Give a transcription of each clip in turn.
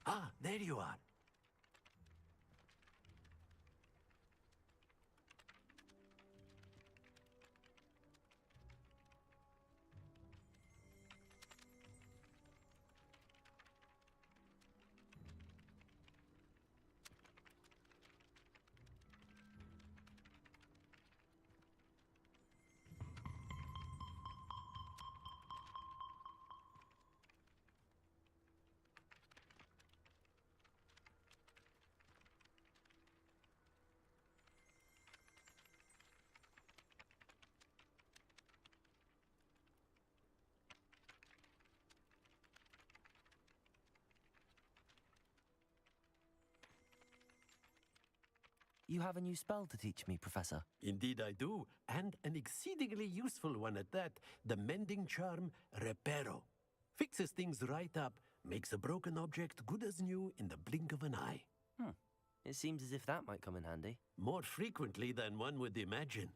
Ah, there you are. You have a new spell to teach me, Professor. Indeed I do, and an exceedingly useful one at that. The mending charm, Reparo. Fixes things right up, makes a broken object good as new in the blink of an eye. It seems as if that might come in handy. More frequently than one would imagine.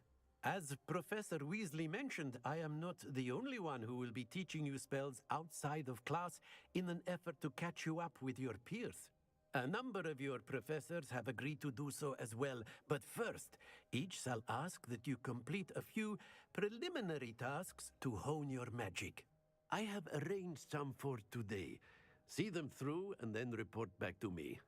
As Professor Weasley mentioned, I am not the only one who will be teaching you spells outside of class in an effort to catch you up with your peers. A number of your professors have agreed to do so as well, but first, each shall ask that you complete a few preliminary tasks to hone your magic. I have arranged some for today. See them through and then report back to me.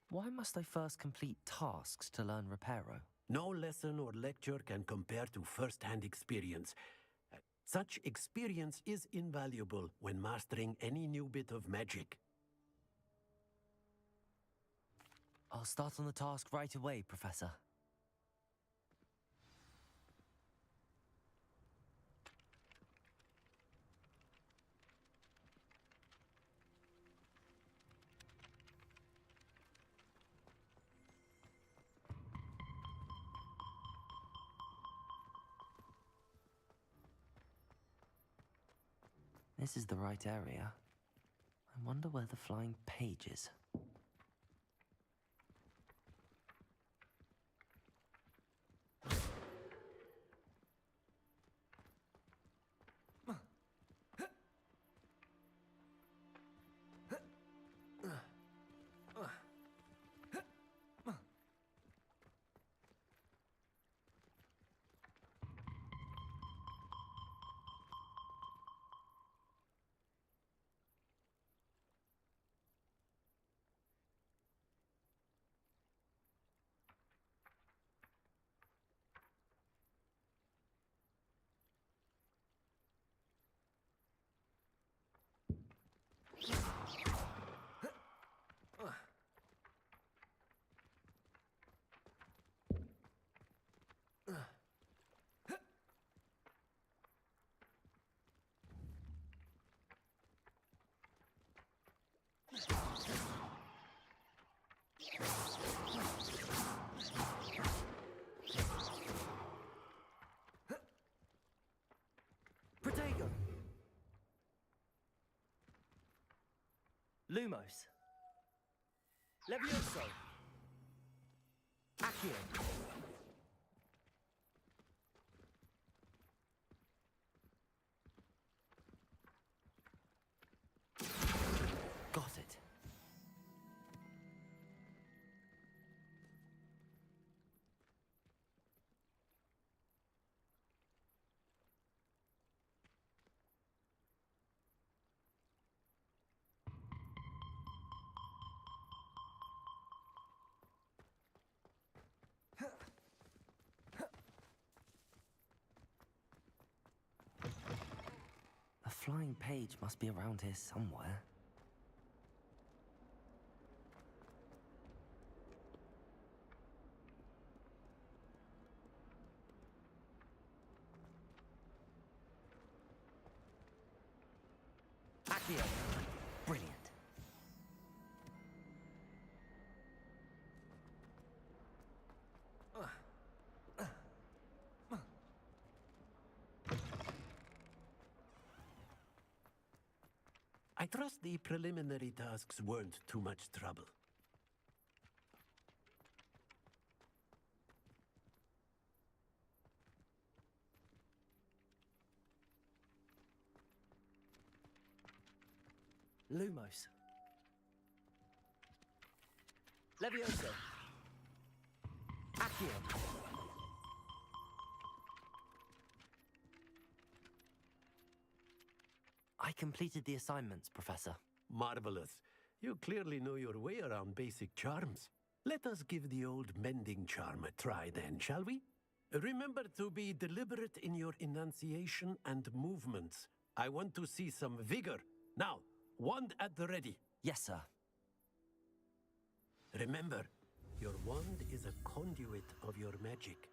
Why must I first complete tasks to learn Reparo? No lesson or lecture can compare to first-hand experience. Such experience is invaluable when mastering any new bit of magic. I'll start on the task right away, Professor. This is the right area. I wonder where the flying page is. Protego! Lumos. Levioso. Accio. Got it. A flying page must be around here somewhere. Accio! Brilliant. I trust the preliminary tasks weren't too much trouble. Lumos. Levioso. Accio. I completed the assignments, Professor. Marvelous. You clearly know your way around basic charms. Let us give the old mending charm a try then, shall we? Remember to be deliberate in your enunciation and movements. I want to see some vigor. Now, wand at the ready. Yes, sir. Remember, your wand is a conduit of your magic.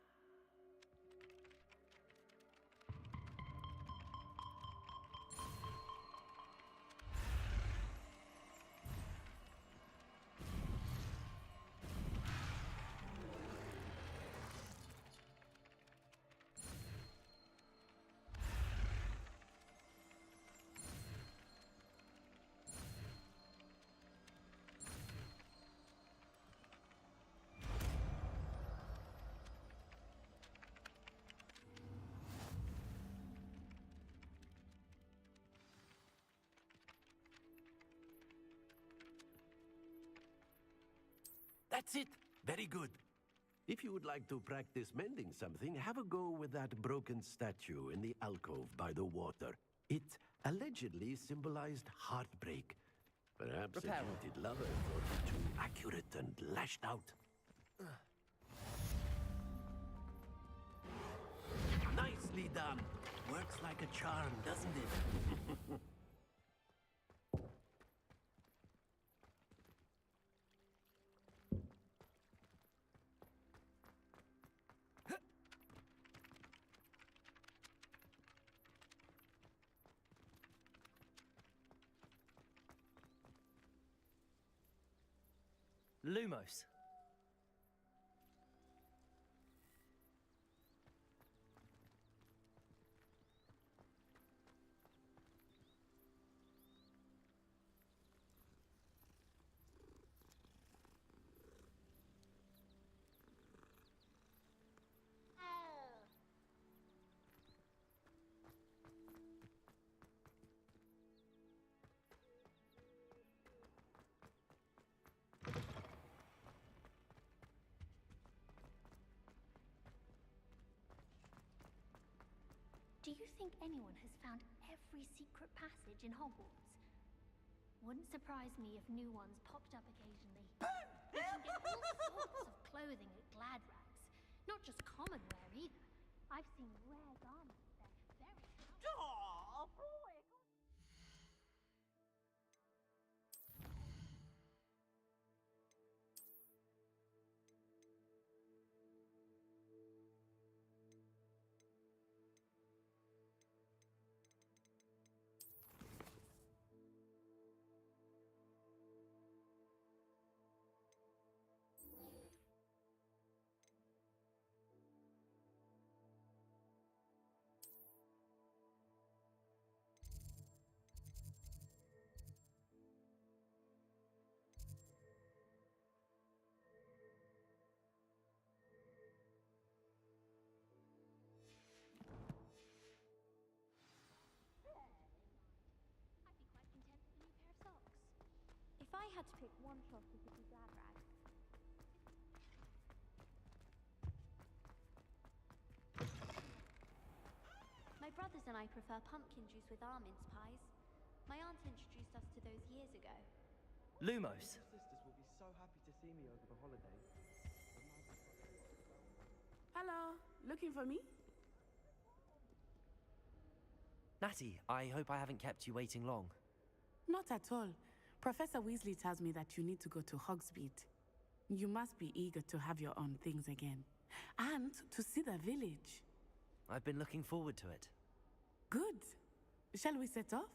That's it. Very good. If you would like to practice mending something, have a go with that broken statue in the alcove by the water. It allegedly symbolized heartbreak. Perhaps a jilted lover thought it too accurate and lashed out. Nicely done. Works like a charm, doesn't it? Lumos. Do you think anyone has found every secret passage in Hogwarts? Wouldn't surprise me if new ones popped up occasionally. You can get all sorts of clothing at Glad Rags. Not just common wear either. I've seen rare garments there. If I had to pick one shop, it would be Glad Rags. My brothers and I prefer pumpkin juice with our mince pies. My aunt introduced us to those years ago. Lumos. Sisters will be so happy to see me over the holidays. Hello, looking for me? Natty, I hope I haven't kept you waiting long. Not at all. Professor Weasley tells me that you need to go to Hogsmeade. You must be eager to have your own things again. And to see the village. I've been looking forward to it. Good. Shall we set off?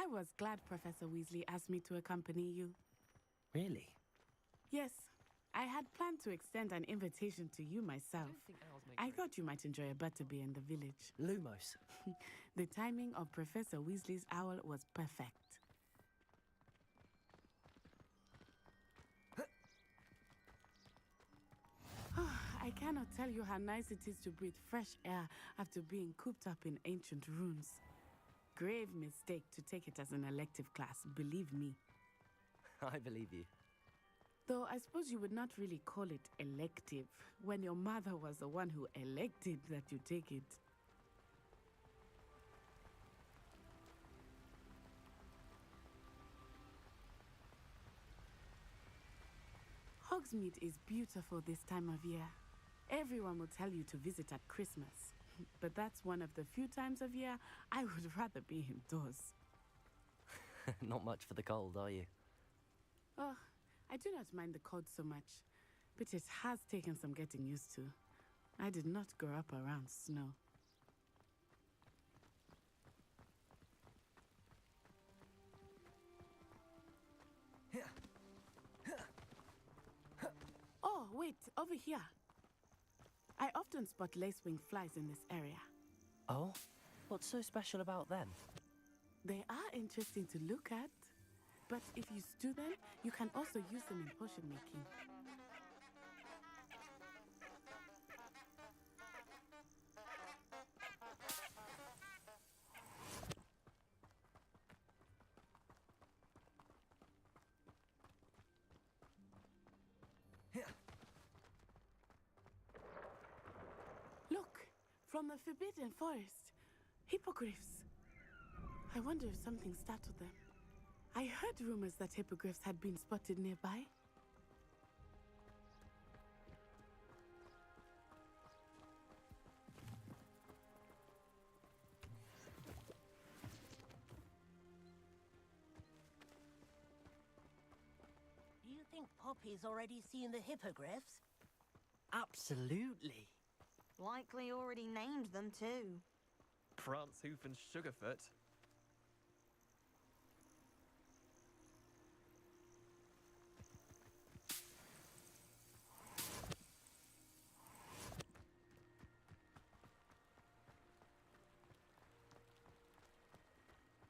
I was glad Professor Weasley asked me to accompany you. Really? Yes, I had planned to extend an invitation to you myself. I thought you might enjoy a butterbeer in the village. Lumos. The timing of Professor Weasley's owl was perfect. I cannot tell you how nice it is to breathe fresh air after being cooped up in ancient ruins. Grave mistake to take it as an elective class, believe me. I believe you. Though I suppose you would not really call it elective when your mother was the one who elected that you take it. Hogsmeade is beautiful this time of year. Everyone will tell you to visit at Christmas. But that's one of the few times of year I would rather be indoors. Not much for the cold, are you? Oh, I do not mind the cold so much, but it has taken some getting used to. I did not grow up around snow. Oh, wait, over here. I often spot lace-winged flies in this area. Oh? What's so special about them? They are interesting to look at, but if you stew them, you can also use them in potion making. Look, from the Forbidden Forest, hippogriffs. I wonder if something startled them. I heard rumors that hippogriffs had been spotted nearby. Do you think Poppy's already seen the hippogriffs? Absolutely. Likely already named them too. Prance, Hoof, and Sugarfoot.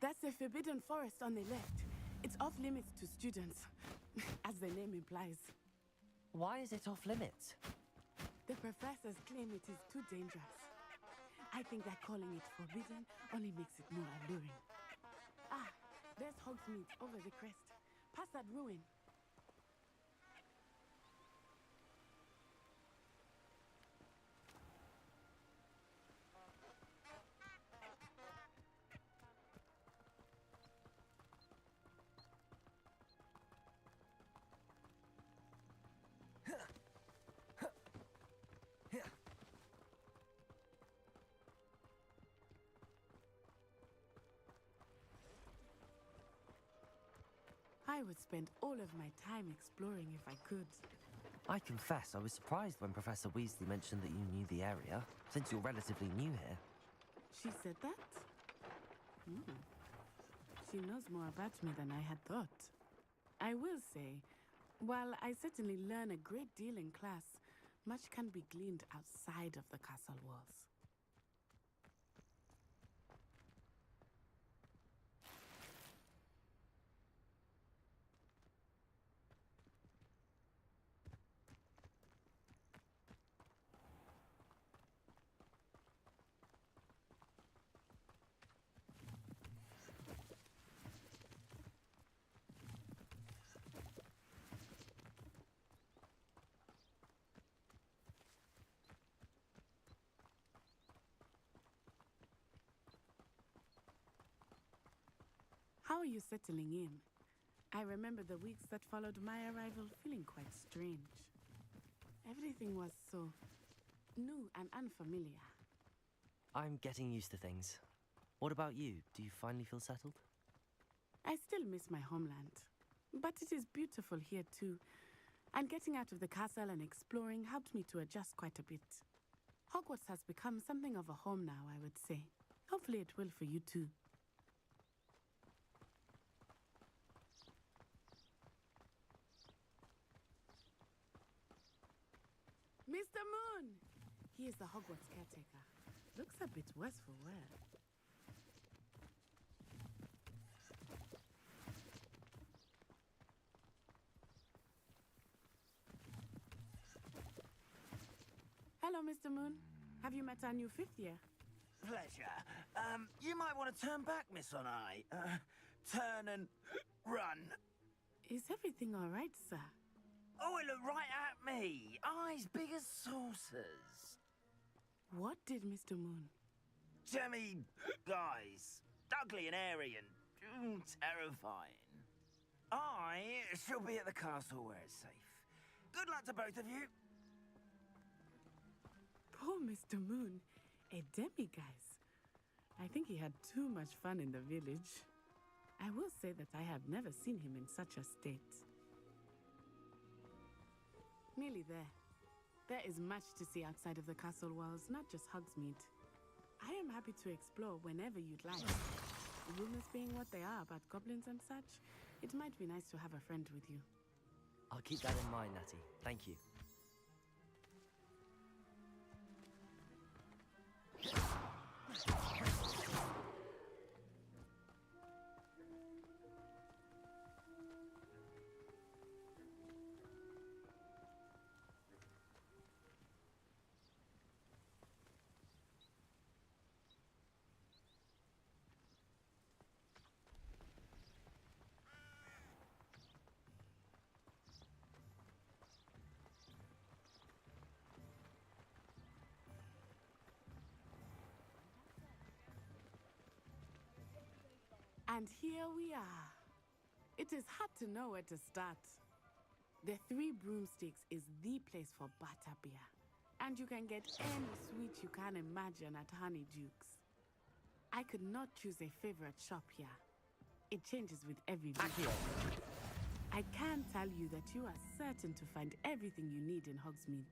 That's the Forbidden Forest on the left. It's off limits to students, as the name implies. Why is it off limits? The professors claim it is too dangerous. I think that calling it forbidden only makes it more alluring. Ah, there's Hogsmeade over the crest. Past that ruin. I would spend all of my time exploring if I could. I confess I was surprised when Professor Weasley mentioned that you knew the area, since you're relatively new here. She said that? She knows more about me than I had thought. I will say, while I certainly learn a great deal in class, much can be gleaned outside of the castle walls. How are you settling in? I remember the weeks that followed my arrival feeling quite strange. Everything was so new and unfamiliar. I'm getting used to things. What about you? Do you finally feel settled? I still miss my homeland, but it is beautiful here too. And getting out of the castle and exploring helped me to adjust quite a bit. Hogwarts has become something of a home now, I would say. Hopefully it will for you too. Mr. Moon! He is the Hogwarts caretaker. Looks a bit worse for wear. Hello, Mr. Moon. Have you met our new fifth year? Pleasure. You might want to turn back, Miss On Eye. Turn and run. Is everything all right, sir? Oh, it looked right at me. Eyes big as saucers. What did Mr. Moon? Jemmy guys. Ugly and airy and terrifying. I shall be at the castle where it's safe. Good luck to both of you. Poor Mr. Moon. A demiguise. I think he had too much fun in the village. I will say that I have never seen him in such a state. Nearly there. There is much to see outside of the castle walls, not just Hogsmeade. I am happy to explore whenever you'd like. Rumors being what they are about goblins and such, it might be nice to have a friend with you. I'll keep that in mind, Natty. Thank you. And here we are. It is hard to know where to start. The Three Broomsticks is the place for butterbeer. And you can get any sweet you can imagine at Honeydukes. I could not choose a favorite shop here. It changes with every visit. I can tell you that you are certain to find everything you need in Hogsmeade.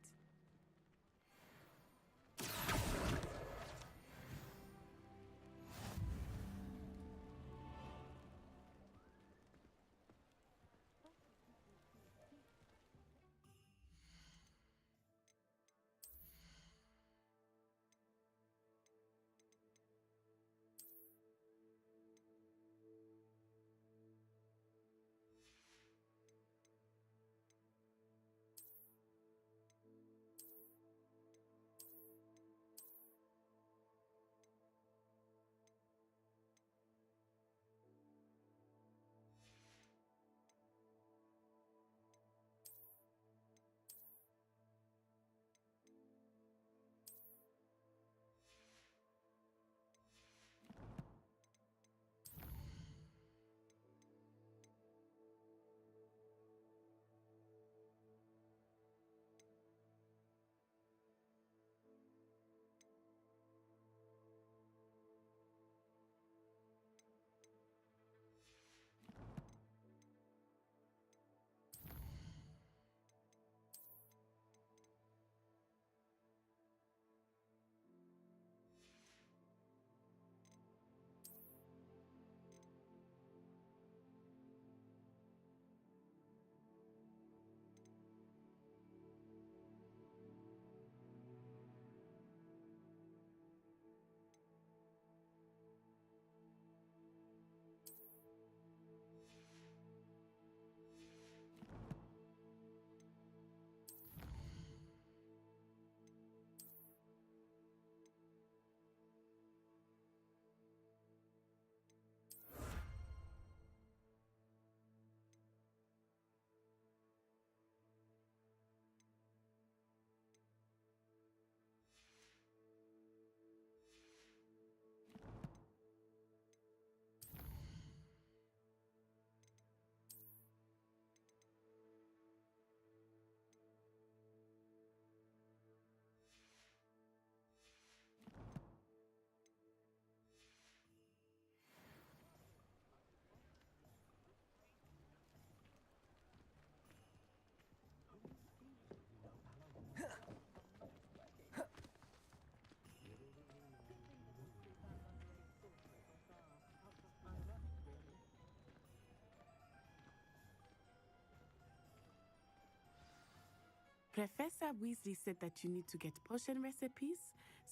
Professor Weasley said that you need to get potion recipes,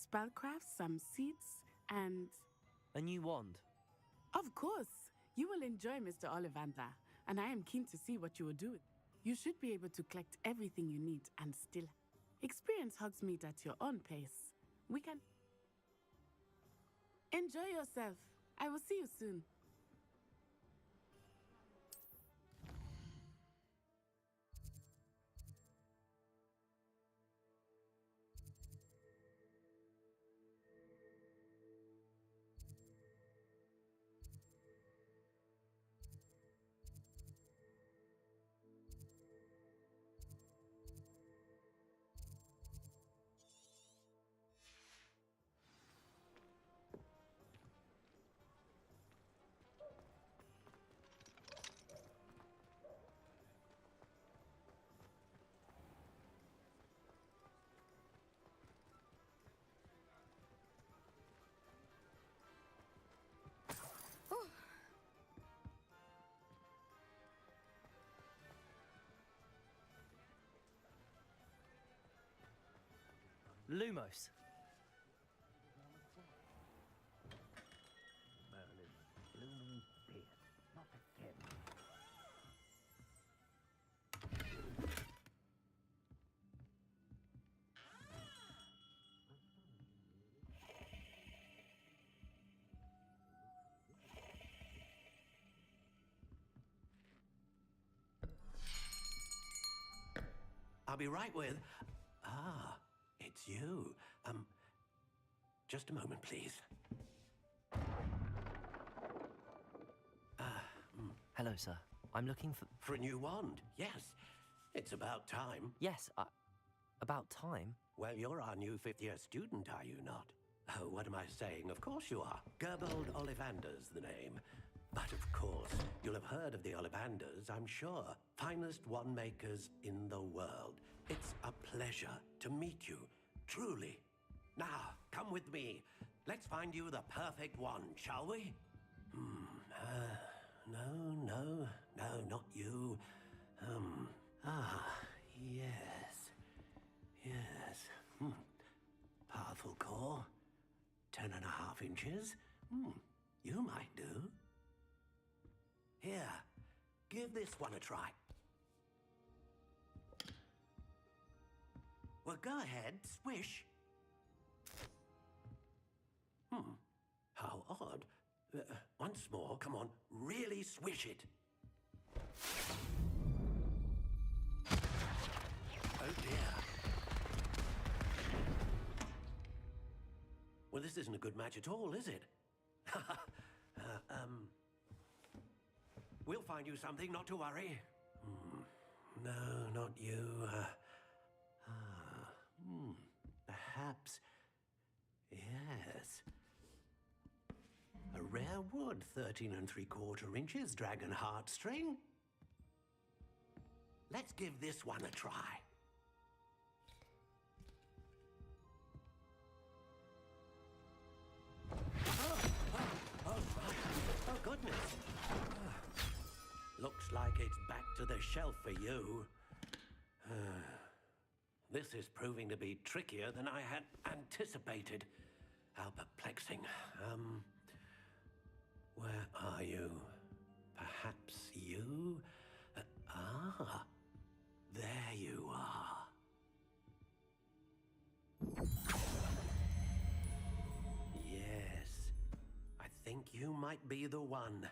spellcrafts, some seeds, and... A new wand. Of course! You will enjoy Mr. Ollivander, and I am keen to see what you will do with it. You should be able to collect everything you need and still experience Hogsmeade at your own pace. We can... Enjoy yourself. I will see you soon. Lumos. I'll be right with... Ah, it's you. Just a moment, please. Hello, sir. I'm looking for... For a new wand, yes. It's about time. Yes, about time. Well, you're our new fifth-year student, are you not? Oh, what am I saying? Of course you are. Gerbold Ollivander's the name. But of course, you'll have heard of the Ollivanders, I'm sure. Finest wand makers in the world. It's a pleasure to meet you, truly. Now, come with me. Let's find you the perfect wand, shall we? No, not you. Yes. Powerful core. 10.5 inches. You might do. Here, give this one a try. Well, go ahead, swish. How odd. Once more, come on, really swish it. Oh dear. Well, this isn't a good match at all, is it? We'll find you something, not to worry. No, not you. Perhaps... Yes. A rare wood, 13 3/4 inches, dragon heartstring. Let's give this one a try. Oh, goodness. Looks like it's back to the shelf for you. This is proving to be trickier than I had anticipated. How perplexing. Where are you? Perhaps you? There you are. Yes, I think you might be the one.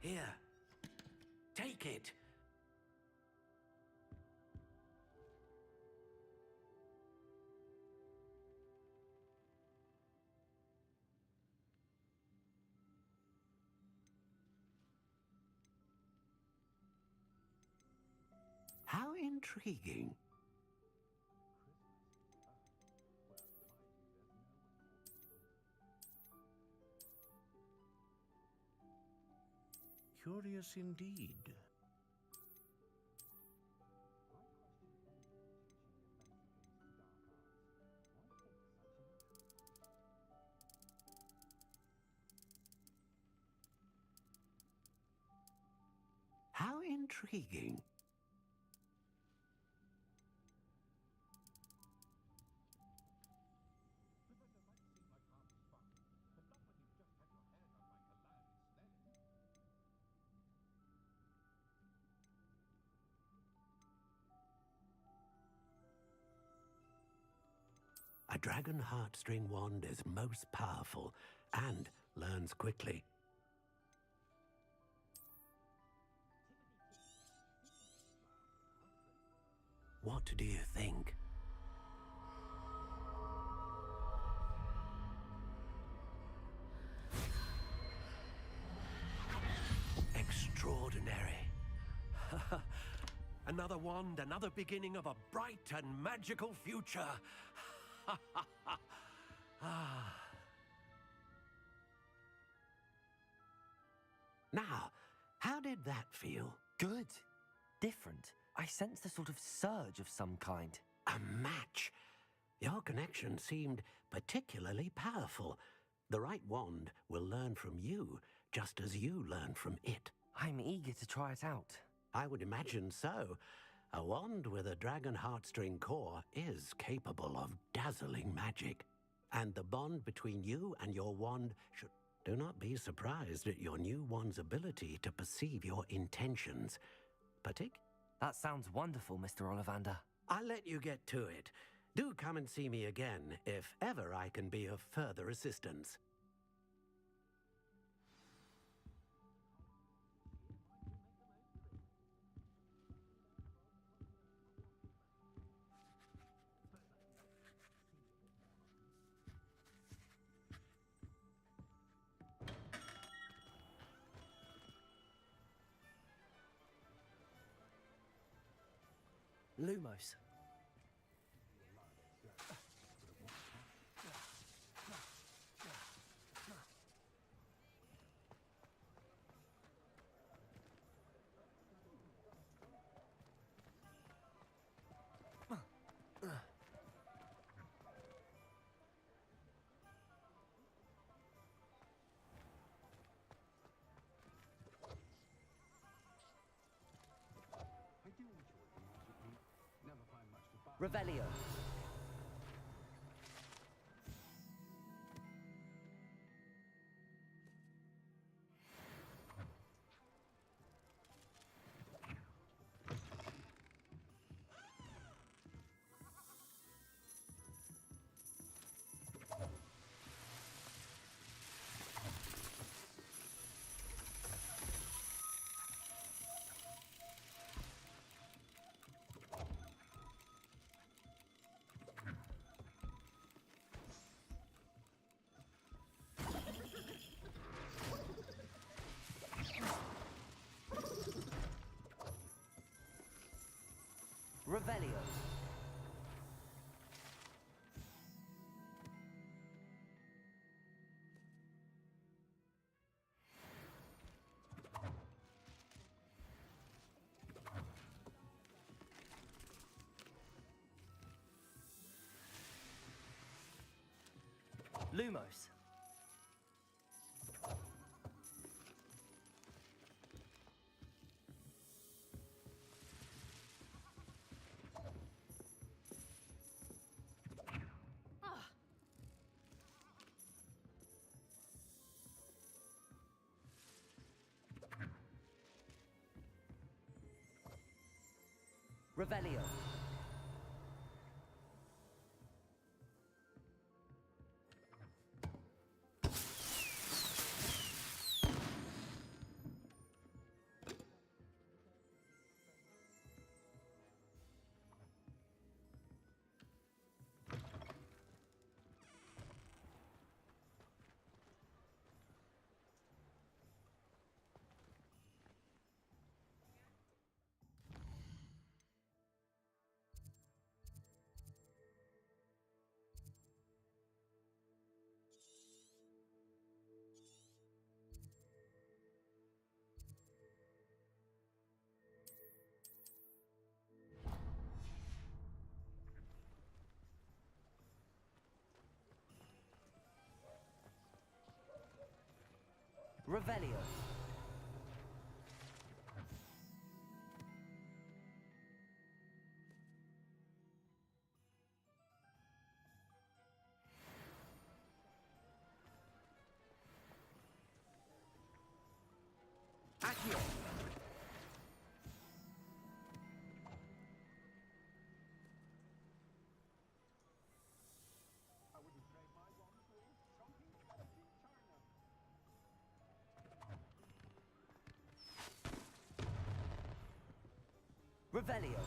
Here, take it. How intriguing. Curious indeed. How intriguing. A dragon heartstring wand is most powerful and learns quickly. What do you think? Extraordinary. Another wand, another beginning of a bright and magical future. Now, how did that feel? Good. Different. I sensed a sort of surge of some kind. A match. Your connection seemed particularly powerful. The right wand will learn from you, just as you learn from it. I'm eager to try it out. I would imagine so. A wand with a dragon heartstring core is capable of dazzling magic. And the bond between you and your wand should... Do not be surprised at your new wand's ability to perceive your intentions. Patik? That sounds wonderful, Mr. Ollivander. I'll let you get to it. Do come and see me again, if ever I can be of further assistance. Lumos. Revelio. Revelio. Lumos. Revelio. Revelio. Accio. Revelio.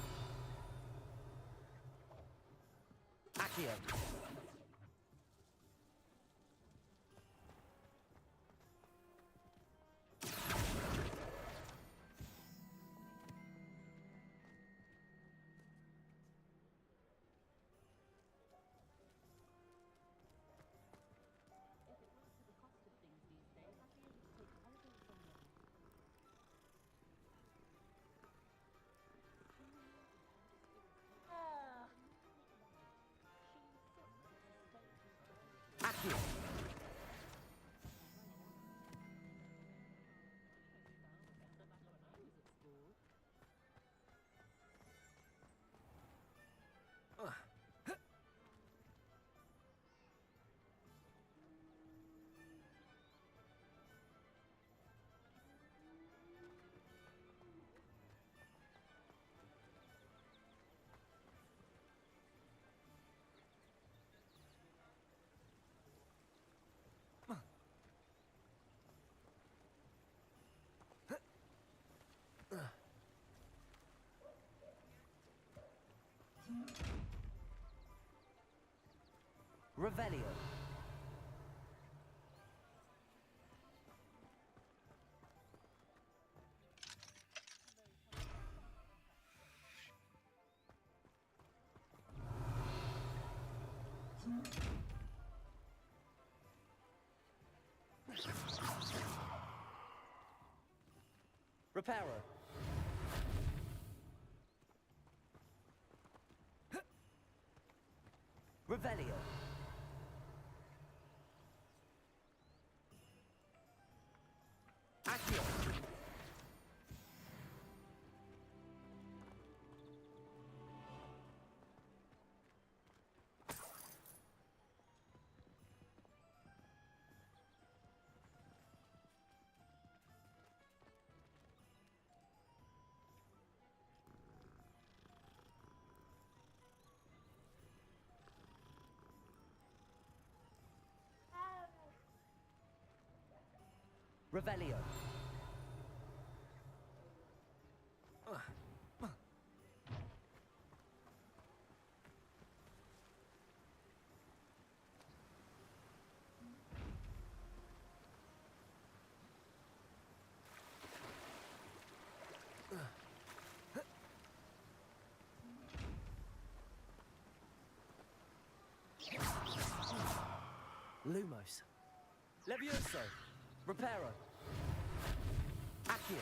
Accio. Accio. Revelio. Reparo. Revelio. Accio. Revelio. Lumos. Levioso. Reparo. Accio.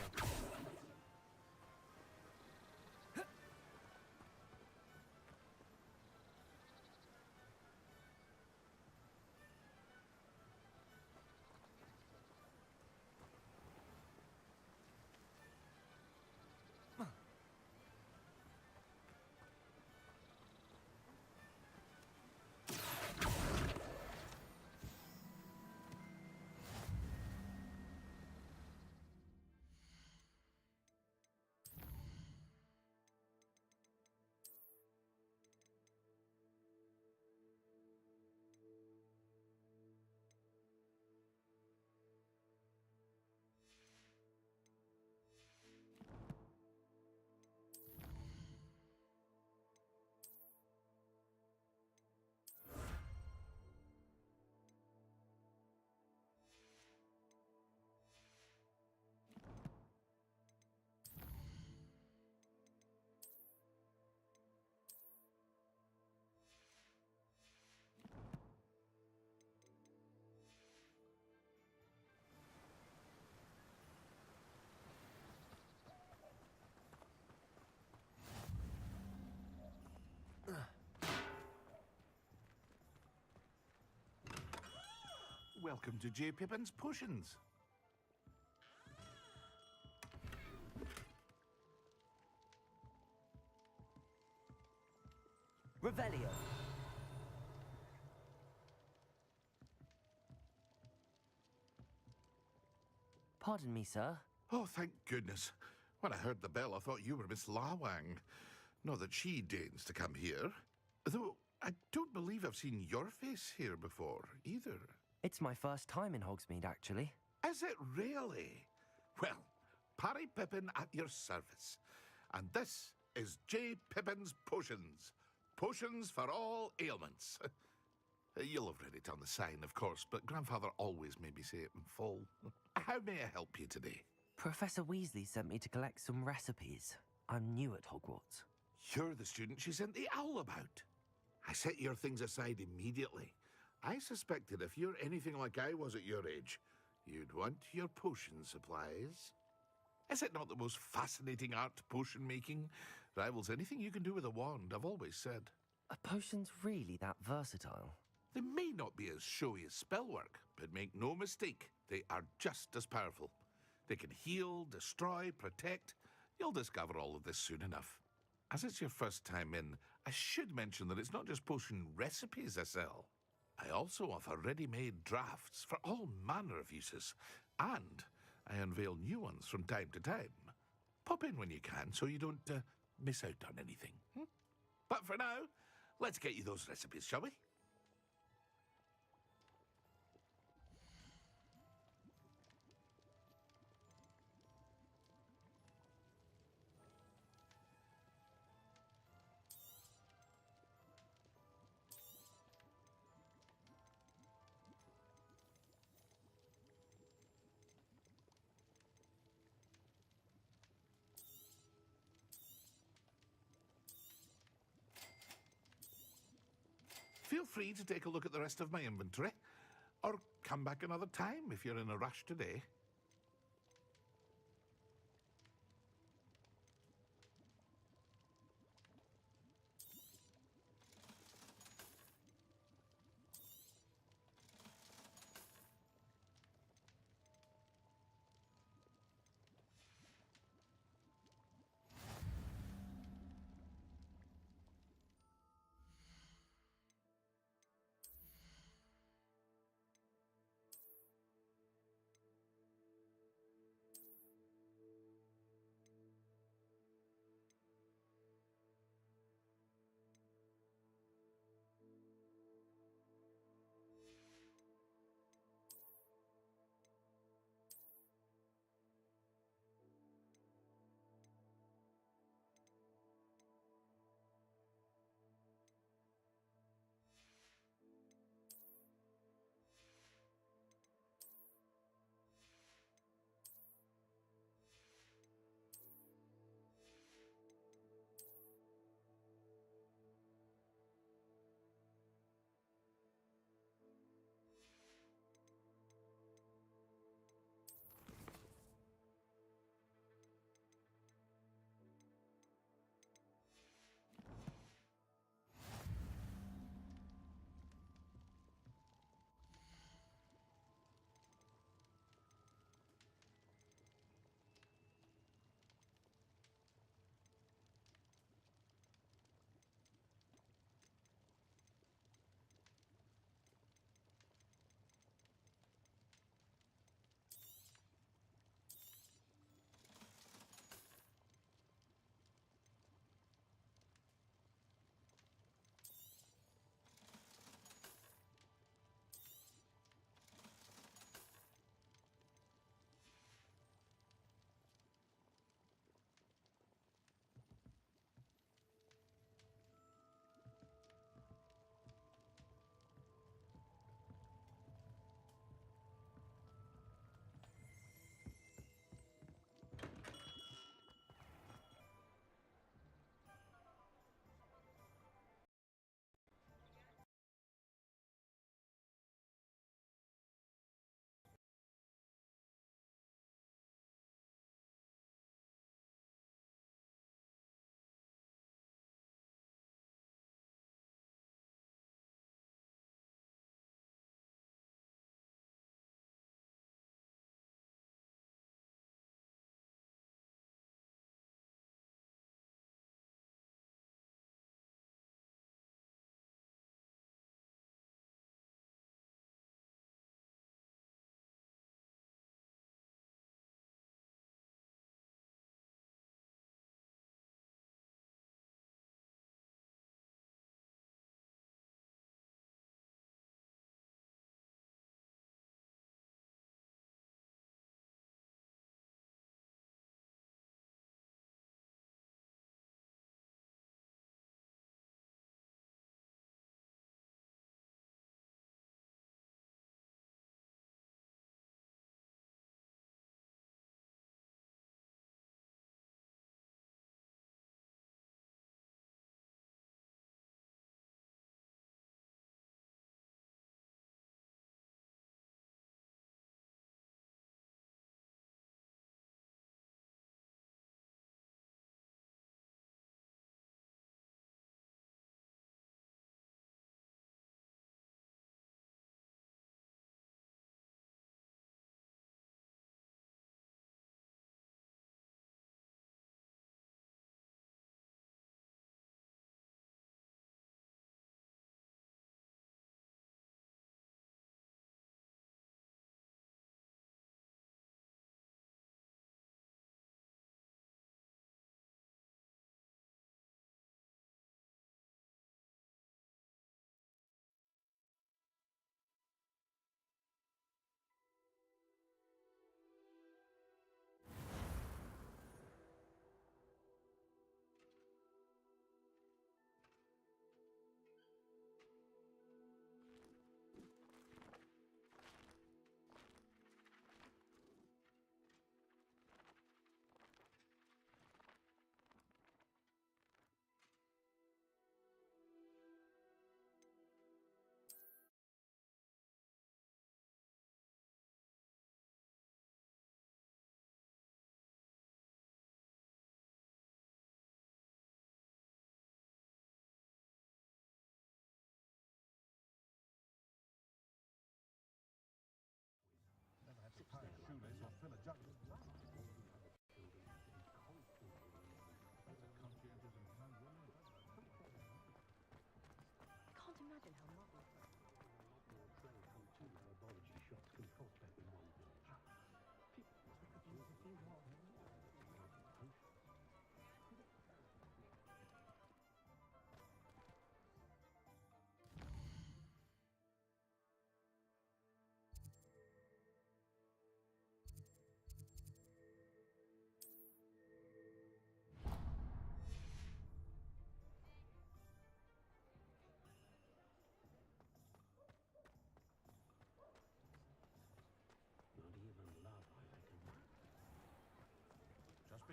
Welcome to J. Pippin's Potions. Revelio. Pardon me, sir. Oh, thank goodness. When I heard the bell, I thought you were Miss Lawang. Not that she deigns to come here. Though I don't believe I've seen your face here before, either. It's my first time in Hogsmeade, actually. Is it really? Well, Parry Pippin at your service. And this is J. Pippin's Potions. Potions for all ailments. You'll have read it on the sign, of course, but Grandfather always made me say it in full. How may I help you today? Professor Weasley sent me to collect some recipes. I'm new at Hogwarts. You're the student she sent the owl about. I set your things aside immediately. I suspected if you're anything like I was at your age, you'd want your potion supplies. Is it not the most fascinating art, potion making? Rivals anything you can do with a wand, I've always said. Are potions really that versatile? They may not be as showy as spellwork, but make no mistake, they are just as powerful. They can heal, destroy, protect. You'll discover all of this soon enough. As it's your first time in, I should mention that it's not just potion recipes I sell. I also offer ready-made drafts for all manner of uses, and I unveil new ones from time to time. Pop in when you can so you don't miss out on anything. But for now, let's get you those recipes, shall we? Feel free to take a look at the rest of my inventory, or come back another time if you're in a rush today.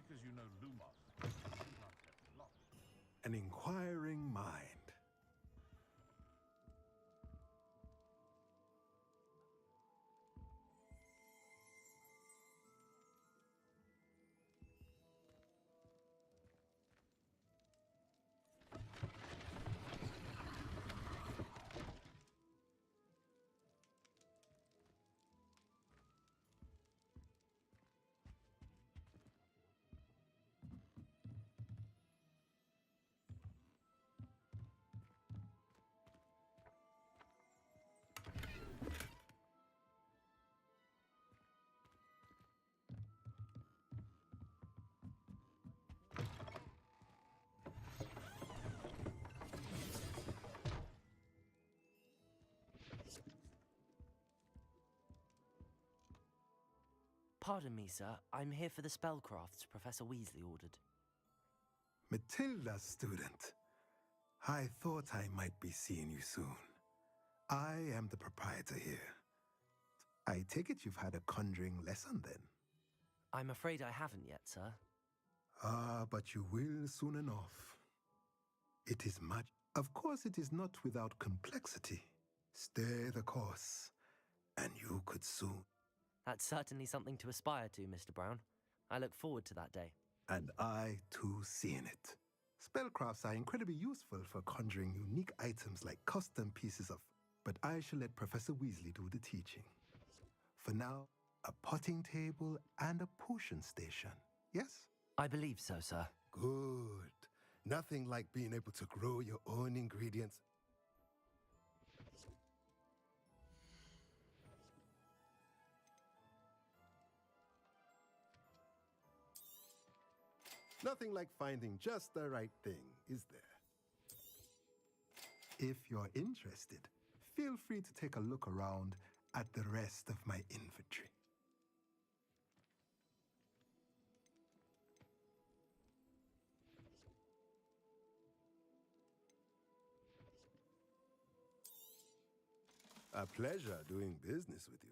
because you know Lumos, sometimes gets lost. An inquiring mind. Pardon me, sir. I'm here for the spellcrafts Professor Weasley ordered. Matilda, student. I thought I might be seeing you soon. I am the proprietor here. I take it you've had a conjuring lesson then? I'm afraid I haven't yet, sir. Ah, but you will soon enough. It is much. Of course, it is not without complexity. Stay the course, and you could soon. That's certainly something to aspire to, Mr. Brown. I look forward to that day. And I, too, seeing it. Spellcrafts are incredibly useful for conjuring unique items like custom pieces of... But I shall let Professor Weasley do the teaching. For now, a potting table and a potion station, yes? I believe so, sir. Good. Nothing like being able to grow your own ingredients. Nothing like finding just the right thing, is there? If you're interested, feel free to take a look around at the rest of my inventory. A pleasure doing business with you.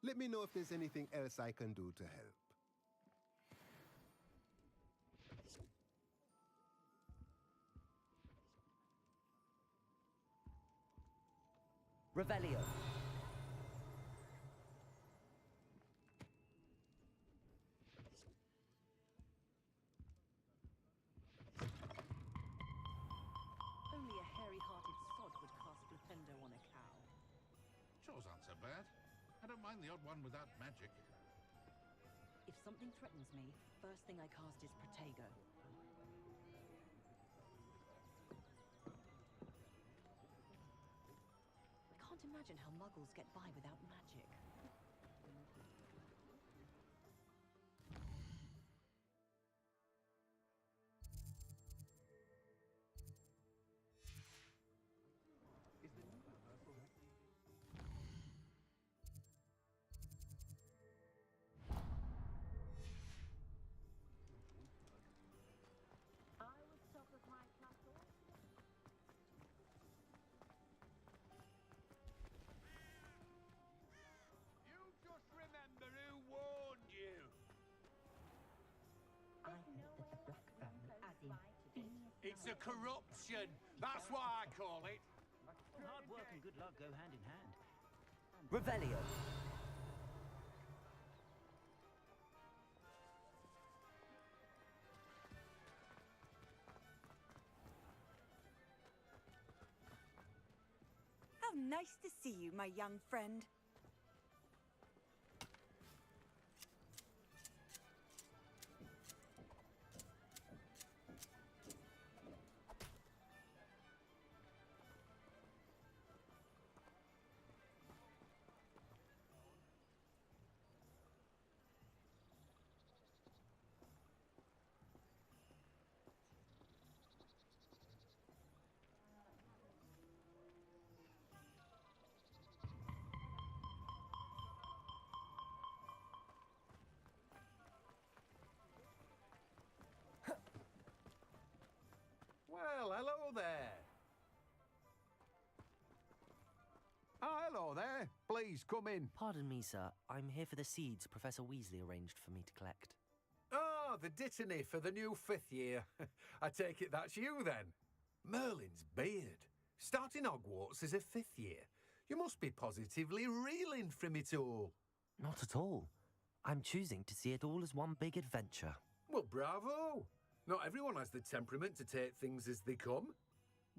Let me know if there's anything else I can do to help. Revelio. Only a hairy-hearted sod would cast Flipendo on a cow. Chores aren't so bad. I don't mind the odd one without magic. If something threatens me, first thing I cast is Protego. I can't imagine how muggles get by without magic. It's a corruption. That's what I call it. Hard work and good luck go hand in hand. Revelio. How nice to see you, my young friend. Oh, hello there. Please, come in. Pardon me, sir. I'm here for the seeds Professor Weasley arranged for me to collect. Oh, the dittany for the new 5th year. I take it that's you, then. Merlin's beard. Starting Hogwarts as a 5th year. You must be positively reeling from it all. Not at all. I'm choosing to see it all as one big adventure. Well, bravo. Not everyone has the temperament to take things as they come.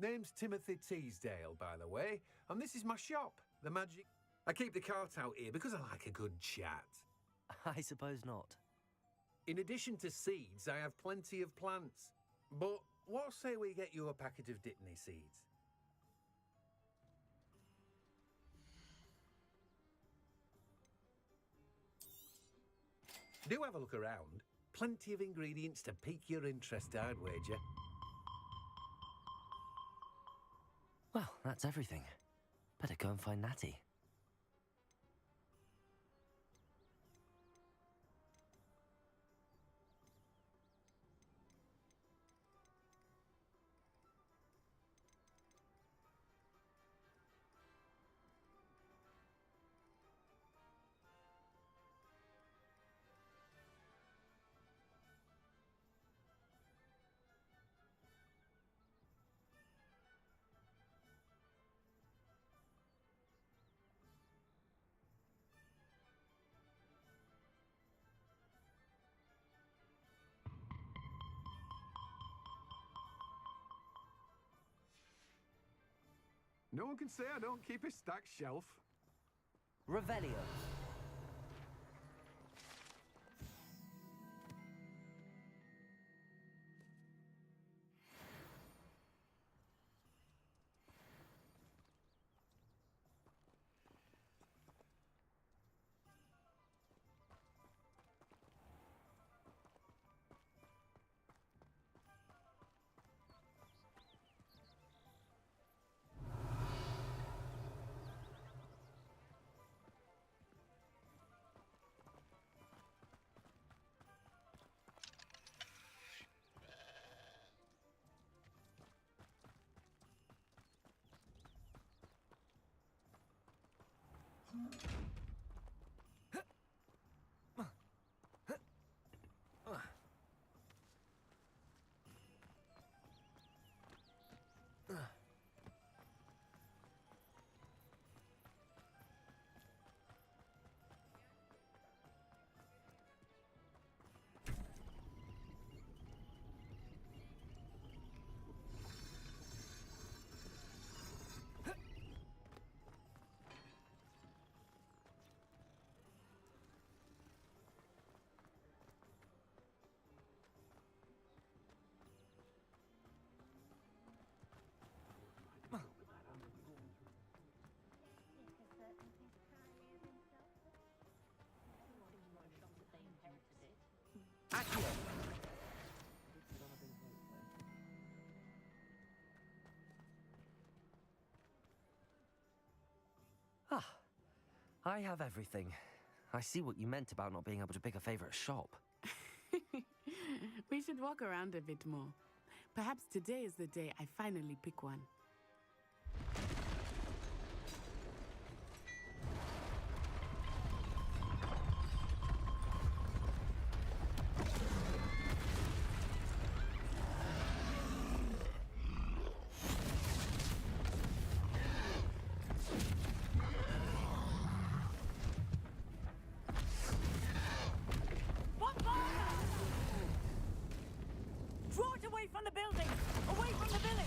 Name's Timothy Teasdale, by the way, and this is my shop, The Magic... I keep the cart out here because I like a good chat. I suppose not. In addition to seeds, I have plenty of plants. But what say we get you a packet of dittany seeds? Do have a look around. Plenty of ingredients to pique your interest, I'd wager. Well, that's everything. Better go and find Natty. No one can say I don't keep a stacked shelf. Revelio. Ah, I have everything. I see what you meant about not being able to pick a favorite shop. We should walk around a bit more. Perhaps today is the day I finally pick one. Draw it away from the building! Away from the village!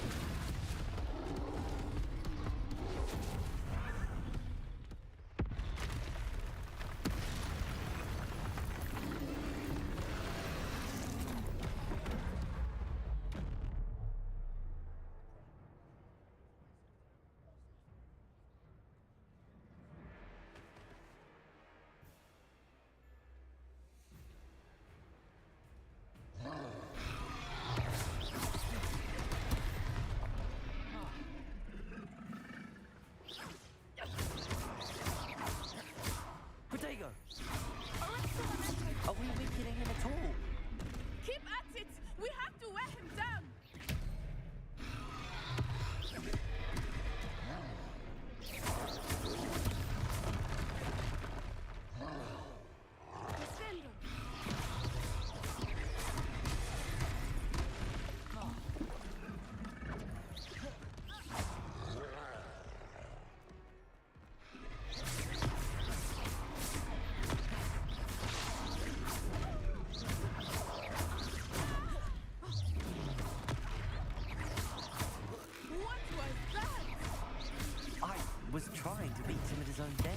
was trying to beat him at his own game.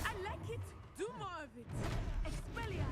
I like it. Do more of it. Expelliarmus.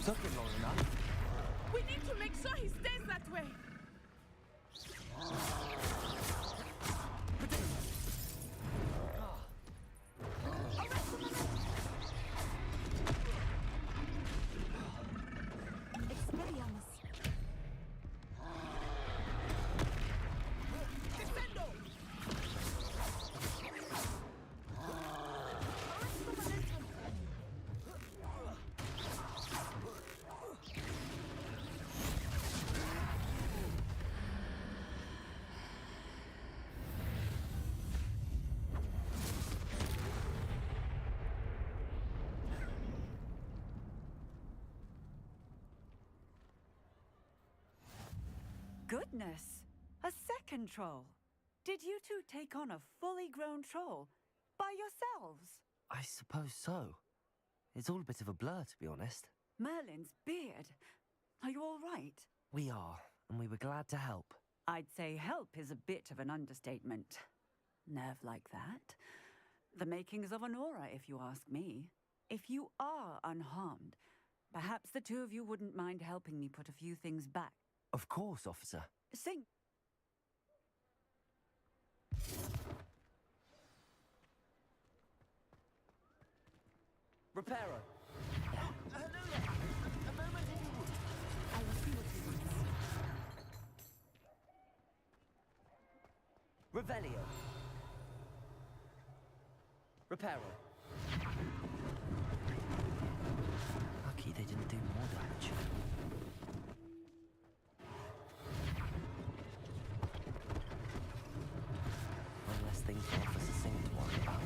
Took him long enough. We need to make sure he stays that way. Goodness! A second troll. Did you two take on a fully grown troll by yourselves? I suppose so. It's all a bit of a blur, to be honest. Merlin's beard. Are you all right? We are, and we were glad to help. I'd say help is a bit of an understatement. Nerve like that. The makings of an aura, if you ask me. If you are unharmed, perhaps the two of you wouldn't mind helping me put a few things back. Of course, officer. Sing. Repairer. Hello there. A moment if you would. I will see what he wants. Revelio. Repairer. Lucky they didn't do more damage. One less thing for Officer Singh to worry about.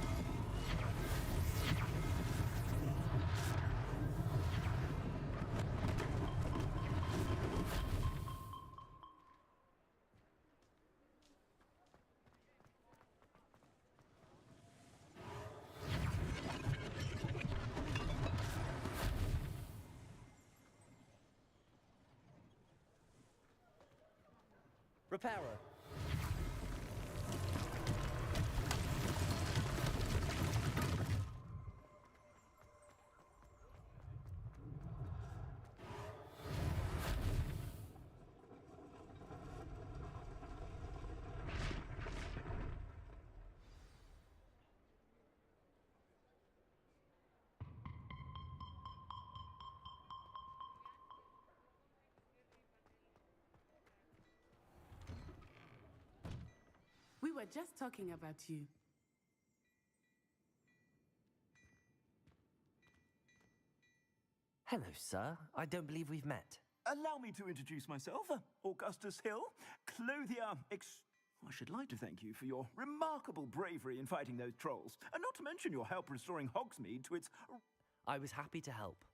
Repairer. We were just talking about you. Hello, sir. I don't believe we've met. Allow me to introduce myself, Augustus Hill, clothier I should like to thank you for your remarkable bravery in fighting those trolls, and not to mention your help restoring Hogsmeade to its... I was happy to help.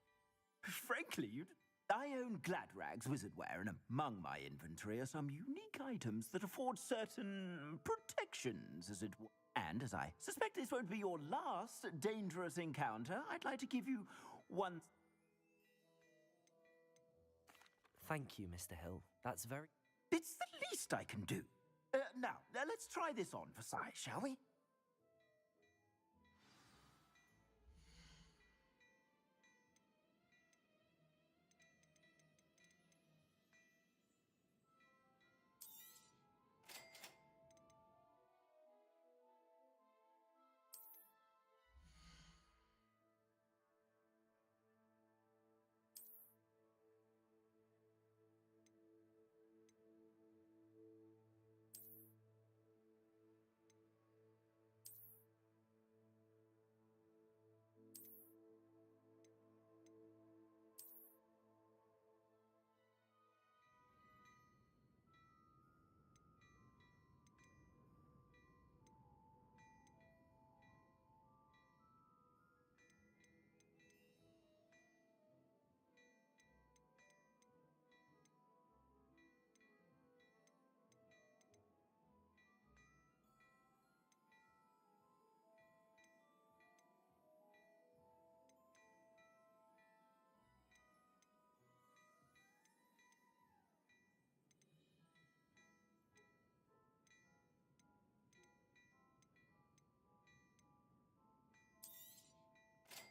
Frankly, I own Gladrag's wizardware, and among my inventory are some unique items that afford certain protections, as it were. And as I suspect this won't be your last dangerous encounter, I'd like to give you one... Thank you, Mr. Hill. That's very... It's the least I can do. Now, let's try this on for size, shall we?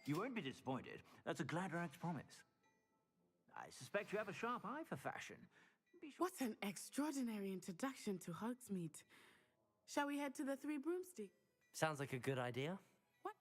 You won't be disappointed. That's a Gladrag's promise. I suspect you have a sharp eye for fashion. What an extraordinary introduction to Hogsmeade. Shall we head to the Three Broomsticks? Sounds like a good idea. What?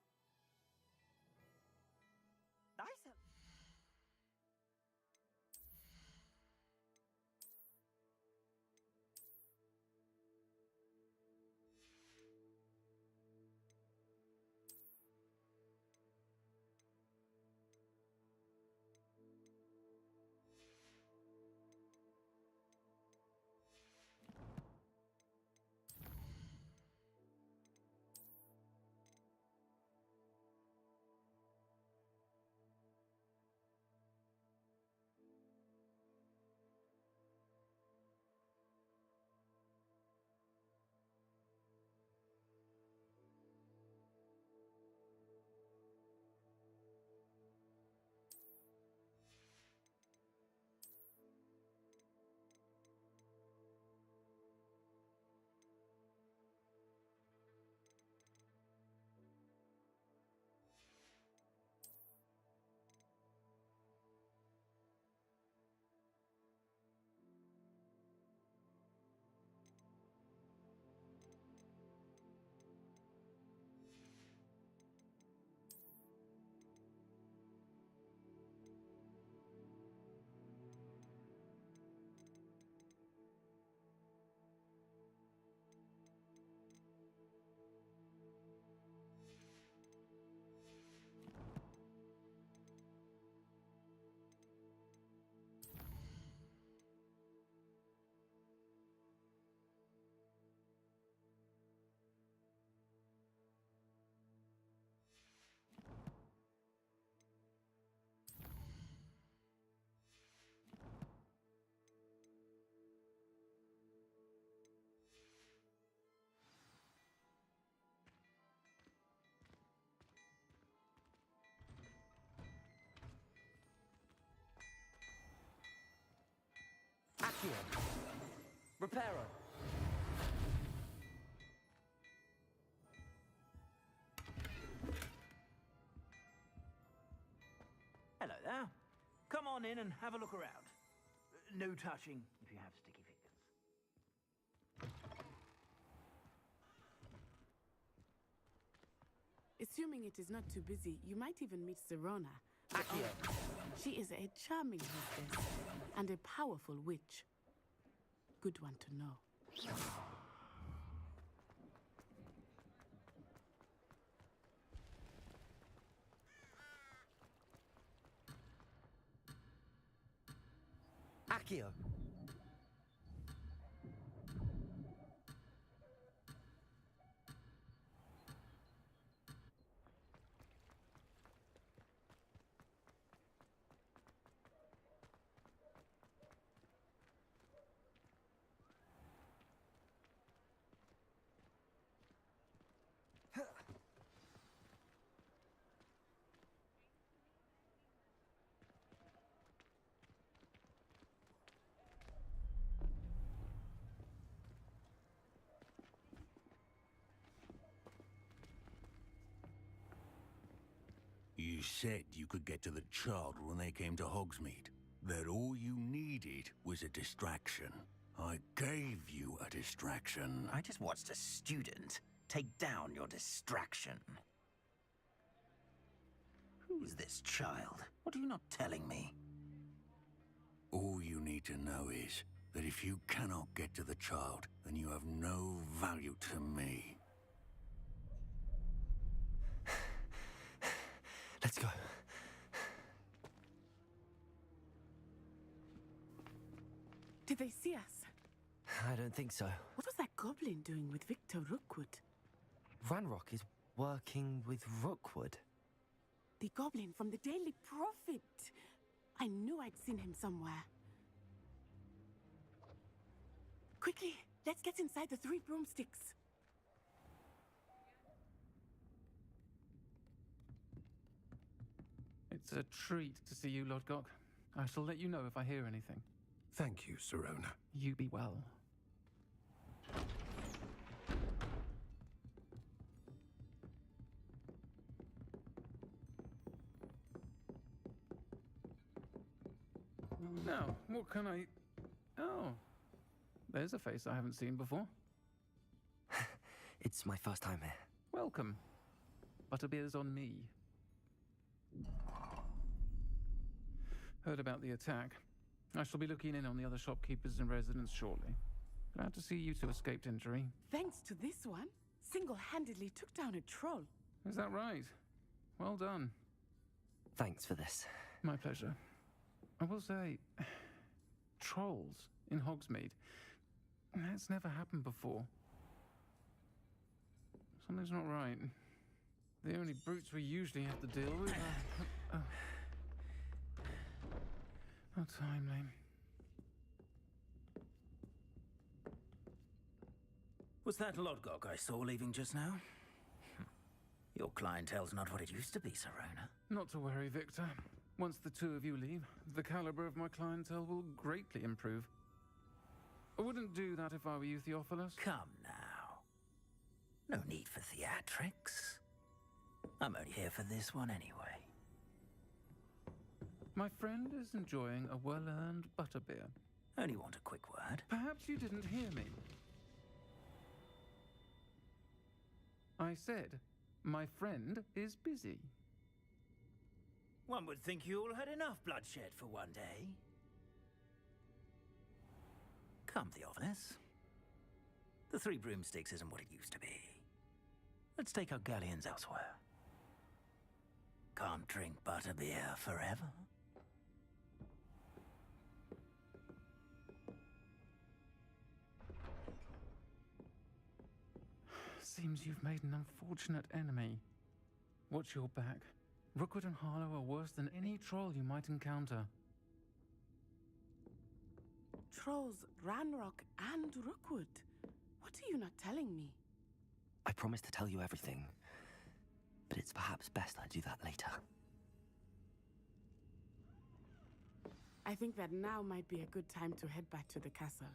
Accio. Reparo. Hello there. Come on in and have a look around. No touching if you have sticky fingers. Assuming it is not too busy, you might even meet Serona. Accio. She is a charming hostess and a powerful witch. Good one to know. Accio. You said you could get to the child when they came to Hogsmeade. That all you needed was a distraction. I gave you a distraction. I just watched a student take down your distraction. Who's this child? What are you not telling me? All you need to know is that if you cannot get to the child, then you have no value to me. Let's go. Did they see us? I don't think so. What was that goblin doing with Victor Rookwood? Ranrock is working with Rookwood. The goblin from the Daily Prophet. I knew I'd seen him somewhere. Quickly, let's get inside the Three Broomsticks. It's a treat to see you, Lodgok. I shall let you know if I hear anything. Thank you, Serona. You be well. What can I... Oh, there's a face I haven't seen before. It's my first time here. Welcome. Butterbeer's on me. Heard about the attack. I shall be looking in on the other shopkeepers and residents shortly. Glad to see you two escaped injury. Thanks to this one, single-handedly took down a troll. Is that right? Well done. Thanks for this. My pleasure. I will say, trolls in Hogsmeade. That's never happened before. Something's not right. The only brutes we usually have to deal with are... How timely. Was that Lodgok I saw leaving just now? Your clientele's not what it used to be, Serona. Not to worry, Victor. Once the two of you leave, the caliber of my clientele will greatly improve. I wouldn't do that if I were you, Theophilus. Come now. No need for theatrics. I'm only here for this one anyway. My friend is enjoying a well-earned butterbeer. Only want a quick word. Perhaps you didn't hear me. I said, my friend is busy. One would think you all had enough bloodshed for one day. Come, Theophilus. The Three Broomsticks isn't what it used to be. Let's take our galleons elsewhere. Can't drink butterbeer forever. Seems you've made an unfortunate enemy. Watch your back. Rookwood and Harlow are worse than any troll you might encounter. Trolls, Ranrock, and Rookwood. What are you not telling me? I promise to tell you everything, but it's perhaps best I do that later. I think that now might be a good time to head back to the castle.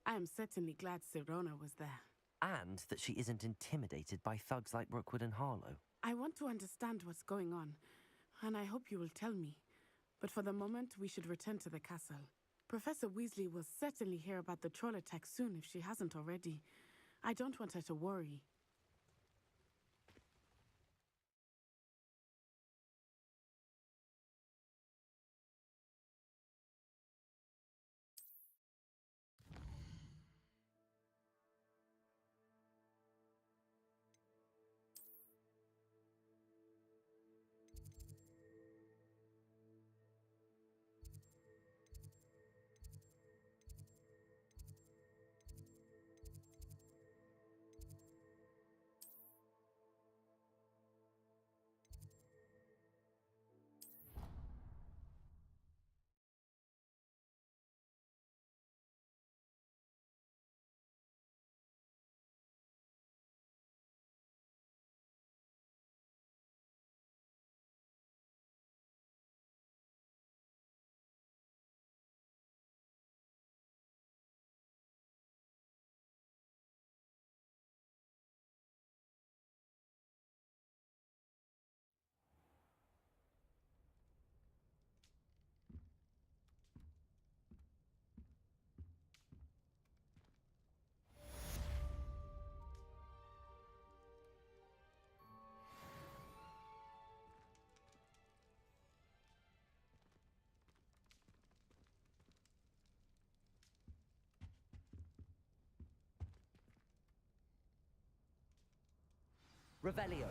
I am certainly glad Serona was there. And that she isn't intimidated by thugs like Rookwood and Harlow. I want to understand what's going on, and I hope you will tell me. But for the moment, we should return to the castle. Professor Weasley will certainly hear about the troll attack soon if she hasn't already. I don't want her to worry. Revelio.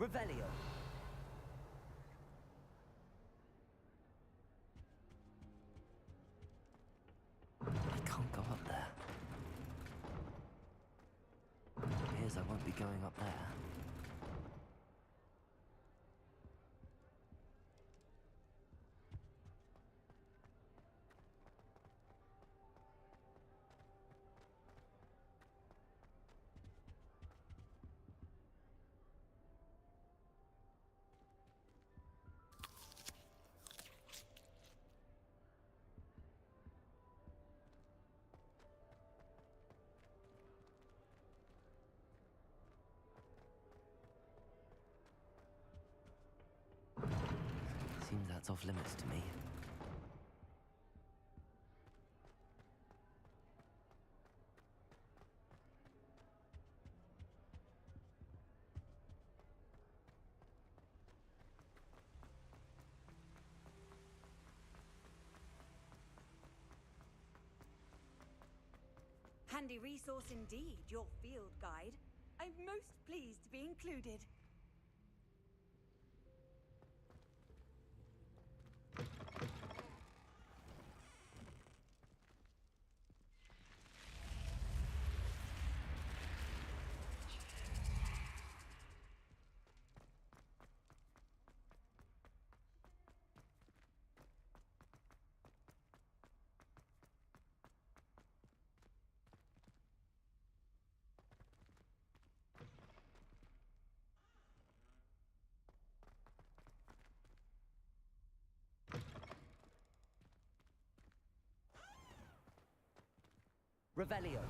Revelio. I can't go up there. Appears I won't be going up there. Seems that's off limits to me. Handy resource indeed, your field guide. I'm most pleased to be included. Revelio.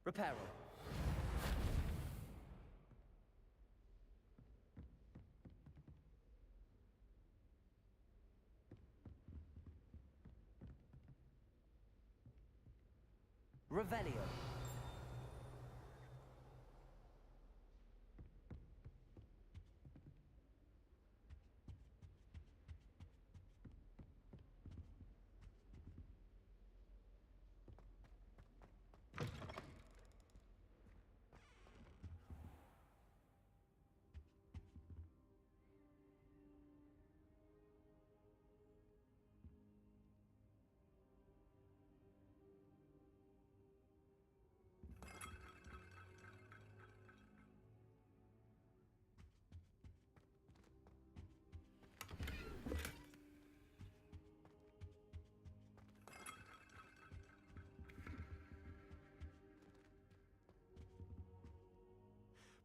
Repair all. Revelio.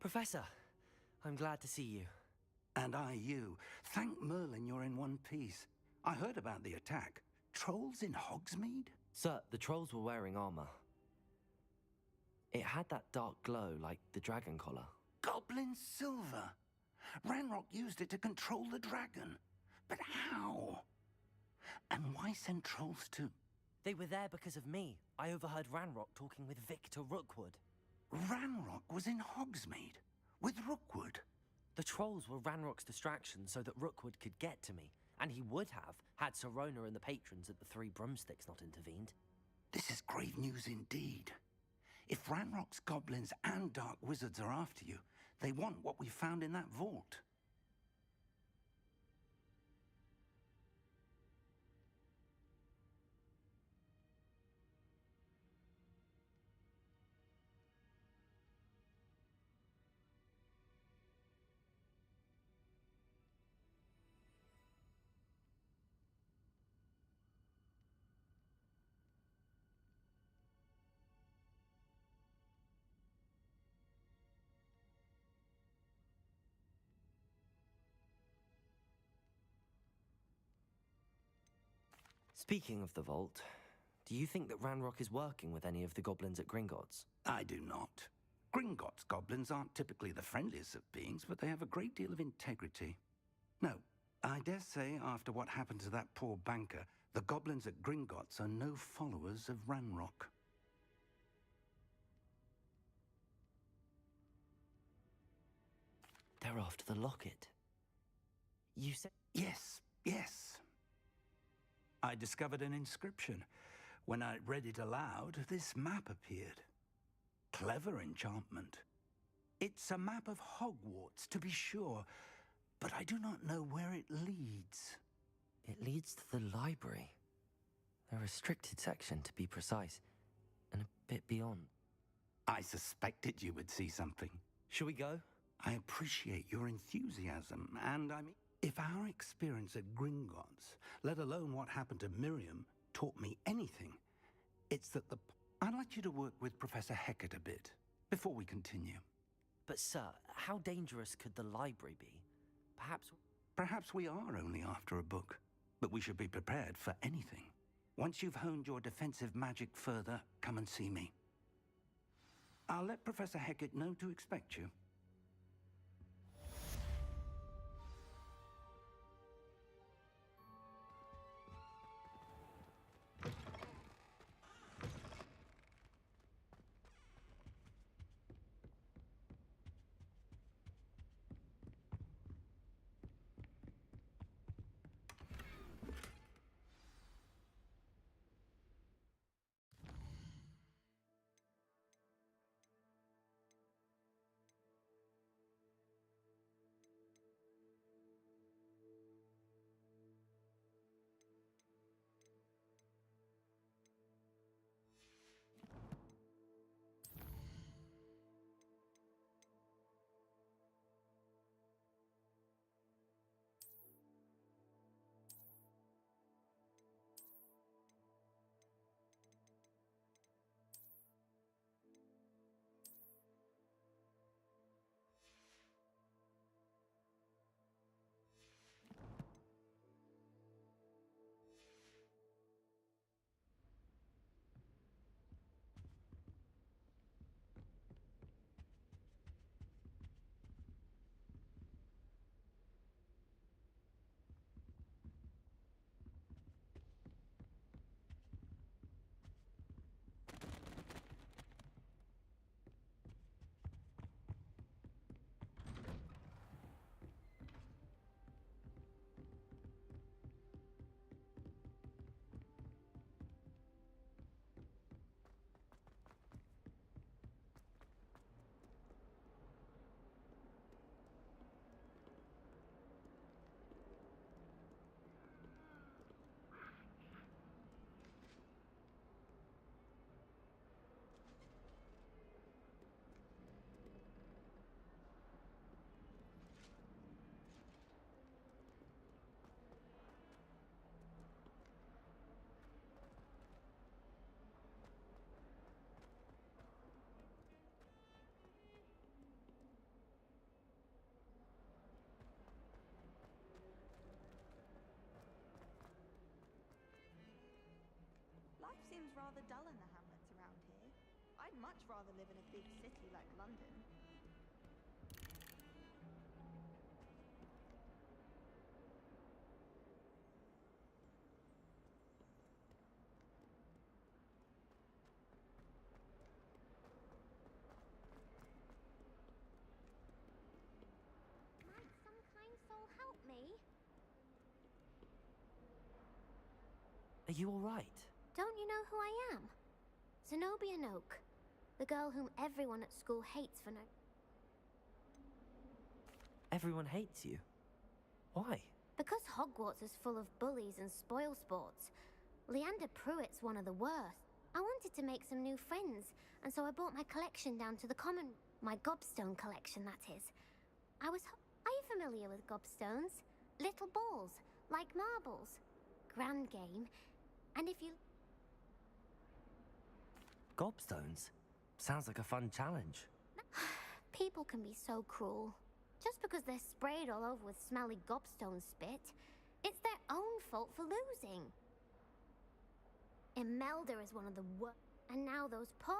Professor, I'm glad to see you. And I you. Thank Merlin you're in one piece. I heard about the attack. Trolls in Hogsmeade? Sir, the trolls were wearing armor. It had that dark glow like the dragon collar. Goblin silver. Ranrock used it to control the dragon. But how? And why send trolls too? They were there because of me. I overheard Ranrock talking with Victor Rookwood. Ranrock was in Hogsmeade with Rookwood. The trolls were Ranrock's distraction so that Rookwood could get to me, and he would have had Sirona and the patrons at the Three Broomsticks not intervened. This is grave news indeed. If Ranrock's goblins and dark wizards are after you, they want what we found in that vault. Speaking of the vault, do you think that Ranrock is working with any of the goblins at Gringotts? I do not. Gringotts goblins aren't typically the friendliest of beings, but they have a great deal of integrity. No, I dare say after what happened to that poor banker, the goblins at Gringotts are no followers of Ranrock. They're after the locket. You said... Yes, yes. I discovered an inscription. When I read it aloud, this map appeared. Clever enchantment. It's a map of Hogwarts, to be sure, but I do not know where it leads. It leads to the library. A restricted section, to be precise, and a bit beyond. I suspected you would see something. Shall we go? I appreciate your enthusiasm, and I mean, if our experience at Gringotts, let alone what happened to Miriam, taught me anything, it's that I'd like you to work with Professor Hecat a bit, before we continue. But sir, how dangerous could the library be? Perhaps we are only after a book, but we should be prepared for anything. Once you've honed your defensive magic further, come and see me. I'll let Professor Hecat know to expect you. seems rather dull in the hamlets around here. I'd much rather live in a big city like London. Might some kind soul help me? Are you all right? Don't you know who I am? Zenobia Noak, the girl whom everyone at school hates for no... Everyone hates you. Why? Because Hogwarts is full of bullies and spoil sports. Leander Pruitt's one of the worst. I wanted to make some new friends, and so I brought my collection down to the common... My gobstone collection, that is. Are you familiar with gobstones? Little balls, like marbles. Grand game. And if you... Gobstones? Sounds like a fun challenge. People can be so cruel. Just because they're sprayed all over with smelly gobstone spit, it's their own fault for losing. Imelda is one of the worst, and now those poor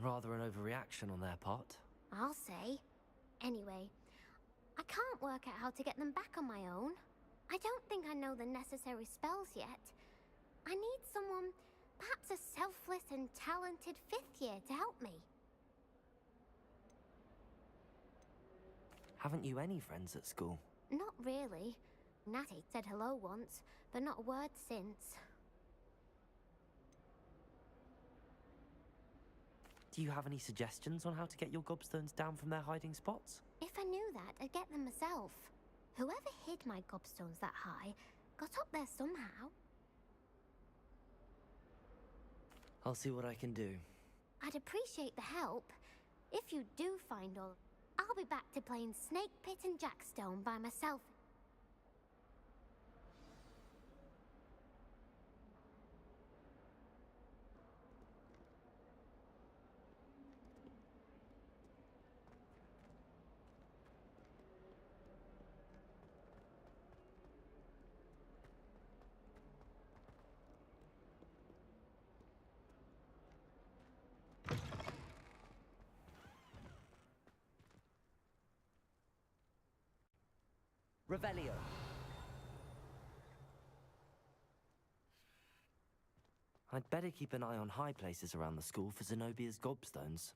Rather an overreaction on their part. I'll say. Anyway, I can't work out how to get them back on my own. I don't think I know the necessary spells yet. I need someone, perhaps a selfless and talented 5th year to help me. Haven't you any friends at school? Not really. Natty said hello once, but not a word since. Do you have any suggestions on how to get your gobstones down from their hiding spots? If I knew that, I'd get them myself. Whoever hid my gobstones that high got up there somehow. I'll see what I can do. I'd appreciate the help. If you do find all, I'll be back to playing Snake Pit and Jackstone by myself. Revelio. I'd better keep an eye on high places around the school for Zenobia's gobstones.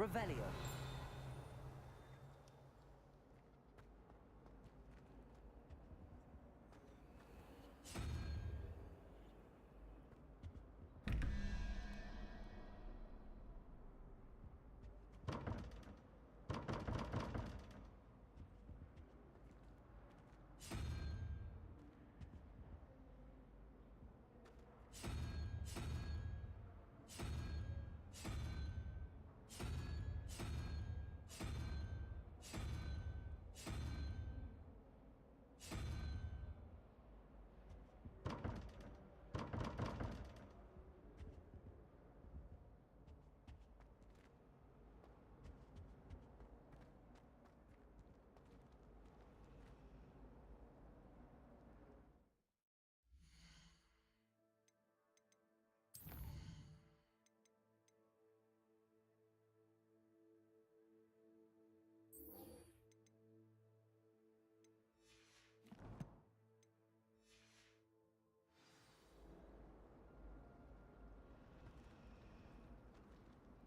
Revelio.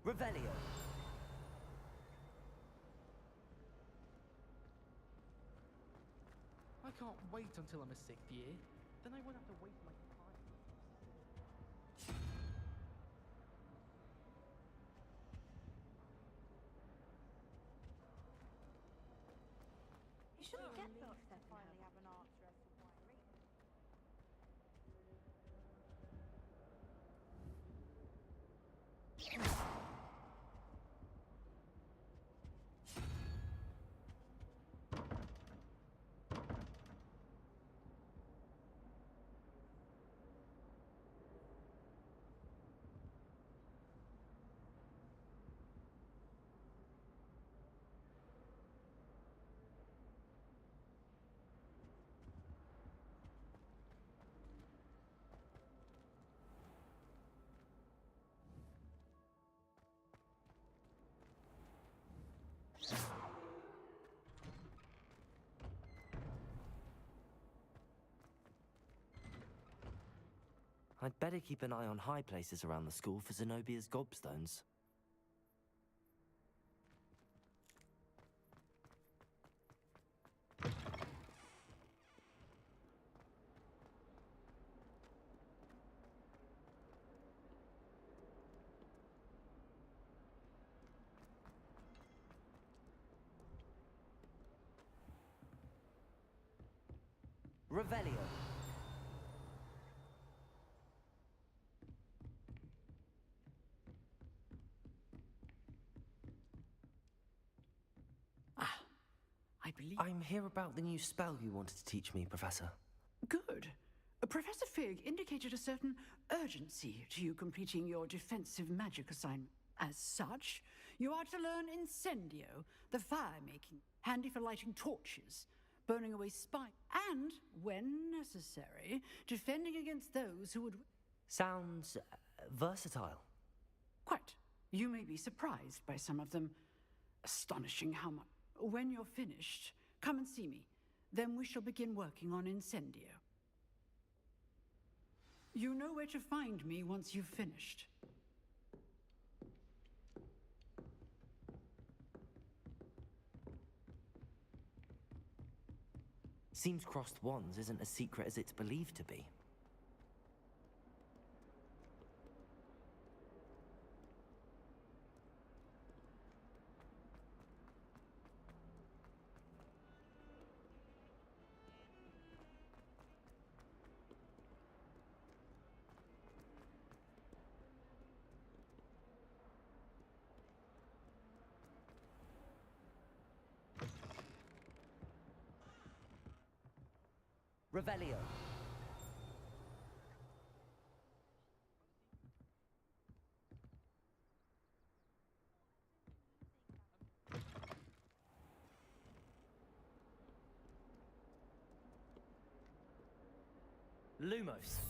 Revelio. I can't wait until I'm a sixth year. Then I won't have to waste my time. You shouldn't get those to finally have an answer as to why. I'd better keep an eye on high places around the school for Zenobia's gobstones. Revelio. I believe... I'm here about the new spell you wanted to teach me, Professor. Good. Professor Fig indicated a certain urgency to you completing your defensive magic assignment. As such, you are to learn Incendio, the fire-making, handy for lighting torches, burning away spikes, and, when necessary, defending against those who would... Sounds versatile. Quite. You may be surprised by some of them. Astonishing how much... When you're finished, come and see me. Then we shall begin working on Incendio. You know where to find me once you've finished. Seems crossed wands isn't as secret as it's believed to be. Revelio. Lumos.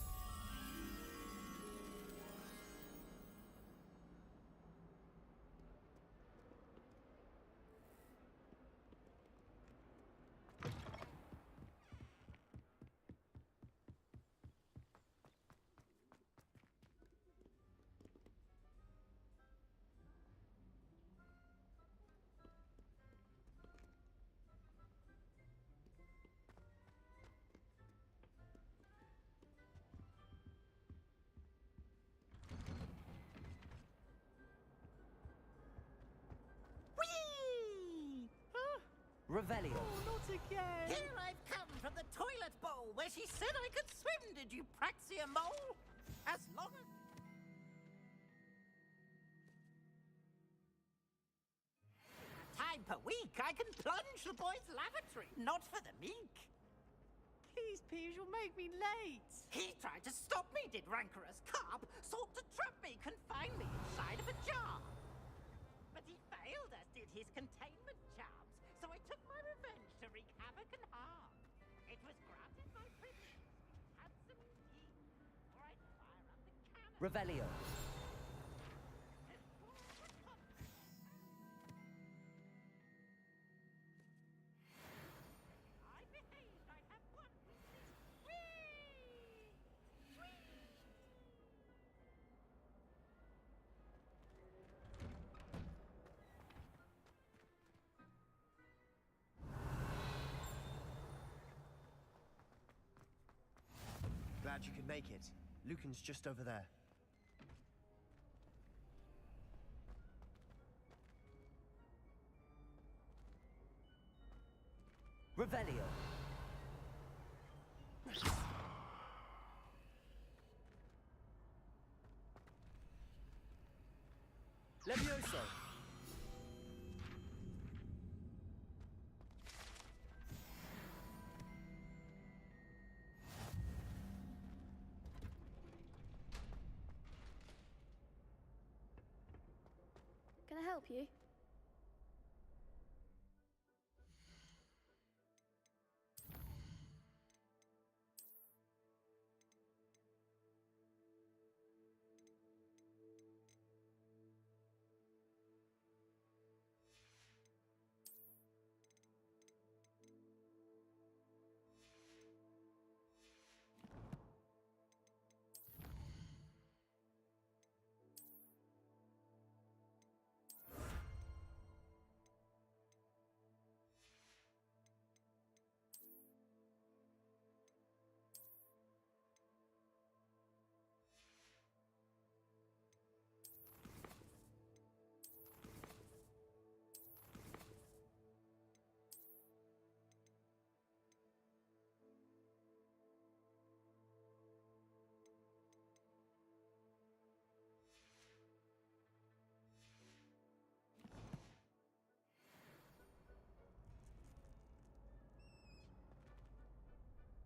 Revelio. Oh, not again! Here I've come from the toilet bowl where she said I could swim, did you praxia mole? As long as... time per week, I can plunge the boys' lavatory, not for the meek. Please, Peeves, you'll make me late. He tried to stop me, did rancorous carp, sought to trap me, confine me inside of a jar. But he failed, as did his containment charms, so I took my revenge to wreak havoc and harm. It was granted my privilege, had some tea, or I'd fire up the cannon. Revelio. Glad you could make it. Lucan's just over there. Revelio. Levioso. Can I help you?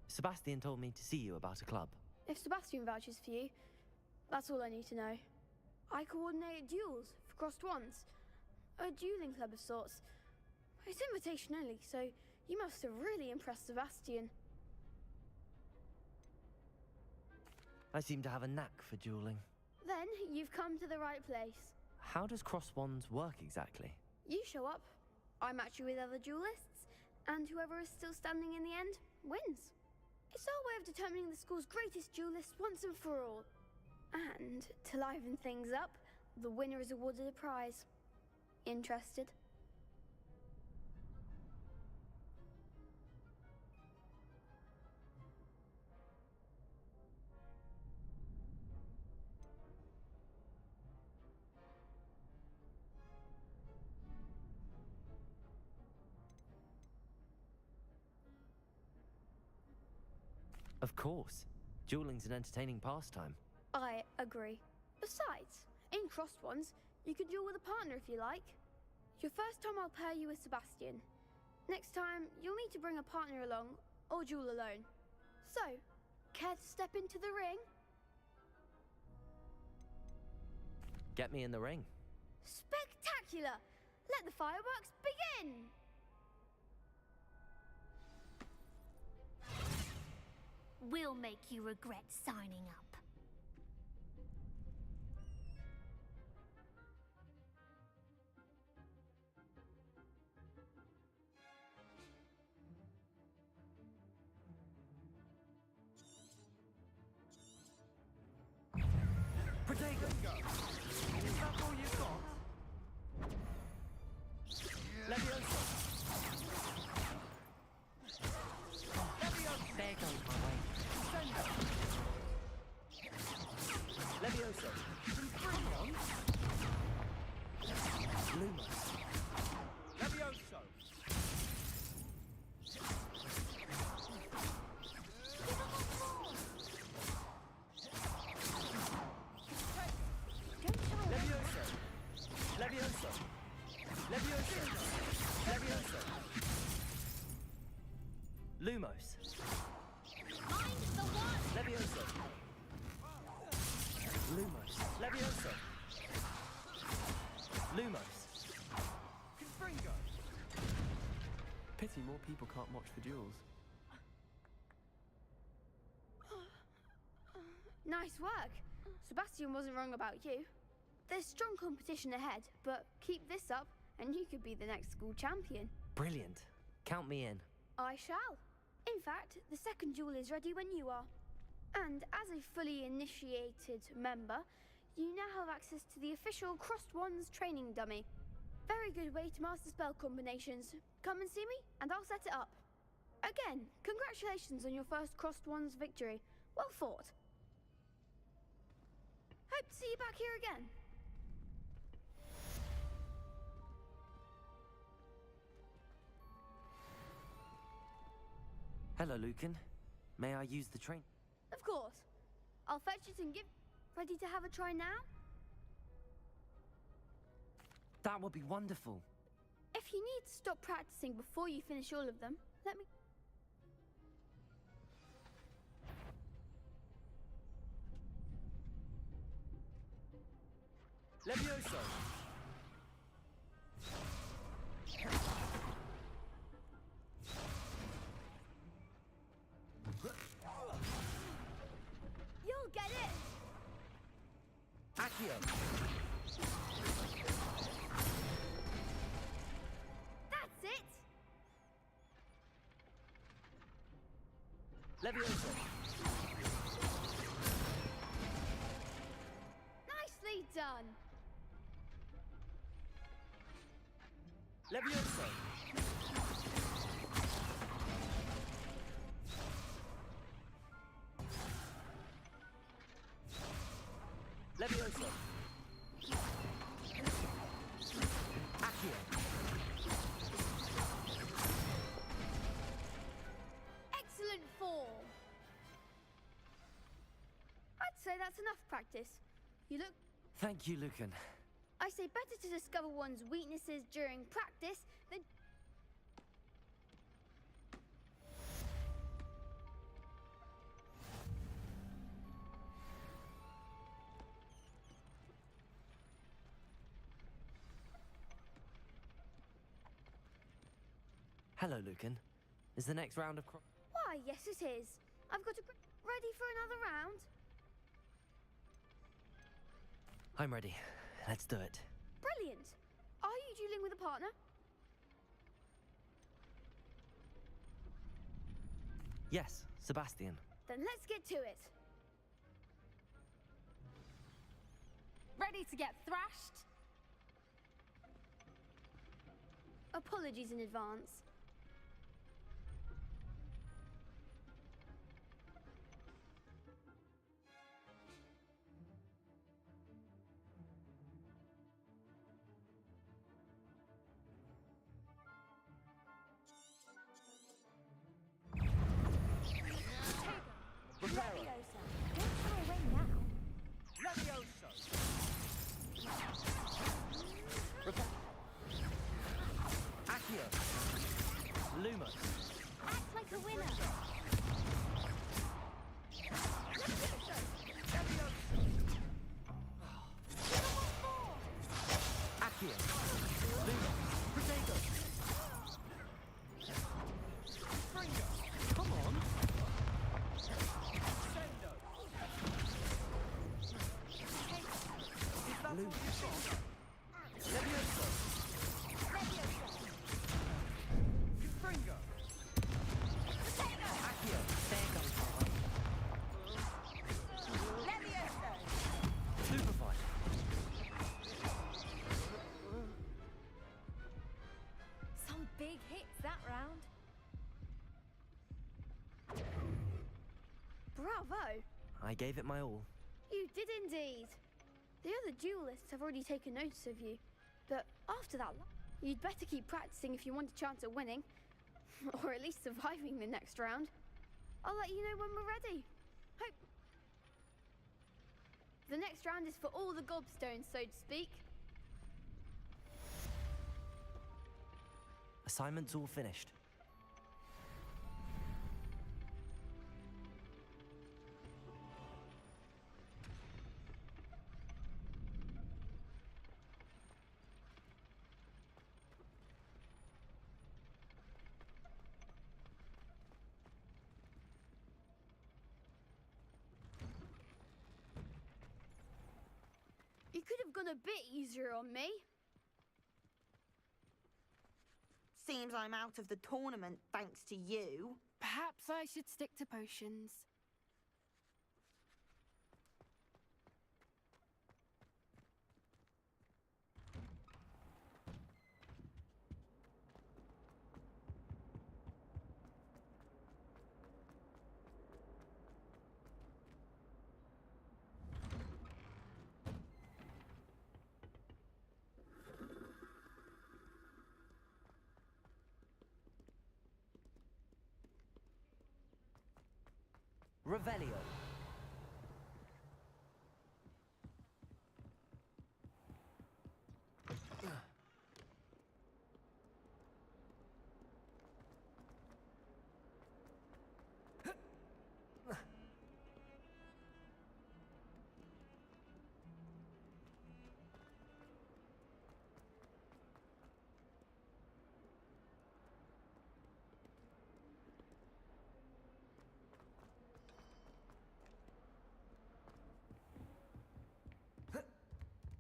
Sebastian told me to see you about a club. If Sebastian vouches for you, that's all I need to know. I coordinate duels for crossed ones. A dueling club of sorts. It's invitation only, so you must have really impressed Sebastian. I seem to have a knack for dueling. Then you've come to the right place. How does cross wands work exactly? You show up, I match you with other duelists, and whoever is still standing in the end wins. It's our way of determining the school's greatest duelist once and for all. And to liven things up, the winner is awarded a prize. Interested? Of course. Dueling's an entertaining pastime. I agree. Besides, in crossed ones, you could duel with a partner if you like. Your first time I'll pair you with Sebastian. Next time, you'll need to bring a partner along, or duel alone. So, care to step into the ring? Get me in the ring. Spectacular! Let the fireworks begin! We'll make you regret signing up. Protego! Is that all you've got? Levioso! Levioso! There goes my way. Levioso. Lumos. Levioso. Lumos. Mind the one! Levioso. Lumos. Levioso. Lumos. Confringo. Pity more people can't watch the duels. Nice work. Sebastian wasn't wrong about you. There's strong competition ahead, but keep this up and you could be the next school champion. Brilliant. Count me in. I shall. In fact, the second duel is ready when you are. And as a fully initiated member, you now have access to the official Crossed Wands training dummy. Very good way to master spell combinations. Come and see me, and I'll set it up. Again, congratulations on your first Crossed Wands victory. Well fought. Hope to see you back here again. Hello, Lucan. May I use the train? Of course. I'll fetch it and give... Ready to have a try now? That would be wonderful. If you need to stop practicing before you finish all of them, let me... Levioso. You'll get it! Accio. That's it! Levioso. Nicely done! Levioso. Levioso. Accio. Excellent form! I'd say that's enough practice. You look... Thank you, Lucan. I say better to discover one's weaknesses during practice than... Hello, Lucan. Is the next round of... Why, yes it is. I've got to... Ready for another round? I'm ready. Let's do it. Brilliant! Are you dueling with a partner? Yes, Sebastian. Then let's get to it. Ready to get thrashed? Apologies in advance. Leviosa. What's our way now? Levioso. Accio. Lumos. Act like a winner. Accio. Lumos. Protego. Come on. Levioso. Confringo. Accio. There goes Mama. Leviosa. Stupefy. Some big hits that round. Bravo! I gave it my all. You did indeed. The other duelists have already taken notice of you, but after that, you'd better keep practicing if you want a chance at winning, or at least surviving the next round. I'll let you know when we're ready. Hope. The next round is for all the gobstones, so to speak. Assignment's all finished. gone a bit easier on me. Seems I'm out of the tournament thanks to you. Perhaps I should stick to potions. Revelio.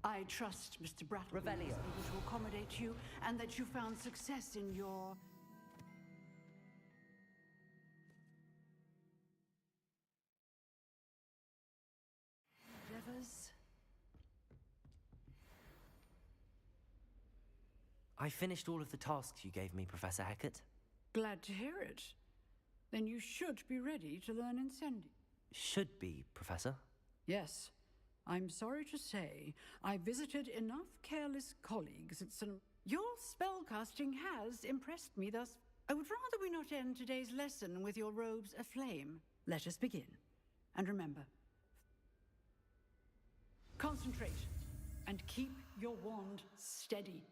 I trust Mr. Brattle was able to accommodate you and that you found success in your... endeavors. I finished all of the tasks you gave me, Professor Hecat. Glad to hear it. Then you should be ready to learn Incendio. Should be, Professor. Yes. I'm sorry to say, I visited enough careless colleagues at St. Your spellcasting has impressed me thus. I would rather we not end today's lesson with your robes aflame. Let us begin. And remember, concentrate and keep your wand steady.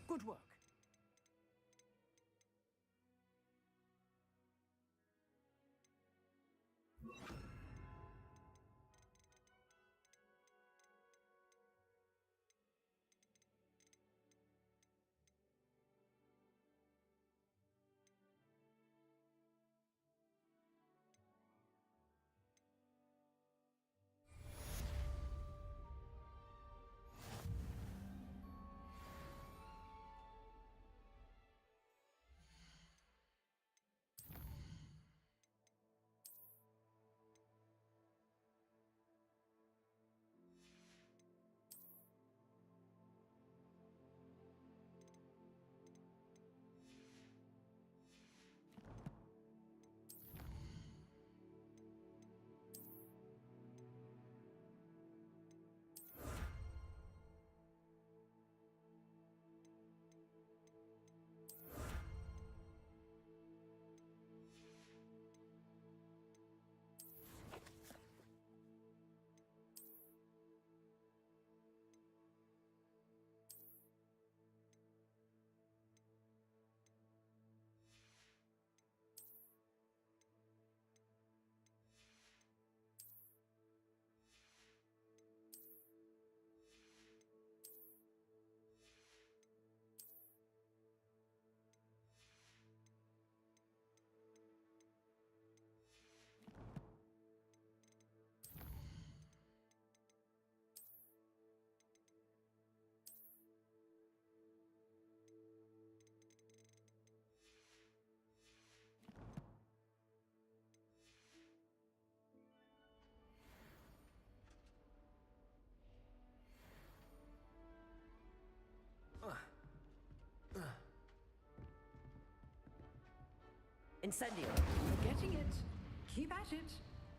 Good work. Incendio. You're getting it. Keep at it.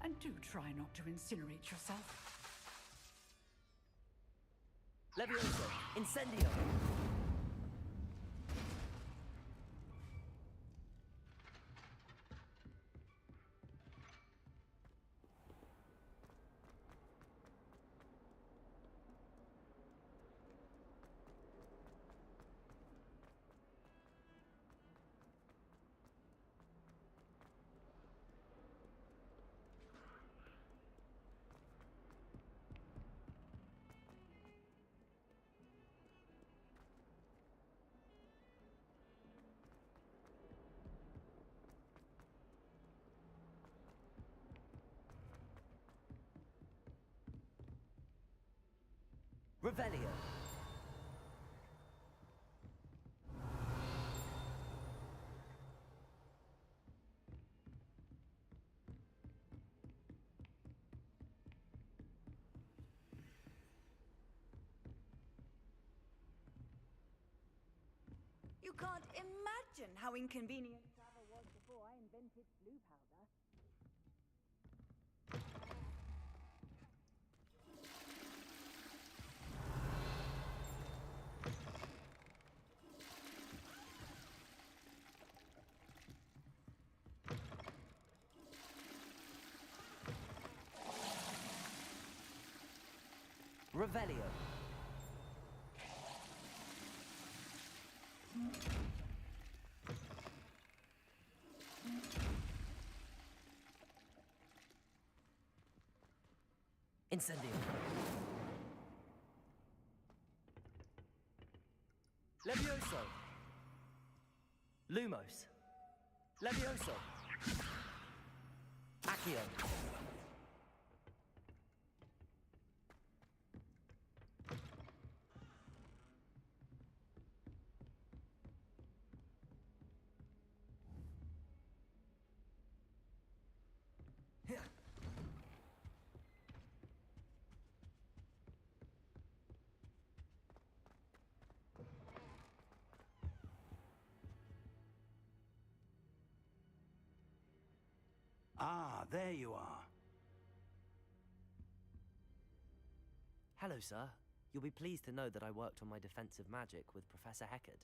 And do try not to incinerate yourself. Levioso. Incendio. Revelio. You can't imagine how inconvenient travel was before I invented blue powder. Revelio. Incendio. Levioso. Lumos. Levioso. Accio. Ah, there you are. Hello, sir. You'll be pleased to know that I worked on my defensive magic with Professor Heckard.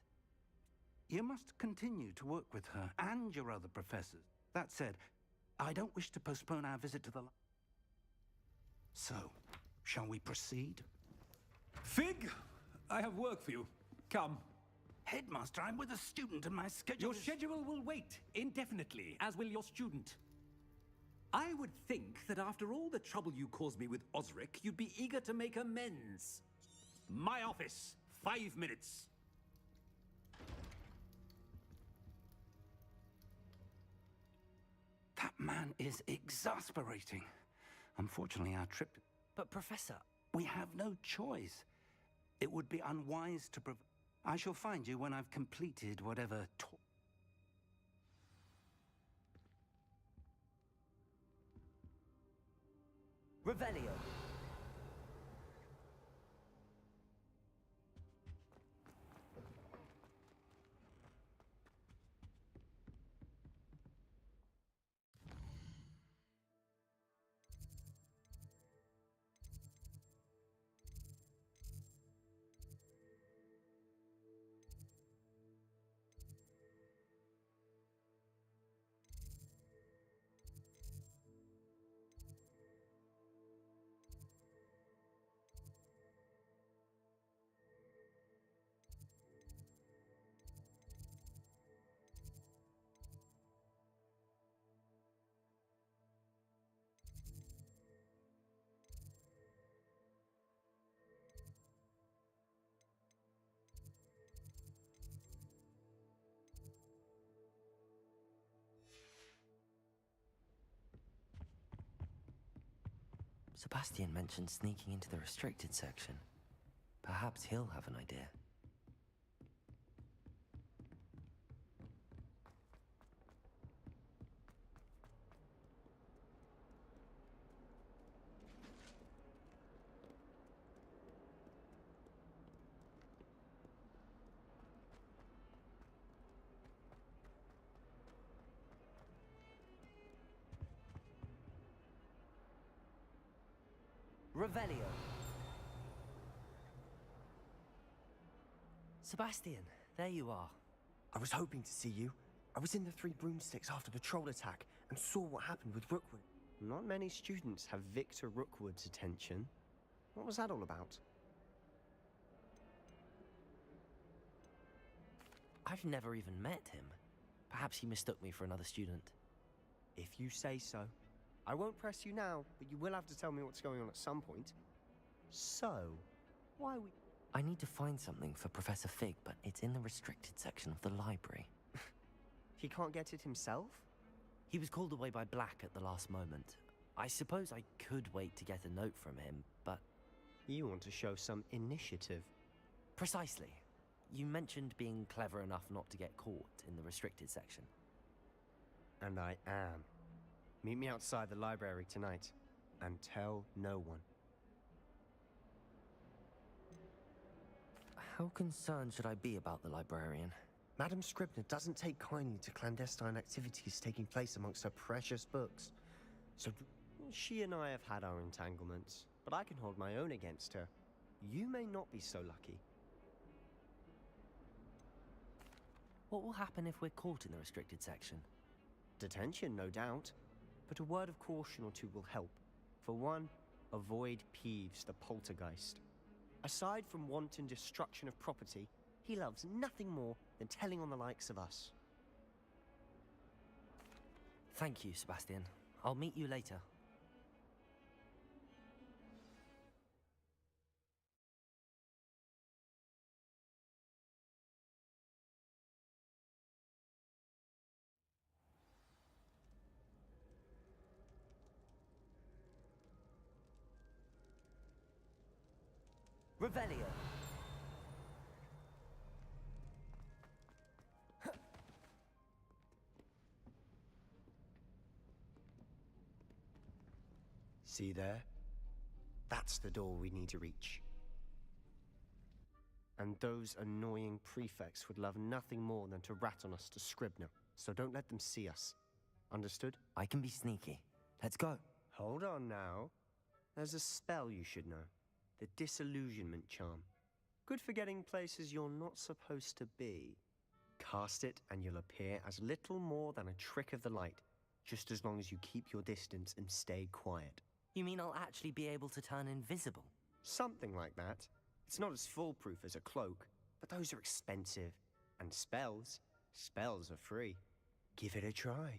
You must continue to work with her and your other professors. That said, I don't wish to postpone our visit to the... So, shall we proceed? Fig, I have work for you. Come. Headmaster, I'm with a student and my schedule Your schedule will wait indefinitely, as will your student. I would think that after all the trouble you caused me with Osric, you'd be eager to make amends. My office, 5 minutes. That man is exasperating. Unfortunately, our trip... But, Professor... We have no choice. It would be unwise to... I shall find you when I've completed whatever... Revelio. Sebastian mentioned sneaking into the restricted section. Perhaps he'll have an idea. Revelio. Sebastian, there you are. I was hoping to see you. I was in the Three Broomsticks after the troll attack and saw what happened with Rookwood. Not many students have Victor Rookwood's attention. What was that all about? I've never even met him. Perhaps he mistook me for another student. If you say so. I won't press you now, but you will have to tell me what's going on at some point. So, why we... I need to find something for Professor Fig, but it's in the restricted section of the library. He can't get it himself? He was called away by Black at the last moment. I suppose I could wait to get a note from him, but You want to show some initiative. Precisely. You mentioned being clever enough not to get caught in the restricted section. And I am. Meet me outside the library tonight, and tell no one. How concerned should I be about the librarian? Madame Scribner doesn't take kindly to clandestine activities taking place amongst her precious books. So she and I have had our entanglements, but I can hold my own against her. You may not be so lucky. What will happen if we're caught in the restricted section? Detention, no doubt. But a word of caution or two will help. For one, avoid Peeves, the poltergeist. Aside from wanton destruction of property, he loves nothing more than telling on the likes of us. Thank you, Sebastian. I'll meet you later. Revelio. See there? That's the door we need to reach. And those annoying prefects would love nothing more than to rat on us to Scribner, so don't let them see us. Understood? I can be sneaky. Let's go. Hold on now. There's a spell you should know. The Disillusionment Charm. Good for getting places you're not supposed to be. Cast it and you'll appear as little more than a trick of the light, just as long as you keep your distance and stay quiet. You mean I'll actually be able to turn invisible? Something like that. It's not as foolproof as a cloak, but those are expensive. And spells are free. Give it a try.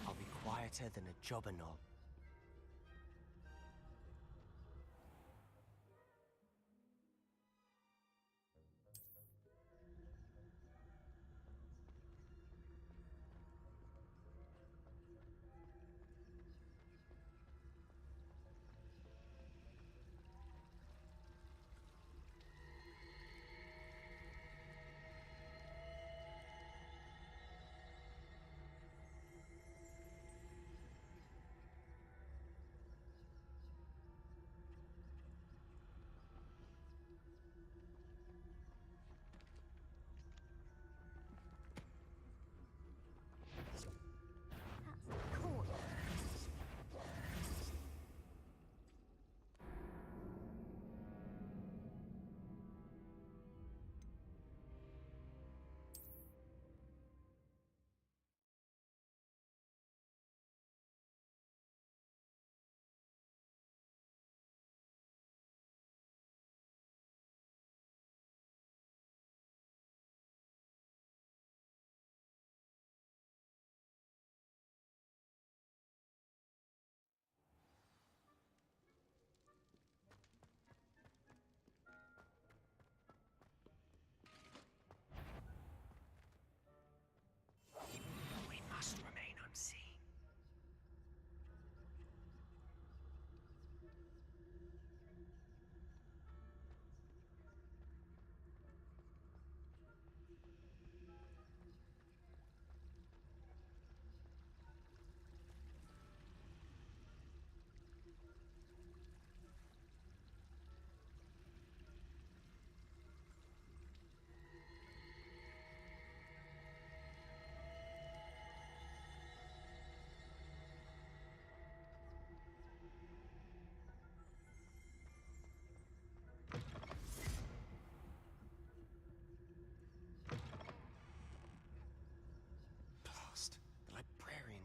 I'll be quieter than a jobber knob.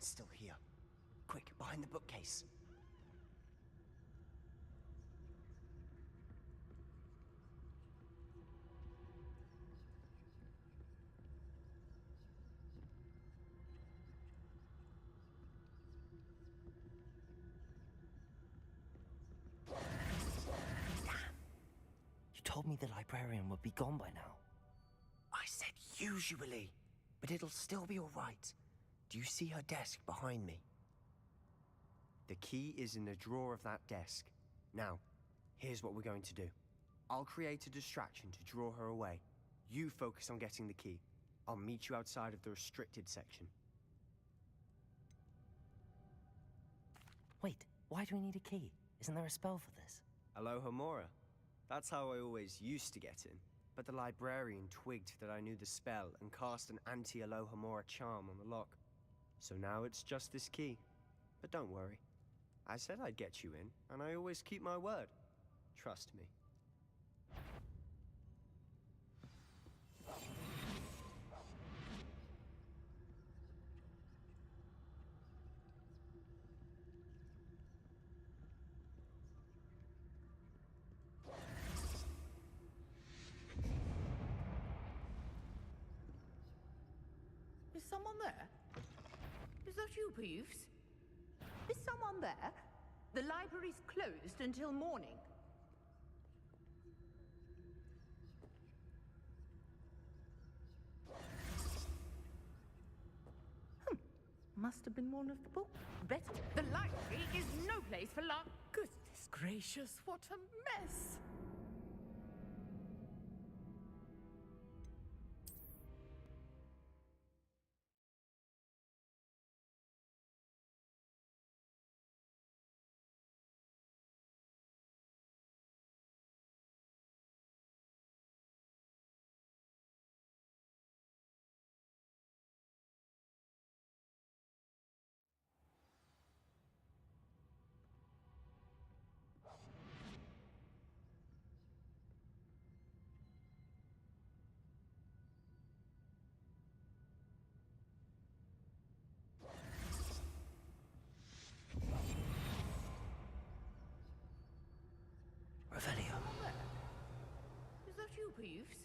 Someone's still here. Quick, behind the bookcase. You told me the librarian would be gone by now. I said usually, but it'll still be all right. Do you see her desk behind me? The key is in the drawer of that desk. Now, here's what we're going to do. I'll create a distraction to draw her away. You focus on getting the key. I'll meet you outside of the restricted section. Wait, why do we need a key? Isn't there a spell for this? Alohomora. That's how I always used to get in. But the librarian twigged that I knew the spell and cast an anti-Alohomora charm on the lock. So now it's just this key. But don't worry. I said I'd get you in, and I always keep my word. Trust me. Is someone there? Is that you, Peeves? Is someone there? The library's closed until morning. Must have been one of the book. Better. The library is no place for luck. Goodness gracious, what a mess! Is that you, Peeves?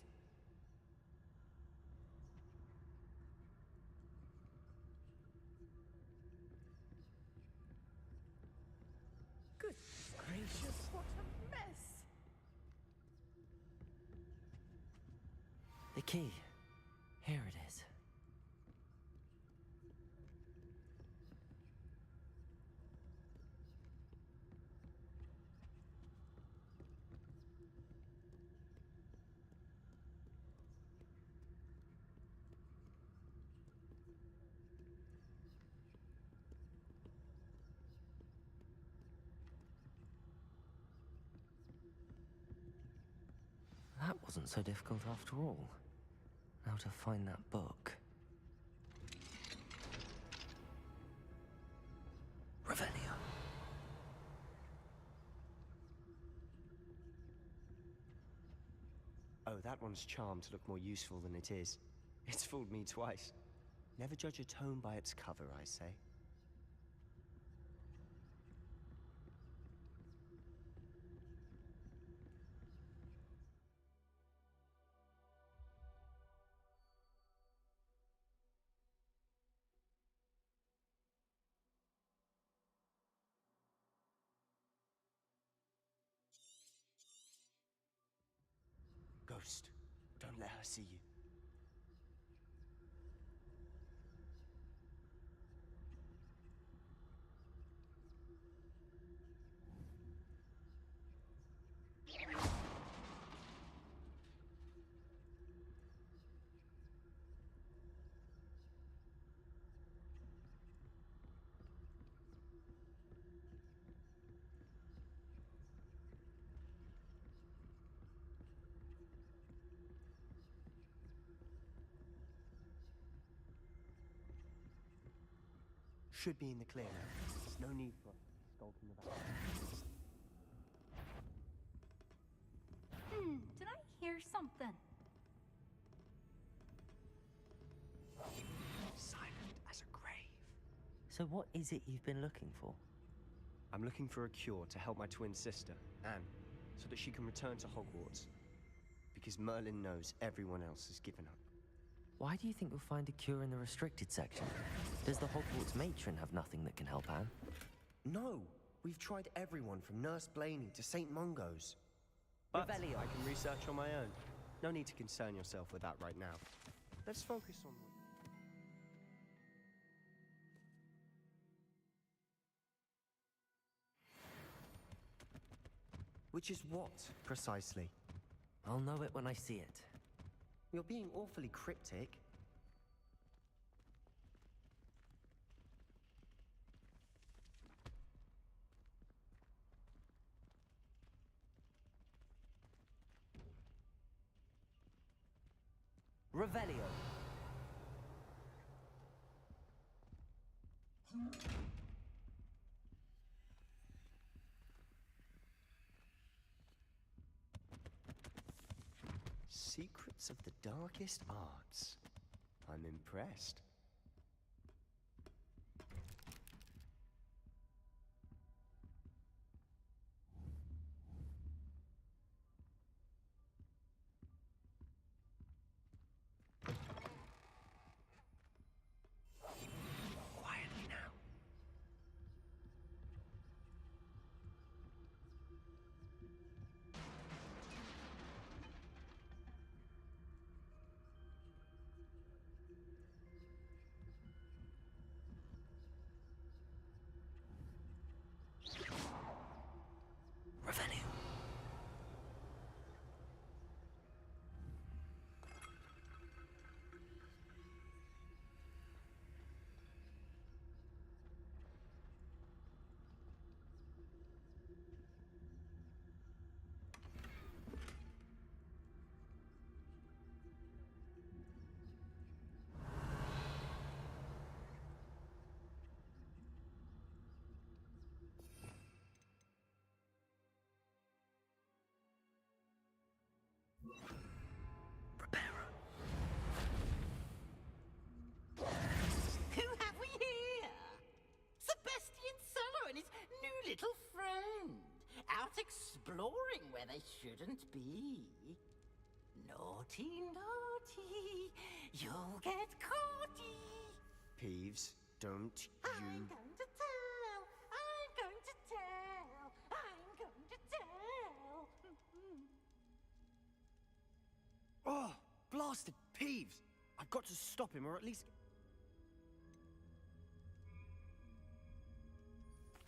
Goodness gracious, what a mess! The key. Here it is. That wasn't so difficult after all. Now to find that book. Revelio. Oh, that one's charmed to look more useful than it is. It's fooled me twice. Never judge a tome by its cover, I say. Ghost, don't let her see you. Should be in the clear now. No need for us to be skulking about. Did I hear something? Silent as a grave. So what is it you've been looking for? I'm looking for a cure to help my twin sister, Anne, so that she can return to Hogwarts. Because Merlin knows everyone else has given up. Why do you think you'll find a cure in the restricted section? Does the Hogwarts matron have nothing that can help Anne? No! We've tried everyone from Nurse Blaney to St. Mungo's. But Revelio. I can research on my own. No need to concern yourself with that right now. Let's focus on... Which is what, precisely? I'll know it when I see it. You're being awfully cryptic. Revelio. Secrets of the darkest arts. I'm impressed. Quietly now. Revelio. Who have we here? Sebastian Sallow and his new little friend. Out exploring where they shouldn't be. Naughty, naughty. You'll get caughty. Peeves, don't you... I'm going to tell. I'm going to tell. I'm going to tell. Oh, blasted Peeves! I've got to stop him, or at least...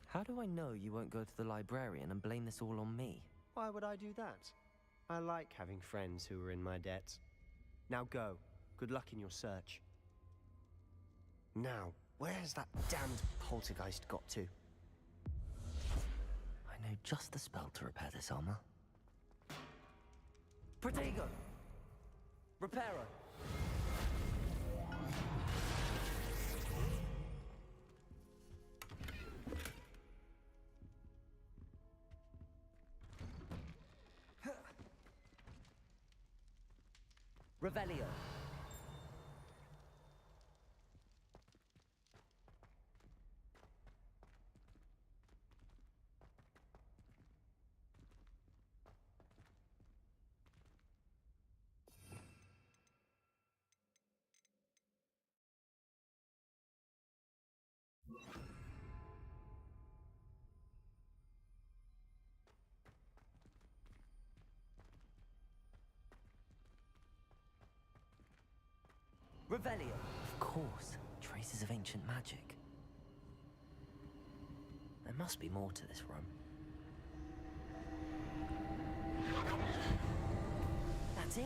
How do I know you won't go to the librarian and blame this all on me? Why would I do that? I like having friends who are in my debt. Now go. Good luck in your search. Now, where's that damned poltergeist got to? I know just the spell to repair this armor. Protego! Reparo! Revelio. Revelio. Of course. Traces of ancient magic. There must be more to this room. That's it.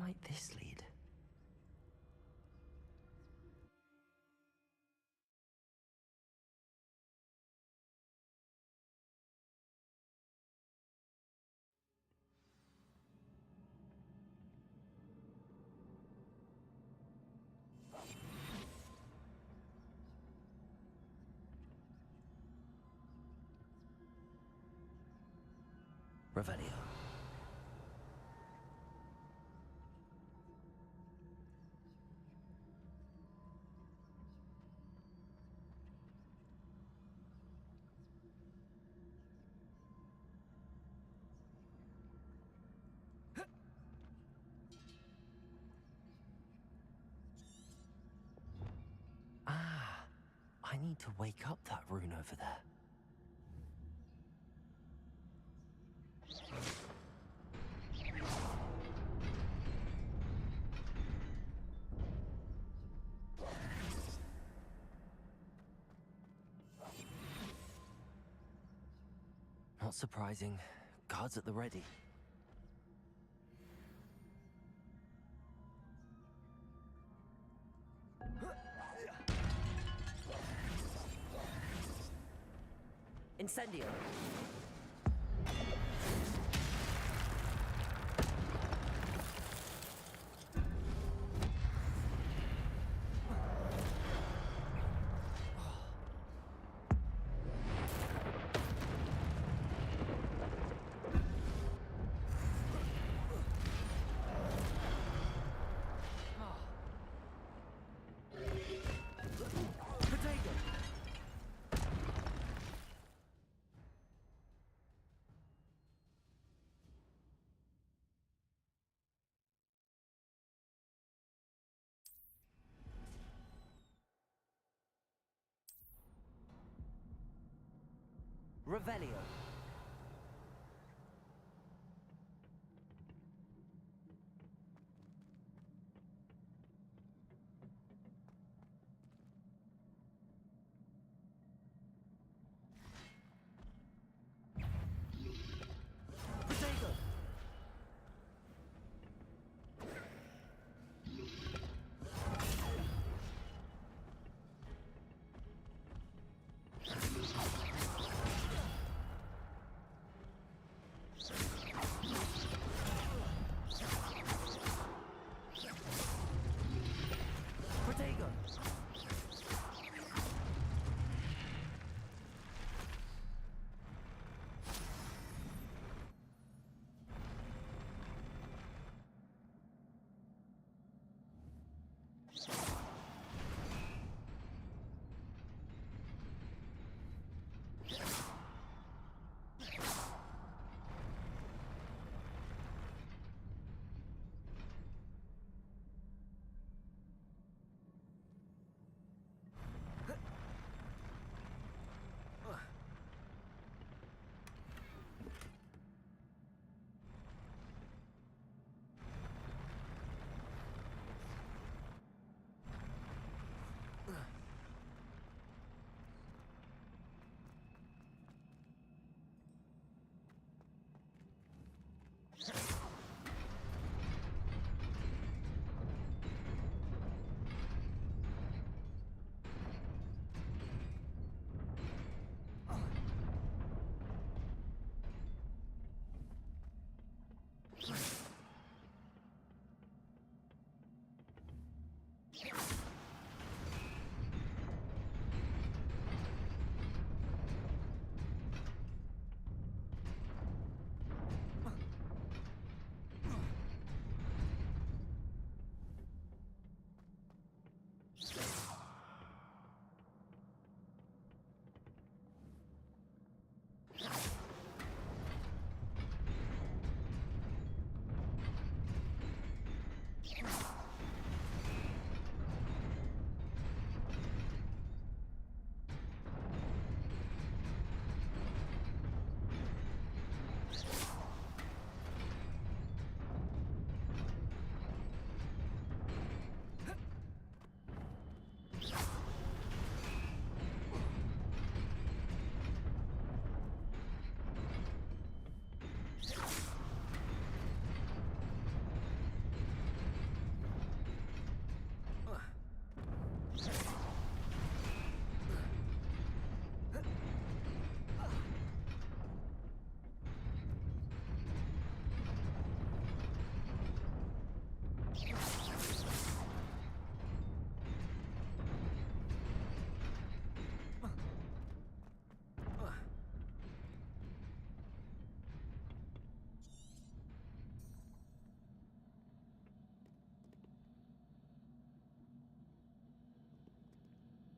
might this lead? Revelio. Ah, I need to wake up that rune over there. Not surprising. Guards at the ready. Incendio. Revelio.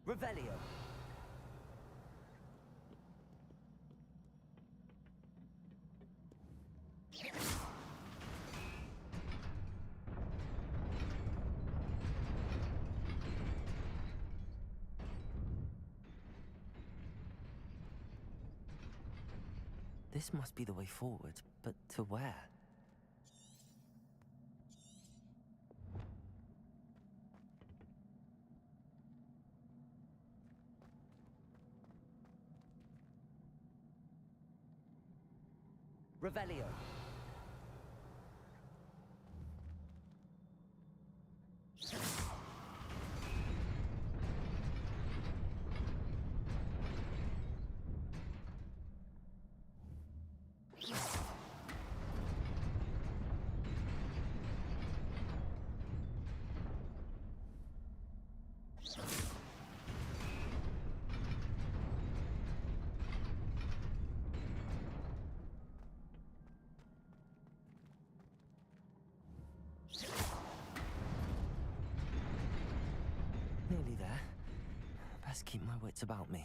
Revelio. This must be the way forward, but to where? Revelio. Nearly there. Best keep my wits about me.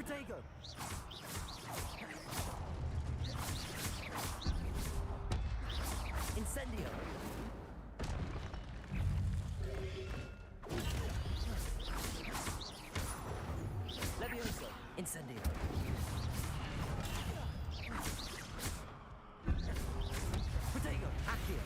Protego! Incendio! Levioso! Incendio! Protego! Accio!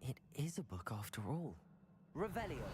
It is a book after all. Revelio.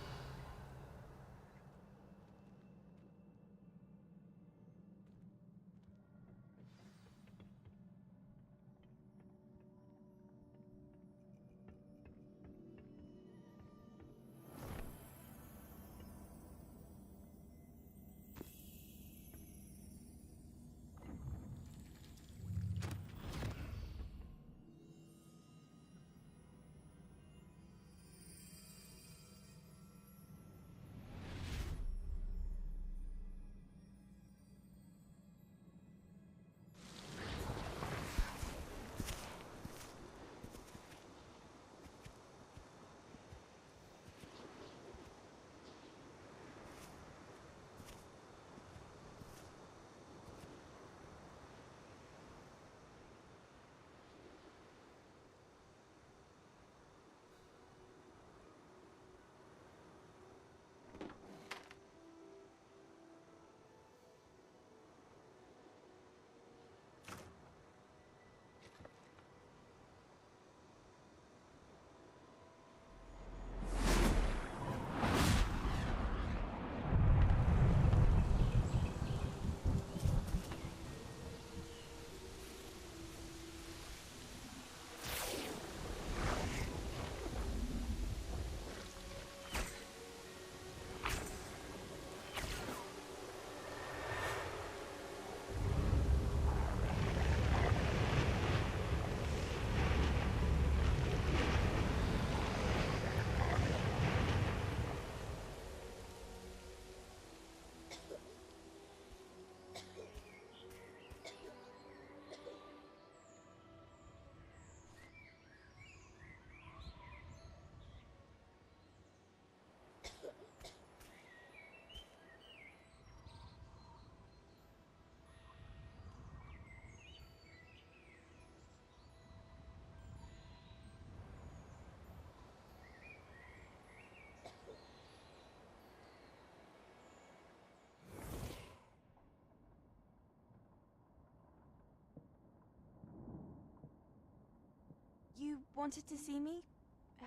wanted to see me?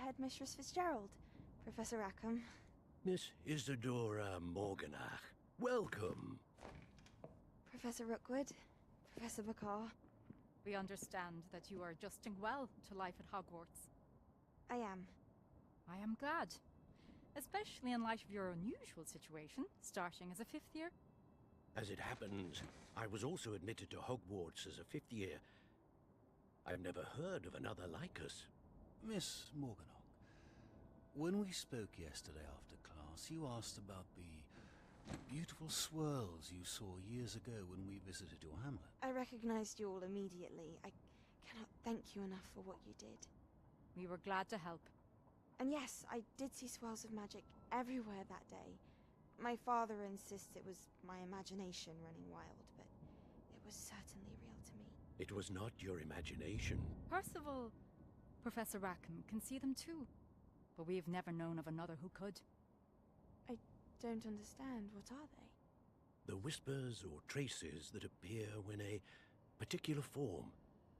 Headmistress Fitzgerald, Professor Rackham. Miss Isadora Morganach, welcome. Professor Rookwood, Professor Bakar. We understand that you are adjusting well to life at Hogwarts. I am. I am glad. Especially in light of your unusual situation, starting as a 5th year. As it happens, I was also admitted to Hogwarts as a 5th year. I've never heard of another like us. Miss Morganach, when we spoke yesterday after class, you asked about the beautiful swirls you saw years ago when we visited your hamlet. I recognized you all immediately. I cannot thank you enough for what you did. We were glad to help. And yes, I did see swirls of magic everywhere that day. My father insists it was my imagination running wild, but it was certainly real to me. It was not your imagination. Percival, Professor Rackham can see them too. But we've never known of another who could. I don't understand. What are they? The whispers or traces that appear when a particular form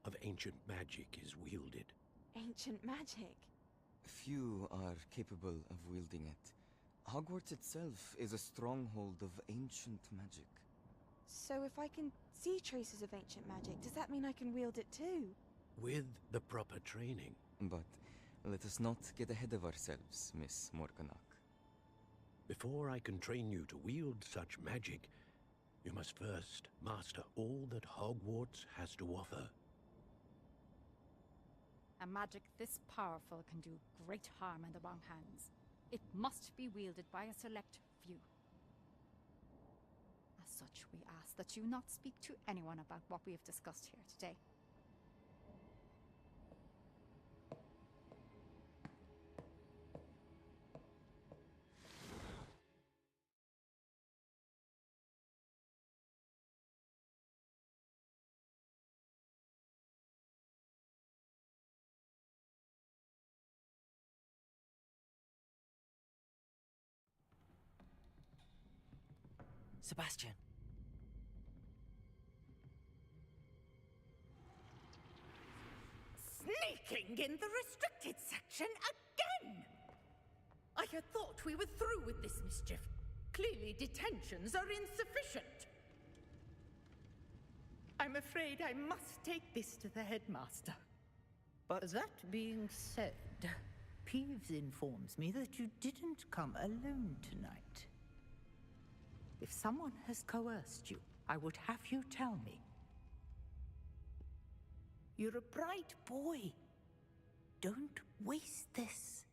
of ancient magic is wielded. Ancient magic? Few are capable of wielding it. Hogwarts itself is a stronghold of ancient magic. So if I can see traces of ancient magic, does that mean I can wield it too? With the proper training. But let us not get ahead of ourselves, Miss Morganach. Before I can train you to wield such magic, you must first master all that Hogwarts has to offer. A magic this powerful can do great harm in the wrong hands. It must be wielded by a select few. As such, we ask that you not speak to anyone about what we have discussed here today. Sebastian. Sneaking in the restricted section again! I had thought we were through with this mischief. Clearly detentions are insufficient. I'm afraid I must take this to the headmaster. But that being said, Peeves informs me that you didn't come alone tonight. If someone has coerced you, I would have you tell me. You're a bright boy. Don't waste this.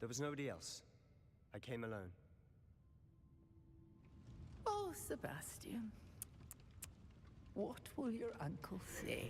There was nobody else. I came alone. Oh, Sebastian. What will your uncle say?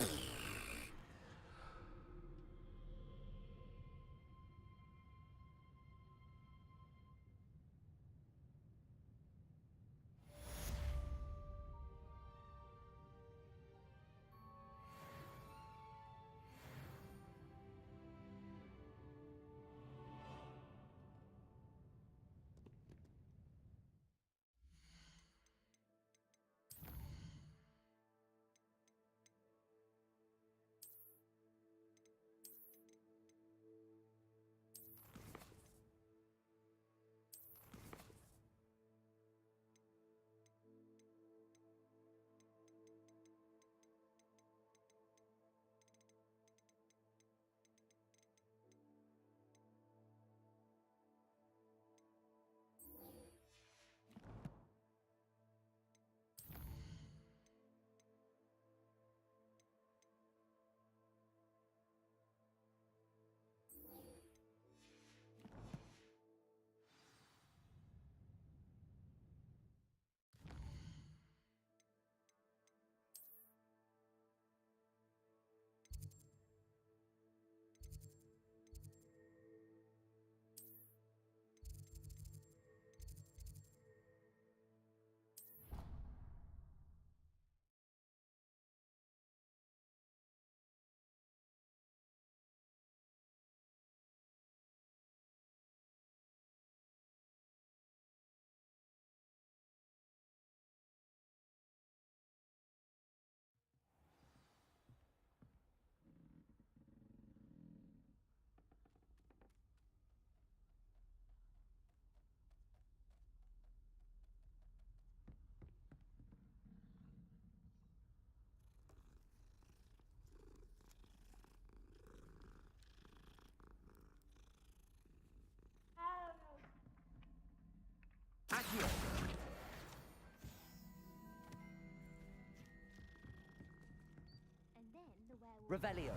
Revelio.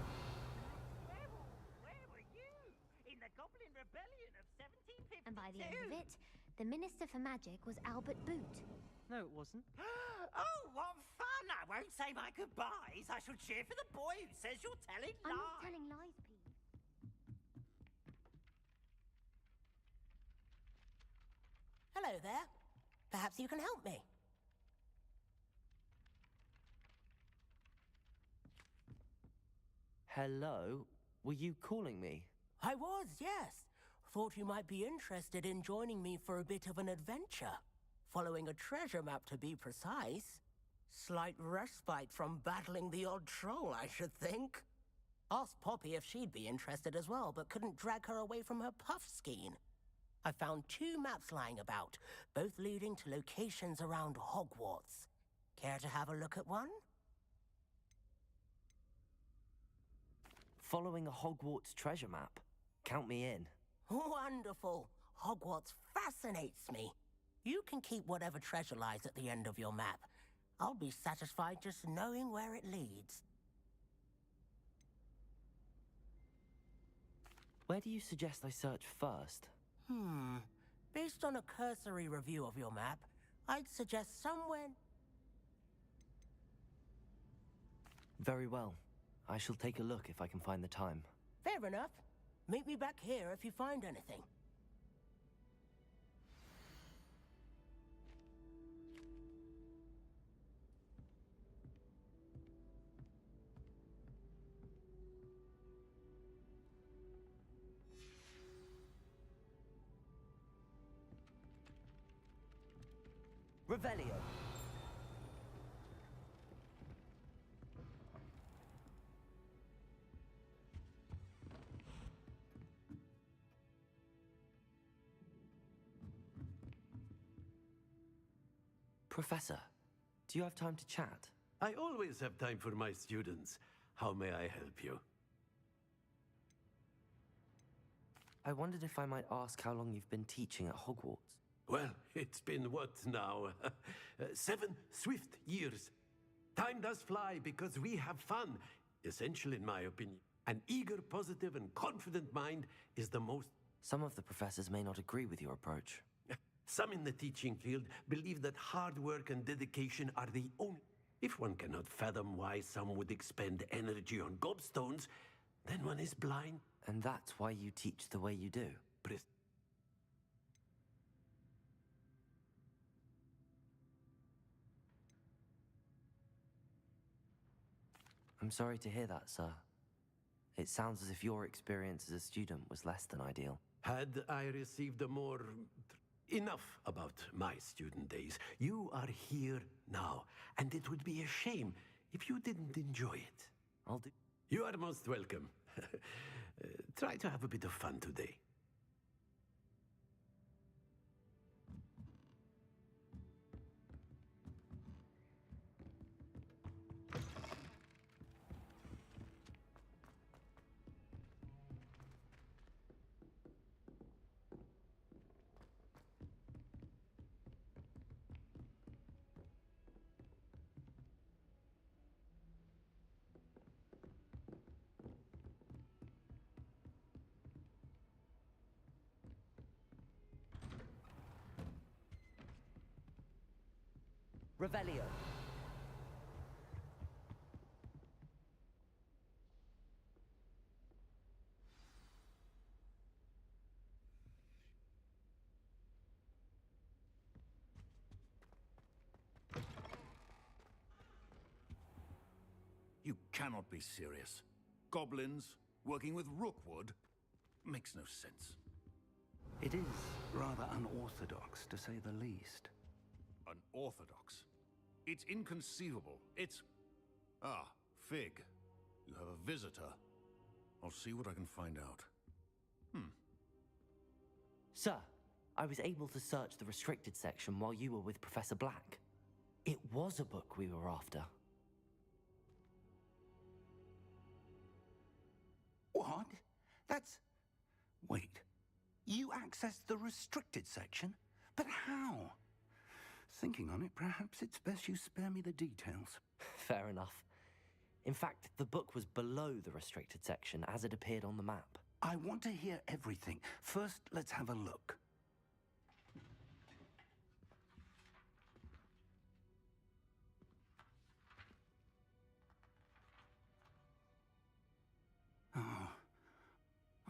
Where were you? In the Goblin Rebellion of 1752? And by the end of it, the Minister for Magic was Albert Boot. No, it wasn't. Oh, what fun! I won't say my goodbyes. I shall cheer for the boy who says you're telling lies. I'm not telling lies, Pete. Hello there. Perhaps you can help me. Hello? Were you calling me? I was, yes. Thought you might be interested in joining me for a bit of an adventure. Following a treasure map, to be precise. Slight respite from battling the odd troll, I should think. Asked Poppy if she'd be interested as well, but couldn't drag her away from her puff skein. I found 2 maps lying about, both leading to locations around Hogwarts. Care to have a look at one? Following a Hogwarts treasure map. Count me in. Wonderful. Hogwarts fascinates me. You can keep whatever treasure lies at the end of your map. I'll be satisfied just knowing where it leads. Where do you suggest I search first? Based on a cursory review of your map, I'd suggest somewhere... Very well. I shall take a look if I can find the time. Fair enough. Meet me back here if you find anything. Revelio. Professor, do you have time to chat? I always have time for my students. How may I help you? I wondered if I might ask how long you've been teaching at Hogwarts. Well, it's been what now? 7 swift years. Time does fly because we have fun. Essential in my opinion. An eager, positive, and confident mind is the most... Some of the professors may not agree with your approach. Some in the teaching field believe that hard work and dedication are the only... If one cannot fathom why some would expend energy on gobstones, then one is blind. And that's why you teach the way you do? I'm sorry to hear that, sir. It sounds as if your experience as a student was less than ideal. Had I received a more... enough about my student days. You are here now, and it would be a shame if you didn't enjoy it. I'll do... You are most welcome. Try to have a bit of fun today. Revelio. You cannot be serious. Goblins working with Rookwood makes no sense. It is rather unorthodox, to say the least. Unorthodox? It's inconceivable. It's... Ah, Fig. You have a visitor. I'll see what I can find out. Sir, I was able to search the restricted section while you were with Professor Black. It was a book we were after. What? That's... Wait. You accessed the restricted section? But how? Thinking on it, perhaps it's best you spare me the details. Fair enough. In fact, the book was below the restricted section as it appeared on the map. I want to hear everything. First, let's have a look.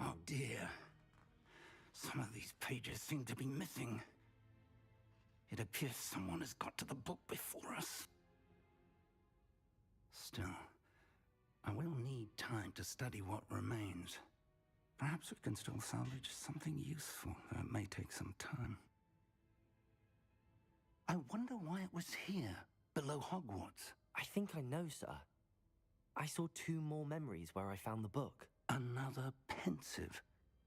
Oh dear. Some of these pages seem to be missing. It appears someone has got to the book before us. Still, I will need time to study what remains. Perhaps we can still salvage something useful, though it may take some time. I wonder why it was here, below Hogwarts. I think I know, sir. I saw 2 more memories where I found the book. Another pensive.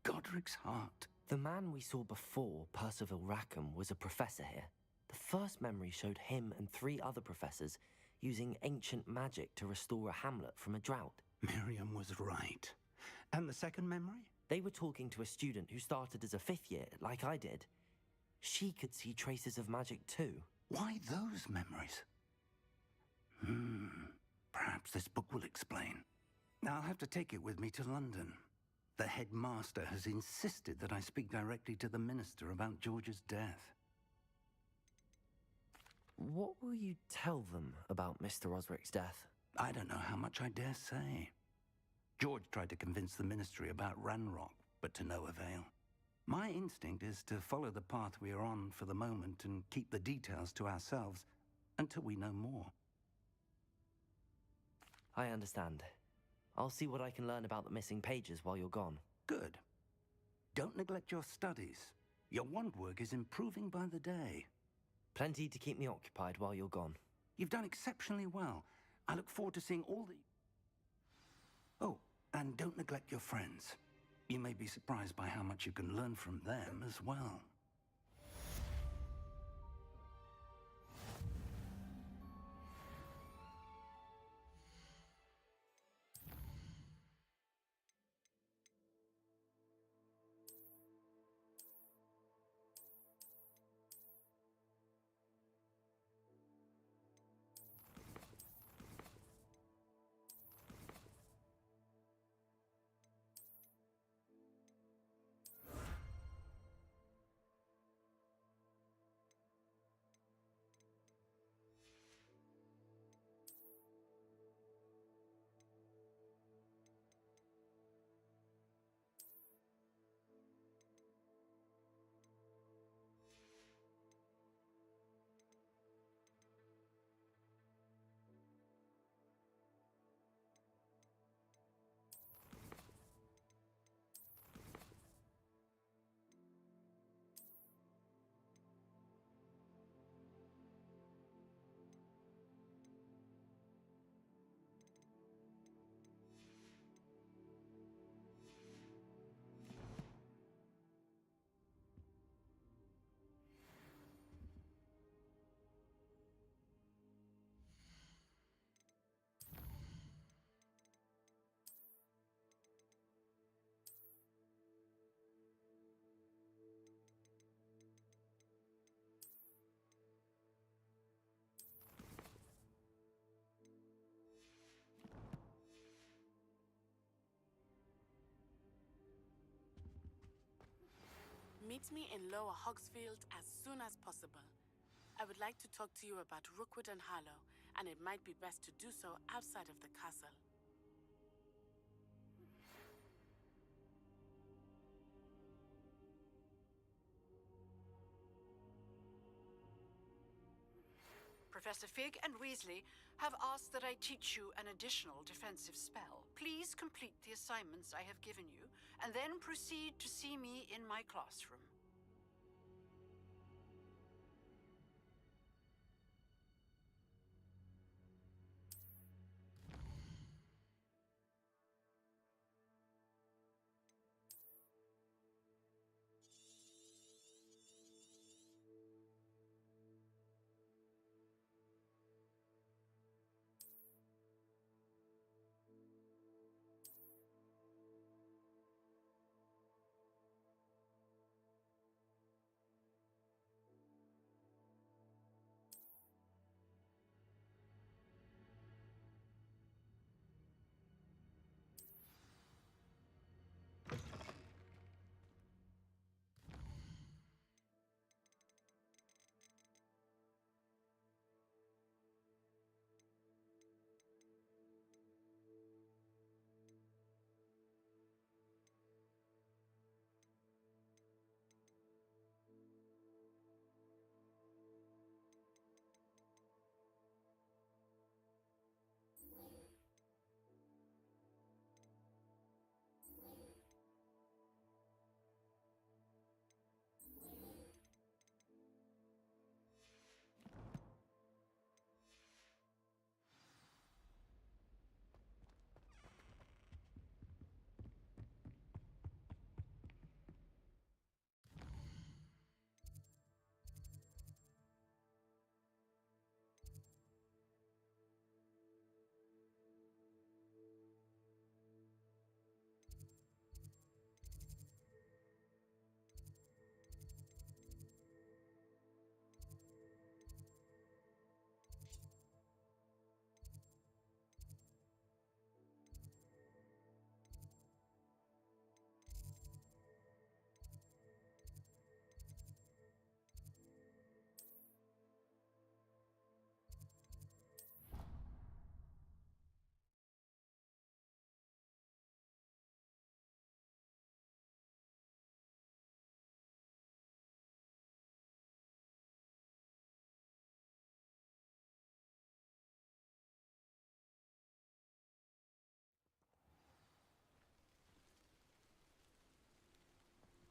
Godric's heart. The man we saw before, Percival Rackham, was a professor here. The first memory showed him and 3 other professors using ancient magic to restore a hamlet from a drought. Miriam was right. And the second memory? They were talking to a student who started as a 5th year, like I did. She could see traces of magic too. Why those memories? Perhaps this book will explain. I'll have to take it with me to London. The headmaster has insisted that I speak directly to the minister about George's death. What will you tell them about Mr. Osric's death? I don't know how much I dare say. George tried to convince the ministry about Ranrock, but to no avail. My instinct is to follow the path we are on for the moment and keep the details to ourselves until we know more. I understand. I'll see what I can learn about the missing pages while you're gone. Good. Don't neglect your studies. Your wand work is improving by the day. Plenty to keep me occupied while you're gone. You've done exceptionally well. I look forward to seeing all the... Oh, and don't neglect your friends. You may be surprised by how much you can learn from them as well. Meet me in Lower Hogsfield as soon as possible. I would like to talk to you about Rookwood and Harlow, and it might be best to do so outside of the castle. Professor Fig and Weasley have asked that I teach you an additional defensive spell. Please complete the assignments I have given you, and then proceed to see me in my classroom.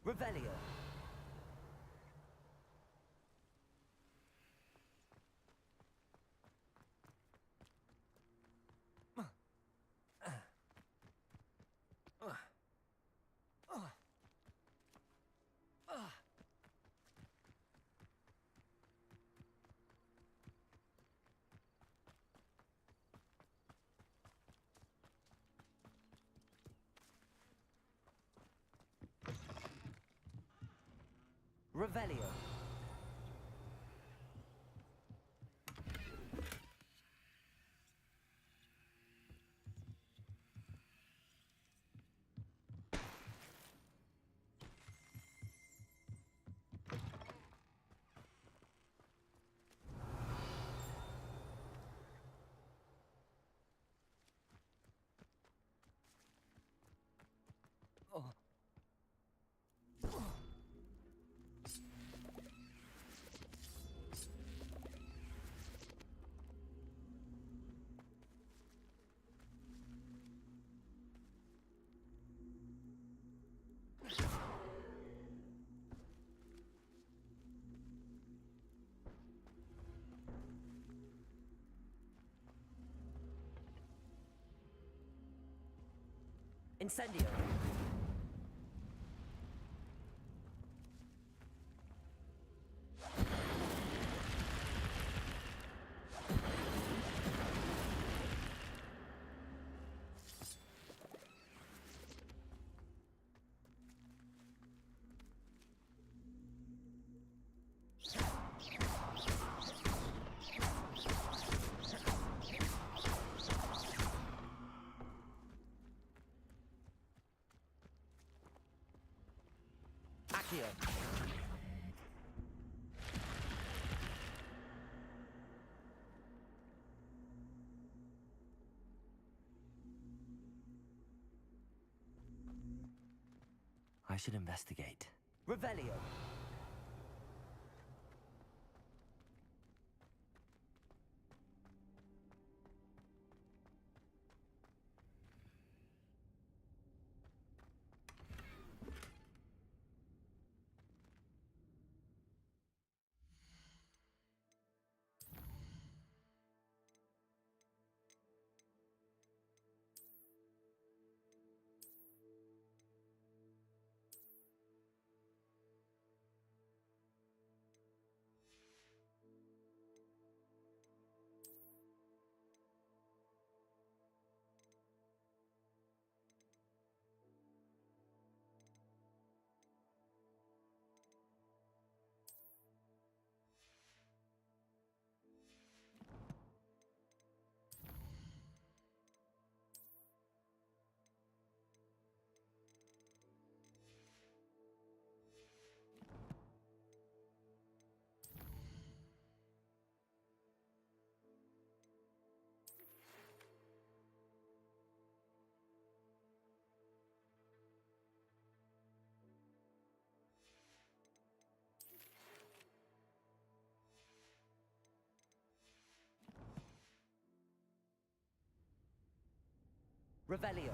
Revelio. Revelio. Incendio. Accio. I should investigate. Revelio. Revelio.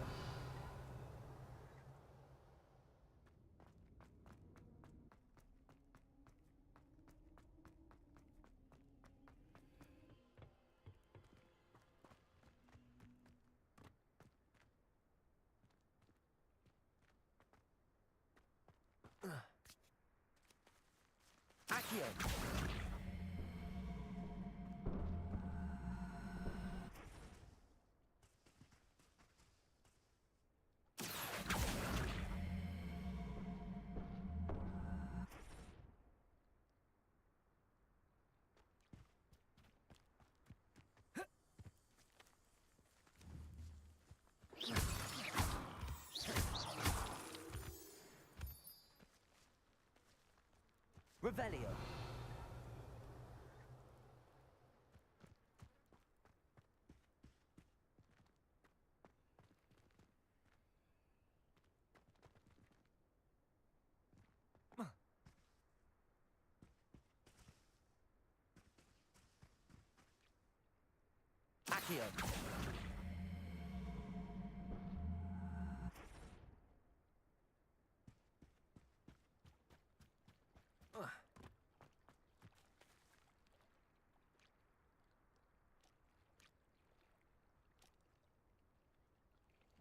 Accio. Revelio. Accio.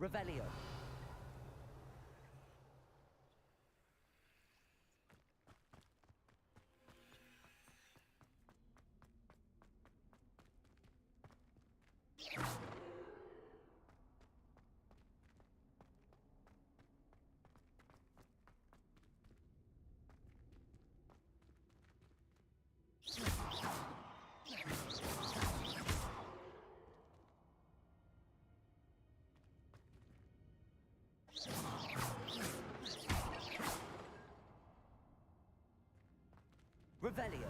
Revelio. Revelio.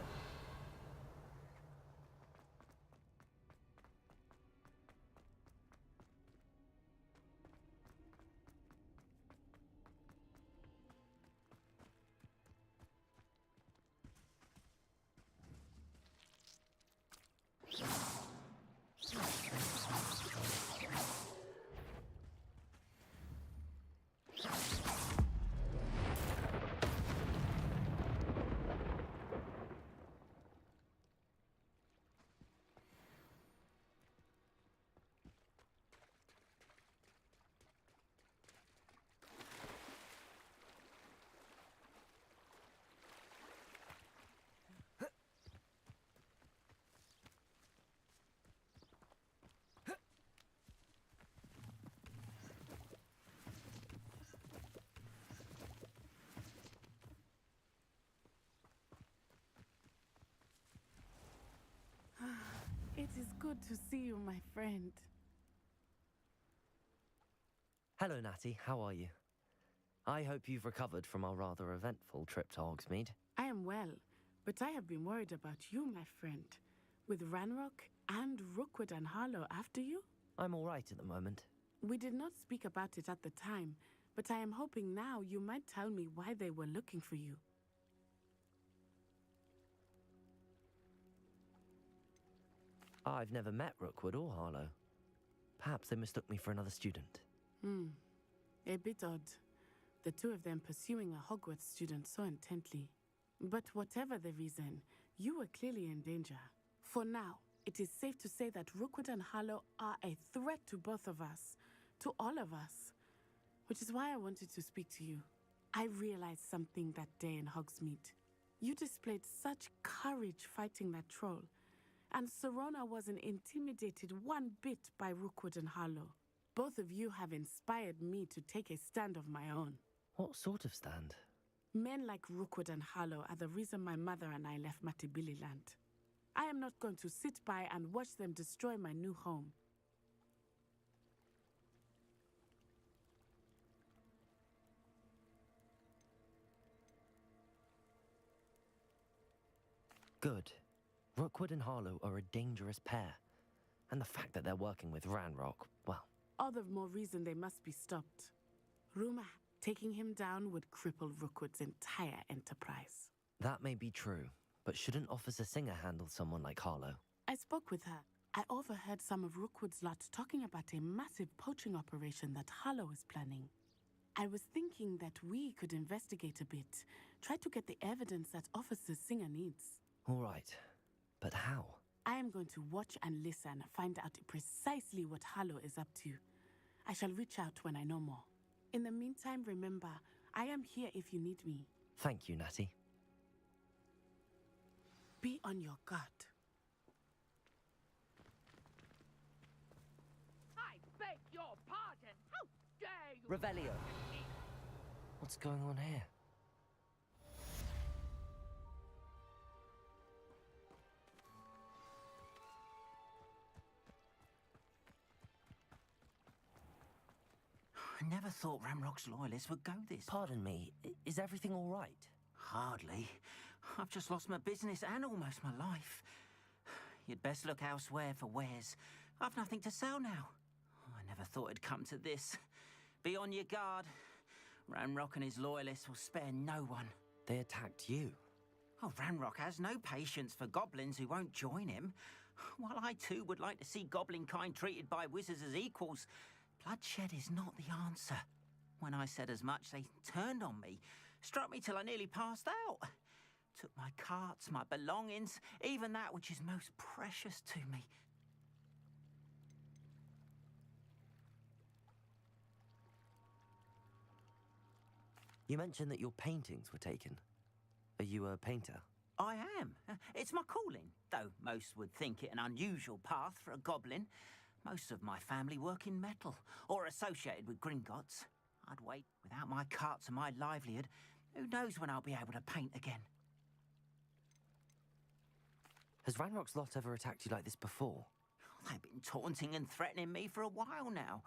It is good to see you, my friend. Hello, Natty. How are you? I hope you've recovered from our rather eventful trip to Hogsmeade. I am well, but I have been worried about you, my friend. With Ranrock and Rookwood and Harlow after you? I'm all right at the moment. We did not speak about it at the time, but I am hoping now you might tell me why they were looking for you. I've never met Rookwood or Harlow. Perhaps they mistook me for another student. A bit odd. The two of them pursuing a Hogwarts student so intently. But whatever the reason, you were clearly in danger. For now, it is safe to say that Rookwood and Harlow are a threat to both of us. To all of us. Which is why I wanted to speak to you. I realized something that day in Hogsmeade. You displayed such courage fighting that troll. And Serona wasn't intimidated one bit by Rookwood and Harlow. Both of you have inspired me to take a stand of my own. What sort of stand? Men like Rookwood and Harlow are the reason my mother and I left Matabeleland. I am not going to sit by and watch them destroy my new home. Good. Rookwood and Harlow are a dangerous pair. And the fact that they're working with Ranrock, well... All the more reason they must be stopped. Rumor, taking him down would cripple Rookwood's entire enterprise. That may be true, but shouldn't Officer Singer handle someone like Harlow? I spoke with her. I overheard some of Rookwood's lot talking about a massive poaching operation that Harlow is planning. I was thinking that we could investigate a bit, try to get the evidence that Officer Singer needs. All right. But how? I am going to watch and listen, find out precisely what Harlow is up to. I shall reach out when I know more. In the meantime, remember, I am here if you need me. Thank you, Natty. Be on your guard. I beg your pardon! How dare you! Revelio. What's going on here? I never thought Ranrock's loyalists would go this. Pardon me, is everything all right? Hardly. I've just lost my business and almost my life. You'd best look elsewhere for wares. I've nothing to sell now. I never thought it'd come to this. Be on your guard. Ranrock and his loyalists will spare no one. They attacked you? Oh, Ranrock has no patience for goblins who won't join him. While I too would like to see goblin kind treated by wizards as equals, bloodshed is not the answer. When I said as much, they turned on me, struck me till I nearly passed out. Took my carts, my belongings, even that which is most precious to me. You mentioned that your paintings were taken. Are you a painter? I am. It's my calling, though most would think it an unusual path for a goblin. Most of my family work in metal, or associated with Gringotts. I'd wait without my carts and my livelihood. Who knows when I'll be able to paint again? Has Ranrock's lot ever attacked you like this before? They've been taunting and threatening me for a while now.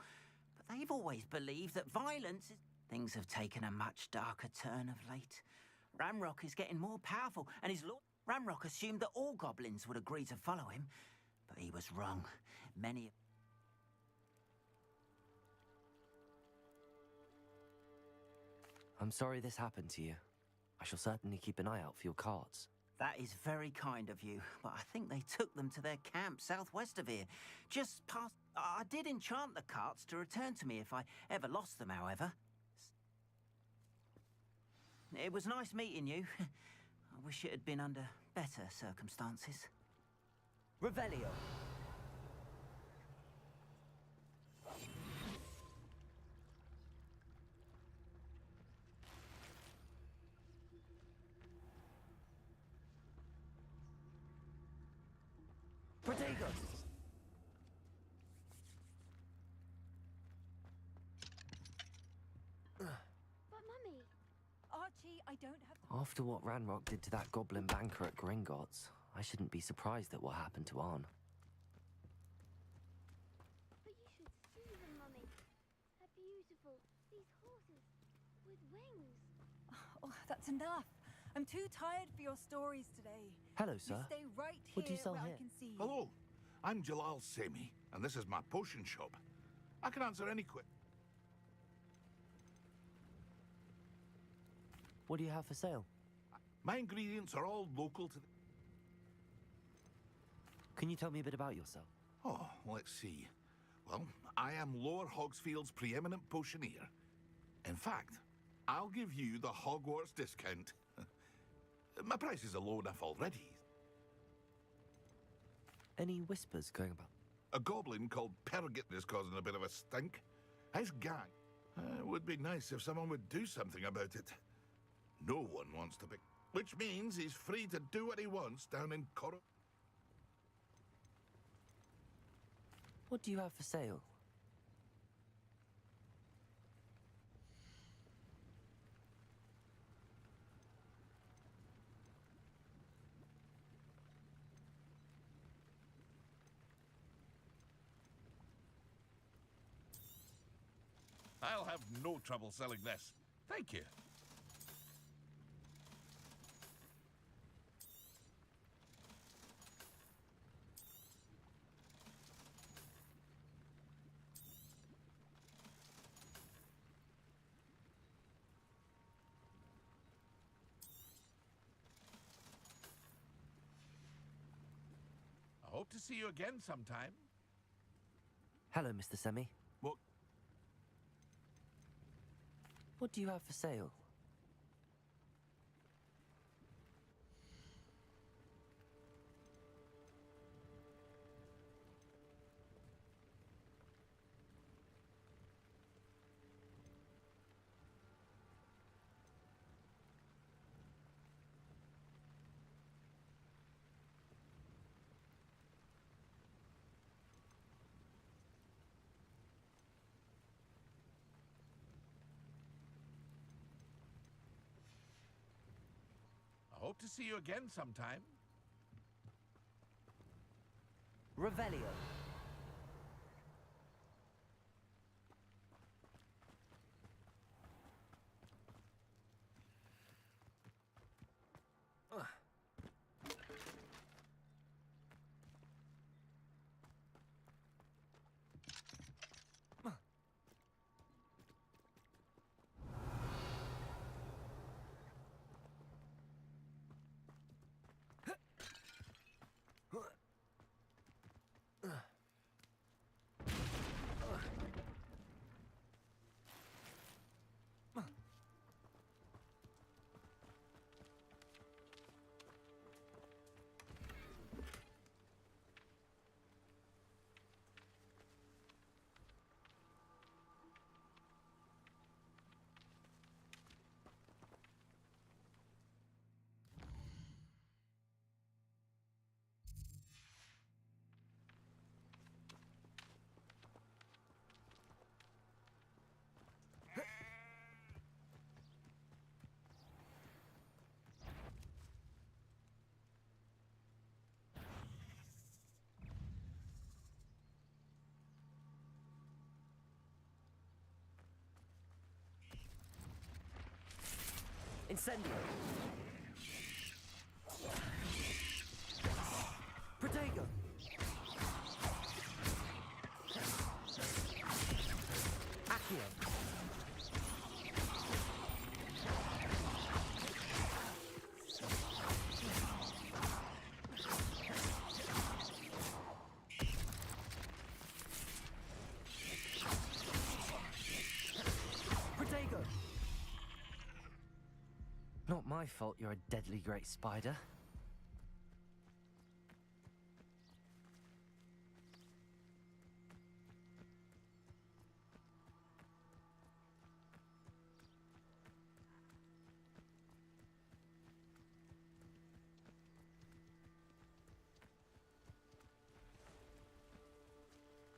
But they've always believed that violence is... Things have taken a much darker turn of late. Ranrock is getting more powerful, and his lord... Ranrock assumed that all goblins would agree to follow him. But he was wrong. Many... I'm sorry this happened to you. I shall certainly keep an eye out for your carts. That is very kind of you, but I think they took them to their camp southwest of here. Just past... I did enchant the carts to return to me if I ever lost them, however. It was nice meeting you. I wish it had been under better circumstances. Revelio. Protego! But Mummy, Archie, I don't have... After what Ranrock did to that goblin banker at Gringotts, I shouldn't be surprised at what happened to Arn. but you should see them, Mummy. They're beautiful. These horses with wings. Oh, that's enough. I'm too tired for your stories today. Hello, You sir. stay right here What do you sell where here? I can see you. Hello, I'm Jalal Semi, and this is my potion shop. I can answer any quick. What do you have for sale? My ingredients are all local to the... Can you tell me a bit about yourself? Oh, let's see. Well, I am Lower Hogsfield's preeminent potioneer. In fact, I'll give you the Hogwarts discount. My prices are low enough already. Any whispers going about? A goblin called Pergit is causing a bit of a stink. His gang. It would be nice if someone would do something about it. No one wants to be... Which means he's free to do what he wants down in Coro... What do you have for sale? I'll have no trouble selling this. Thank you. I hope to see you again sometime. Hello, Mr. Semi. What? What do you have for sale? I hope to see you again sometime. Revelio. Incendio. Protego. Accio. Protego. Not my fault you're a deadly great spider.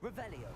Revelio.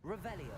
Revelio.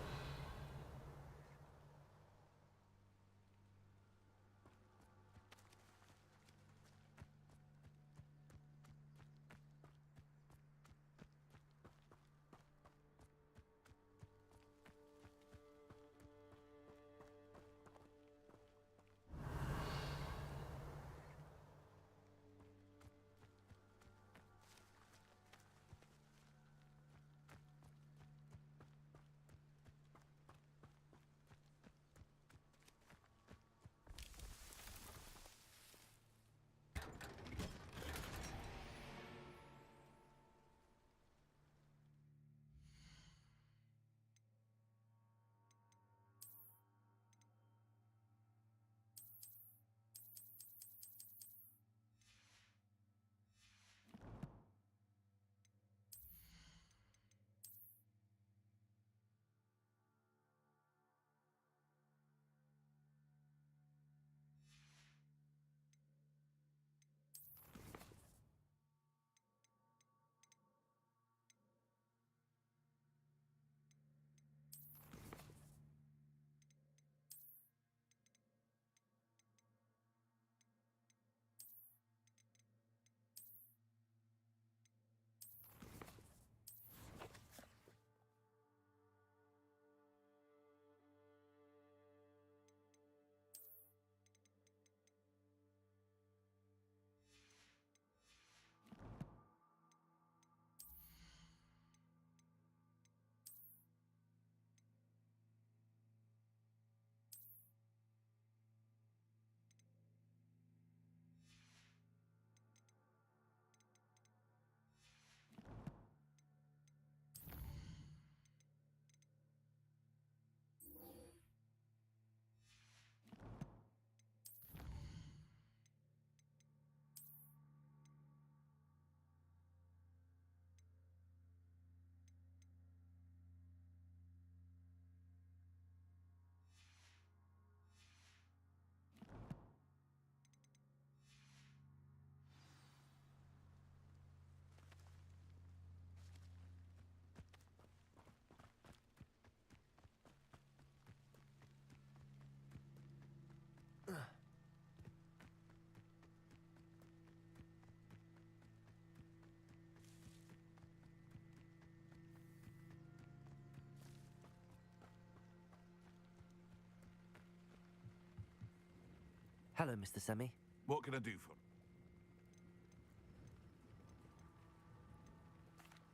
Hello, Mr. Semi. What can I do for?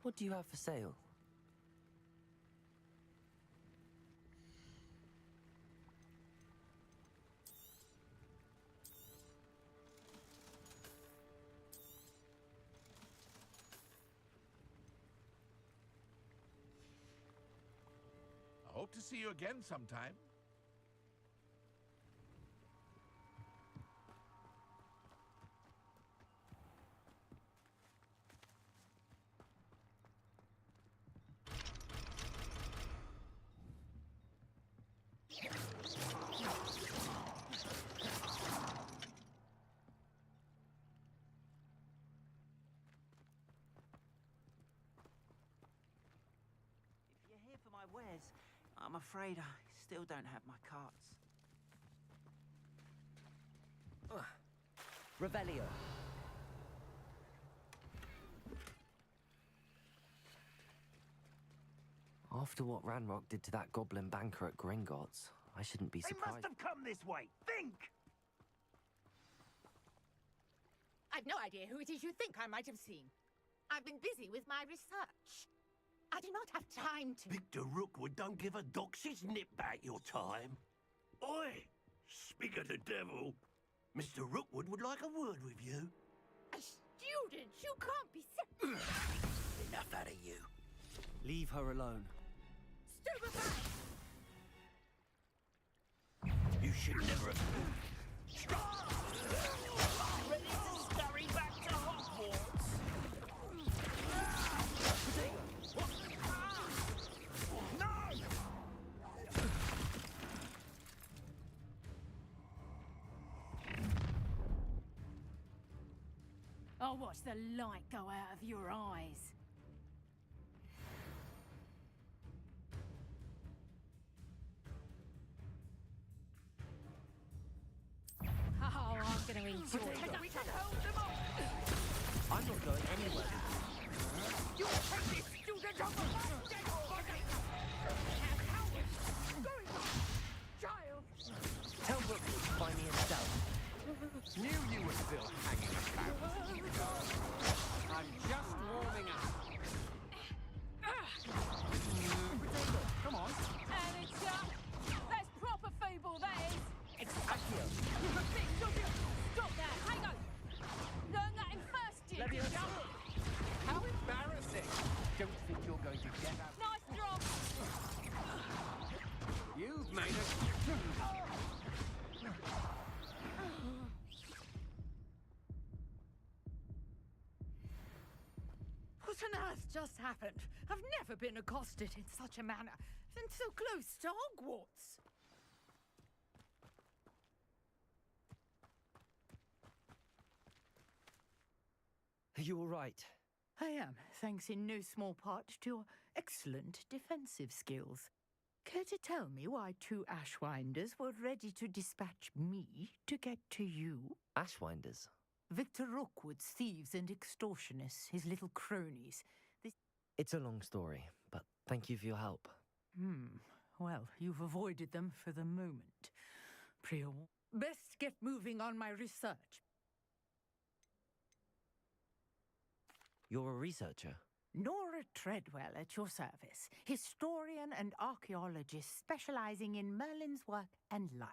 What do you have for sale? Hope to see you again sometime. Wares. I'm afraid I still don't have my carts. Revelio. After what Ranrock did to that goblin banker at Gringotts, I shouldn't be surprised. They must have come this way. Think! I've no idea who it is you think I might have seen. I've been busy with my research. I do not have time to... Victor Rookwood don't give a doxy's nip back your time. Oi! Speak of the devil, Mr. Rookwood would like a word with you. A student? You can't be... Enough out of you. Leave her alone. Stupefy! You should never have... Ready to scurry back to Hogwarts? No! I'll watch the light go out of your eyes. Oh, I'm going to enjoy it. We can hold them up! I'm not going anywhere. You take this student on the last day of body! Coward! Going on! Child! Tell Rookwood to find me a cell. Knew you were still hanging about. I'm just warming up. Come on. And it's that's proper feeble, that is. Accio. Stop that. Hang on. Learn that in first year. Leviosa. How embarrassing. Don't think you're going to get out. Nice drop. You've made it. What on earth just happened? I've never been accosted in such a manner, and so close to Hogwarts. Are you all right? I am, thanks in no small part to your excellent defensive skills. Care to tell me why two Ashwinders were ready to dispatch me to get to you? Ashwinders? Victor Rookwood's thieves and extortionists, his little cronies. It's a long story, but thank you for your help. Well, you've avoided them for the moment. Best get moving on my research. You're a researcher? Nora Treadwell at your service, historian and archaeologist specializing in Merlin's work and life.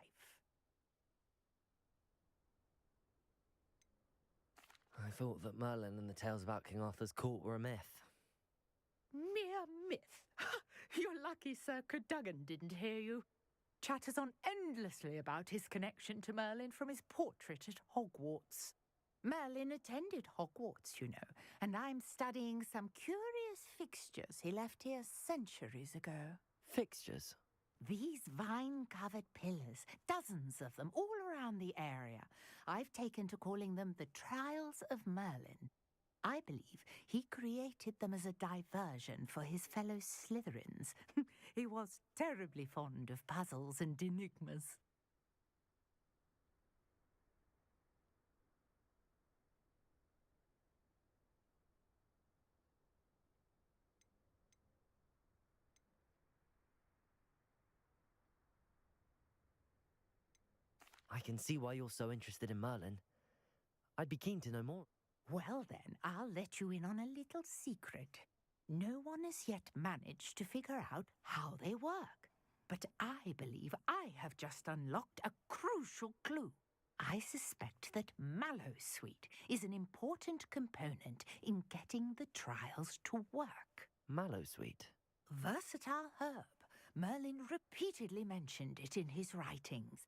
I thought that Merlin and the tales about King Arthur's court were a myth. Mere myth. You're lucky Sir Cadogan didn't hear you. Chatters on endlessly about his connection to Merlin from his portrait at Hogwarts. Merlin attended Hogwarts, you know, and I'm studying some curious fixtures he left here centuries ago. Fixtures? These vine-covered pillars, dozens of them, all around the area. I've taken to calling them the Trials of Merlin. I believe he created them as a diversion for his fellow Slytherins. He was terribly fond of puzzles and enigmas. I can see why you're so interested in Merlin. I'd be keen to know more. Well then, I'll let you in on a little secret. No one has yet managed to figure out how they work. But I believe I have just unlocked a crucial clue. I suspect that Mallowsweet is an important component in getting the trials to work. Mallowsweet? Versatile herb. Merlin repeatedly mentioned it in his writings.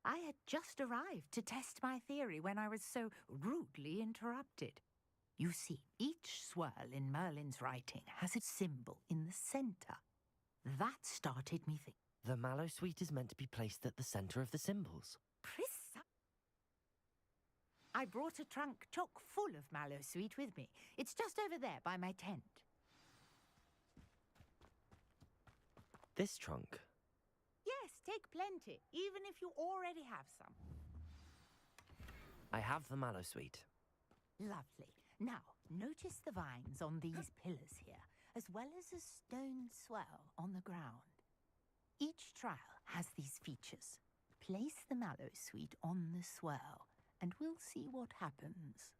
I had just arrived to test my theory when I was so rudely interrupted. You see, each swirl in Merlin's writing has a symbol in the center. That started me thinking. The mallow sweet is meant to be placed at the center of the symbols. I brought a trunk chock full of mallow sweet with me. It's just over there by my tent. This trunk? Yes, take plenty, even if you already have some. I have the mallow sweet. Lovely. Now, notice the vines on these pillars here, as well as a stone swell on the ground. Each trial has these features. Place the mallow sweet on the swell, and we'll see what happens.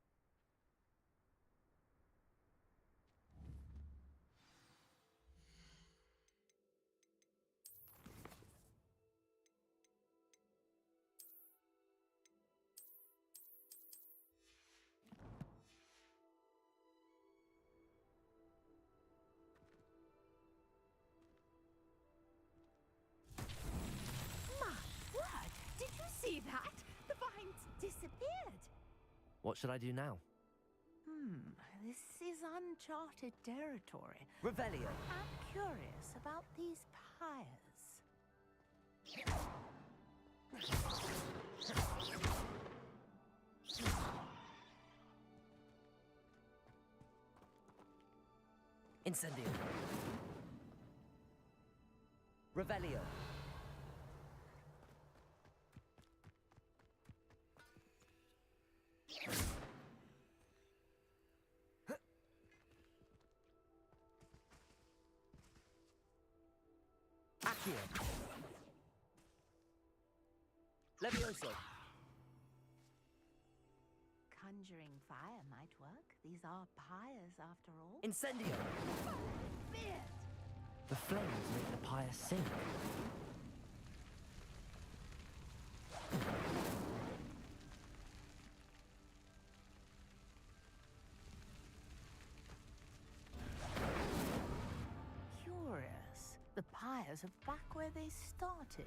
See that? The vines disappeared. What should I do now? This is uncharted territory. Revelio. I'm curious about these pyres. Incendio. Revelio. Accio. Levioso. Conjuring fire might work. These are pyres after all. Incendio. Fierce. The flames make the pyre sink. Curious. The pyres are back where they started.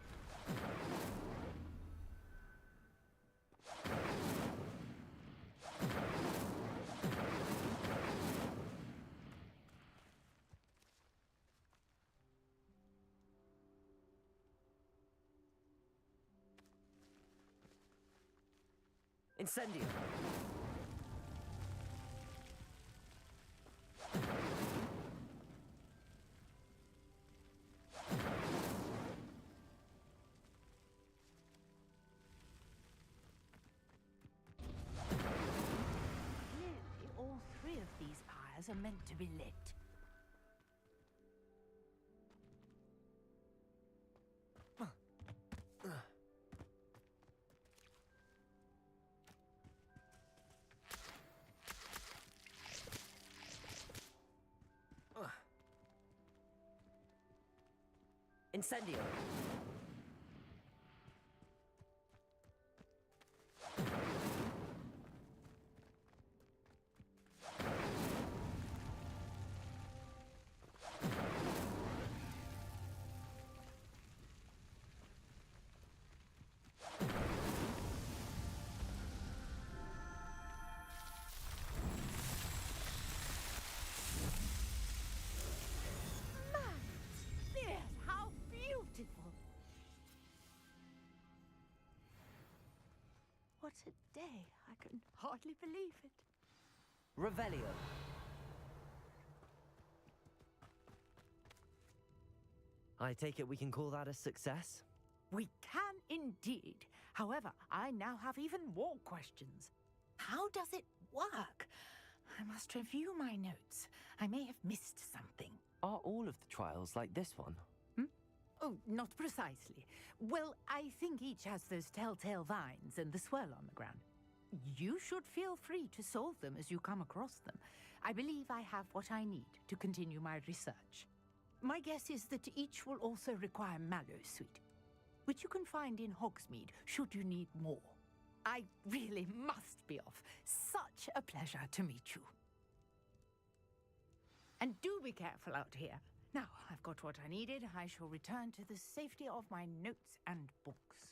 Incendio. Clearly, all three of these pyres are meant to be lit. Incendio. What a day. I can hardly believe it. Revelio. I take it we can call that a success? We can indeed. However, I now have even more questions. How does it work? I must review my notes. I may have missed something. Are all of the trials like this one? Oh, not precisely. Well, I think each has those telltale vines and the swirl on the ground. You should feel free to solve them as you come across them. I believe I have what I need to continue my research. My guess is that each will also require mallow sweet, which you can find in Hogsmeade should you need more. I really must be off. Such a pleasure to meet you. And do be careful out here. Now, I've got what I needed. I shall return to the safety of my notes and books.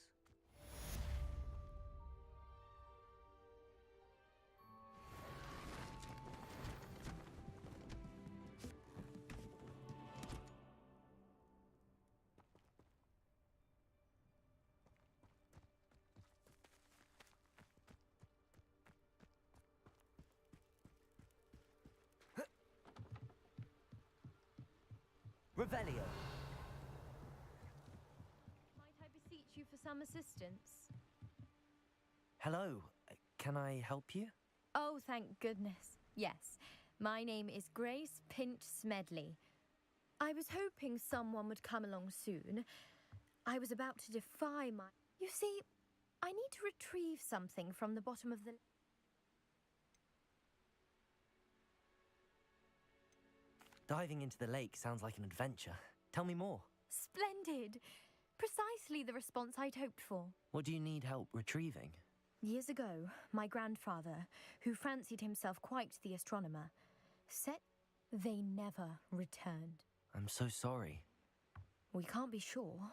Revelio. Might I beseech you for some assistance? Hello. Can I help you? Oh, thank goodness. Yes. My name is Grace Pinch Smedley. I was hoping someone would come along soon. I was about to defy my... You see, I need to retrieve something from the bottom of the... Diving into the lake sounds like an adventure. Tell me more. Splendid! Precisely the response I'd hoped for. What do you need help retrieving? Years ago, my grandfather, who fancied himself quite the astronomer, said they never returned. I'm so sorry. We can't be sure.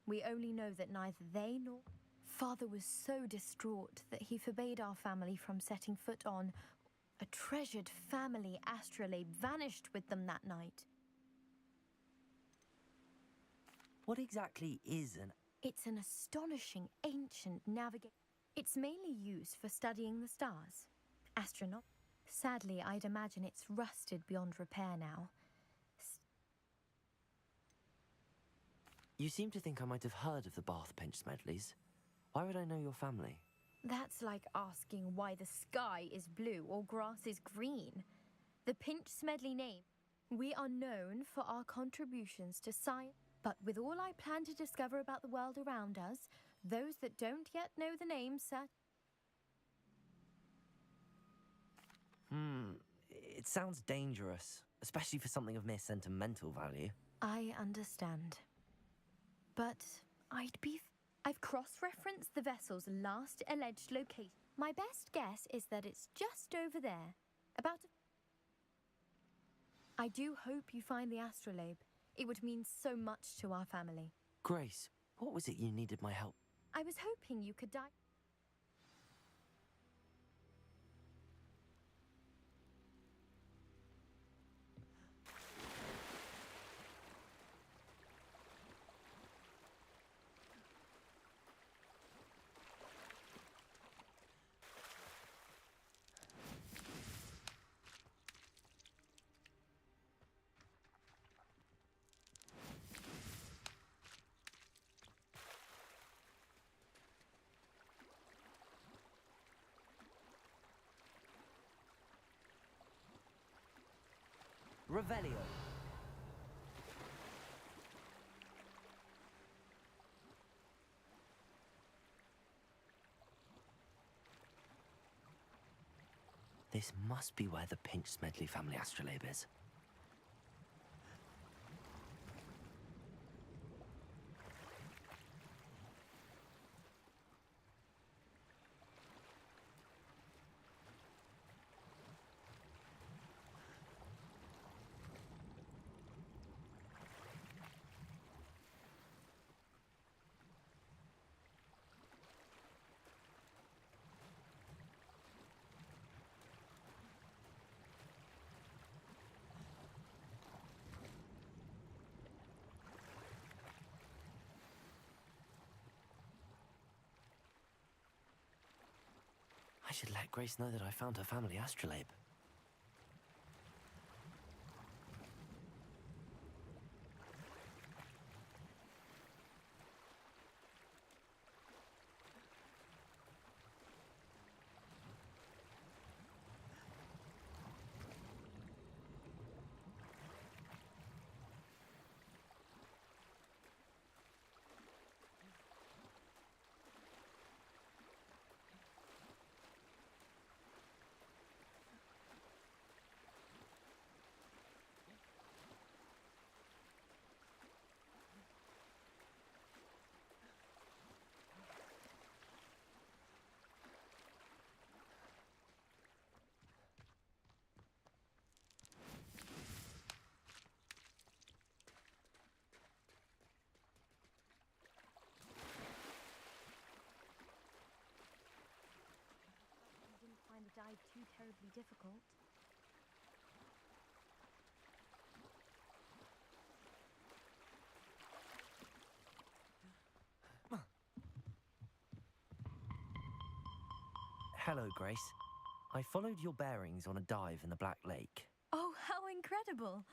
We only know that neither they nor... Father was so distraught that he forbade our family from setting foot on... A treasured family astrolabe vanished with them that night. What exactly is an... It's an astonishing ancient navigation. It's mainly used for studying the stars. Astronaut. Sadly, I'd imagine it's rusted beyond repair now. You seem to think I might have heard of the Bath Pinch Smedleys. Why would I know your family? That's like asking why the sky is blue or grass is green. The Pinch Smedley name. We are known for our contributions to science, but with all I plan to discover about the world around us, those that don't yet know the name, sir... It sounds dangerous, especially for something of mere sentimental value. I understand. But I've cross-referenced the vessel's last alleged location. My best guess is that it's just over there. I do hope you find the astrolabe. It would mean so much to our family. Grace, what was it you needed my help? I was hoping you could die... Revelio. This must be where the Pinch Smedley family astrolabe is. I should let Grace know that I found her family astrolabe. too terribly difficult. Hello, Grace. I followed your bearings on a dive in the Black Lake. Oh, how incredible!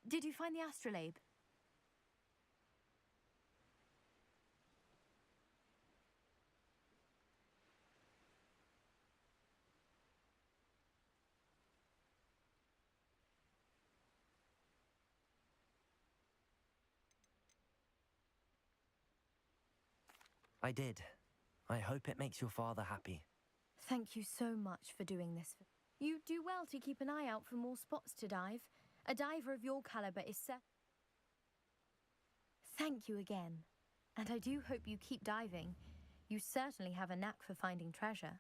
Did you find the astrolabe? I did. I hope it makes your father happy. Thank you so much for doing this. You do well to keep an eye out for more spots to dive. A diver of your caliber is set. Thank you again. And I do hope you keep diving. You certainly have a knack for finding treasure.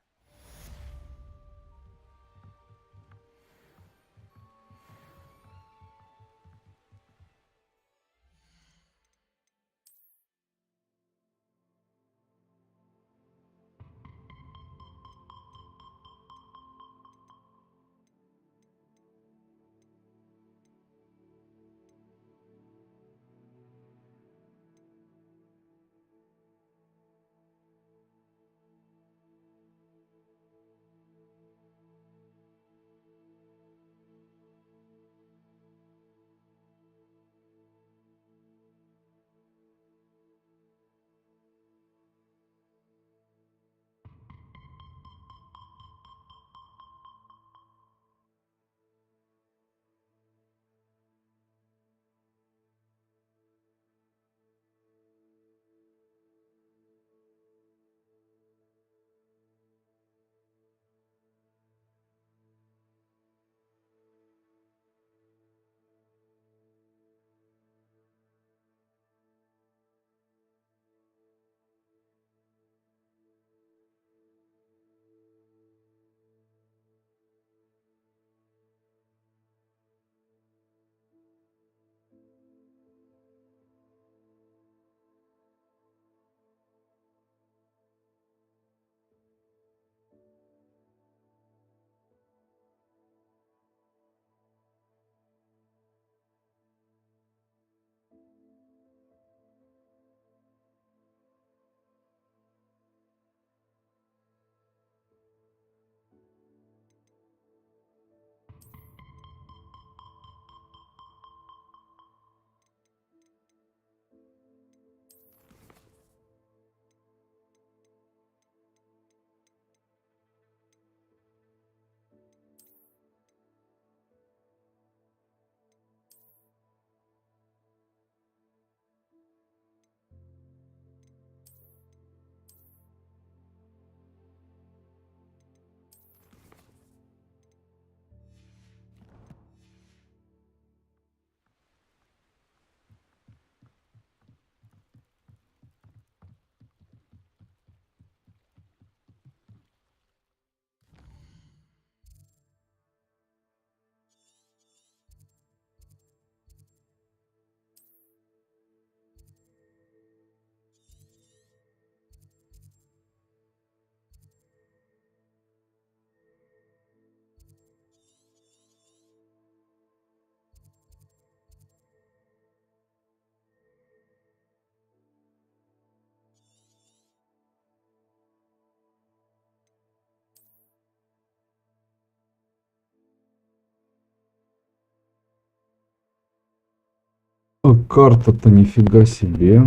Карта-то нифига себе.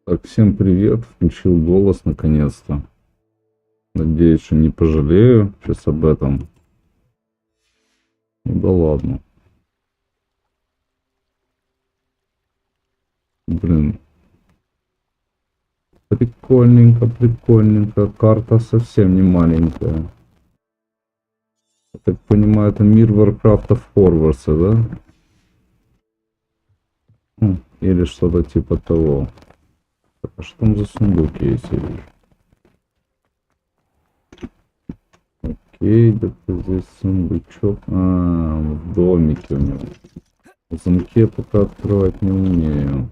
Так, всем привет. Включил голос наконец-то. Надеюсь, что не пожалею сейчас об этом. Ну да ладно. Блин. Прикольненько, прикольненько. Карта совсем не маленькая. Я так понимаю, это мир Варкрафта в Хогвартсе, да? Или что-то типа того. Так, а что там за сундук есть? Окей, где-то здесь сундучок. В домике у него. В замке я пока открывать не умею.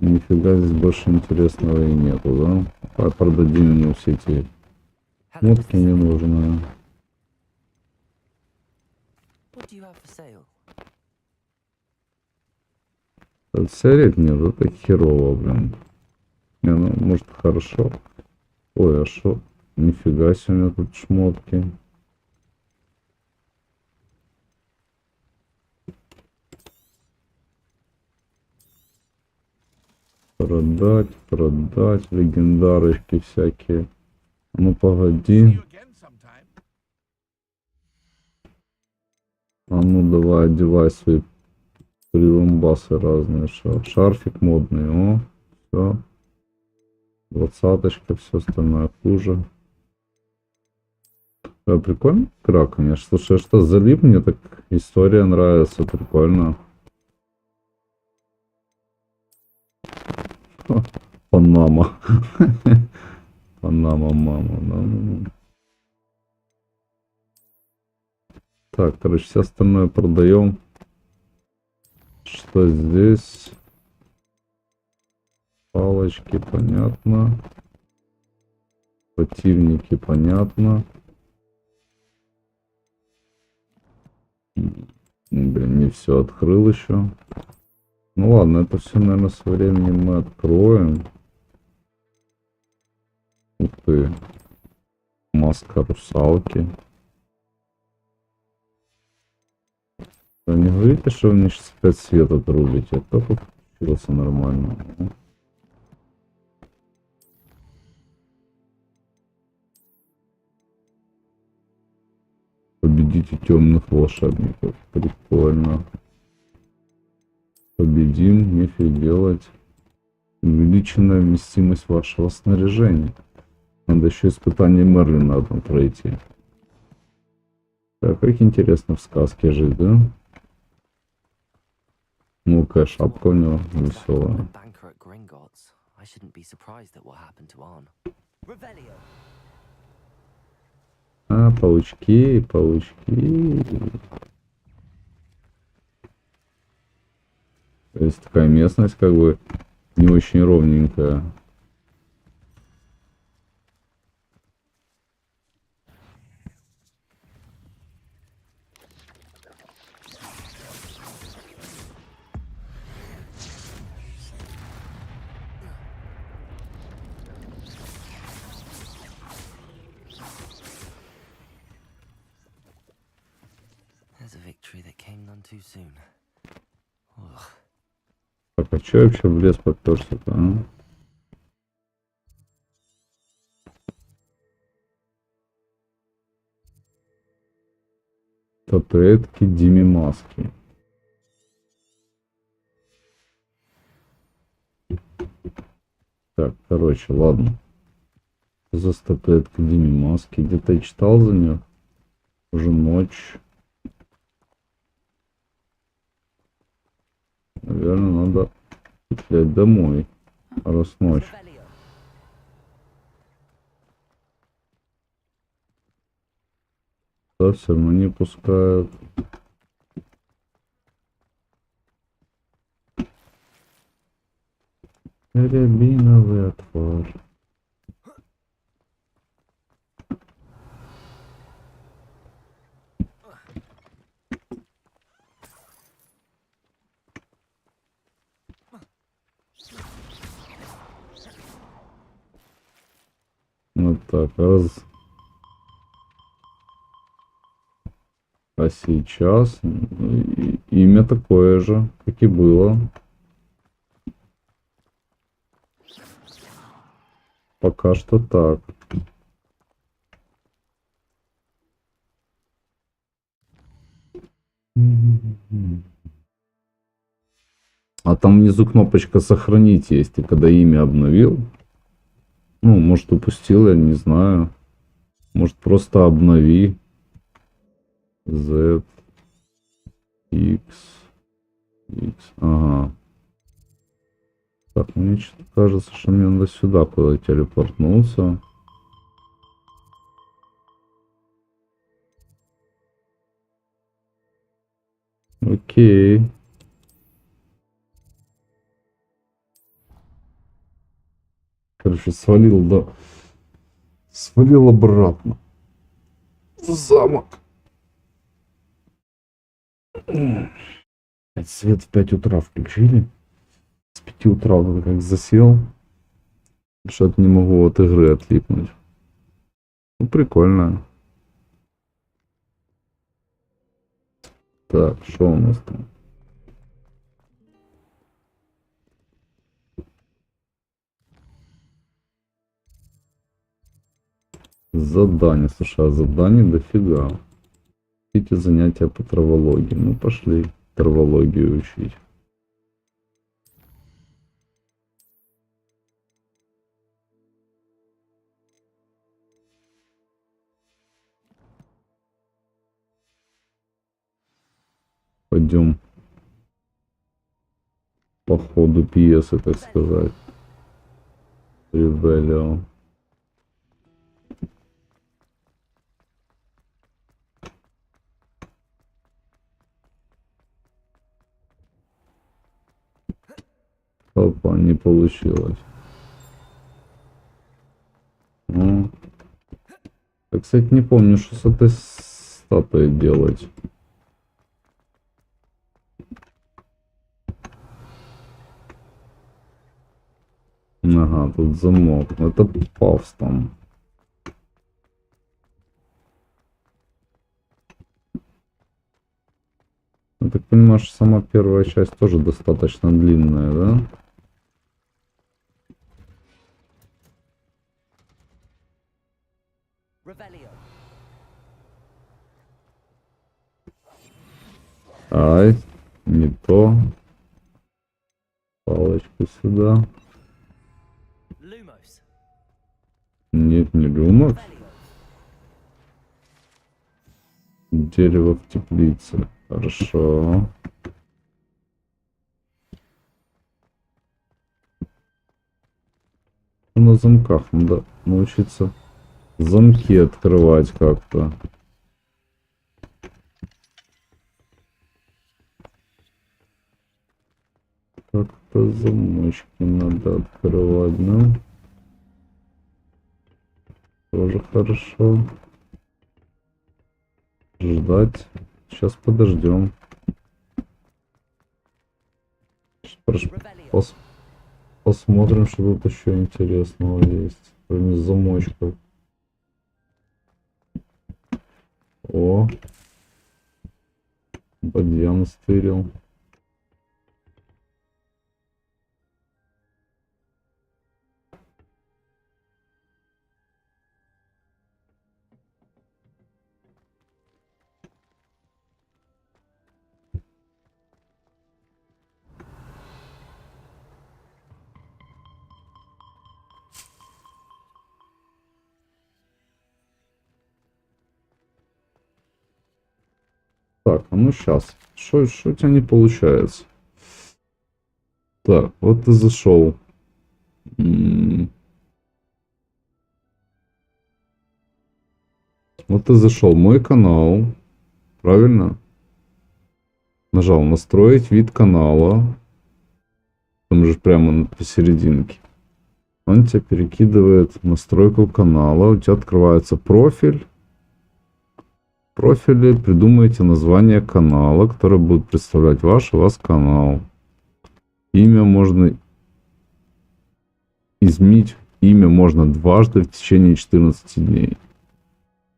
Нифига здесь больше интересного и нету, да? А продадим ему все эти шмотки ненужные. Серик нет, это херово, блин. Не, ну, может, хорошо. Ой, а шо? Нифига себе у меня тут шмотки. Продать, легендарочки всякие. Ну, погоди. А ну, давай, одевай свои прилымбасы разные. Шарфик модный, о, все. 20-очка, все остальное хуже. Да, прикольно игра, конечно. Слушай, а что залип, мне так история нравится, прикольно. Панама. Панама, мама, да. Так, короче, все остальное продаем. Что здесь? Палочки, понятно. Противники, понятно. Блин, не все открыл еще. Ну ладно, это все, наверное, со временем мы откроем. Ух ты. Маска русалки. Вы не говорите, что вы мне сейчас опять свет отрубите? Я только включился нормально. Победите темных волшебников. Прикольно. Победим, нефиг делать. Увеличенная вместимость вашего снаряжения. Надо еще испытание Мерлина одно пройти. Так, как интересно в сказке жить, да? Ну, какая шапка у него веселая. А, паучки, паучки. То есть такая местность как бы не очень ровненькая. Так, а че я вообще в лес подперся-то, а? Статуэтки Диме Маски. Так, короче, ладно. За статуэтка Диме Маски. Где-то я читал за нее. Уже ночь. Наверное, надо петлять домой. Раз ночь. Да, все равно не пускают. Рябиновый отвар. Вот так, раз. А сейчас имя такое же, как и было. Пока что так. А там внизу кнопочка «Сохранить» есть. Ты когда имя обновил? Ну, может, упустил, я не знаю. Может, просто обнови. Z, X, X. Ага. Так, мне что-то кажется, что мне надо сюда куда телепортнуться. Окей. Короче, свалил, да. Свалил обратно. В замок. Свет в 5 утра включили. С 5 утра вот как засел. Что-то не могу от игры отлипнуть. Ну, прикольно. Так, что у нас там? Задание. Слушай, а заданий дофига. Хотите занятия по травологии? Ну, пошли травологию учить. Пойдем по ходу пьесы, так сказать. Ребелио. Опа, не получилось. Ну. Я, кстати, не помню, что с этой статуей делать. Ага, тут замок. Это павс там. Я так понимаю, что сама первая часть тоже достаточно длинная, да? Ай, не то. Палочку сюда. Нет, не люмос. Дерево в теплице. Хорошо. На замках надо научиться замки открывать как-то. Как-то замочки надо открывать, ну. Тоже хорошо. Ждать. Сейчас подождем. Посмотрим, что тут еще интересного есть. Кроме замочков. О. Бадьян стырил. Так, а ну сейчас. Что у тебя не получается? Так, вот ты зашел. Вот ты зашел в мой канал. Правильно? Нажал настроить вид канала. Там же прямо посерединке. Он тебя перекидывает в настройку канала. У тебя открывается профиль. В профиле придумайте название канала, которое будет представлять вас канал. Имя можно изменить. Имя можно дважды в течение 14 дней.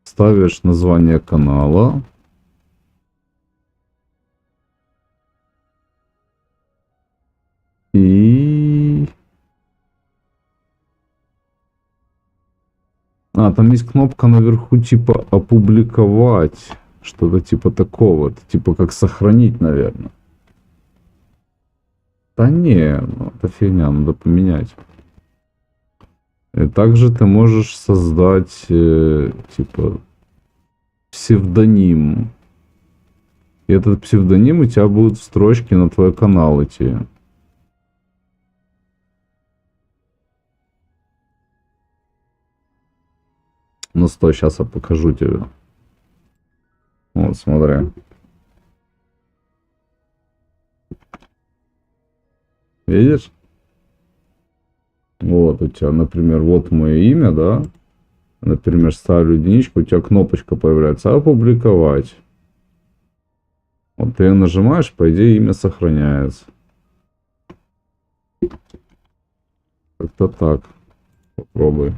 Ставишь название канала. И... там есть кнопка наверху типа опубликовать. Что-то типа такого. Это типа как сохранить, наверное. Да не, ну, это фигня, надо поменять. И также ты можешь создать типа псевдоним. И этот псевдоним у тебя будет в строчке на твой канал идти. Ну стой, сейчас я покажу тебе. Вот, смотри. Видишь? Вот у тебя, например, вот мое имя, да? Например, ставлю единичку, у тебя кнопочка появляется «Опубликовать». Вот ты ее нажимаешь, по идее, имя сохраняется. Как-то так. Попробуй.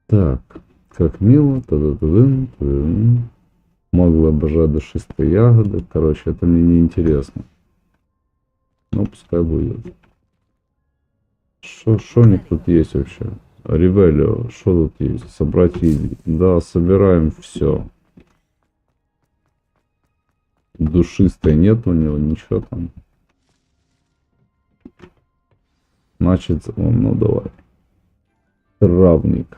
Так, как мило. Могла обожать душистые ягоды. Короче, это мне не интересно. Ну, пускай будет. Что у них тут есть вообще? Ревелио, что тут есть? Собрать видео. Да, собираем все. Душистой нет у него, ничего там. Значит, ну давай. Травник.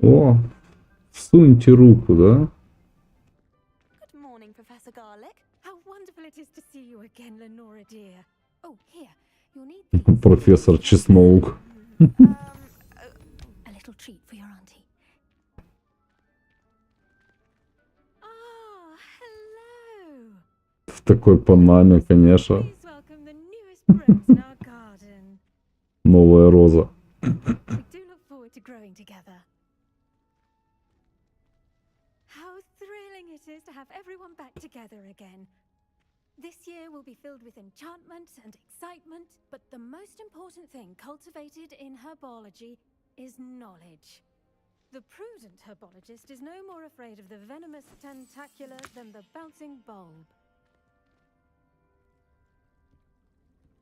О, всуньте руку, да? Good morning, Professor Garlic. How wonderful it is to see you again, Lenora dear. Oh, here, you'll need Профессор Чесноук. A little treat for your auntie. Ah, hello. В такой панаме, конечно. Please welcome the newest rose in our garden. Новая роза. We do look forward to growing together. How thrilling it is to have everyone back together again. This year will be filled with enchantment and excitement, but the most important thing cultivated in herbology is knowledge. The prudent herbologist is no more afraid of the venomous tentacular than the bouncing bulb.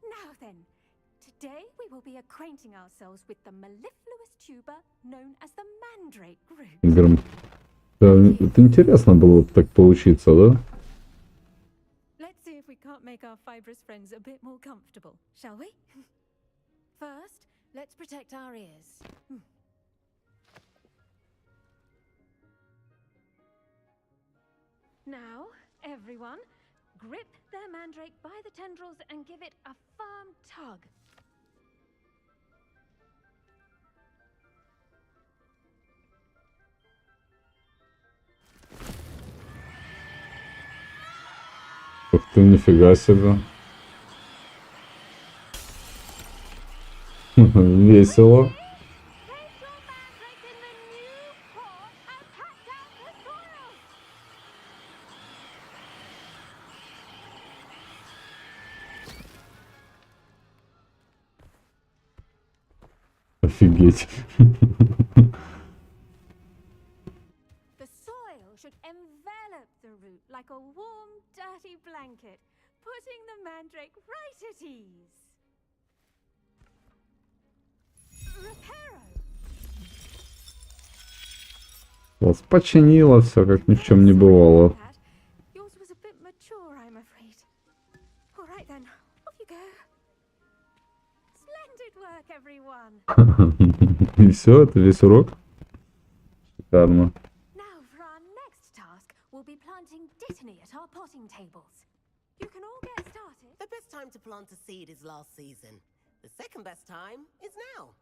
Now then, today we will be acquainting ourselves with the mellifluous tuber known as the mandrake root. Это интересно было так поучиться, да? Let's see if we can't make our fibrous friends a bit more comfortable, shall we? First, let's protect our ears. Now, everyone, grip their mandrake by the tendrils and give it a firm tug. Ух ты, нифига себе. Весело. Офигеть. The soil should envelop the root like a warm, dirty blanket, putting the mandrake right at ease. Reparo. Вот починила все, как ни в чем не бывало. Yours was a bit mature, I'm afraid. All right then, off you go. Splendid work, everyone. И все, это весь урок. Шикарно. Now for our next task, we'll be planting dittany at our potting tables. You can all get started. The best time to plant a seed is last season. The second best time is now.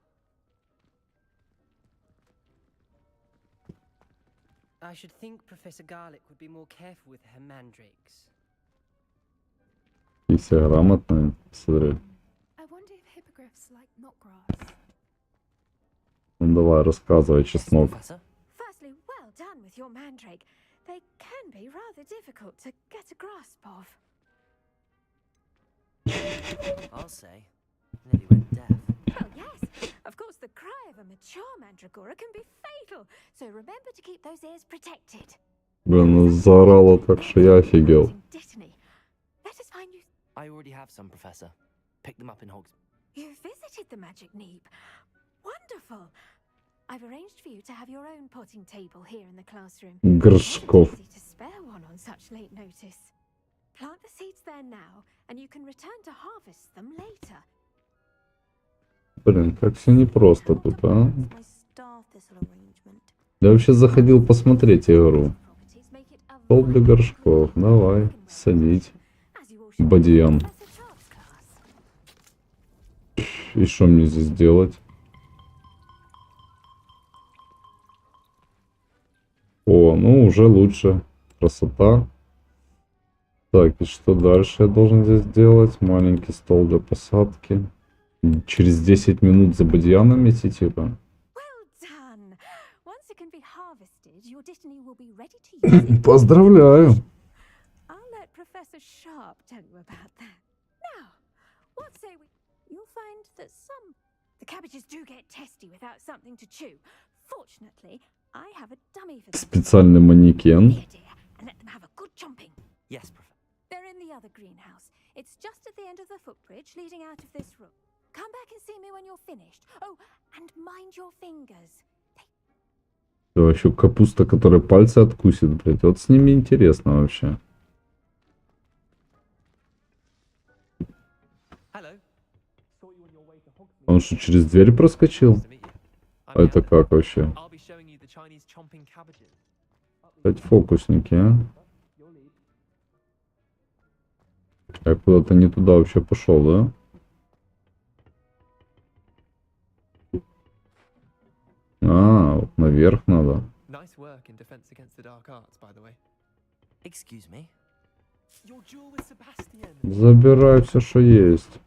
I should think Professor Garlic would be more careful with her mandrakes. И все грамотные, смотри. I wonder if hippogriffs like knotgrass. Ну давай, рассказывай, чеснок. Firstly, well done with your mandrake. They can be rather difficult to get a grasp of. I'll say. Nearly went deaf. Well, yes. Of course, the cry of a mature mandragora can be fatal, so remember to keep those ears protected. Блин, заорала так, что я офигел. Dittany. Let us find you. I already have some, Professor. Pick them up in Hogs. You visited the magic neep. Wonderful. I've arranged for you to have your own potting table here in the classroom. Горшков. Easy to spare one on such late notice. Plant the seeds there now, and you can return to harvest them later. Блин, как все непросто тут, а? Я вообще заходил посмотреть игру. Пол для горшков. Давай, садить. Бадьян. И что мне здесь делать? О, ну уже лучше. Красота. Так, и что дальше я должен здесь делать? Маленький стол для посадки. Через 10 минут за бадьянами идти, типа. Once it can be harvested, your destiny will be ready to use it. Поздравляю. I'll let Professor Sharp tell you about that. Now, what say we... You'll find that the cabbages do get testy without something to chew. Fortunately, I have a dummy for them. Специальный манекен. And let them have a good chomping. Yes, Professor. They're in the other greenhouse. It's just at the end of the footbridge leading out of this room. Come back and see me when you're finished. Oh, and mind your fingers. Вообще капуста, которая пальцы откусит, блядь. Вот с ними интересно вообще. Он что, через дверь проскочил? А это как вообще? Опять фокусники, а? Я куда-то не туда вообще пошел, да? А, вот наверх надо. Excuse me. Забирай все, что есть.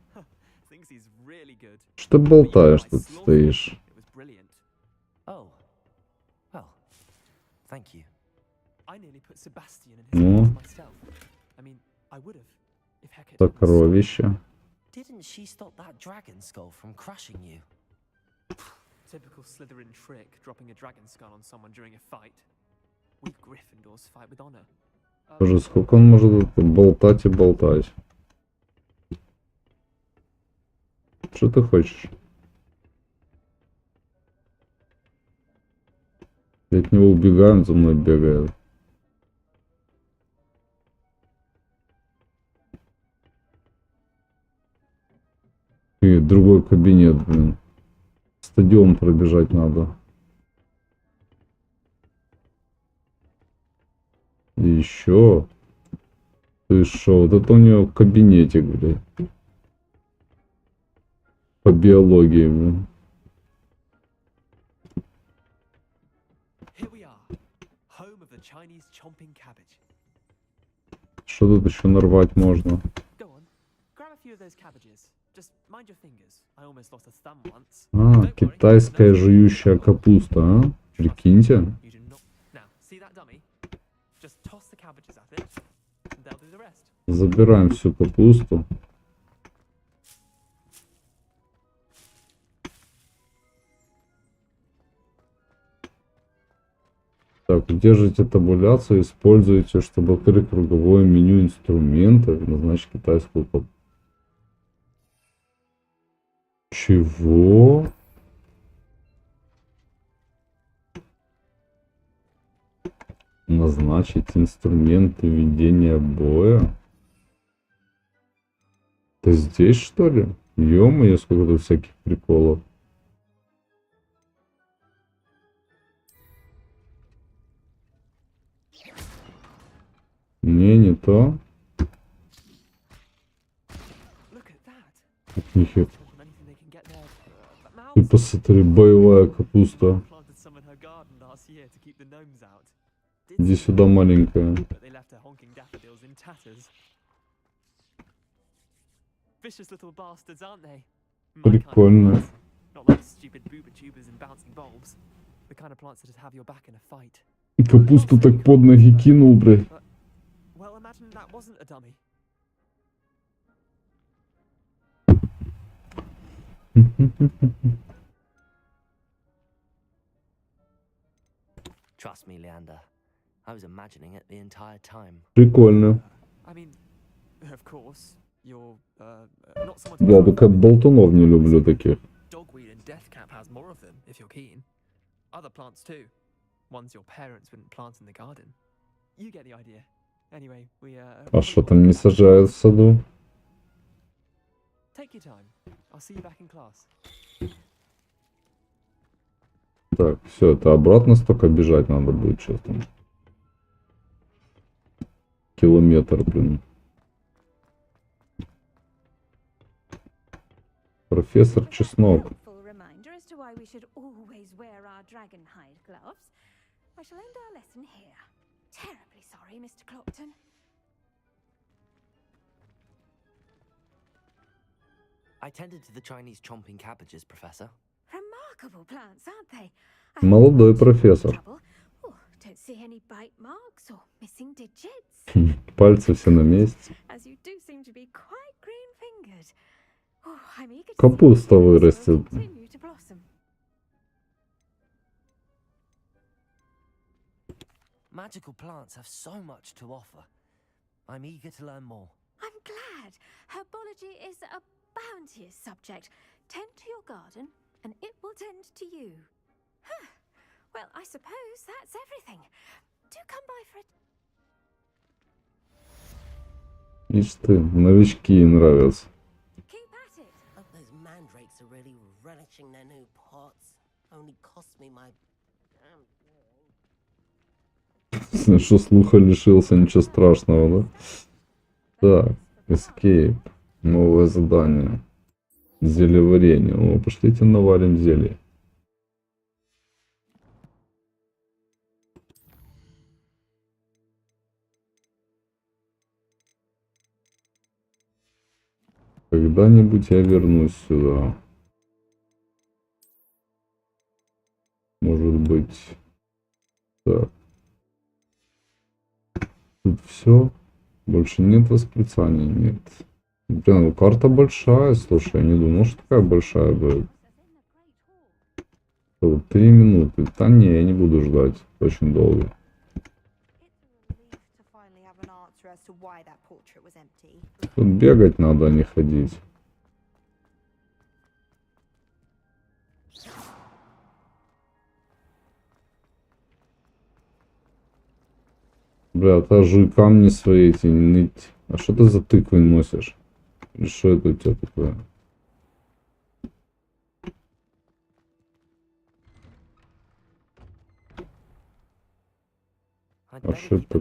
Что ты болтаешь тут стоишь? Oh. Well, thank you. Ну, сокровище. Didn't she stop that dragon skull from crushing you? Typical Slytherin trick, dropping a dragon skull on someone during a fight. We Gryffindors fight with honor. Боже, сколько он может болтать и болтать. Что ты хочешь? Я от него убегаю, он за мной бегает. И другой кабинет, блин. Стадион пробежать надо. И еще. Ты шо? Вот это у него кабинетик, блин. По биологии, блин. Что тут еще нарвать можно? А, китайская жующая капуста, а? Прикиньте. Забираем всю капусту. Так, удержите табуляцию, используйте, чтобы открыть круговое меню инструментов, назначить китайскую капусту. Чего? Назначить инструменты ведения боя? Это здесь, что ли? Ё-моё, сколько тут всяких приколов. Не то. Нихера. Ты посмотри, боевая капуста. Иди сюда, маленькая. Прикольно. Капусту так под ноги кинул, блядь. Trust me, Leander. I was imagining it the entire time. Прикольно. Я только болтунов не люблю таких. Other plants too. Ones your parents wouldn't plant in the garden. You get the idea. Anyway, we А что там не сажают в саду? Take your time. I'll see you back in class. Так, все, это обратно столько бежать надо будет что-то. Километр, блин. Профессор Чеснок. I shall end our lesson here. Terribly sorry, Mr. Clopton. I tended to the Chinese chomping cabbages, Professor. Remarkable plants, aren't they? Молодой профессор. Oh, don't see any bite marks or missing digits. Пальцы все на месте. As you do seem to be quite green-fingered. Oh, I'm eager to Капуста вырастет. continue to blossom. Magical plants have so much to offer. I'm eager to learn more. I'm glad. Herbology is a bounteous subject. Tend to your garden, and it will tend to you. Huh. Well, I suppose that's everything. Do come by for it. Ишь ты, новички нравятся. Keep at it. Hope those mandrakes are really relishing their new pots. Only cost me my damn. Что слуха лишился, ничего страшного, да? Так, escape. Новое задание. Зельеварение. О, пошлите наварим зелье. Когда-нибудь я вернусь сюда. Может быть. Так. Тут все. Больше нет восклицаний, нет. Блин, ну карта большая, слушай, я не думал, что такая большая будет. 3 минуты. Да не, я не буду ждать. Очень долго. Тут бегать надо, а не ходить. Бля, тажи камни свои эти ныть. А что ты за тыквы носишь? Или что это у тебя такое? А что это?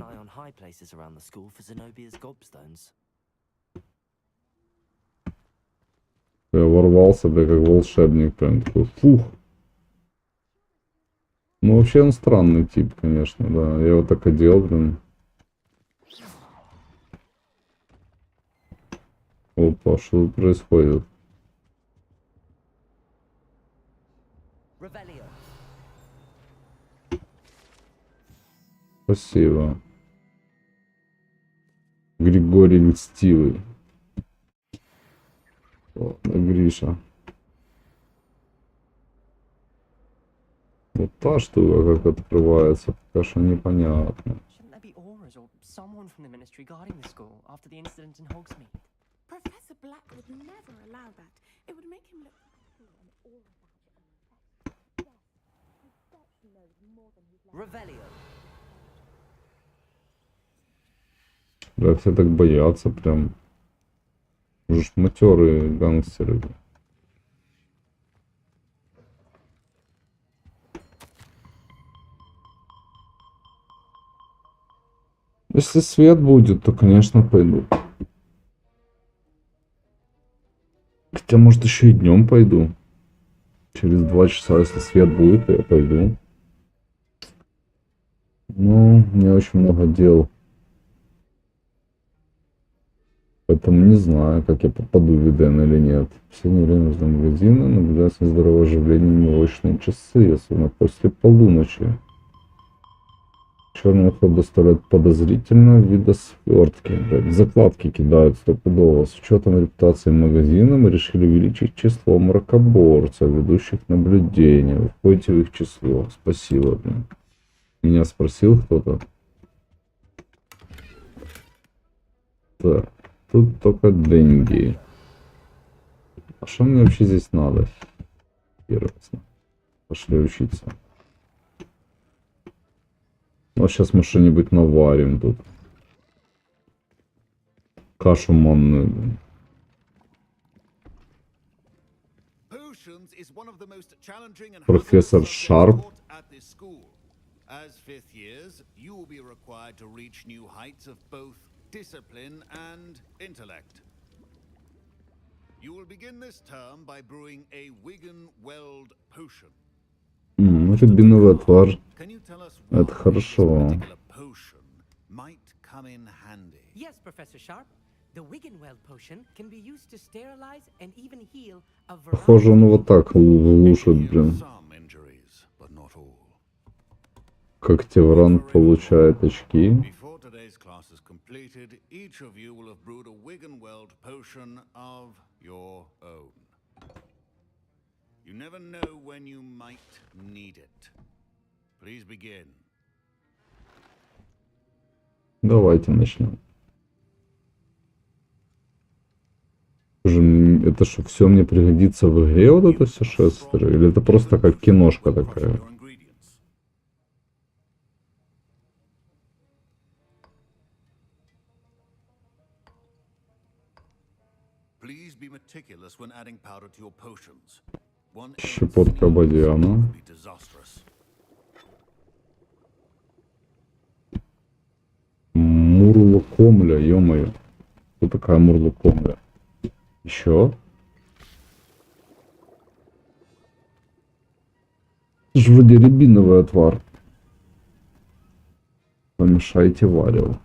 Я ворвался, бля, как волшебник, прям такой, фух. Ну, вообще он странный тип, конечно, да. Я его так одел, блин. Опа, что тут происходит? Спасибо. Григорий Льстивый. Ладно, Гриша. Вот та штука, как открывается, пока что непонятно. Professor Black would never allow that. It would make him look Да, все так боятся прям. Уже ж матерые гангстеры. Если свет будет, то, конечно, пойду. Хотя, может, еще и днем пойду. Через 2 часа, если свет будет, то я пойду. Ну, у меня очень много дел. Поэтому не знаю, как я попаду в IdentityV или нет. В последнее время возле магазина наблюдается нездоровое оживление неурочные часы, особенно после полуночи. Черный ход доставляет подозрительного вида свертки. Блядь, закладки кидают стопудово. С учетом репутации магазина мы решили увеличить число мракоборцев, ведущих наблюдения. Вы входите в их число. Спасибо. Блин. Меня спросил кто-то. Так, тут только деньги. А что мне вообще здесь надо? Интересно. Пошли учиться. Ну, сейчас мы что-нибудь наварим тут. Кашу манную. Профессор Шарп. As fifth years, you will be required to reach new heights of both discipline and intellect. You will begin this term by brewing a Wigan-Weld potion. Рябиновый отвар. Это хорошо. Might come in handy. Yes, Professor Sharp. The Wiggenweld potion can be used to sterilize and even heal a Похоже, он вот так глушит, блин. Some injuries, but not all. Как Тевран получает очки. Before today's class is completed, each of you will have brewed a Wiggenweld potion of your own. You never know when you might need it. Please begin. Давайте начнем. Это что, все мне пригодится в игре, вот это все шестеро? Или это просто как киношка такая? Please be meticulous when adding powder to your potions. Щепотка бадьяна. Мурлокомля, ё-моё. Кто такая Мурлокомля? Еще? Это же вроде рябиновый отвар. Помешайте варево.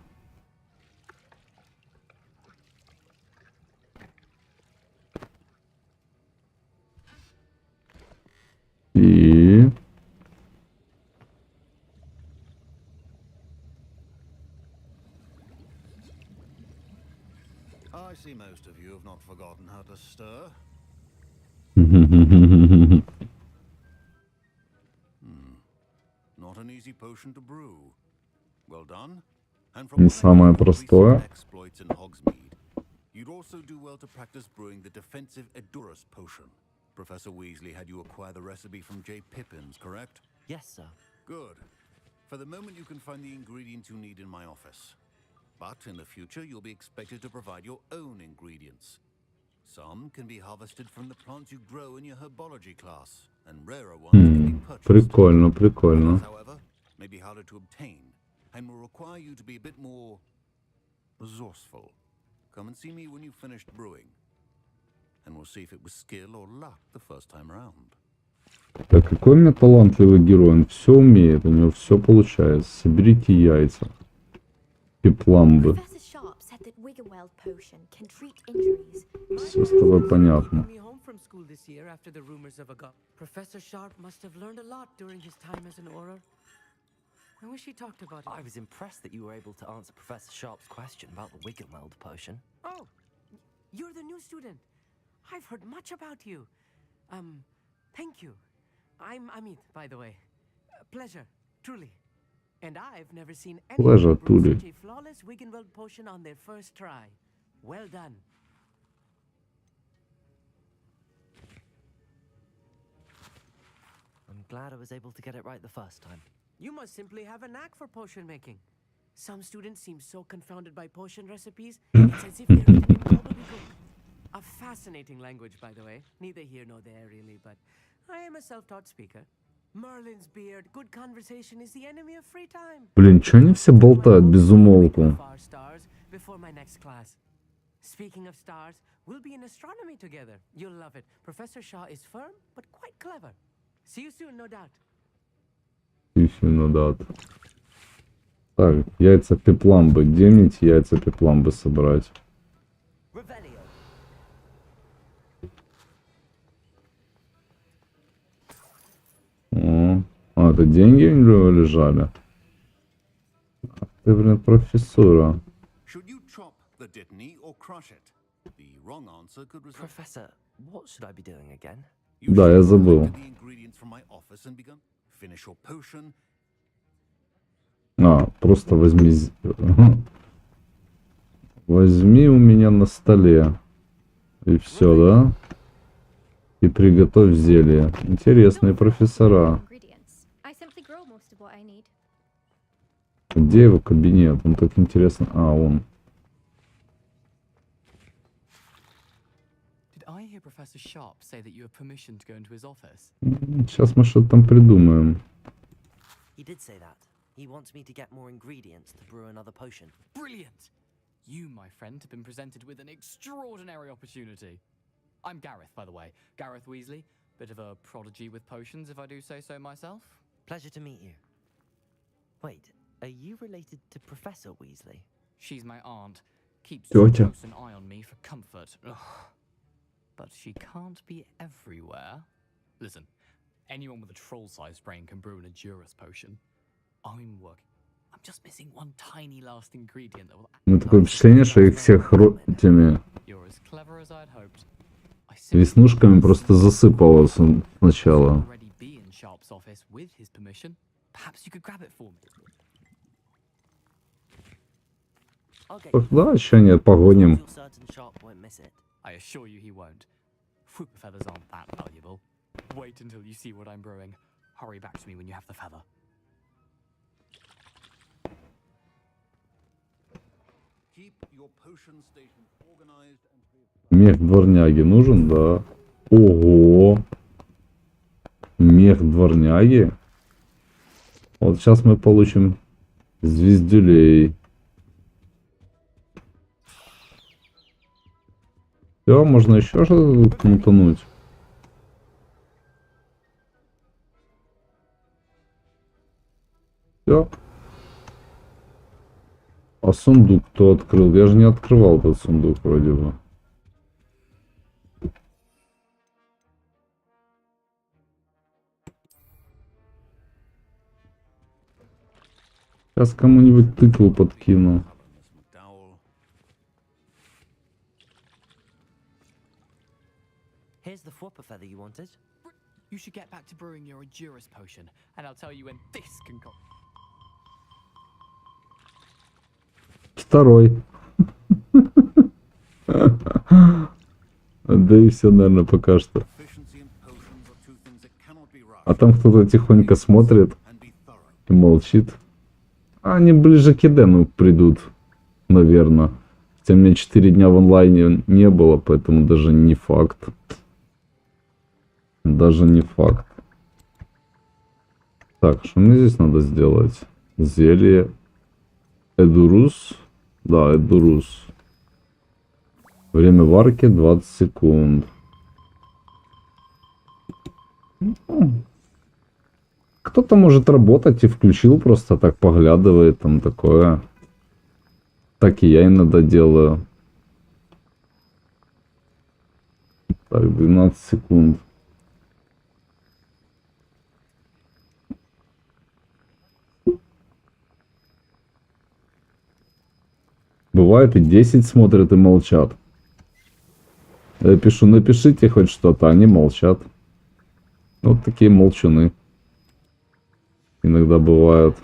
И... I see most of you have not forgotten how to stir. Not an easy potion to brew. Well done. And from Не самое простое. exploits in Hogsmeade, you'd also do well to practice brewing the defensive Edurus potion. Professor Weasley had you acquire the recipe from J. Pippin's, correct? Yes, sir. Good. For the moment, you can find the ingredients you need in my office. But in the future, you'll be expected to provide your own ingredients. Some can be harvested from the plants you grow in your herbology class, and rarer ones can be purchased. Прикольно, прикольно. Others, however, may be harder to obtain, and will require you to be a bit more resourceful. Come and see me when you've finished brewing, and we'll see if it was skill or luck the first time around. Да какой у меня талантливый герой, он все умеет, у него все получается. Соберите яйца. Пепламбы. Все с тобой понятно. Professor Sharp must have learned a lot during his time as an Auror. I wish he talked about it. I was impressed that you were able to answer Professor Sharp's question about the Wiggenweld potion. Oh, you're the new student. I've heard much about you. Thank you. I'm Amit, by the way. Pleasure, truly. And I've never seen anyone brew such a flawless Wiggenweld potion on their first try. Well done. I'm glad I was able to get it right the first time. You must simply have a knack for potion making. Some students seem so confounded by potion recipes, it's as if they're written in gobbledygook. A fascinating language, by the way. Neither here nor there, really, but I am a self-taught speaker. Merlin's beard, good conversation is the enemy of free time. Блин, чё они все болтают без умолку? Before my next class. Speaking of stars, we'll be in astronomy together. You'll love it. Professor Shaw is firm, but quite clever. See you soon, no doubt. Действительно, да. Так, яйца пепламбы. Где мне эти яйца пепламбы собрать? О, это деньги у него лежали? Ах ты, блин, профессура. Professor, what should I be doing again? Да, я забыл. А, просто возьми... Возьми у меня на столе. И все, да? И приготовь зелье. Интересные профессора. Где его кабинет? Он так интересно... А, он. Сейчас мы что-то там придумаем. He did say that. He wants me to get more ingredients to brew another potion. Brilliant! You, my friend, have been presented with an extraordinary opportunity. I'm Gareth, by the way. Gareth Weasley. Bit of a prodigy with potions, if I do say so myself. Pleasure to meet you. Wait, are you related to Professor Weasley? She's my aunt. Keeps a Тетя. close an eye on me for comfort. Ugh. But she can't be everywhere. Listen, anyone with a troll-sized brain can brew an Endurance potion. I'm just missing one tiny last ingredient that will... Ну, такое впечатление, что их всех этими You're as clever as I'd hoped. веснушками просто засыпало сначала. Already be in Sharp's office with his permission. Perhaps you could grab it for me. Да, еще нет, погоним. You're certain Sharp won't miss it. I assure you he won't. Fruit feathers aren't that valuable. Wait until you see what I'm brewing. Hurry back to me when you have the feather. Keep your potion station organized and... Мех дворняги нужен, да. Ого! Мех дворняги. Вот сейчас мы получим звездюлей. Все, можно еще что-то кнутануть. Все. А сундук кто открыл? Я же не открывал этот сундук вроде бы. Сейчас кому-нибудь тыкву подкину. Here's the flopper feather you wanted. You should get back to brewing your Endurance potion, and I'll tell you when this can come. Второй. Да и все, наверное, пока что. А там кто-то тихонько смотрит и молчит. А они ближе к Эдену придут, наверное. Хотя у меня 4 дня в онлайне не было, поэтому даже не факт. Даже не факт. Так, что мне здесь надо сделать? Зелье. Эдурус. Да, Эдурус. Время варки 20 секунд. Кто-то может работать и включил, просто так поглядывает, там такое. Так и я иногда делаю. Так, 12 секунд. Бывает и 10 смотрят и молчат. Я пишу, напишите хоть что-то, они молчат. Вот такие молчуны. Иногда бывают.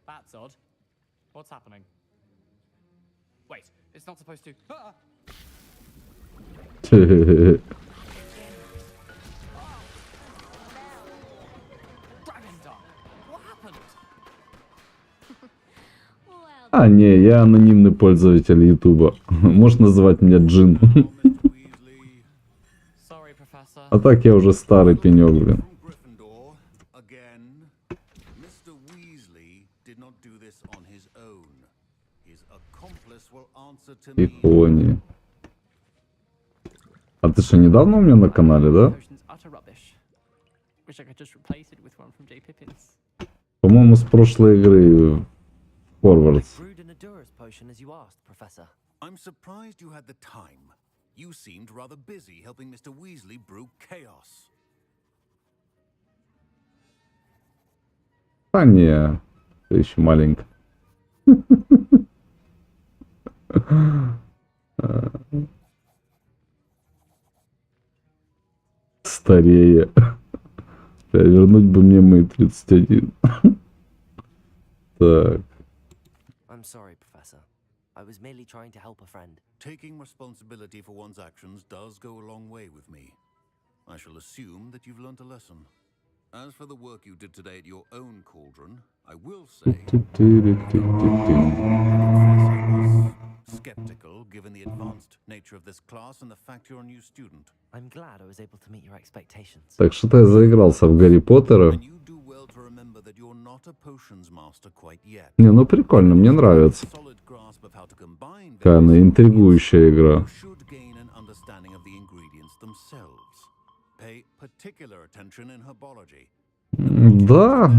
That's odd. What's happening? Wait, it's not supposed to. А, не, я анонимный пользователь Ютуба. Можешь называть меня JjiNn. А так я уже старый пенек, блин. Икони. А ты что, недавно у меня на канале, да? По-моему, с прошлой игры Hogwarts. I'm surprised you had the time. You seemed rather busy helping Mr. Weasley brew chaos. А не, ты еще маленькая. Старее. Вернуть бы мне мои 31. Так. I'm sorry, Professor. I was merely trying to help a friend. Taking responsibility for one's actions does go a long way with me. I shall assume that you've learnt a lesson. As for the work you did today at your own cauldron, I will say skeptical given the advanced nature of this class and the fact you're a new student. I'm glad I was able to meet your expectations. Так что-то я заигрался в Гарри Поттера. Не, ну прикольно, мне нравится. Какая она интригующая игра. Да.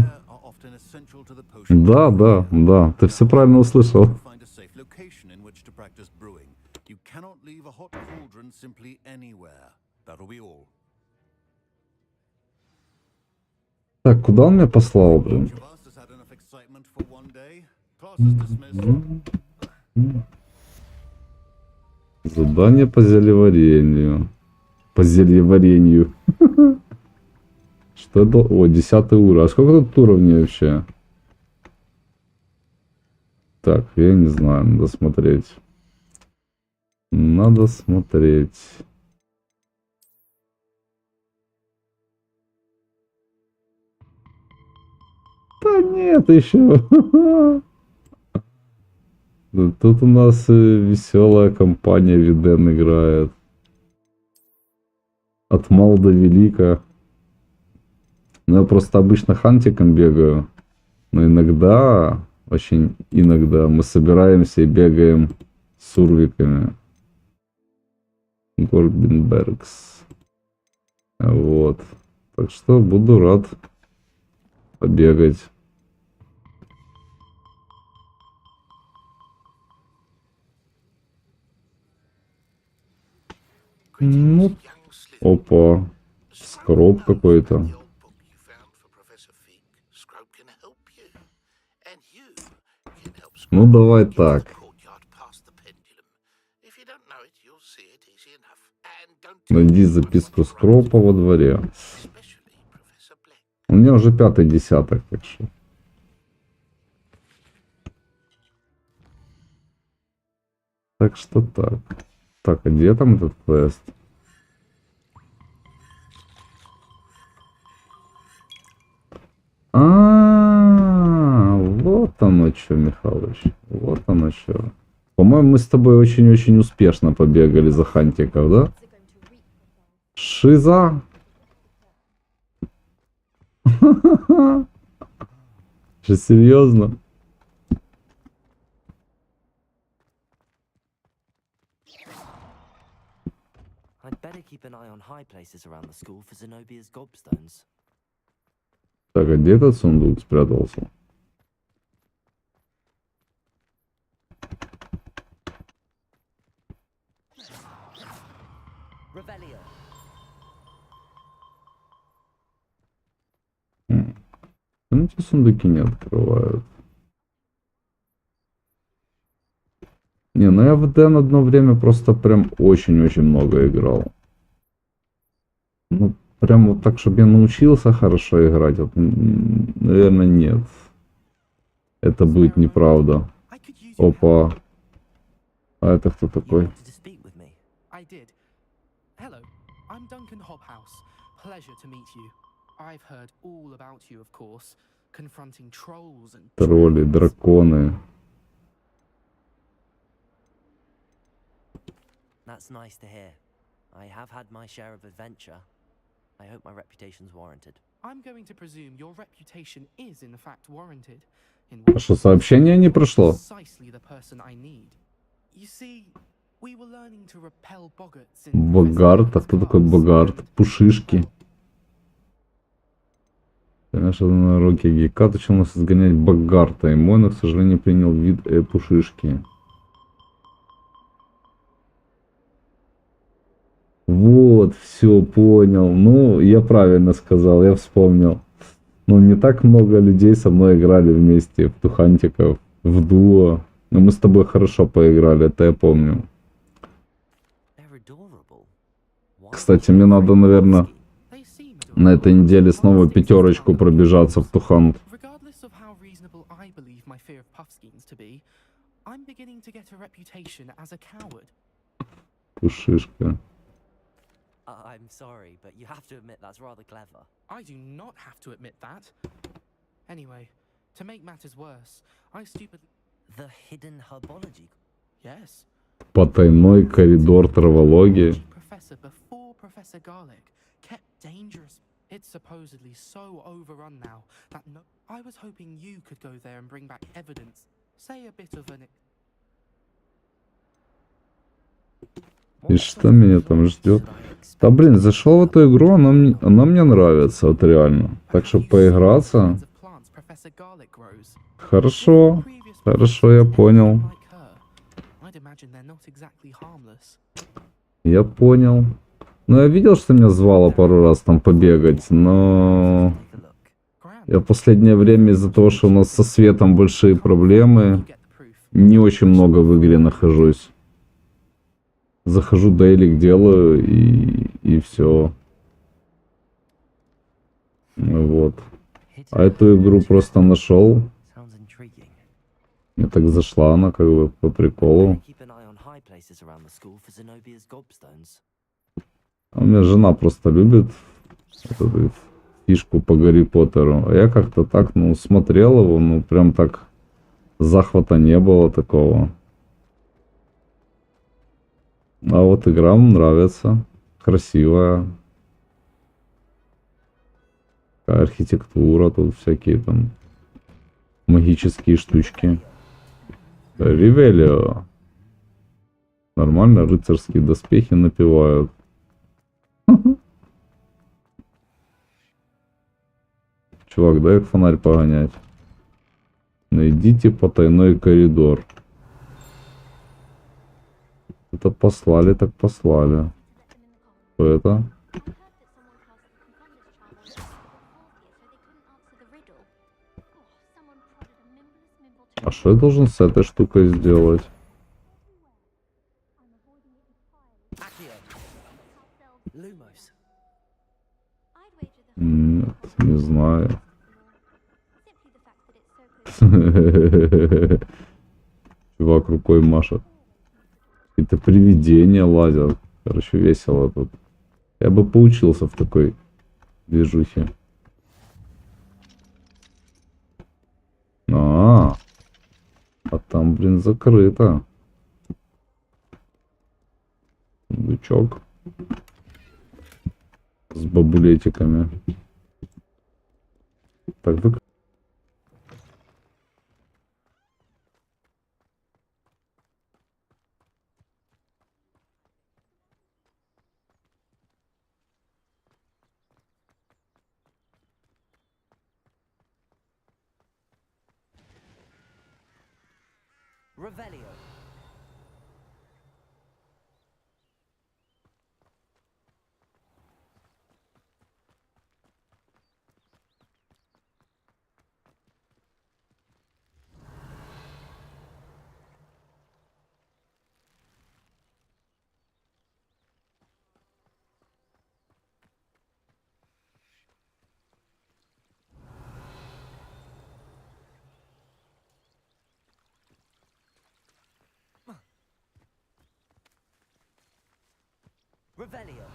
often essential to the potion. Да, ты все правильно услышал. Find a safe location in which to practice brewing. You cannot leave a hot cauldron simply anywhere. That'll be all. Так, куда он меня послал, блин? Has had enough excitement for one day. Class is dismissed. Задание по зельеварению. По зельеварению. Что это? О, 10 уровень. А сколько тут уровней вообще? Так, я не знаю, надо смотреть. Надо смотреть. Да нет, еще. Тут у нас веселая компания JjiNn играет. От мала до велика. Ну, я просто обычно хантиком бегаю. Но иногда, очень иногда, мы собираемся и бегаем с урвиками. Горбинбергс. Вот. Так что буду рад побегать. Ну, опа. Скроб какой-то. Ну, давай так. Найди записку Скропа во дворе. У меня уже 5-й десяток, так что. Так что так. Так, а где там этот квест? Вот оно что, Михалыч. Вот оно что. По-моему, мы с тобой очень-очень успешно побегали за хантиков, да? Шиза? Что, серьезно? I'd better keep an eye on high places around the school for Zenobia's gobstones. Так, а где этот сундук спрятался? Ну, эти сундуки не открывают. Не, ну я в DN одно время просто прям очень-очень много играл. Ну, прям вот так, чтобы я научился хорошо играть, вот, наверное, нет. Это будет неправда. Опа. А это кто такой? Тролли, драконы. That's nice to hear. I have had my share of adventure. I hope my reputation's warranted. I'm going to presume your reputation is in fact warranted. А что, сообщение не пришло? Богарт? А кто такой Богарт? Пушишки. Конечно, на уроке Гекат учил нас изгонять Богарта, и Мойна, к сожалению, принял вид Пушишки. Вот, все, понял. Ну, я правильно сказал, я вспомнил. Ну, не так много людей со мной играли вместе в Тухантиков, в дуо. Но мы с тобой хорошо поиграли, это я помню. Кстати, мне надо, наверное, на этой неделе снова 5 пробежаться в Тухант. Пушишка. I'm sorry, but you have to admit that's rather clever. I do not have to admit that. Anyway, to make matters worse, I stupidly... The hidden herbology? Yes. Потайной коридор травологии. Professor before Professor Garlic kept dangerous. It's supposedly so overrun now that no... I was hoping you could go there and bring back evidence. Say a bit of an... И что меня там ждет? Да блин, зашел в эту игру, она мне нравится, вот реально. Так что поиграться. Professor Garlic grows. Хорошо. Хорошо, я понял. I'd imagine they're not exactly harmless. Я понял. Ну, я видел, что меня звало пару раз там побегать, но... Я в последнее время из-за того, что у нас со светом большие проблемы, не очень много в игре нахожусь. Захожу, дейлик делаю и все. Вот. А эту игру просто нашел. Мне так зашла она как бы по приколу. А у меня жена просто любит эту фишку по Гарри Поттеру. А я как-то так, ну, смотрел его, ну, прям так захвата не было такого. А вот игра мне нравится. Красивая. Архитектура, тут всякие там магические штучки. Ревелио. Нормально рыцарские доспехи напевают. Чувак, дай фонарь погонять. Найдите потайной коридор. Это послали, так послали. Что это? А что я должен с этой штукой сделать? Нет, не знаю. Чувак рукой машет. Какие-то привидения лазят. Короче, весело тут. Я бы поучился в такой движухе. А там, блин, закрыто. Сундучок. С бабулетиками. Так, Revelio. Revelio.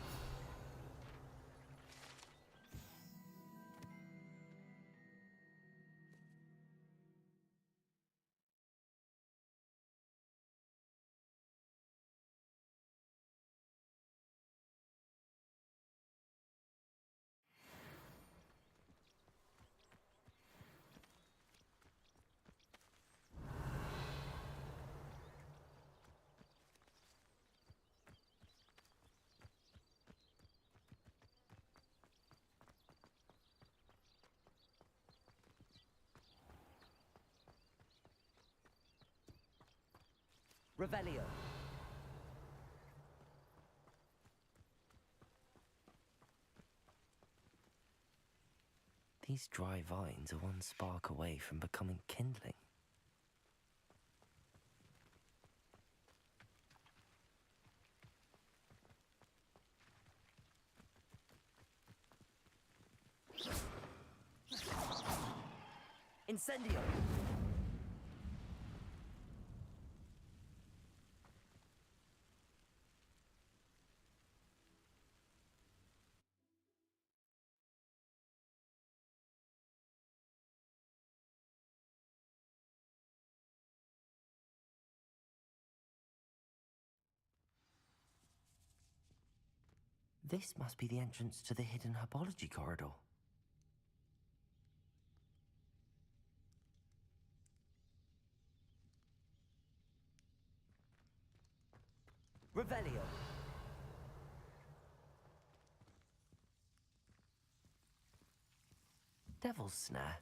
Revelio. These dry vines are one spark away from becoming kindling. Incendio! This must be the entrance to the hidden herbology corridor. Revelio. Devil's Snare.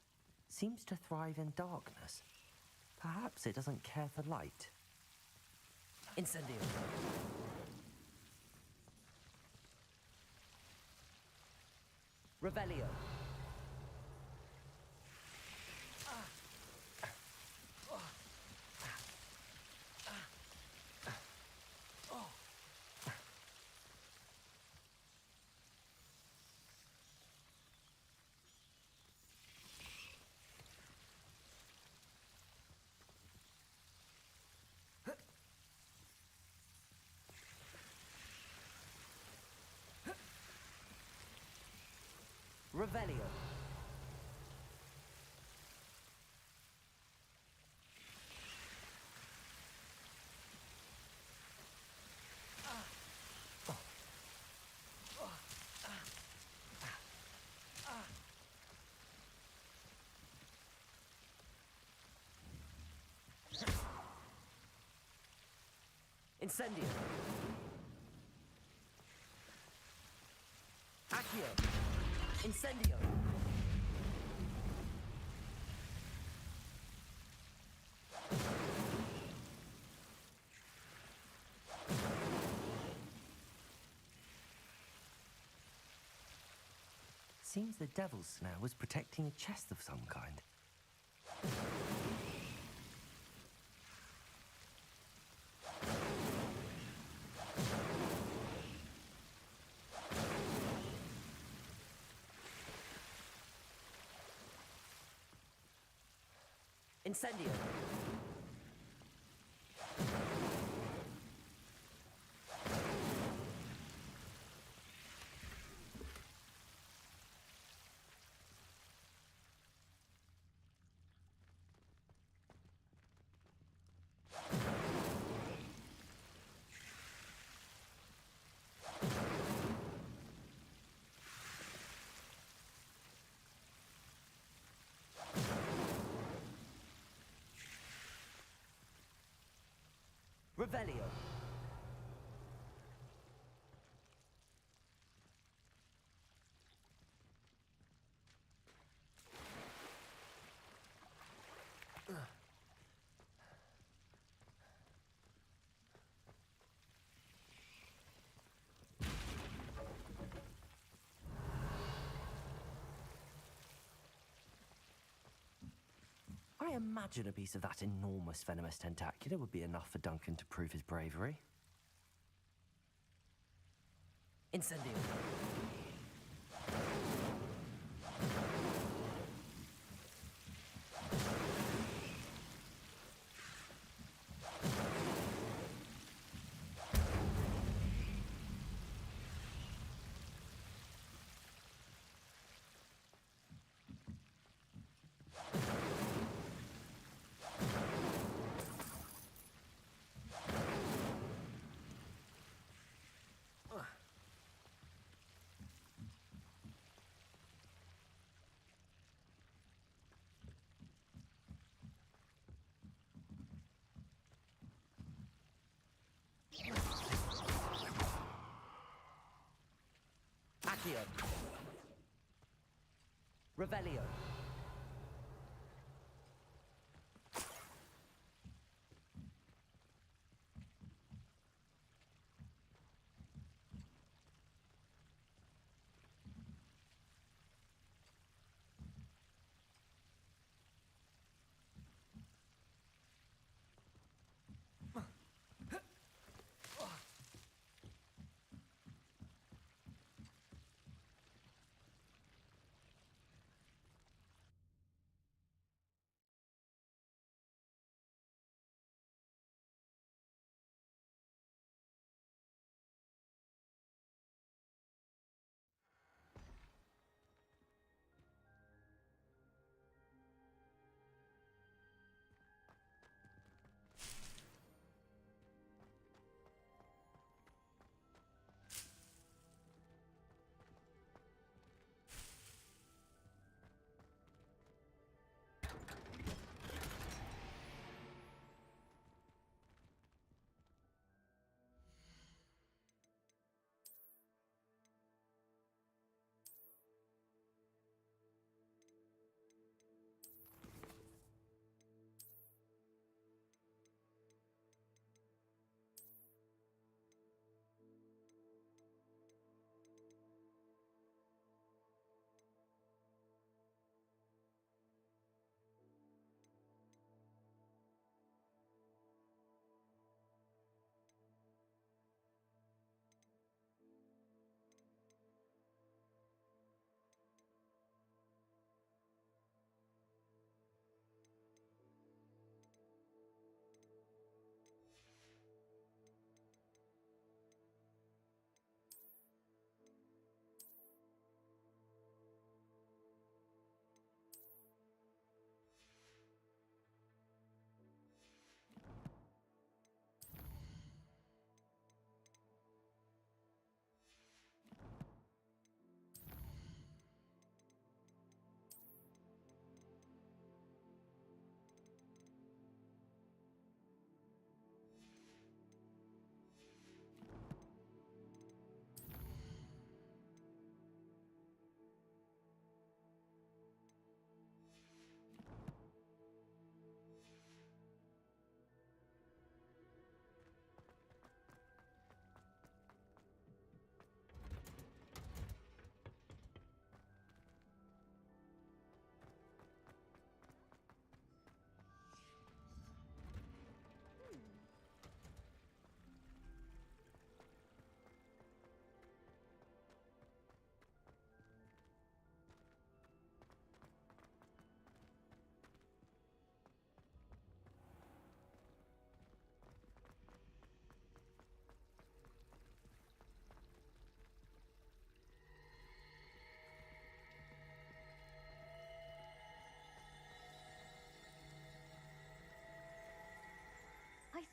seems to thrive in darkness. Perhaps it doesn't care for light. Incendio. Revelio. Revelio. Incendio. Accio. Incendio. Seems the devil's snare was protecting a chest of some kind. Incendio. Revelio. I imagine a piece of that enormous venomous tentacula would be enough for Duncan to prove his bravery. Incendio. Accio. Revelio.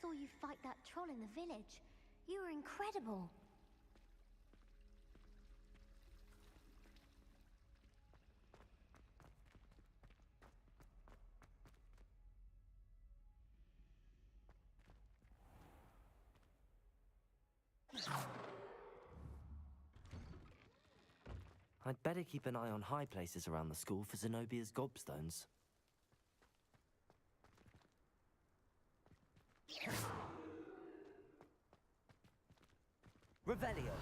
saw you fight that troll in the village. You were incredible. I'd better keep an eye on high places around the school for Zenobia's gobstones. Revelio.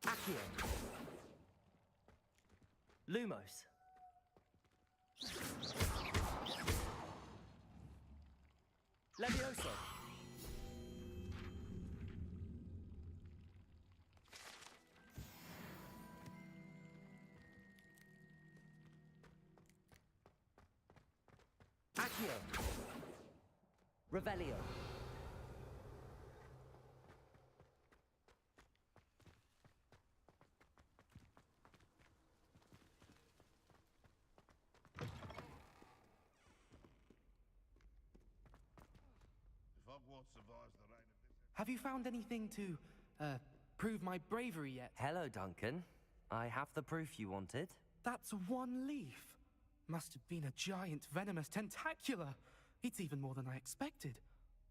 Accio. Lumos. Levioso. Accio. Revelio. Have you found anything to, prove my bravery yet? Hello, Duncan. I have the proof you wanted. That's one leaf. Must have been a giant venomous tentacula. It's even more than I expected.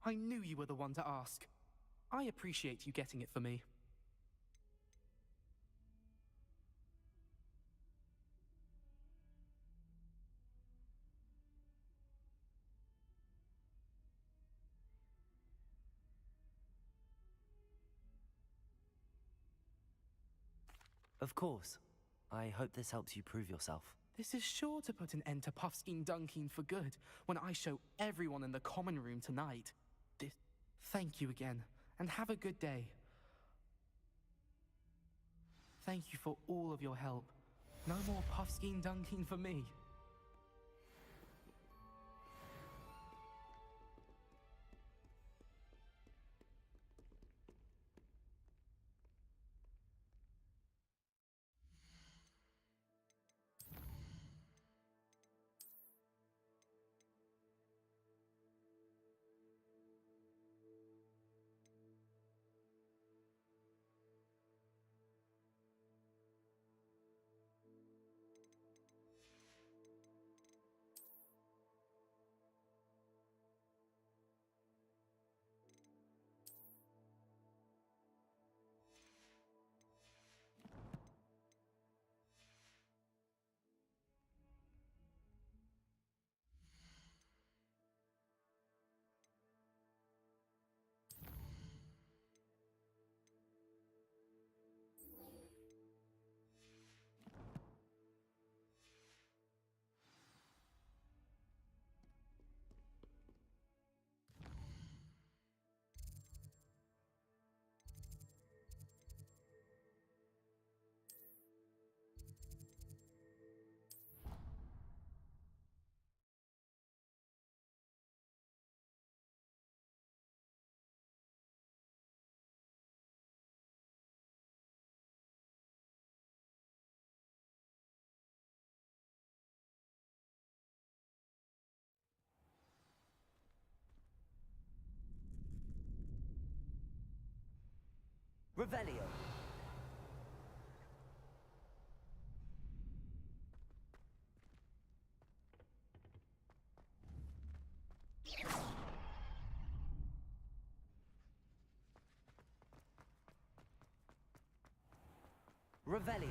I knew you were the one to ask. I appreciate you getting it for me. Of course. I hope this helps you prove yourself. This is sure to put an end to Puffskein Dunking for good when I show everyone in the common room tonight. Thank you again, and have a good day. Thank you for all of your help. No more Puffskein Dunking for me. Revelio. Revelio.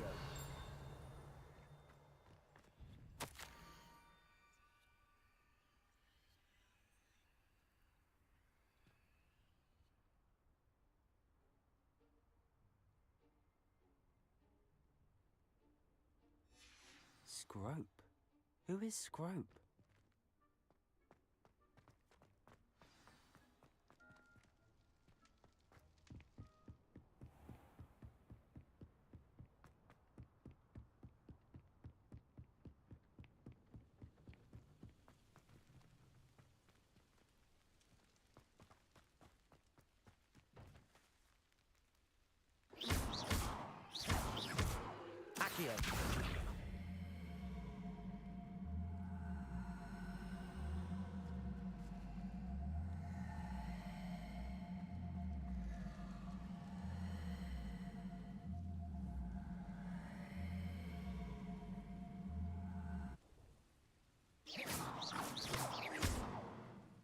Scrope? Who is Scrope? Accio.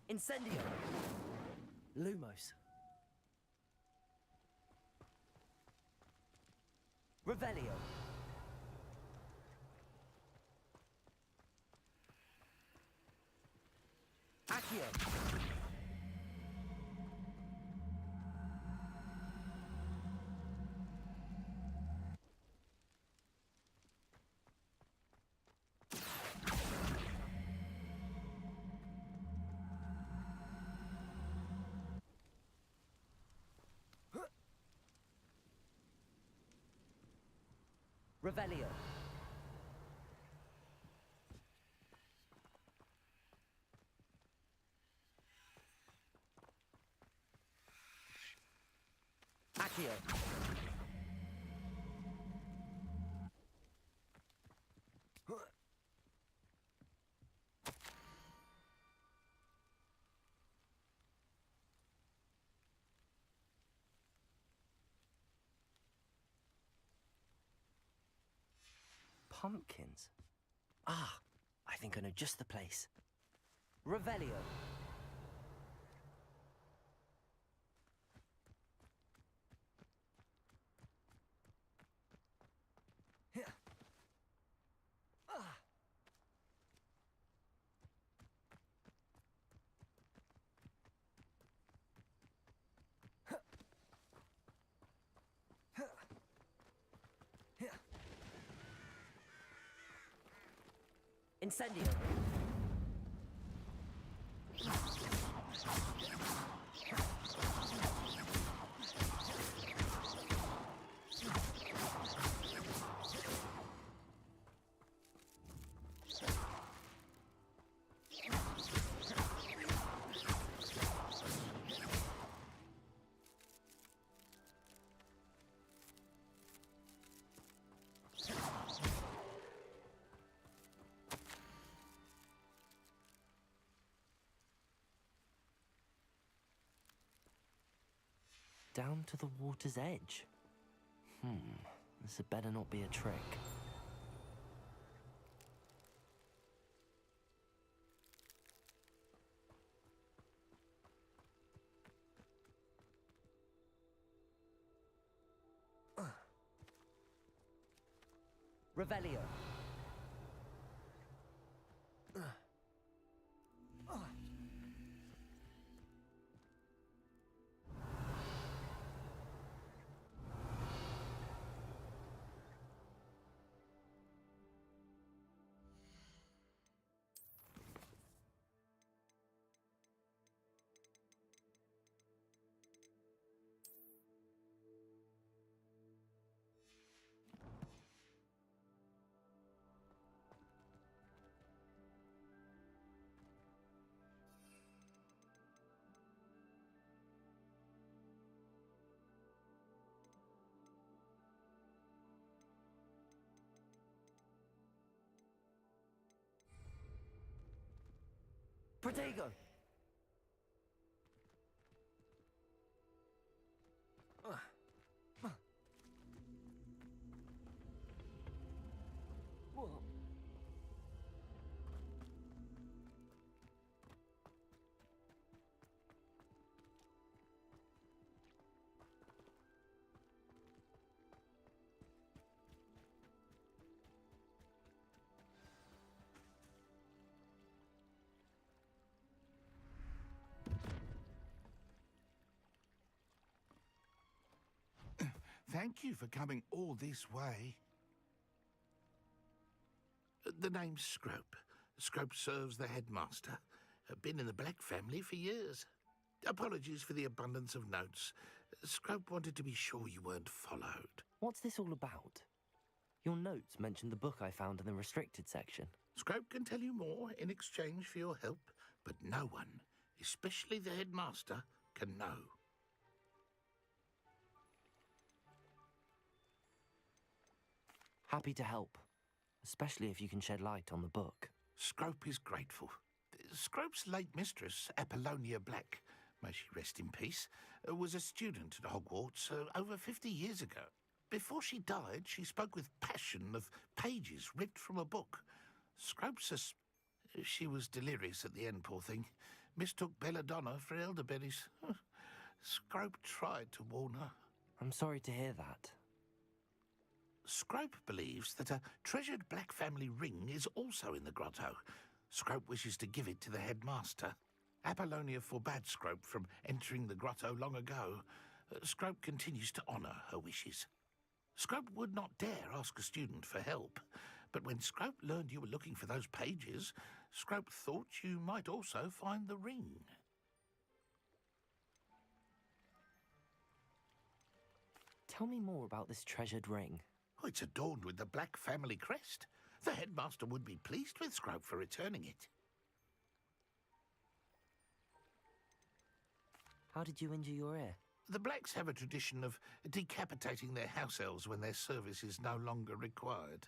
Incendio. Lumos. Revelio. Accio. Revelio. Accio. Pumpkins? Ah, I think I know just the place. Revelio. Incendio. Down to the water's edge. This had better not be a trick. Revelio. Protego! Thank you for coming all this way. The name's Scrope. Scrope serves the headmaster. Been in the Black family for years. Apologies for the abundance of notes. Scrope wanted to be sure you weren't followed. What's this all about? Your notes mentioned the book I found in the restricted section. Scrope can tell you more in exchange for your help, but no one, especially the headmaster, can know. Happy to help, especially if you can shed light on the book. Scrope is grateful. Scrope's late mistress, Apollonia Black, may she rest in peace, was a student at Hogwarts over 50 years ago. Before she died, she spoke with passion of pages ripped from a book. Scrope she was delirious at the end, poor thing. Mistook belladonna for elderberries. Scrope tried to warn her. I'm sorry to hear that. Scrope believes that a treasured black family ring is also in the grotto. Scrope wishes to give it to the headmaster. Apollonia forbade Scrope from entering the grotto long ago. Scrope continues to honour her wishes. Scrope would not dare ask a student for help, but when Scrope learned you were looking for those pages, Scrope thought you might also find the ring. Tell me more about this treasured ring. Oh, it's adorned with the black family crest. The headmaster would be pleased with Scrope for returning it. How did you injure your ear? The Blacks have a tradition of decapitating their house elves when their service is no longer required.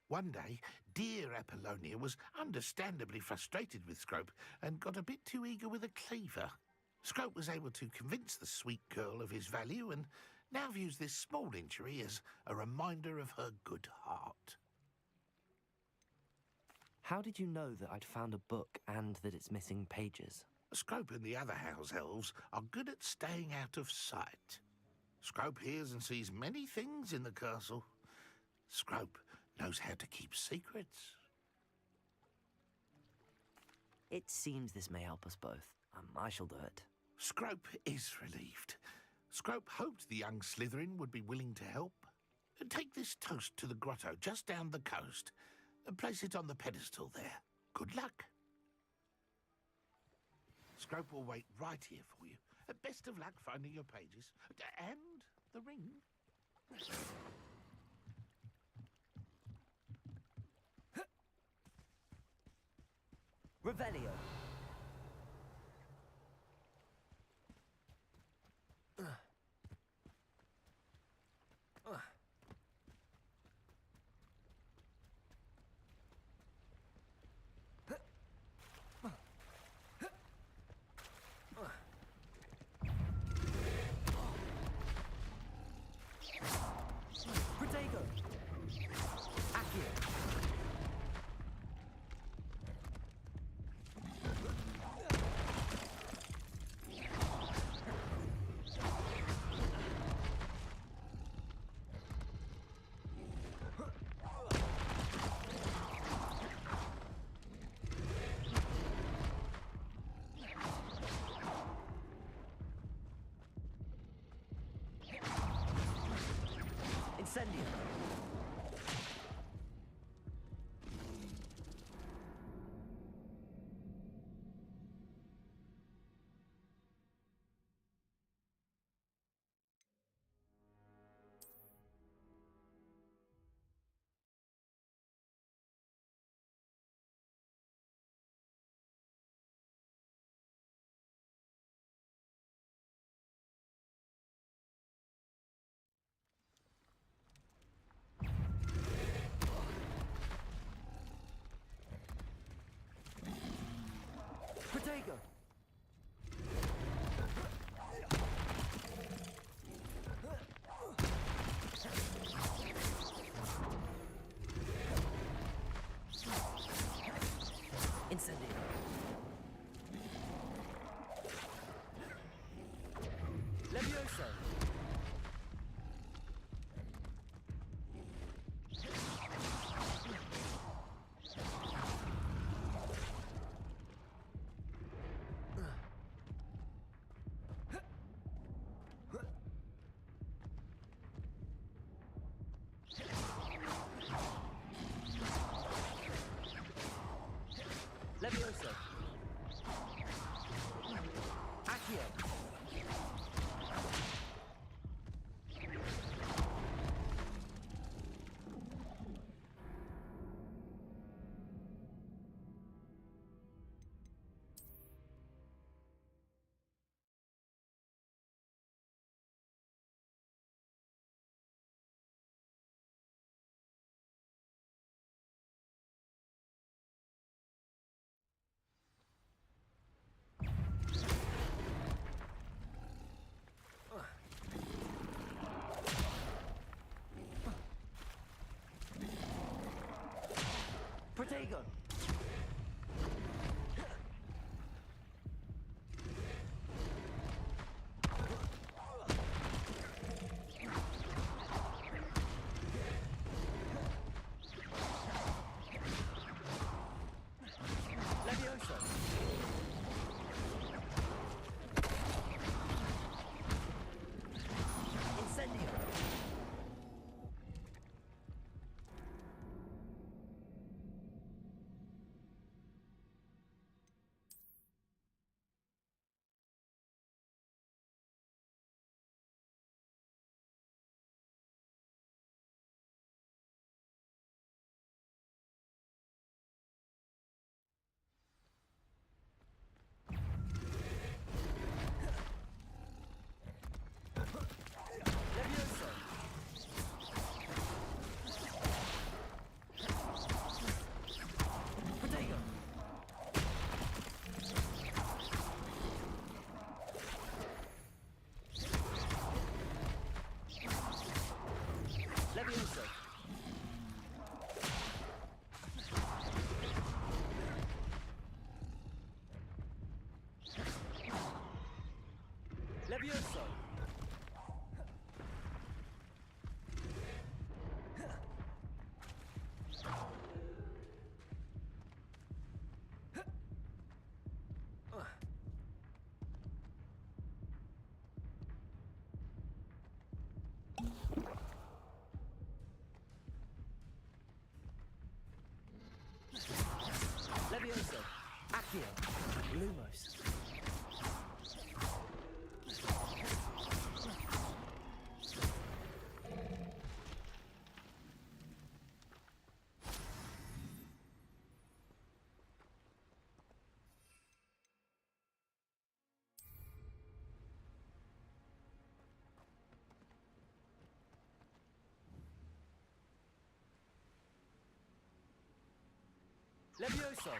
One day, dear Apollonia was understandably frustrated with Scrope and got a bit too eager with a cleaver. Scrope was able to convince the sweet girl of his value and now views this small injury as a reminder of her good heart. How did you know that I'd found a book and that it's missing pages? Scrope and the other house elves are good at staying out of sight. Scrope hears and sees many things in the castle. Scrope knows how to keep secrets. It seems this may help us both. I shall do it. Scrope is relieved. Scrope hoped the young Slytherin would be willing to help. Take this toast to the grotto just down the coast and place it on the pedestal there. Good luck. Scrope will wait right here for you. Best of luck finding your pages. And the ring. Revelio. Incendio. Protego. Incendio. Levioso. Levioso. Accio. Levioso!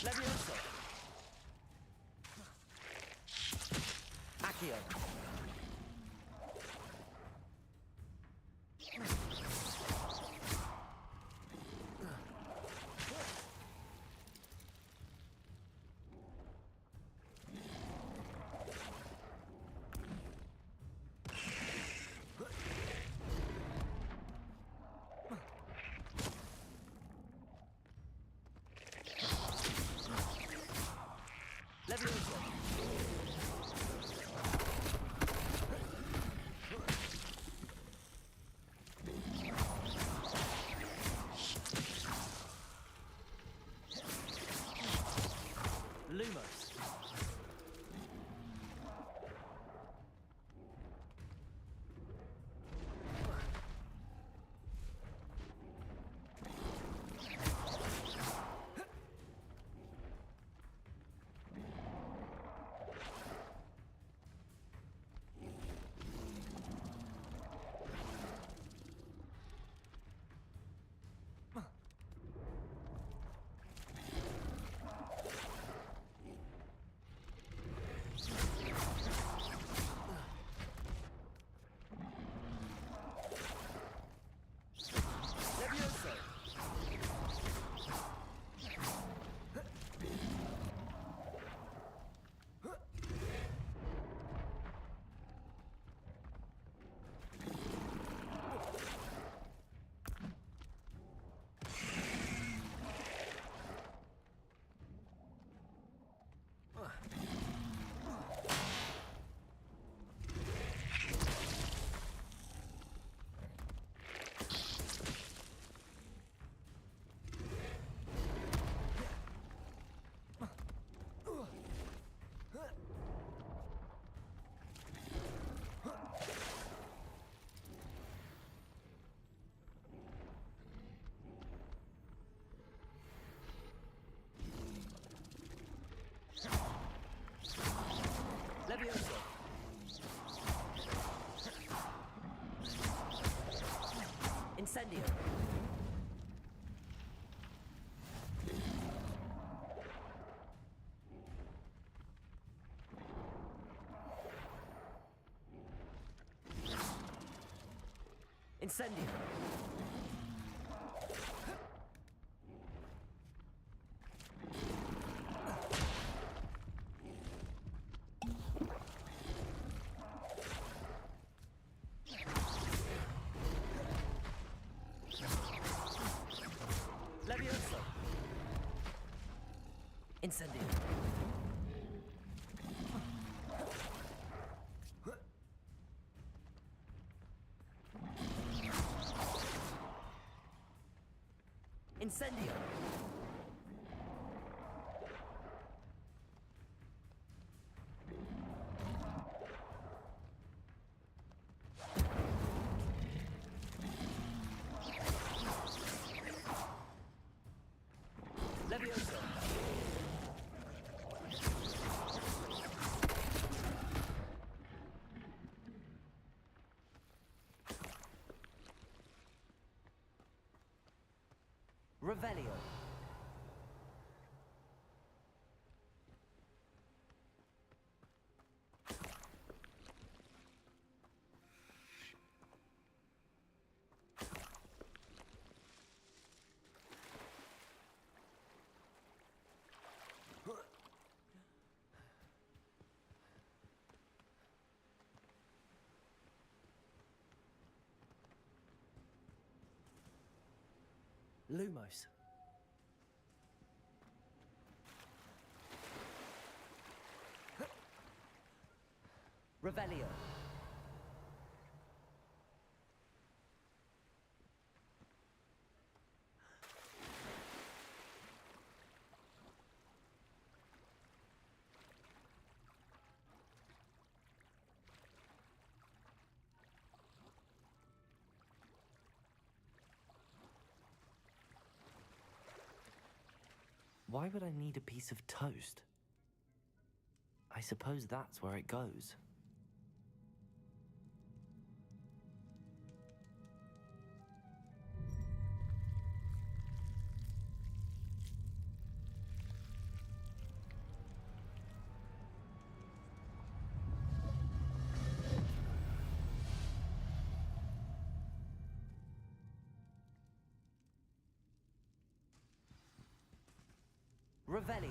Levioso! Accio! Lumos. Levioso! Incendio! Incendio! Levioso! Incendio! Incendio! Levioso! Revelio! Lumos. Revelio. Why would I need a piece of toast? I suppose that's where it goes. Revelio.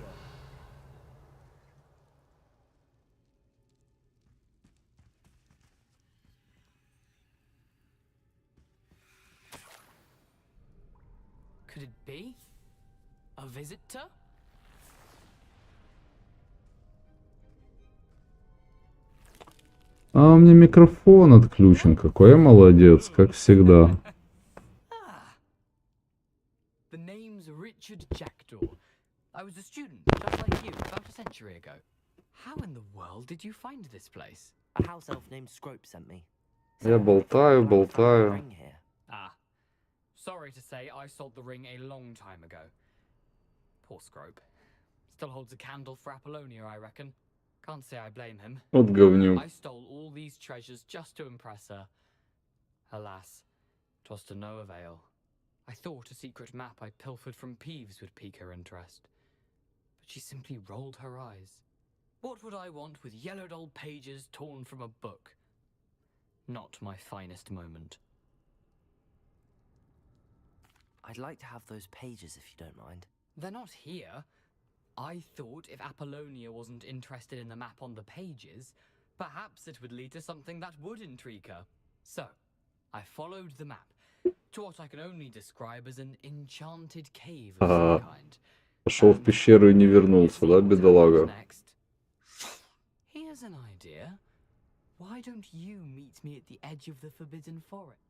Could it be? A visitor? А у меня микрофон отключен. Какой я молодец, как всегда. The name's Richard Jackdaw. I was a student, just like you, about a century ago. How in the world did you find this place? A house elf named Scrope sent me. Я болтаю, болтаю. Ring here. Ah. Sorry to say, I sold the ring a long time ago. Poor Scrope. Still holds a candle for Apollonia, I reckon. Can't say I blame him. Вот говнюк. I stole all these treasures just to impress her. Alas, 'twas to no avail. I thought a secret map I pilfered from Peeves would pique her interest. But she simply rolled her eyes. What would I want with yellowed old pages torn from a book? Not my finest moment. I'd like to have those pages if you don't mind. They're not here. I thought if Apollonia wasn't interested in the map on the pages, perhaps it would lead to something that would intrigue her. So, I followed the map to what I can only describe as an enchanted cave of some kind. Пошел в пещеру и не вернулся, да, бедолага? Here's an idea. Why don't you meet me at the edge of the Forbidden Forest?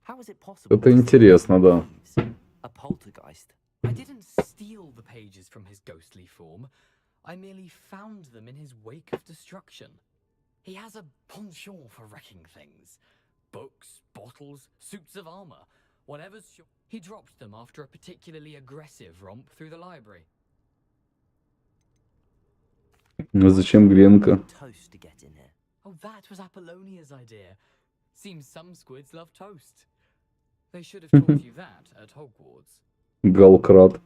How is it possible? Это интересно, да. A poltergeist. I didn't steal the pages from his ghostly form. I merely found them in his wake of destruction. He has a penchant for wrecking things. Books, bottles, suits of armor, whatever's short. He dropped them after a particularly aggressive romp through the library. А зачем гренка? Toast to get in here. Oh, that was Apollonia's idea. Seems some squids love toast. They should have taught you that at Hogwarts. Галкрат.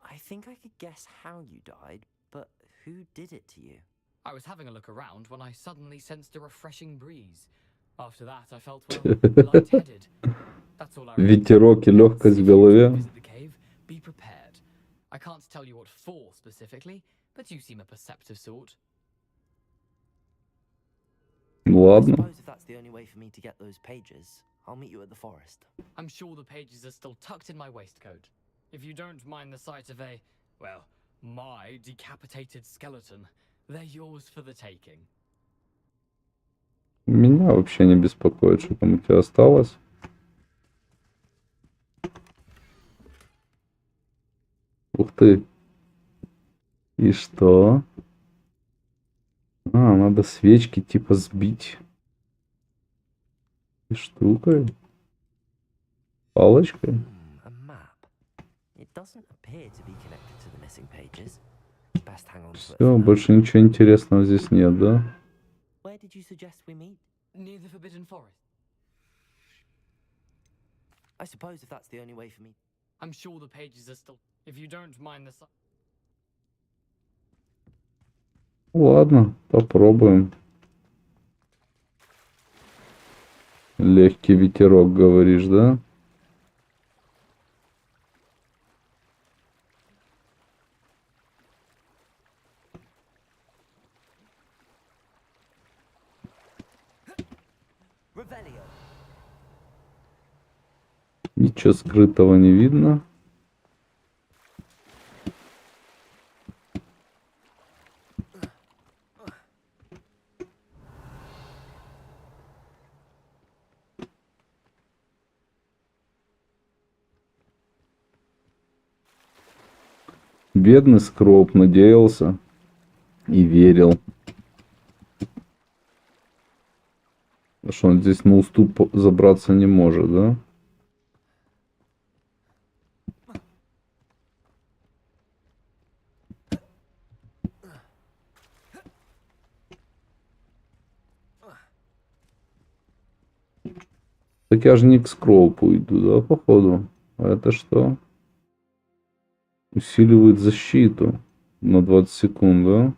I think I could guess how you died, but who did it to you? I was having a look around when I suddenly sensed a refreshing breeze. After that, I felt, well, lightheaded. That's all I remember. Ветерок и легкость в голове. Visit the cave, be prepared. I can't tell you what for specifically, but you seem a perceptive sort. Ладно. I suppose if that's the only way for me to get those pages, I'll meet you at the forest. I'm sure the pages are still tucked in my waistcoat. If you don't mind the sight of a, well, my decapitated skeleton, they're yours for the taking. Меня вообще не беспокоит, что там у тебя осталось. Ух ты. И что? А, надо свечки типа сбить. И штукой. Палочкой. A map. It doesn't appear to be connected to the missing pages. Best hang on to it. Все, больше ничего интересного здесь нет, да? Where did you suggest we meet? Near the Forbidden Forest. I suppose if that's the only way for me. I'm sure the pages are still. If you don't mind the sight. Ладно, попробуем. Легкий ветерок, говоришь, да? Ничего скрытого не видно. Бедный Скроп надеялся и верил, что он здесь на уступ забраться не может, да? Так я же не к Скропу иду, да, походу? А это что? Усиливает защиту на 20 секунд, да?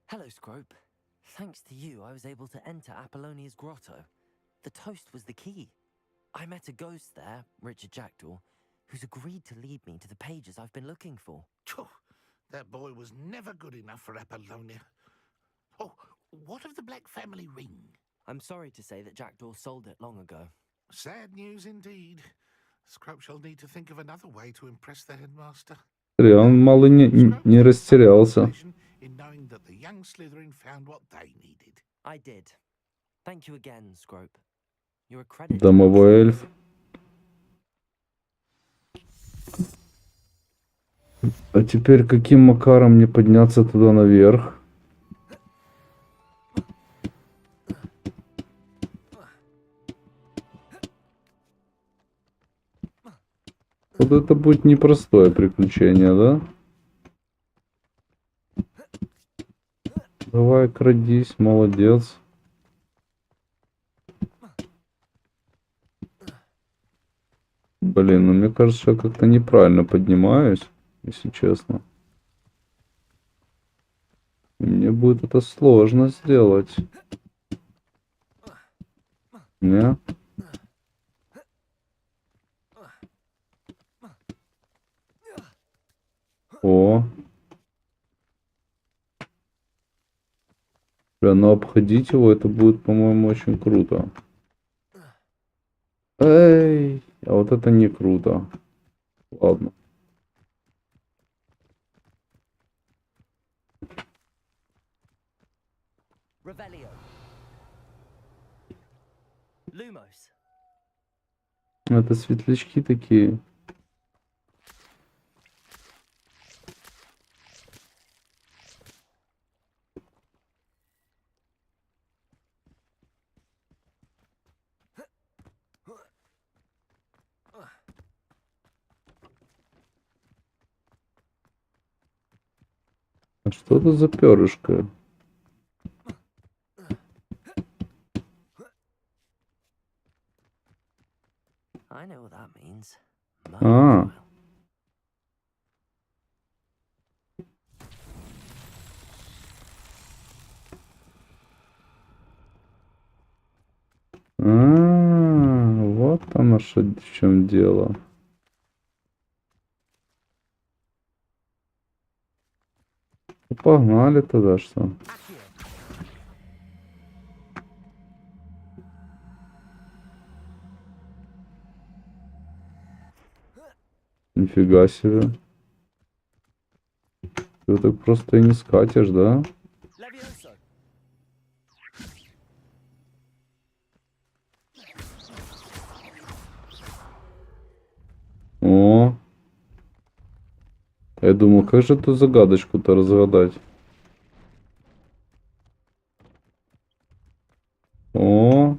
Hello, Scrope. Thanks to you, I was able to enter Apollonia's grotto. The toast was the key. I met a ghost there, Richard Jackdaw, who's agreed to lead me to the pages I've been looking for. That boy was never good enough for Apollonia. Oh, what of the Black family ring? I'm sorry to say that Jackdaw sold it long ago. Sad news indeed. Scrope shall need to think of another way to impress the headmaster. Он мало не растерялся. In knowing that the young Slytherin found what they needed. I did. Thank you again, Scrope. You're a credit. Домовой эльф. А теперь каким макаром мне подняться туда наверх? Вот это будет непростое приключение, да? Давай, крадись, молодец. Блин, ну мне кажется, что я как-то неправильно поднимаюсь, если честно. Мне будет это сложно сделать. Не? О. Но обходить его, это будет, по-моему, очень круто. Эй, а вот это не круто. Ладно. Это светлячки такие. А что это за перышко? А. Вот оно что, в чем дело. Погнали тогда, что? Нифига себе. Ты так просто и не скатишь, да? О. Я думал, как же эту загадочку-то разгадать? О.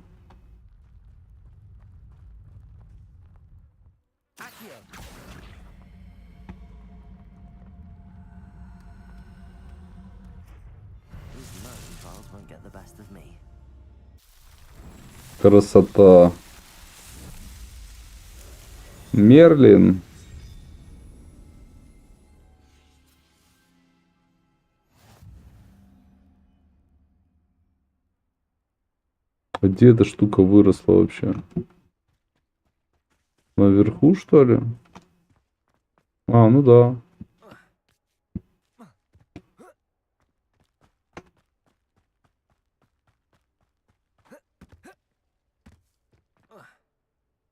Красота. Мерлин. А где эта штука выросла вообще? Наверху, что ли? А, ну да.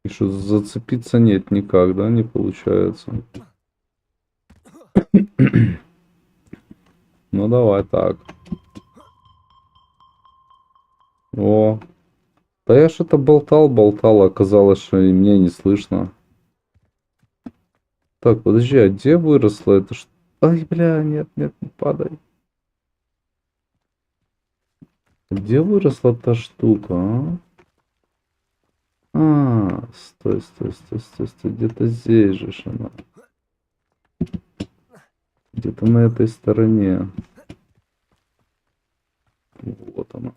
И что, зацепиться нет никак, да, не получается. Ну давай так. О. Да я что-то болтал, а оказалось, что и мне не слышно. Так, подожди, а где выросло это? Ай, бля, нет, не падай. Где выросла та штука, а? Стой. Где-то здесь же она. Где-то на этой стороне. Вот она.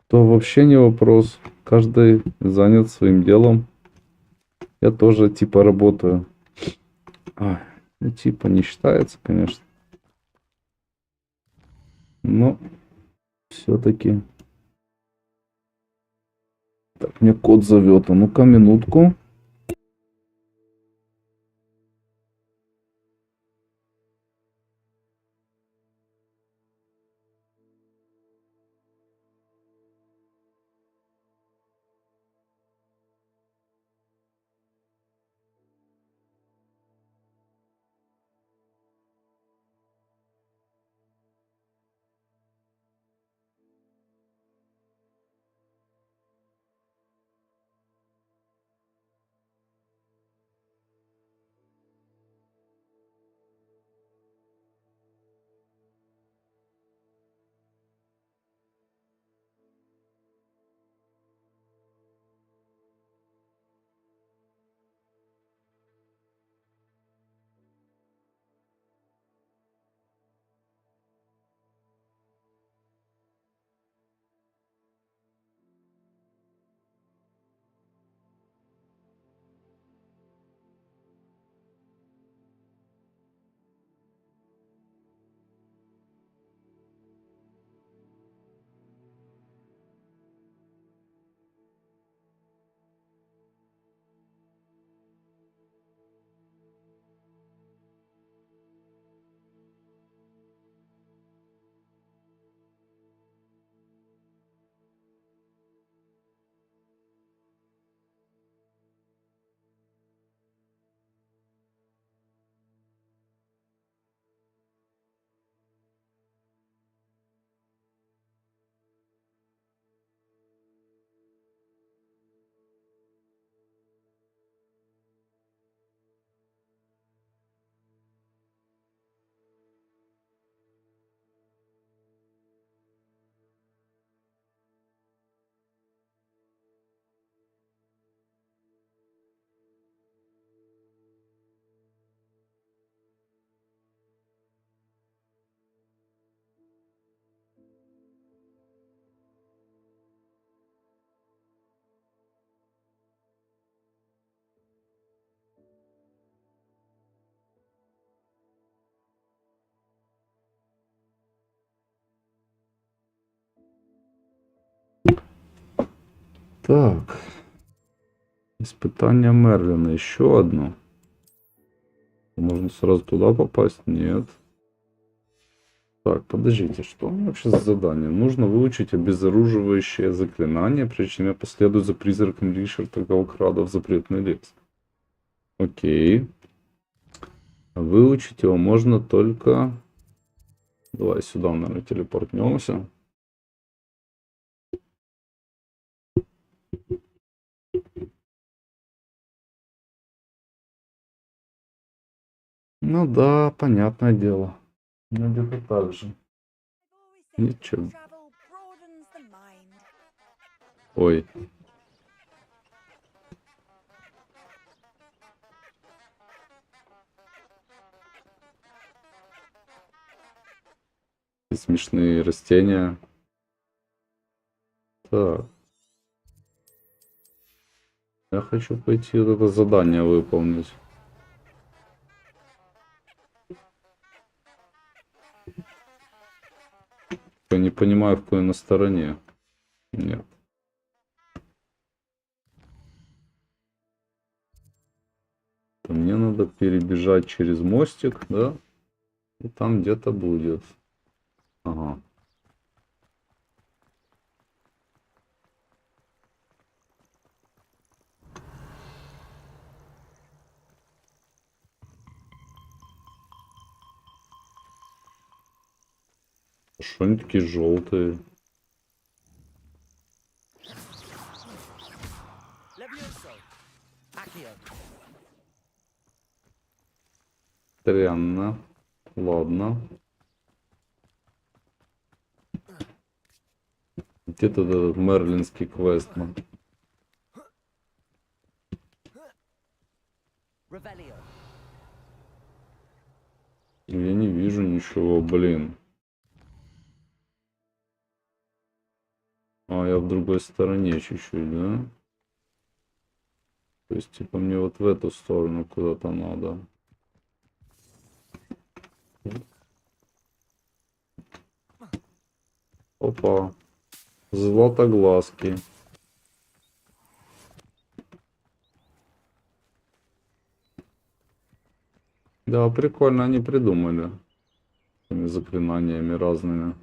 То вообще не вопрос. Каждый занят своим делом. Я тоже типа работаю. Ну типа не считается, конечно. Но все-таки. Так, мне кот зовет. А ну-ка, минутку. Так. Испытание Мерлина. Еще одно. Можно сразу туда попасть? Нет. Так, подождите, что у меня вообще за задание? Нужно выучить обезоруживающее заклинание, прежде чем я последую за призраком Ричарда Галкрада в запретный лес. Окей. Выучить его можно только... Давай сюда, наверное, телепортнемся. Ну да, понятное дело. Ну где-то так же. Ничего. Ой. Смешные растения. Так. Я хочу пойти вот это задание выполнить. Я не понимаю, в какой на стороне. Нет. Это мне надо перебежать через мостик, да? И там где-то будет. Ага. Что они такие желтые? Странно. Ладно. Где тут этот мерлинский квест? Я не вижу ничего, блин. А, я в другой стороне чуть-чуть, да? То есть, типа, мне вот в эту сторону куда-то надо. Опа. Златоглазки. Да, прикольно они придумали. Этими заклинаниями разными.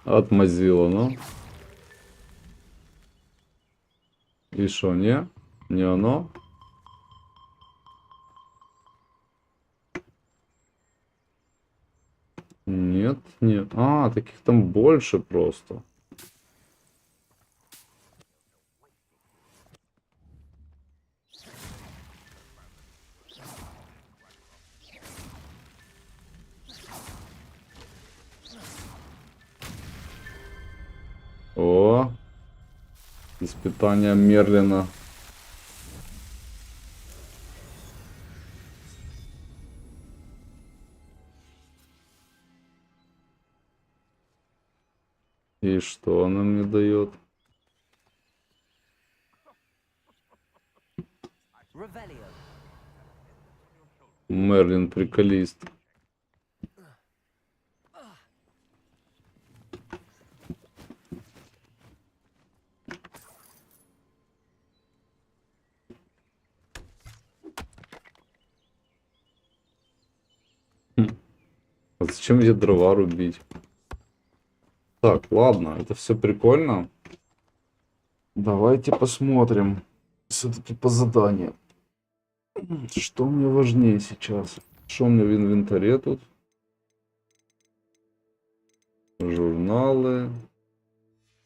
Отмазила, ну. И шо, не? Не оно? Нет, нет. А, таких там больше просто. О, испытание Мерлина. И что она мне дает? Мерлин приколист. А зачем мне дрова рубить? Так, ладно, это все прикольно. Давайте посмотрим. Все-таки по заданию. Что мне важнее сейчас? Что у меня в инвентаре тут? Журналы.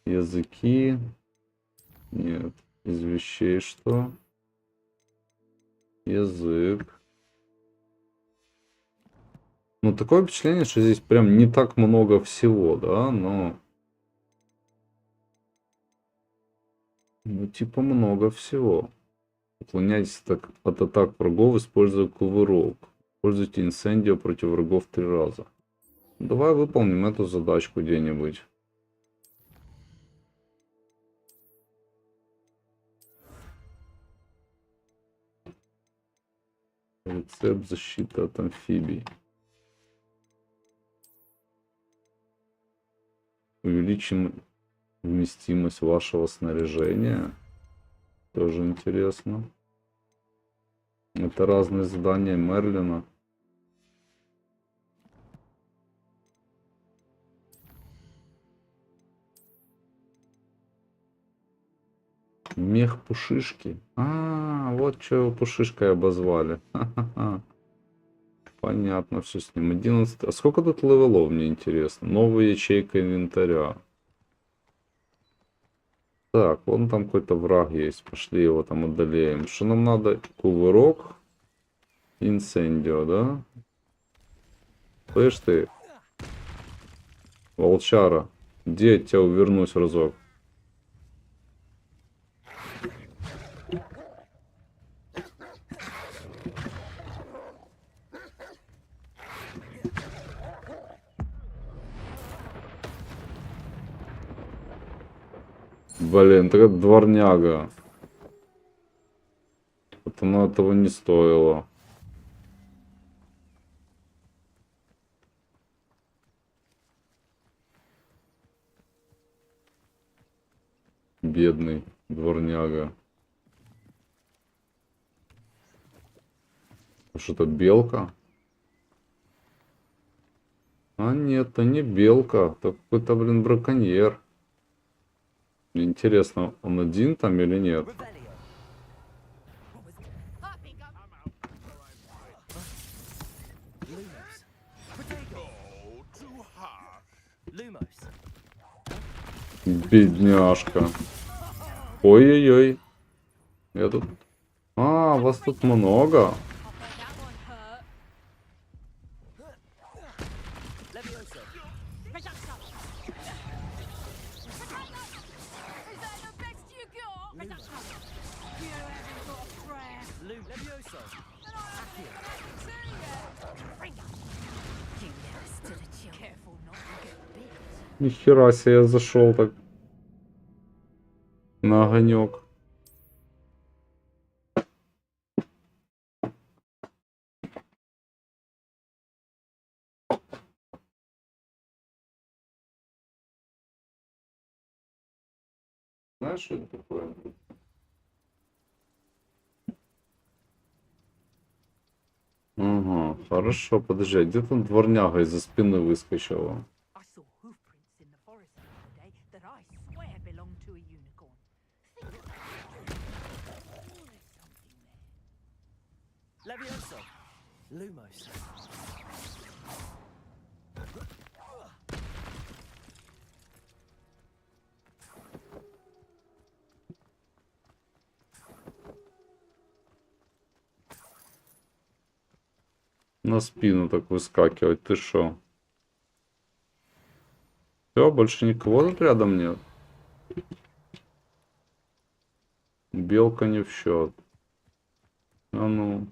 Языки. Нет. Из вещей что? Язык. Ну, такое впечатление, что здесь прям не так много всего, да, но... Ну, типа много всего. Уклоняйтесь от атак врагов, используя кувырок. Используйте инсендио против врагов 3 раза. Давай выполним эту задачку где-нибудь. Рецепт защиты от амфибий. Увеличим вместимость вашего снаряжения. Тоже интересно. Это разные задания Мерлина. Мех пушишки. А, вот что его пушишкой обозвали. Ха-ха-ха. Понятно, все с ним. 11. А сколько тут левелов, мне интересно? Новая ячейка инвентаря. Так, вон там какой-то враг есть. Пошли его там одолеем. Что нам надо? Кувырок. Инсендио, да? Слышь ты, волчара, где я тебя увернусь разок? Блин, такая дворняга. Как-то оно этого не стоило. Бедный дворняга. Что-то белка? А нет, это не белка. Это какой-то, блин, браконьер. Мне интересно, он один там или нет? Бедняжка. Ой-ой-ой. Я тут... А, вас тут много. Нихера себе, я зашел так на огонек. Знаешь, что это такое? Ага, хорошо, подожди, а где там дворняга из-за спины выскочила? На спину так выскакивать, ты шо? Все, больше никого тут рядом нет. Белка не в счет. А ну.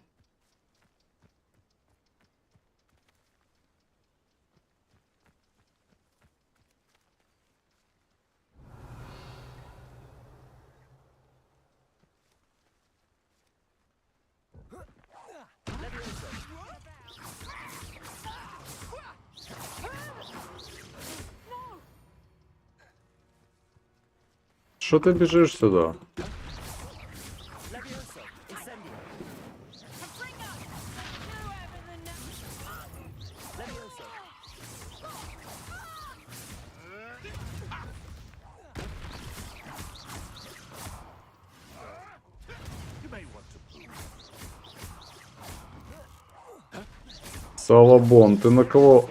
Что ты бежишь сюда? Салабон, ты на кого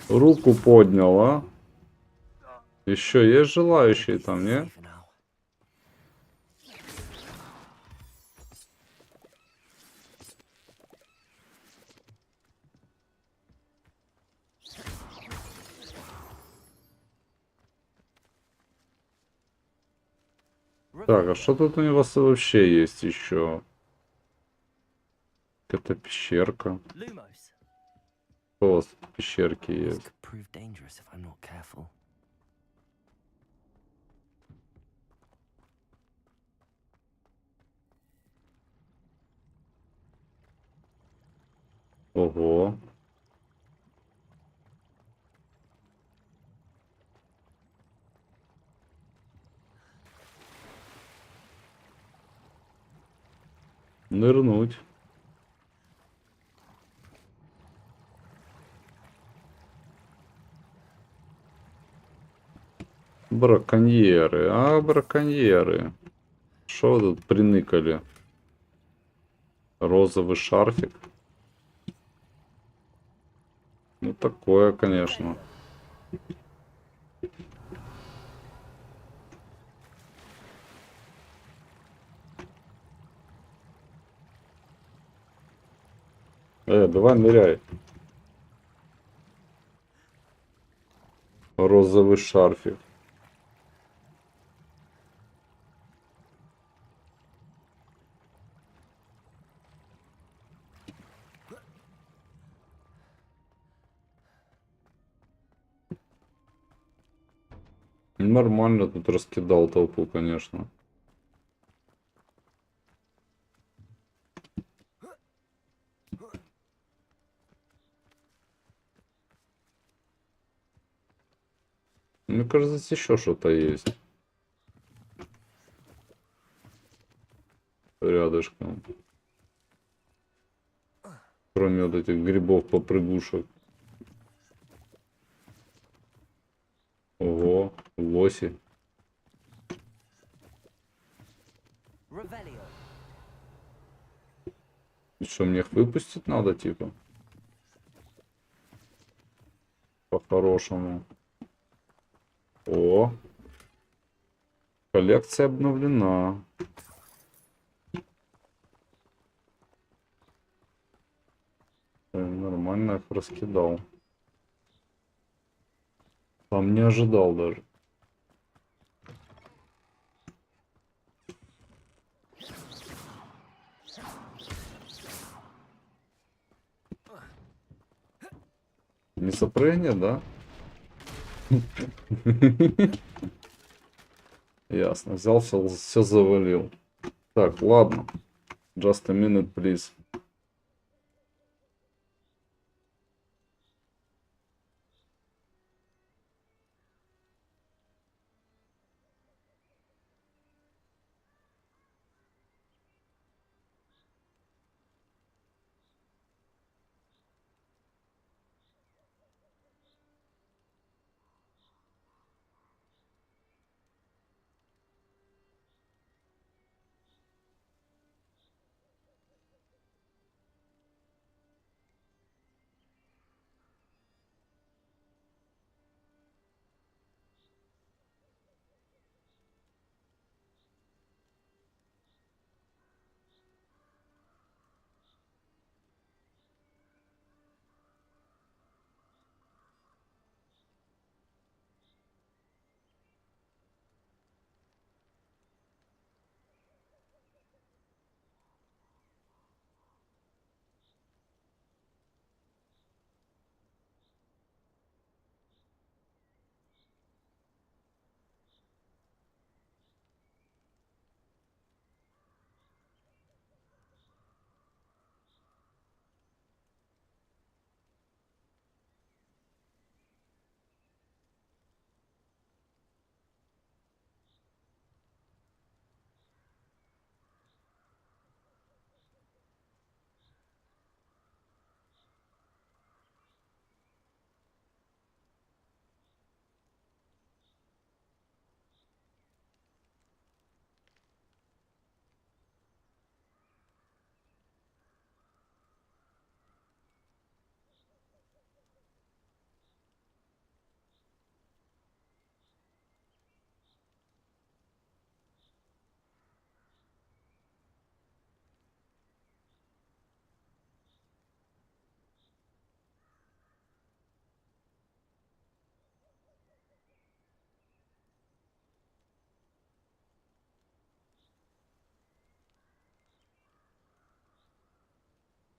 руку поднял, а? Еще есть желающие там, не? Так, а что тут у него вообще есть еще? Это пещерка. Что у вас тут в пещерке есть? Ого. Нырнуть. Браконьеры, браконьеры. Что вы тут приныкали? Розовый шарфик. Ну такое, конечно. Давай ныряй. Розовый шарфик. Нормально тут раскидал толпу, конечно. Мне кажется, здесь еще что-то есть. Рядышком. Кроме вот этих грибов-попрыгушек. Ого, лоси. И что, мне их выпустить надо, типа? По-хорошему. О! Коллекция обновлена. Нормально их раскидал. Сам не ожидал даже. Не сопрыгнет, да? Ясно. Взял, все завалил. Так, ладно. Just a minute, please.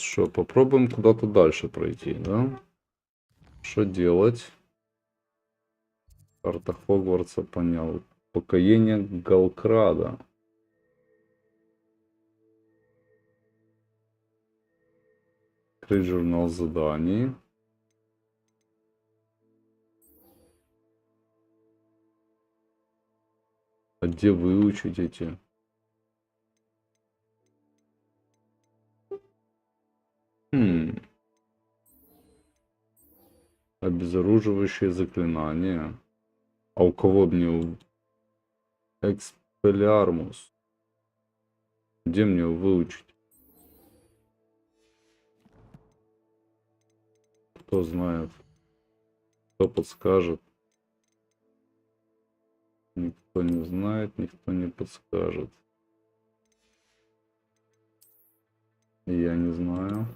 Что, попробуем куда-то дальше пройти, да? Что делать? Карта Хогвартса, понял. Покоение Галкрада. Открыть журнал заданий. А где выучить эти? Обезоруживающее заклинание. А у кого мне? Экспеллиармус. Где мне его выучить? Кто знает? Кто подскажет? Никто не знает, никто не подскажет. Я не знаю.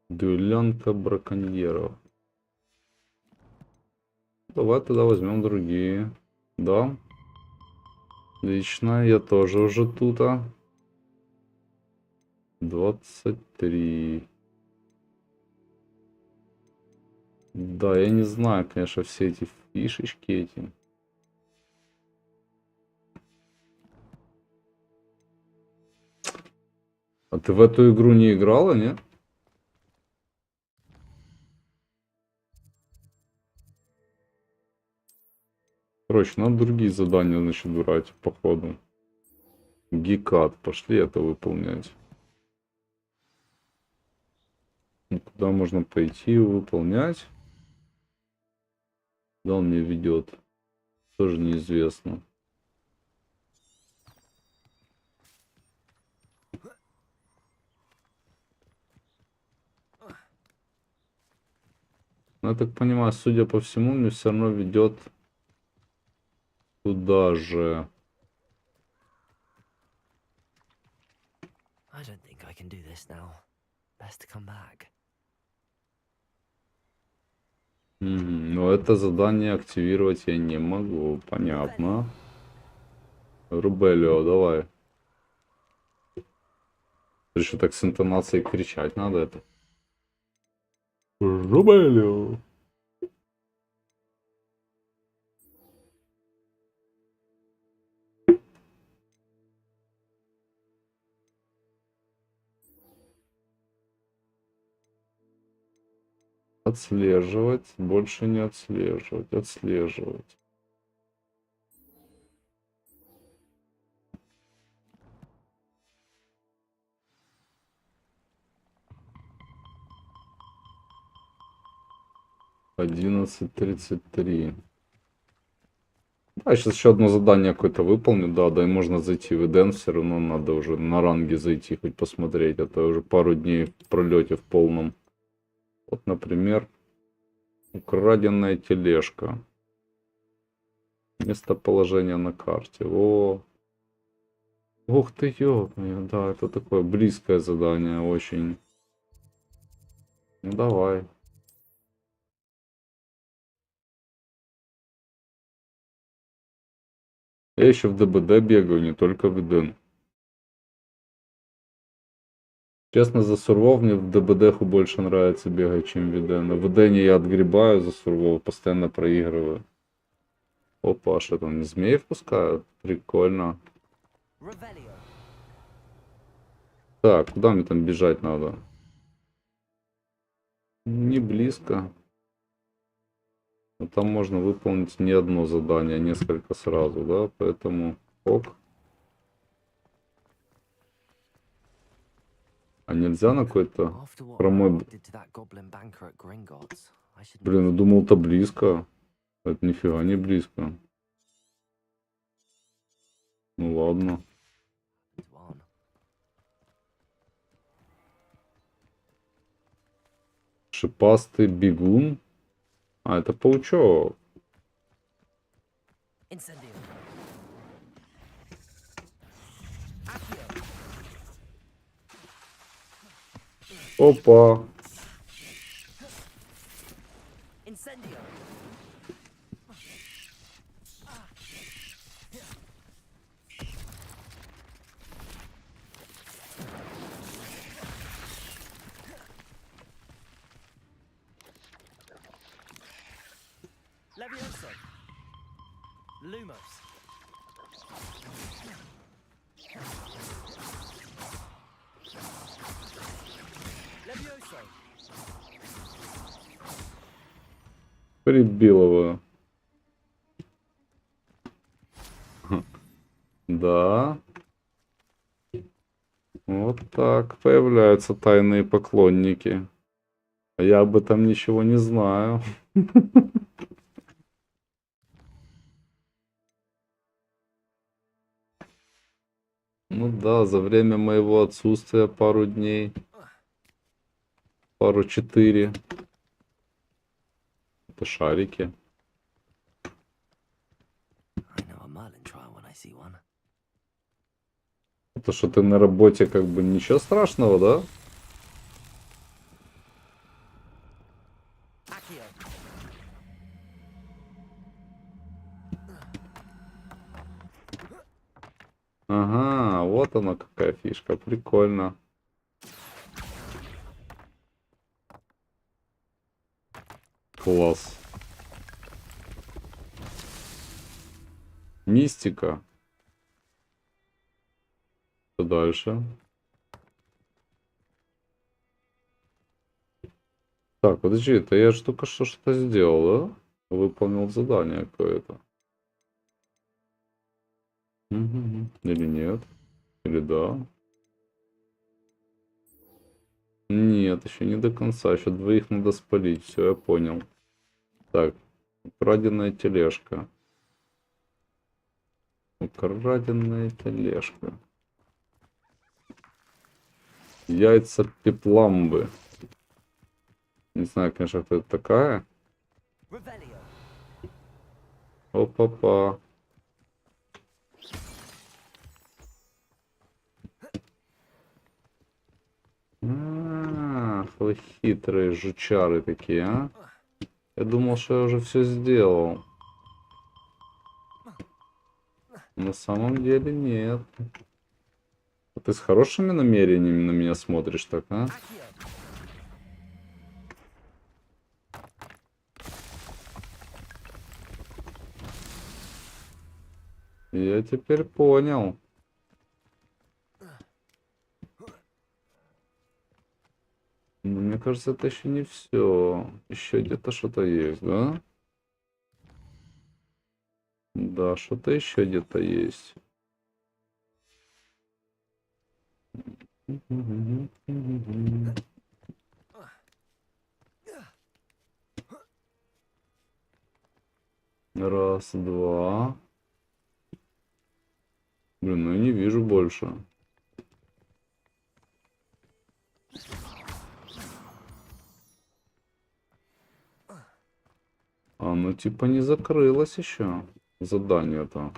Дуэлянка браконьеров. Давай тогда возьмем другие. Да. Отлично, я тоже уже тут. 23. Да, я не знаю, конечно, все эти фишечки эти. А ты в эту игру не играла, нет? Короче, надо другие задания, значит, брать, походу. Гекат. Пошли это выполнять. Куда можно пойти выполнять? Куда он меня ведет? Тоже неизвестно. Но я так понимаю, судя по всему, мне все равно ведет туда же. I don't think I can do this now. Best to come back. Но это задание активировать я не могу. Понятно. Рубелио, давай. Еще так с интонацией кричать надо это. Рубелио. Отслеживать, больше не отслеживать, отслеживать. Одиннадцать 33. Да, сейчас еще одно задание какое-то выполню, да, да, и можно зайти в Эден, все равно надо уже на ранге зайти, хоть посмотреть, а то уже пару дней в пролете в полном. Вот, например, украденная тележка. Местоположение на карте. О, ух ты, ёпня, да, это такое близкое задание, очень. Ну, давай. Я еще в ДБД бегаю, не только в Эден. Честно, за сурвов мне в ДБДху больше нравится бегать, чем в Эден. В Эдене я отгребаю за сурвов, постоянно проигрываю. Опа, что там, не змеи впускают? Прикольно. Так, куда мне там бежать надо? Не близко. Но там можно выполнить не одно задание, а несколько сразу, да? Поэтому ок. А нельзя на какой-то хромой... Блин, я думал, это близко. Это нифига не близко. Ну ладно. Шипастый бегун. А, это паучок. Опа. Прибил его. Да. Вот так появляются тайные поклонники. А я об этом ничего не знаю. Ну да, за время моего отсутствия пару дней. Пару 4. Это шарики. То, что ты на работе, как бы ничего страшного, да? Ага, вот она какая фишка, прикольно. Класс. Мистика. Что дальше? Так, подожди, это я же только что что-то сделал, да? Выполнил задание какое-то. Или нет? Или да? Нет, еще не до конца. Еще двоих надо спалить. Все, я понял. Так, украденная тележка. Украденная тележка. Яйца пепламбы. Не знаю, конечно, кто это такая. Опа-па. Ах, вы хитрые жучары такие, а? Я думал, что я уже все сделал. На самом деле нет. А ты с хорошими намерениями на меня смотришь так, а? Я теперь понял. Но мне кажется, это еще не все. Еще где-то что-то есть, да? Да, что-то еще где-то есть. Раз, два. Блин, ну я не вижу больше. А, ну типа не закрылось еще задание-то.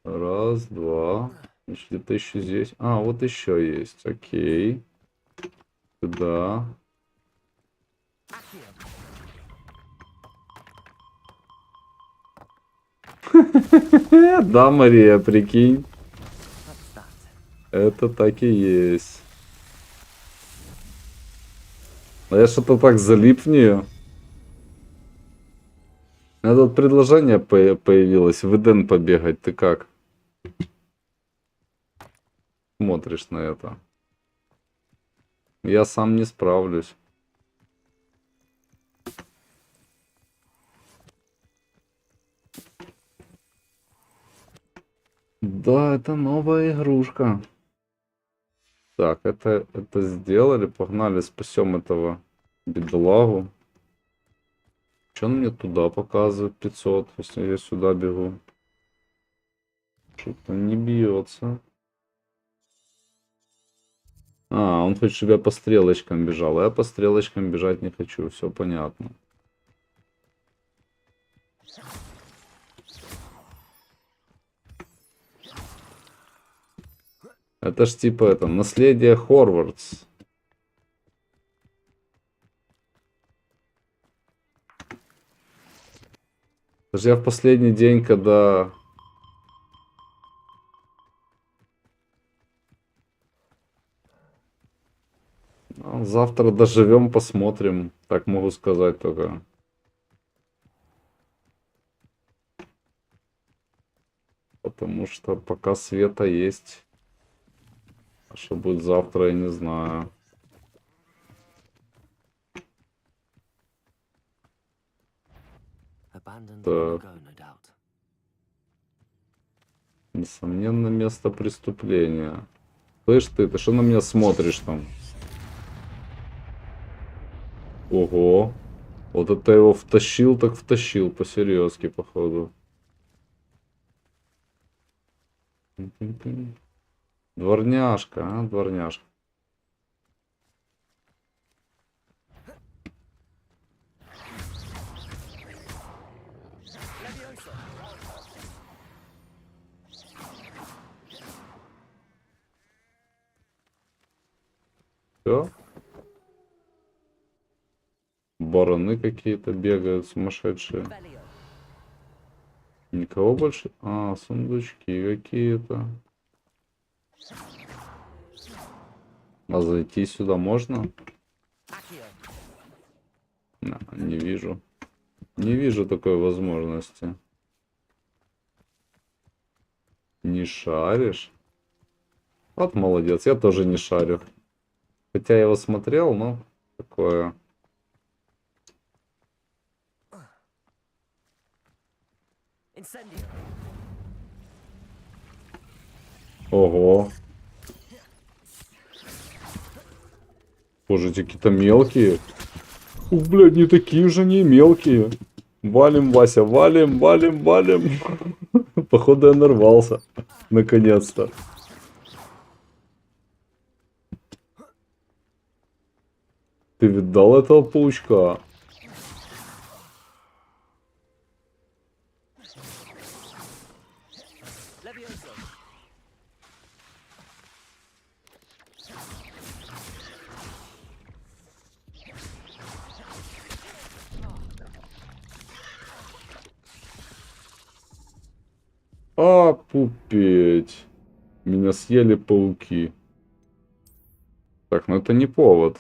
Раз, два. Значит, где-то еще здесь. А, вот еще есть. Окей. Да. Да, Мария, прикинь. Это так и есть. А я что-то так залип в нее. Это вот предложение появилось. В Эден побегать. Ты как? Смотришь на это. Я сам не справлюсь. Да, это новая игрушка. Так, это сделали. Погнали, спасем этого бедолагу. Что он мне туда показывает? 500, если я сюда бегу. Что-то не бьется. А, он хочет, чтобы я по стрелочкам бежал. А я по стрелочкам бежать не хочу. Все понятно. Это ж типа это, наследие Хогвартс. Даже я в последний день, когда... Ну, завтра доживем, посмотрим. Так могу сказать только. Потому что пока света есть. А что будет завтра, я не знаю. Так. Несомненно, место преступления. Слышь ты что на меня смотришь там? Ого. Вот это его втащил, так втащил по-серьезки, походу. Дворняжка, а? Дворняжка. Все? Бараны какие-то бегают сумасшедшие. Никого больше? А, сундучки какие-то. А зайти сюда можно? Не вижу. Не вижу такой возможности. Не шаришь? Вот молодец, я тоже не шарю. Хотя я его смотрел, но такое... Ого. Боже, эти какие-то мелкие. Ух, блядь, не такие уже не мелкие. Валим, Вася, валим, валим, валим. Походу я нарвался. Наконец-то. Ты видал этого паучка? А, пупеть. Меня съели пауки. Так, ну это не повод.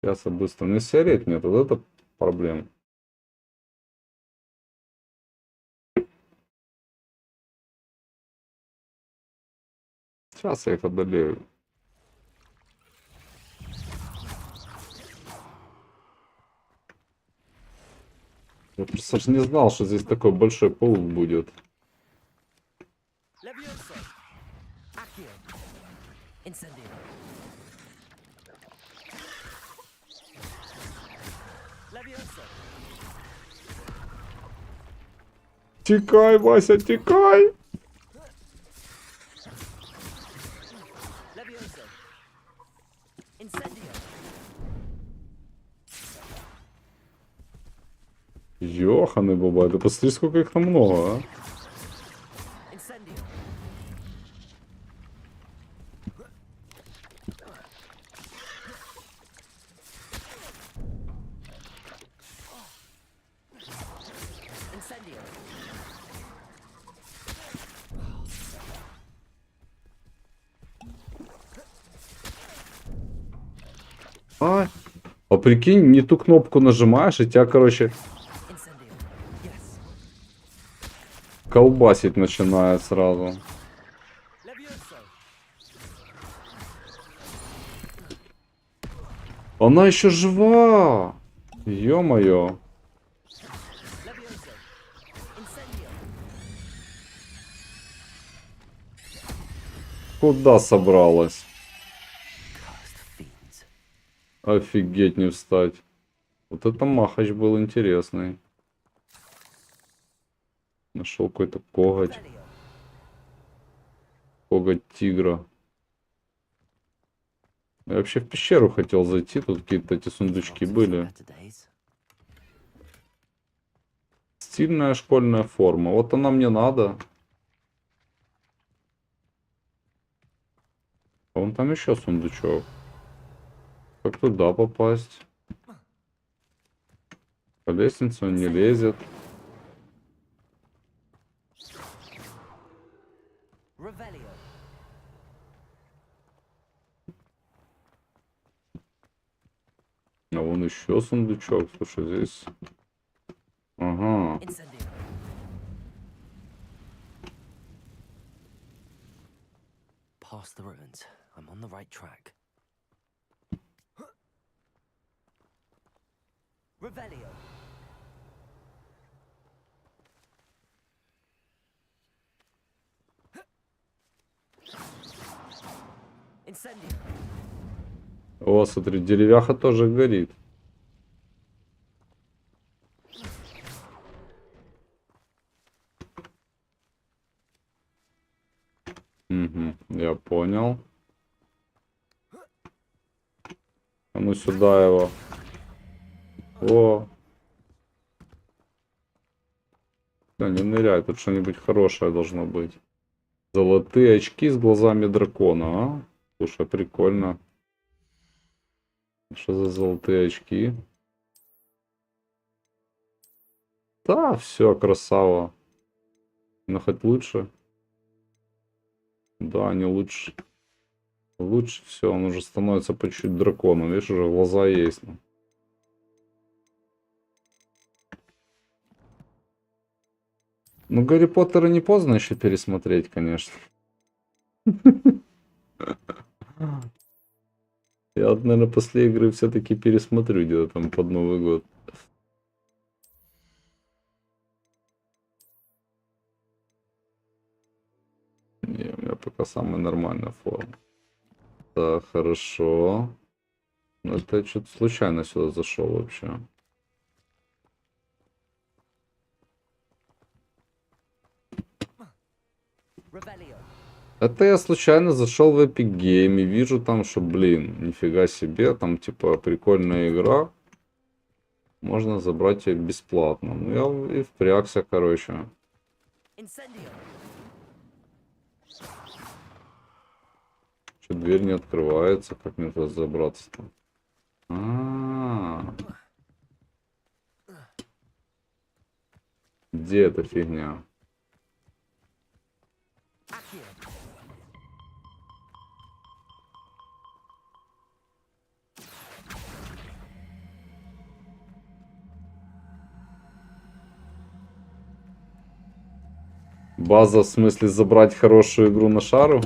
Сейчас я быстро. Не сигарет нет, вот это проблема. Сейчас я их одолею. Я просто ж не знал, что здесь такой большой паук будет. Текай, Вася, текай! Ёханый бабай, ты посмотри, сколько их там много, а? А прикинь, не ту кнопку нажимаешь, и тебя, короче, колбасить начинает сразу. Она еще жива! Ё-моё. Куда собралась? Офигеть, не встать. Вот это махач был интересный. Нашел какой-то коготь. Коготь тигра. Я вообще в пещеру хотел зайти. Тут какие-то эти сундучки были. Стильная школьная форма. Вот она мне надо. А вон там еще сундучок. Как туда попасть? По лестнице он не лезет. А вон еще сундучок. Слушай, здесь... Ага. Past the ruins. I'm on the right track. Revelio. Incendio. О, смотри, деревяха тоже горит. Угу, я понял. А ну сюда его. О. Да, не ныряй, тут что-нибудь хорошее должно быть. Золотые очки с глазами дракона, а? Слушай, прикольно. Что за золотые очки? Да, все, красава. Но хоть лучше. Да, не лучше. Лучше все, он уже становится по чуть-чуть драконом. Видишь, уже глаза есть. Ну, Гарри Поттера не поздно еще пересмотреть, конечно. Я, наверное, после игры все-таки пересмотрю где-то там под Новый год. пока самая нормальная форма. Так, хорошо. Это я что-то случайно сюда зашел вообще. Это я случайно зашел в Epic Game и вижу там, что, блин, нифига себе, там типа прикольная игра. Можно забрать ее бесплатно. Ну я и впрягся, короче. Что, дверь не открывается, как мне туда забраться-то? Где эта фигня? База, в смысле, забрать хорошую игру на шару?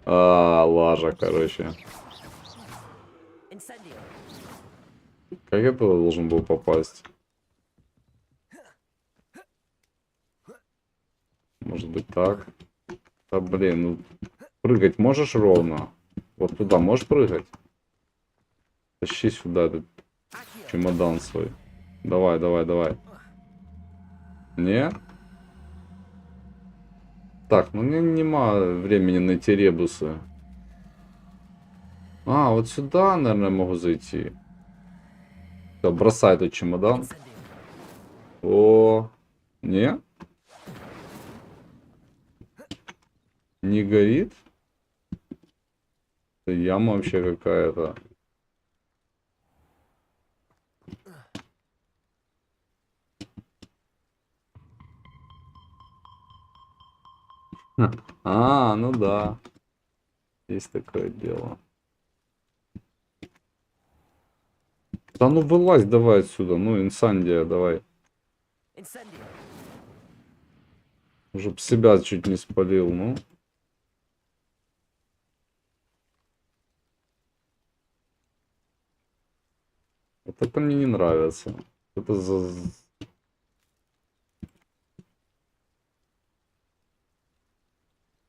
Лажа, короче. Как я туда должен был попасть? Может быть так? Да блин, ну прыгать можешь ровно? Вот туда можешь прыгать? Тащи сюда этот чемодан свой. Давай, давай, давай. Не? Так, ну мне нема времени найти ребусы. Вот сюда, наверное, могу зайти. Все, бросай этот чемодан. О, не? Не горит? Это яма вообще какая-то. Ну да. Есть такое дело. Да ну вылазь давай отсюда. Ну, инсандия, давай. Уже б себя чуть не спалил, ну. Вот это мне не нравится. Это за...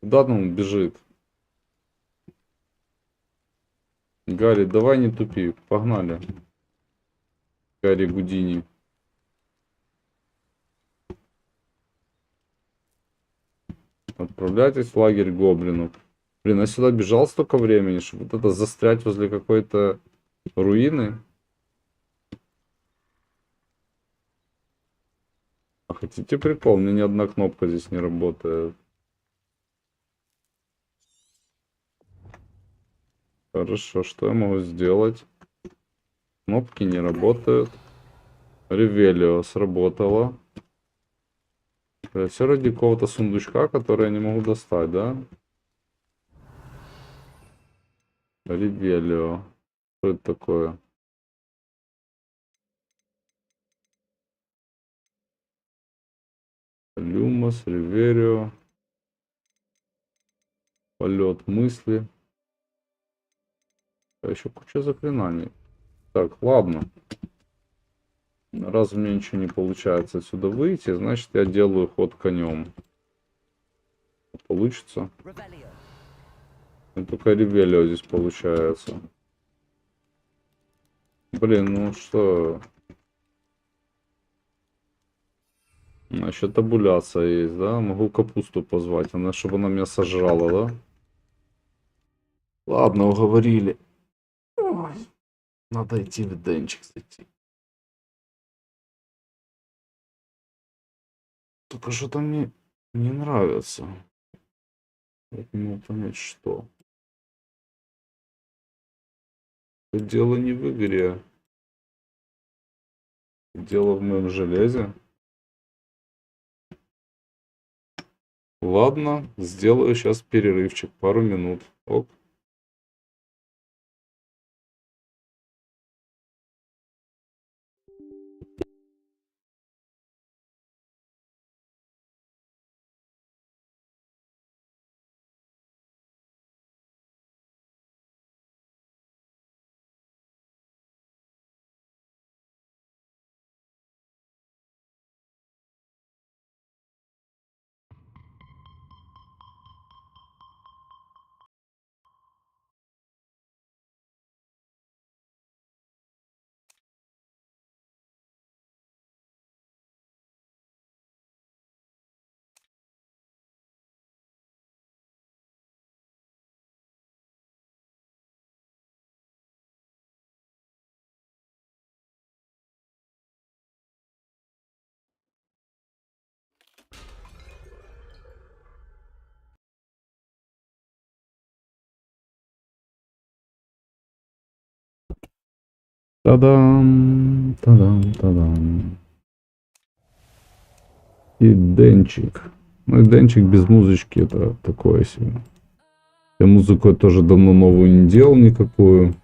Куда он бежит? Гарри, давай не тупи. Погнали. Гарри Гудини. Отправляйтесь в лагерь гоблинов. Блин, я сюда бежал столько времени, чтобы вот это застрять возле какой-то руины. А хотите прикол? У меня ни одна кнопка здесь не работает. Хорошо, что я могу сделать? Кнопки не работают. Ревелио сработало. Все ради какого-то сундучка, который я не могу достать, да? Ревелио. Что это такое? Люмос, Реверио. Полет мысли. А еще куча заклинаний. Так, ладно. Раз у меня ничего не получается отсюда выйти, значит я делаю ход конем. Получится? Только Ревелио здесь получается. Блин, ну что... Еще табуляция есть, да? Могу капусту позвать, она, чтобы она меня сожрала, да? Ладно, уговорили. Ой, надо идти в денчик зайти. Только что-то мне не нравится. Я не могу понять, что. Дело не в игре. Дело в моем железе. Ладно, сделаю сейчас перерывчик, пару минут. Оп. Та-дам, та-дам, та-дам. И денчик. Ну и денчик без музычки это такое себе. Я музыку тоже давно новую не делал никакую.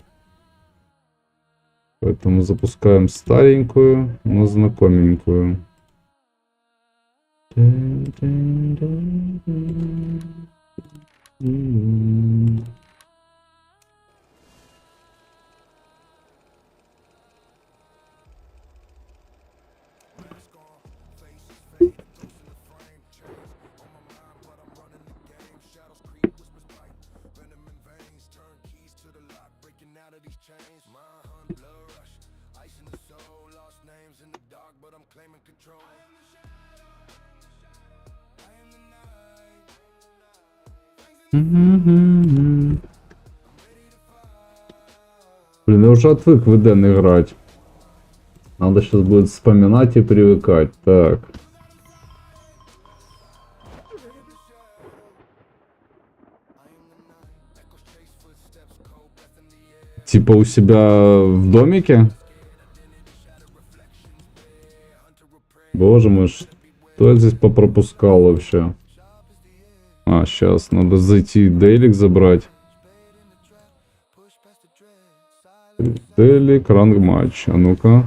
Поэтому запускаем старенькую, но знакоменькую. Блин, я уже отвык в IdentityV играть. Надо сейчас будет вспоминать и привыкать. Так. Типа у себя в домике? Боже мой, что я здесь попропускал вообще? А, сейчас надо зайти дейлик забрать. Дейлик, ранг матч. А ну-ка.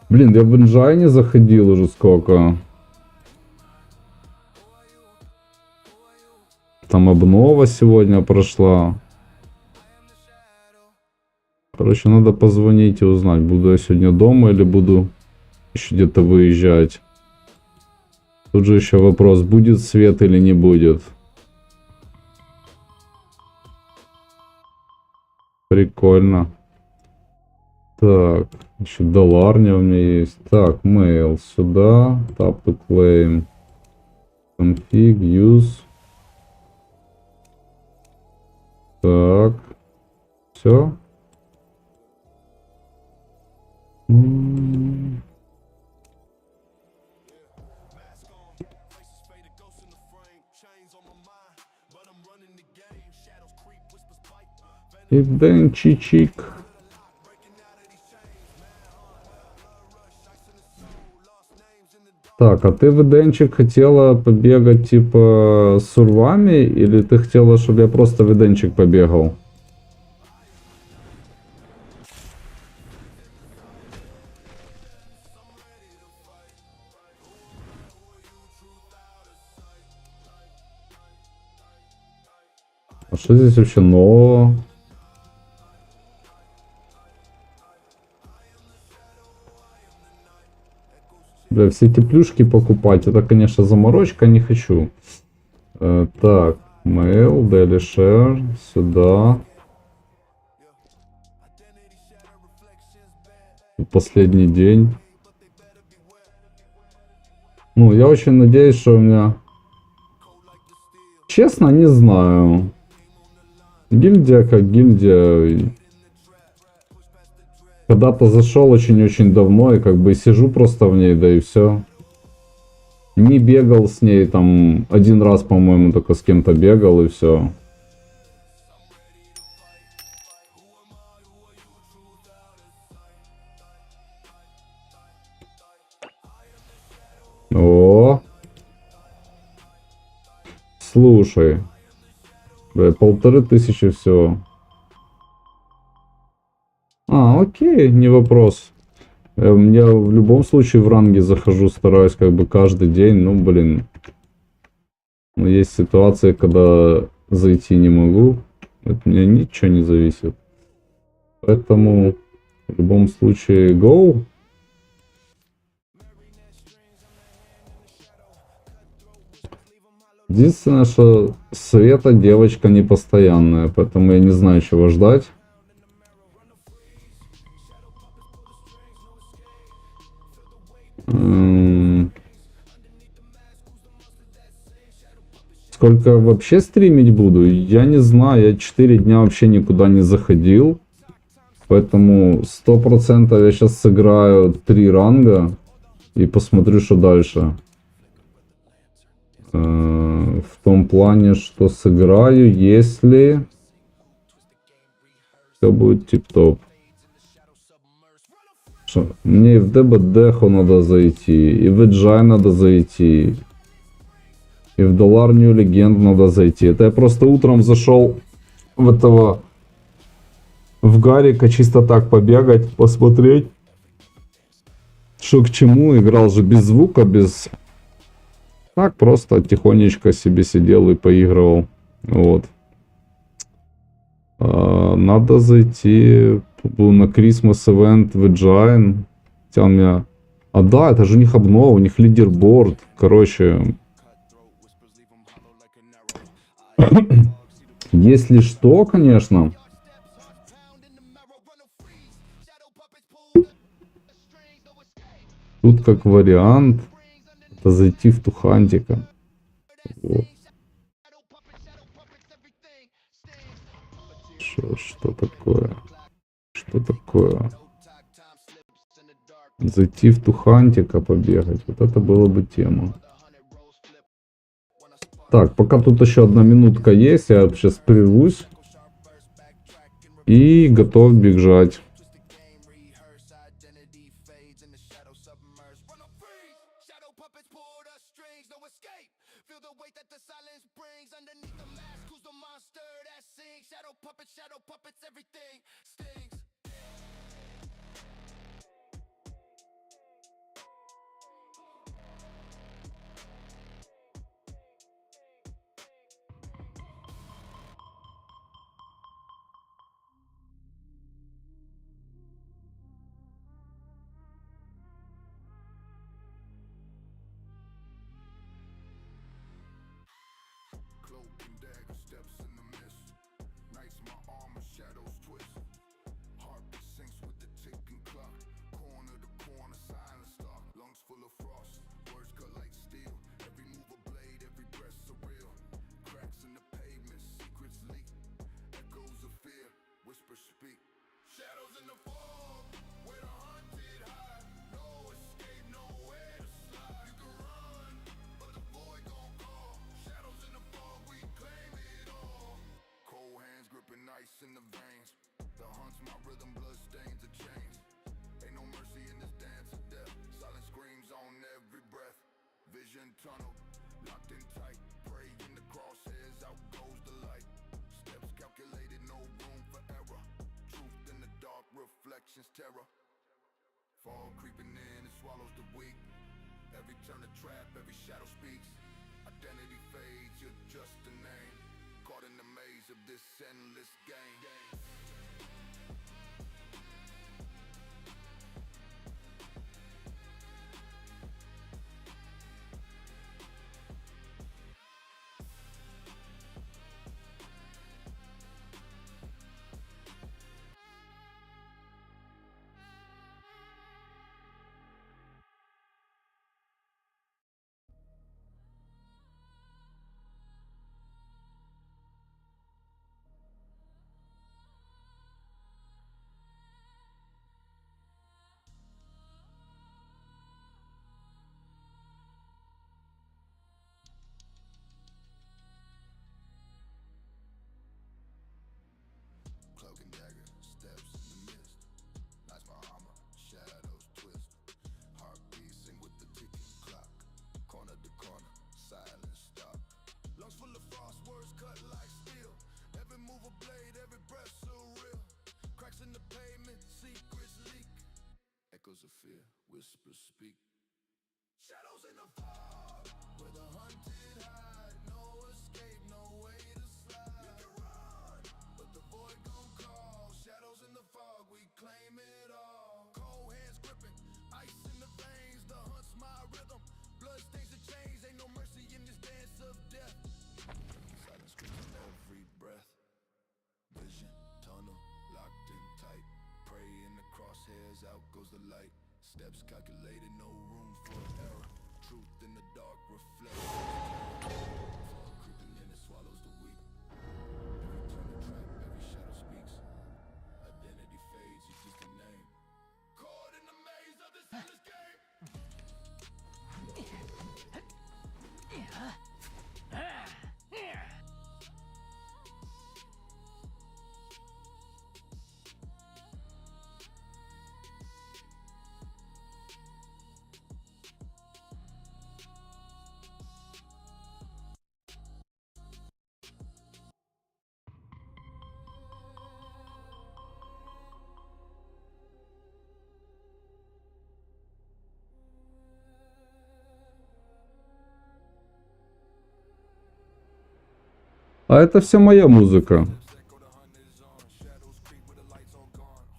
Блин, я в Engine заходил уже сколько. Там обнова сегодня прошла. Короче, надо позвонить и узнать, буду я сегодня дома или буду еще где-то выезжать. Тут же еще вопрос, будет свет или не будет. Прикольно. Так, еще долларня у меня есть. Так, mail сюда. Tap to claim. Config, use. Так. Все. И денчичик. Так, а ты в денчик хотела побегать типа с урвами, или ты хотела, чтобы я просто в денчик побегал? А что здесь вообще нового? Бля, все эти плюшки покупать, это, конечно, заморочка, не хочу. Так, mail, daily share, сюда. Последний день. Ну, я очень надеюсь, что у меня... Честно, не знаю. Гильдия как гильдия. Когда-то зашел очень-очень давно и как бы сижу просто в ней, да и все. Не бегал с ней, там один раз, по-моему, только с кем-то бегал и все. О, слушай, да, 1500 всего. А, окей, не вопрос. Я в любом случае в ранге захожу, стараюсь как бы каждый день, ну блин. Но есть ситуации, когда зайти не могу. От меня ничего не зависит. Поэтому в любом случае go. Единственное, что Света девочка непостоянная, поэтому я не знаю, чего ждать. Сколько вообще стримить буду, я не знаю. Я 4 дня вообще никуда не заходил. Поэтому 100% я сейчас сыграю 3 ранга и посмотрю, что дальше. В том плане, что сыграю, если все будет тип-топ. Мне и в ДБДху надо зайти, и в JjiNn надо зайти, и в Dollar New Legend надо зайти. Это я просто утром зашел в этого, в Гарика, чисто так побегать, посмотреть, что к чему. Играл же без звука, без... Так, просто тихонечко себе сидел и поигрывал. Вот. Надо зайти на Christmas Event в JjiNn. Хотя у меня... А да, это же у них обнова, у них лидерборд. Короче... Если что, конечно... Тут как вариант... Это зайти в Тухантика. Вот. Что такое? Что такое? Зайти в Тухантика побегать. Вот это было бы тема. Так, пока тут еще 1 минутка есть, я сейчас прервусь. И готов бежать. Terror. Fall creeping in, it swallows the weak. Every turn a trap, every shadow speaks. Identity fades, you're just a name. Caught in the maze of this endless game. Cloak and dagger, steps in the mist. Lights my armor, shadows twist. Heartbeat sing with the ticking clock. Corner to corner, silence stop. Lungs full of frost, words cut like steel. Every move a blade, every breath surreal. Cracks in the pavement, secrets leak. Echoes of fear, whispers speak. Shadows in the fog, where the hunted hide. No escape, no way to slide. You can run, but the void gon' call. Shadows in the fog, we claim it all. Cold hands gripping, ice in the veins. The hunt's my rhythm. Blood stains the chains, ain't no mercy in this dance of death. Silence screams every breath. Vision, tunnel, locked in tight. Prey in the crosshairs, out goes the light. Steps calculated, no room for error. Truth in the dark reflects. Fall creeping in, it swallows the weak. Every turn a trap, every shadow speaks. Identity fades, you're just a name. Caught in the maze of this endless game. А это все моя музыка.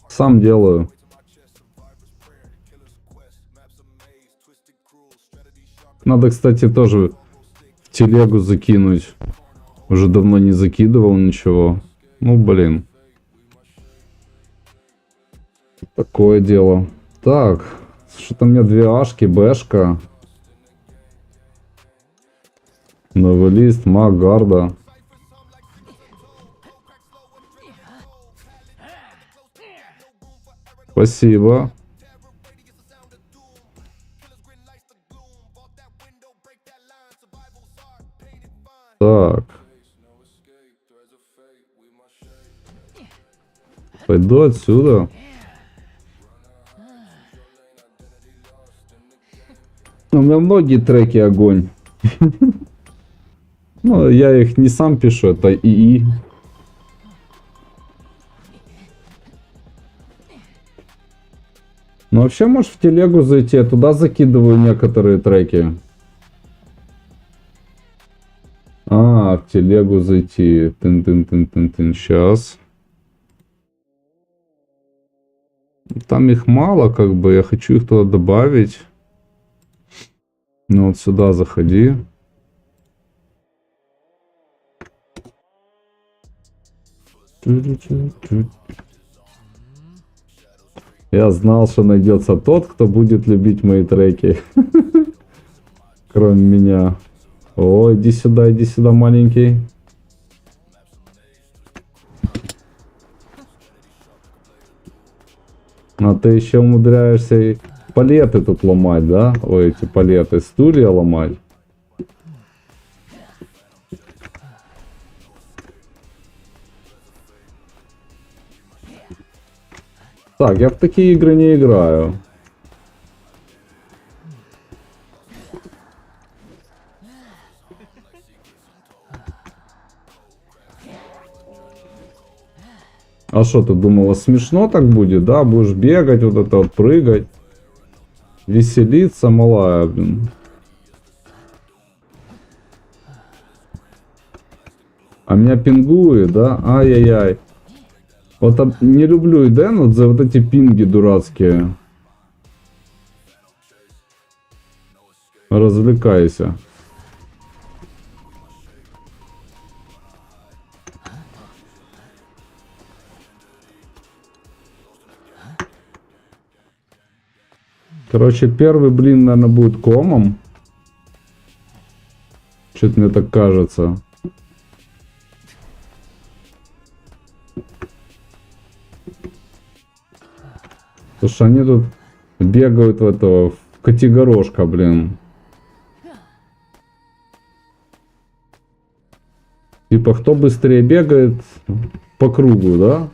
Сам делаю. Надо, кстати, тоже в телегу закинуть. Уже давно не закидывал ничего. Ну, блин. Такое дело. Так. Что-то у меня 2 ашки, бэшка. Новый лист, маг, гарда. Спасибо. Так. Пойду отсюда. У меня многие треки огонь. Ну, я их не сам пишу, это ИИ. Ну, вообще, можешь в телегу зайти, я туда закидываю некоторые треки. А, в телегу зайти. Тын-тын-тын-тын-тын. Сейчас. Там их мало, как бы, я хочу их туда добавить. Ну, вот сюда заходи. Я знал, что найдется тот, кто будет любить мои треки. Кроме меня. О, иди сюда, маленький. А ты еще умудряешься и палеты тут ломать, да? Ой, эти палеты, стулья ломать. Так, я в такие игры не играю. А что ты думала, смешно так будет, да? Будешь бегать, вот это вот прыгать. Веселиться, малая, блин. А меня пингует, да? Ай-яй-яй. Вот не люблю IdentityV вот за вот эти пинги дурацкие. Развлекайся. Короче, первый блин, наверное, будет комом. Что-то мне так кажется. Потому что они тут бегают в этого, в котигорошка, блин. Типа, кто быстрее бегает по кругу, да?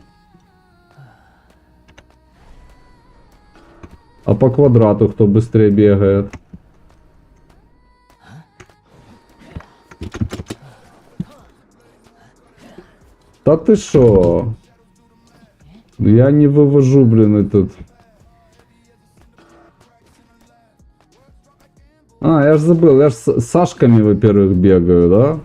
А по квадрату кто быстрее бегает? Да ты шо? Я не вывожу, блин, этот... А, я ж забыл, я ж с Сашками, во-первых, бегаю, да?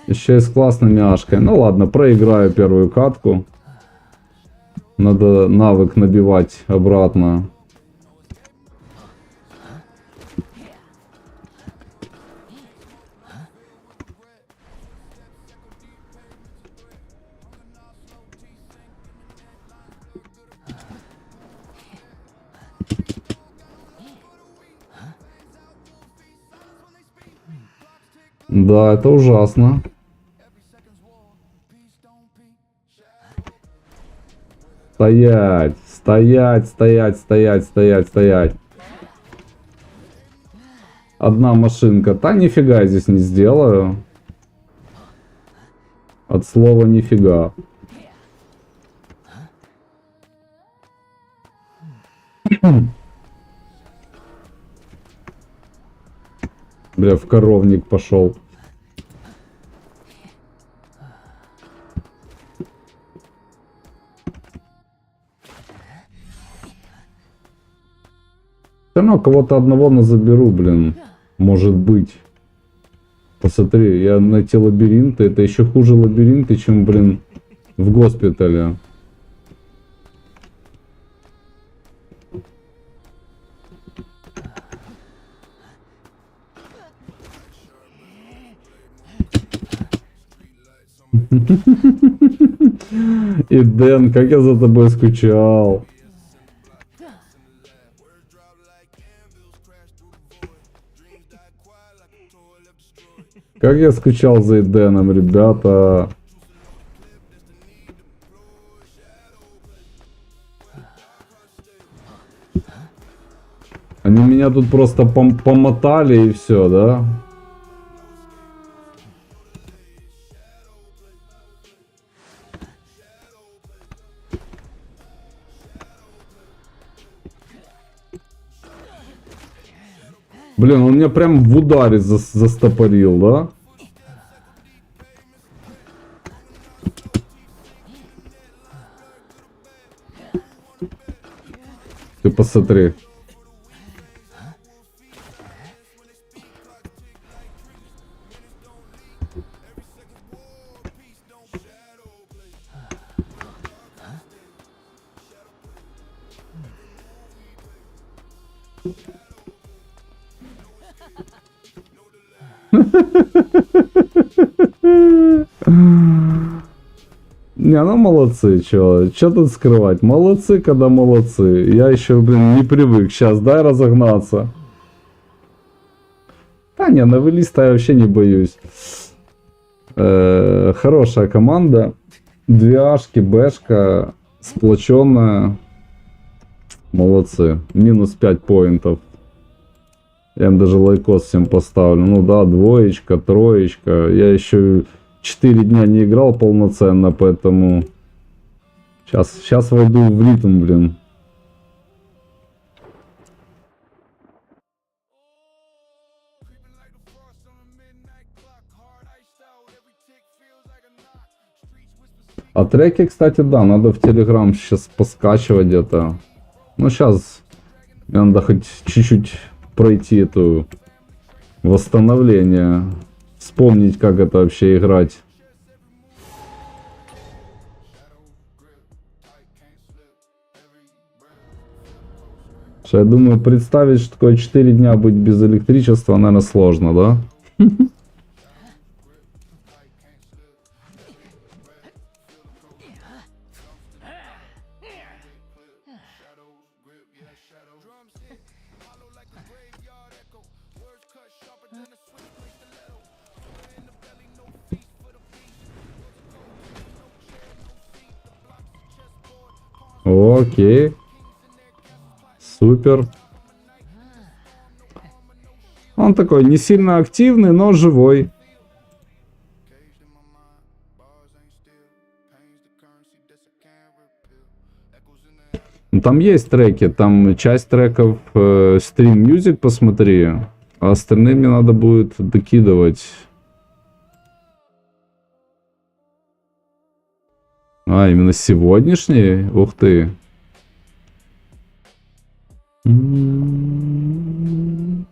Еще и с классными ашкой. Ну ладно, проиграю первую катку. Надо навык набивать обратно. Да, это ужасно. Стоять, стоять, стоять, стоять, стоять, стоять. Одна машинка. Та нифига я здесь не сделаю. От слова нифига. Бля, в коровник пошел. Все равно кого-то одного заберу, блин. Может быть. Посмотри, я найти лабиринты. Это еще хуже лабиринты, чем, блин, в госпитале. И Дэн, как я за тобой скучал. Как я скучал за Эденом, ребята. Они меня тут просто помотали и все, да? Блин, он меня прям в ударе застопорил, да? Ты посмотри. Не, ну молодцы, чё тут скрывать? Молодцы, когда молодцы. Я еще, блин, не привык. Сейчас дай разогнаться. Да не, на вылиста я вообще не боюсь. Хорошая команда. 2 ашки, бэшка, сплоченная. Молодцы. Минус 5 поинтов. Я им даже лайкос всем поставлю. Ну да, 2, 3. Я еще 4 дня не играл полноценно, поэтому сейчас войду в ритм, блин. А треки, кстати, да, надо в Телеграм сейчас поскачивать где-то. Ну, сейчас мне надо хоть чуть-чуть пройти эту восстановление. Вспомнить, как это вообще играть. Что, я думаю, представить, что такое 4 дня быть без электричества, наверное, сложно, да? Окей. Супер. Он такой не сильно активный, но живой. Ну, там есть треки, там часть треков Stream Music посмотри, а остальные мне надо будет докидывать. А, именно сегодняшний? Ух ты. Не,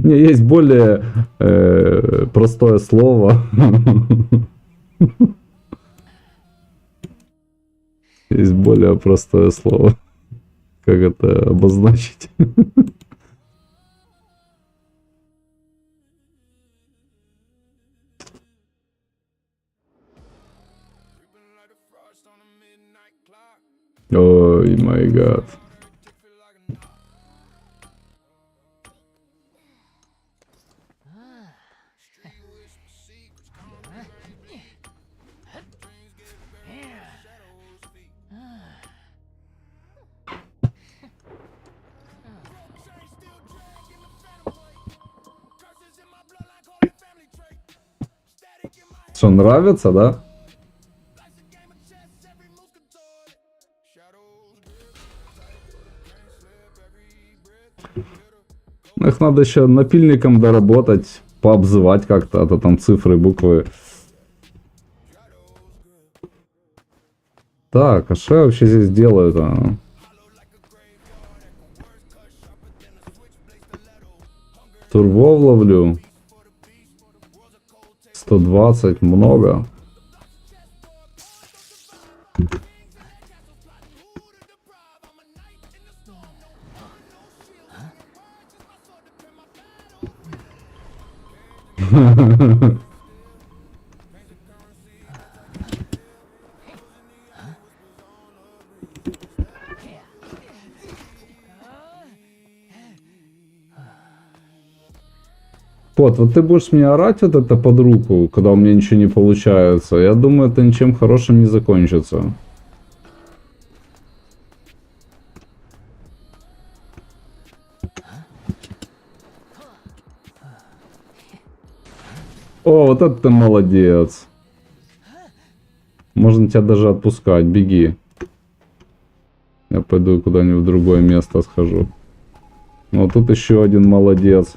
есть более простое слово. Есть более простое слово. Как это обозначить? Ой, май гад. Что, нравится, да? Их надо еще напильником доработать, пообзывать как-то, а то там цифры, буквы. Так, а что я вообще здесь делаю-то? Турбов ловлю. 120, много. Вот ты будешь мне орать вот это под руку, когда у меня ничего не получается. Я думаю, это ничем хорошим не закончится. О, вот это ты молодец. Можно тебя даже отпускать, беги. Я пойду куда-нибудь в другое место схожу. Ну, тут еще один молодец.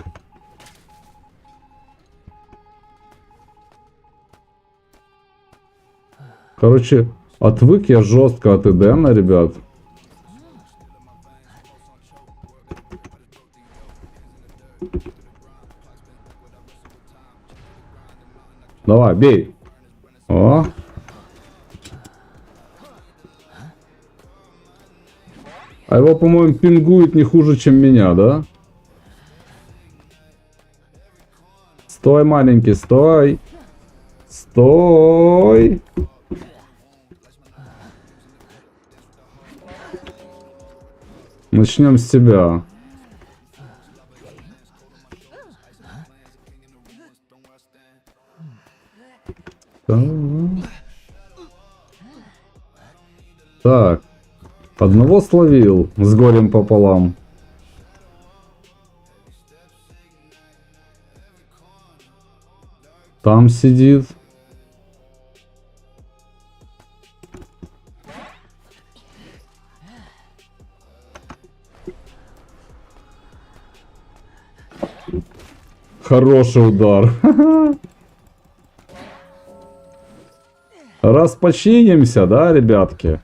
Короче, отвык я жестко от Эдена, ребят. Давай, бей. О. А его, по-моему, пингует не хуже, чем меня, да? Стой, маленький, стой. Стой. Начнем с тебя. Так. Одного словил с горем пополам. Там сидит. Хороший удар. Распочинимся, да, ребятки?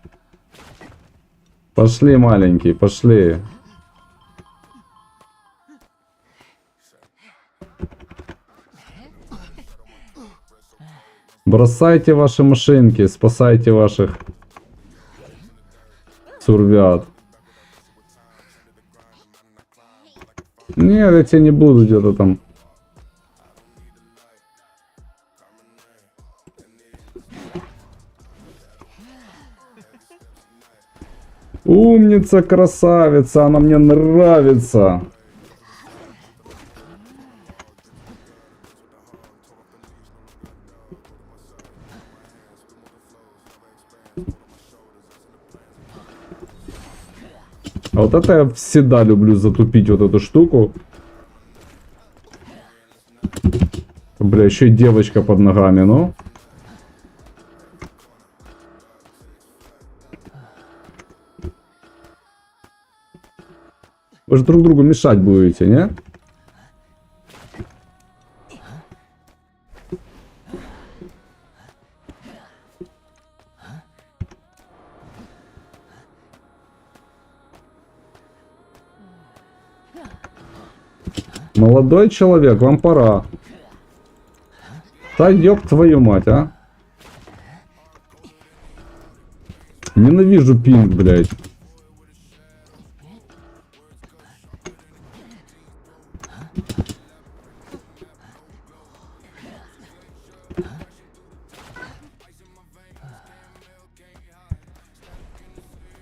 Пошли, маленький, пошли. Бросайте ваши машинки, спасайте ваших сурвят. Нет, я тебе не буду где-то там. Умница, красавица, она мне нравится. А вот это я всегда люблю затупить вот эту штуку. Бля, еще и девочка под ногами, ну. Вы же друг другу мешать будете, не? Молодой человек, вам пора. Да ёб твою мать, а. Ненавижу пинг, блядь.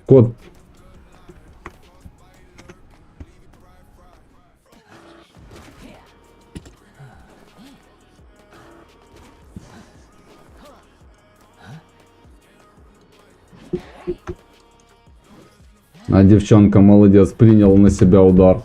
Кот. А девчонка молодец, принял на себя удар.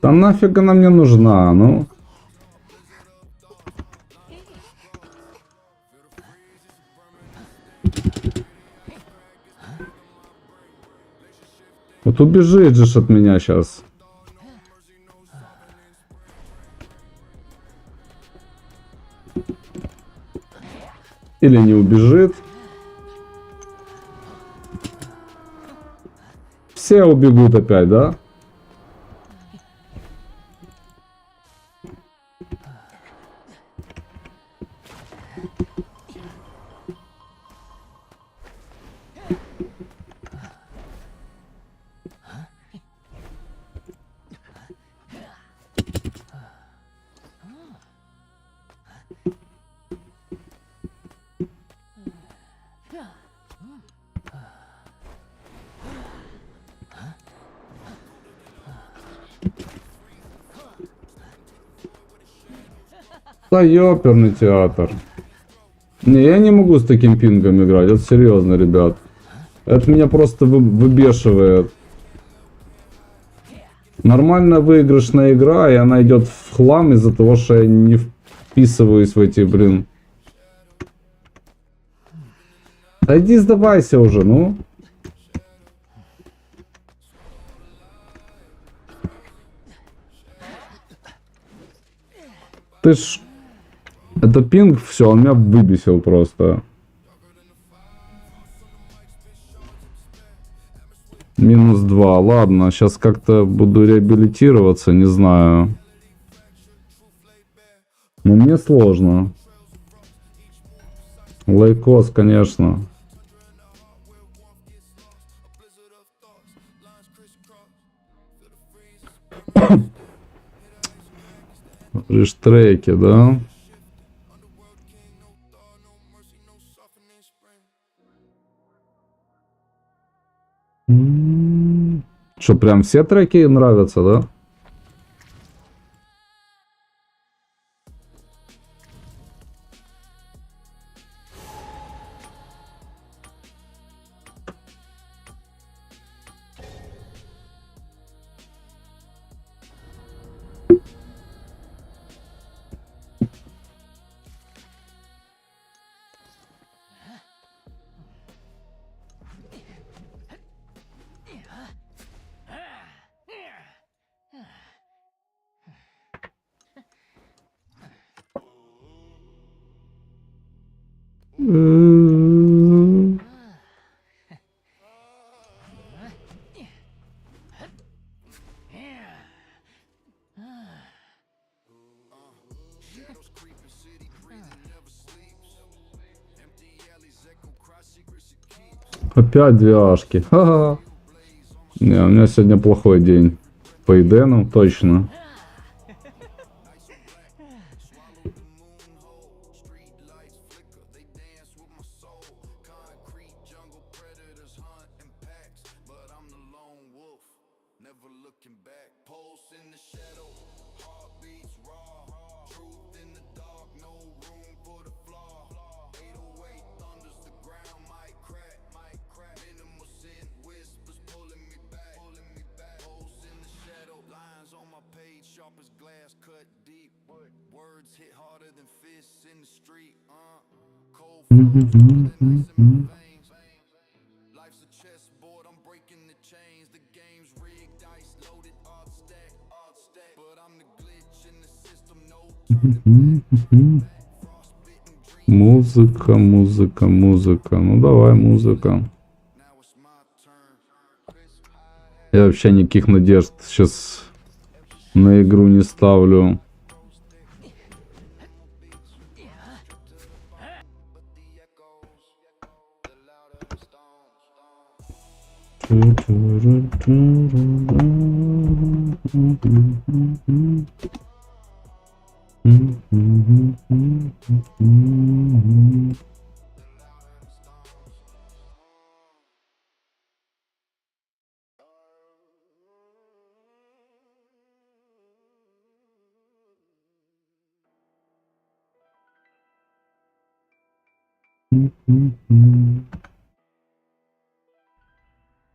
Да нафиг она мне нужна, ну. Вот убежит же от меня сейчас. Или не убежит. Все убегут опять, да? Да ёперный театр. Не, я не могу с таким пингом играть. Это серьезно, ребят. Это меня просто выбешивает. Нормально выигрышная игра, и она идет в хлам из-за того, что я не вписываюсь в эти, блин. Да иди сдавайся уже, ну. Ты ж... Это пинг, все, он меня выбесил просто. -2. Ладно, сейчас как-то буду реабилитироваться, не знаю. Но мне сложно. Лайкос, конечно. Рештреки, да? Что, прям все треки нравятся, да? Опять 2 ашки. Ха-ха. Не, у меня сегодня плохой день. По Идену, точно. Музыка, музыка, музыка. Ну давай, музыка. Я вообще никаких надежд сейчас на игру не ставлю.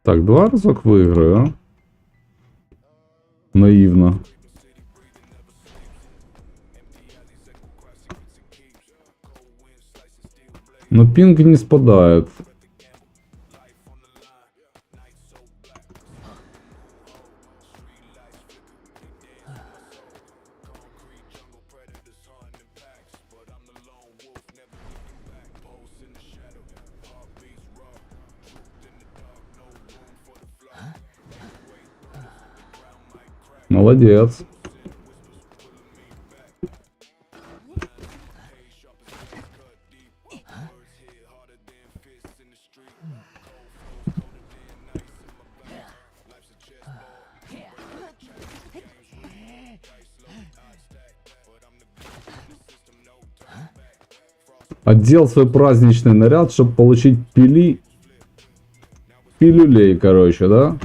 Так, 2 разок выиграю, а? Наивно. Но пинг не спадает. Молодец. Одел свой праздничный наряд, чтобы получить пилюлей, короче, да?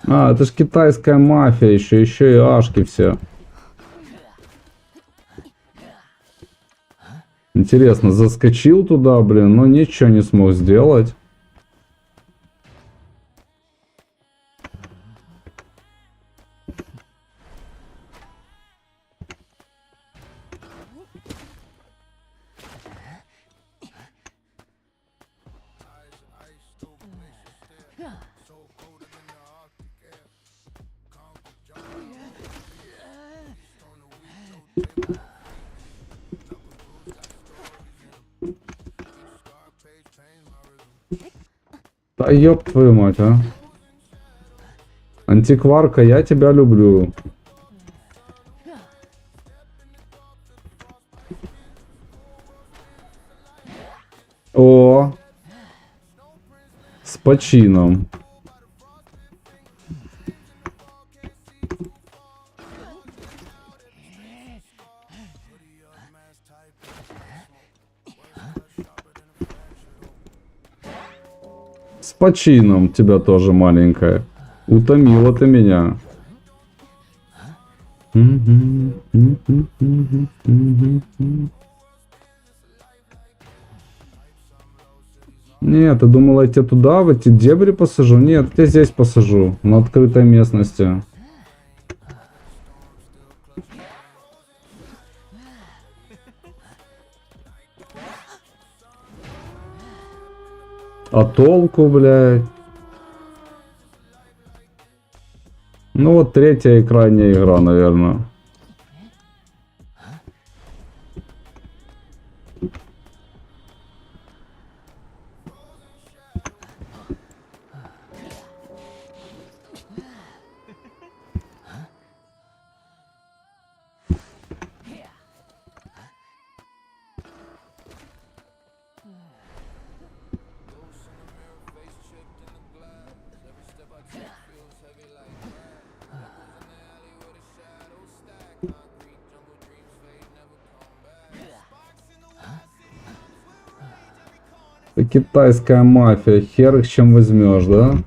А, это ж китайская мафия еще и ашки все. Интересно, заскочил туда, блин, но ничего не смог сделать. Да ёб твою мать, а. Антикварка, я тебя люблю. О, с почином. С почином тебя тоже, маленькая. Утомила ты меня. Нет, ты думала, я тебя туда, в эти дебри посажу? Нет, я здесь посажу, на открытой местности. А толку, блядь? Ну вот третья и крайняя игра, наверное. Китайская мафия, хер их чем возьмешь, да?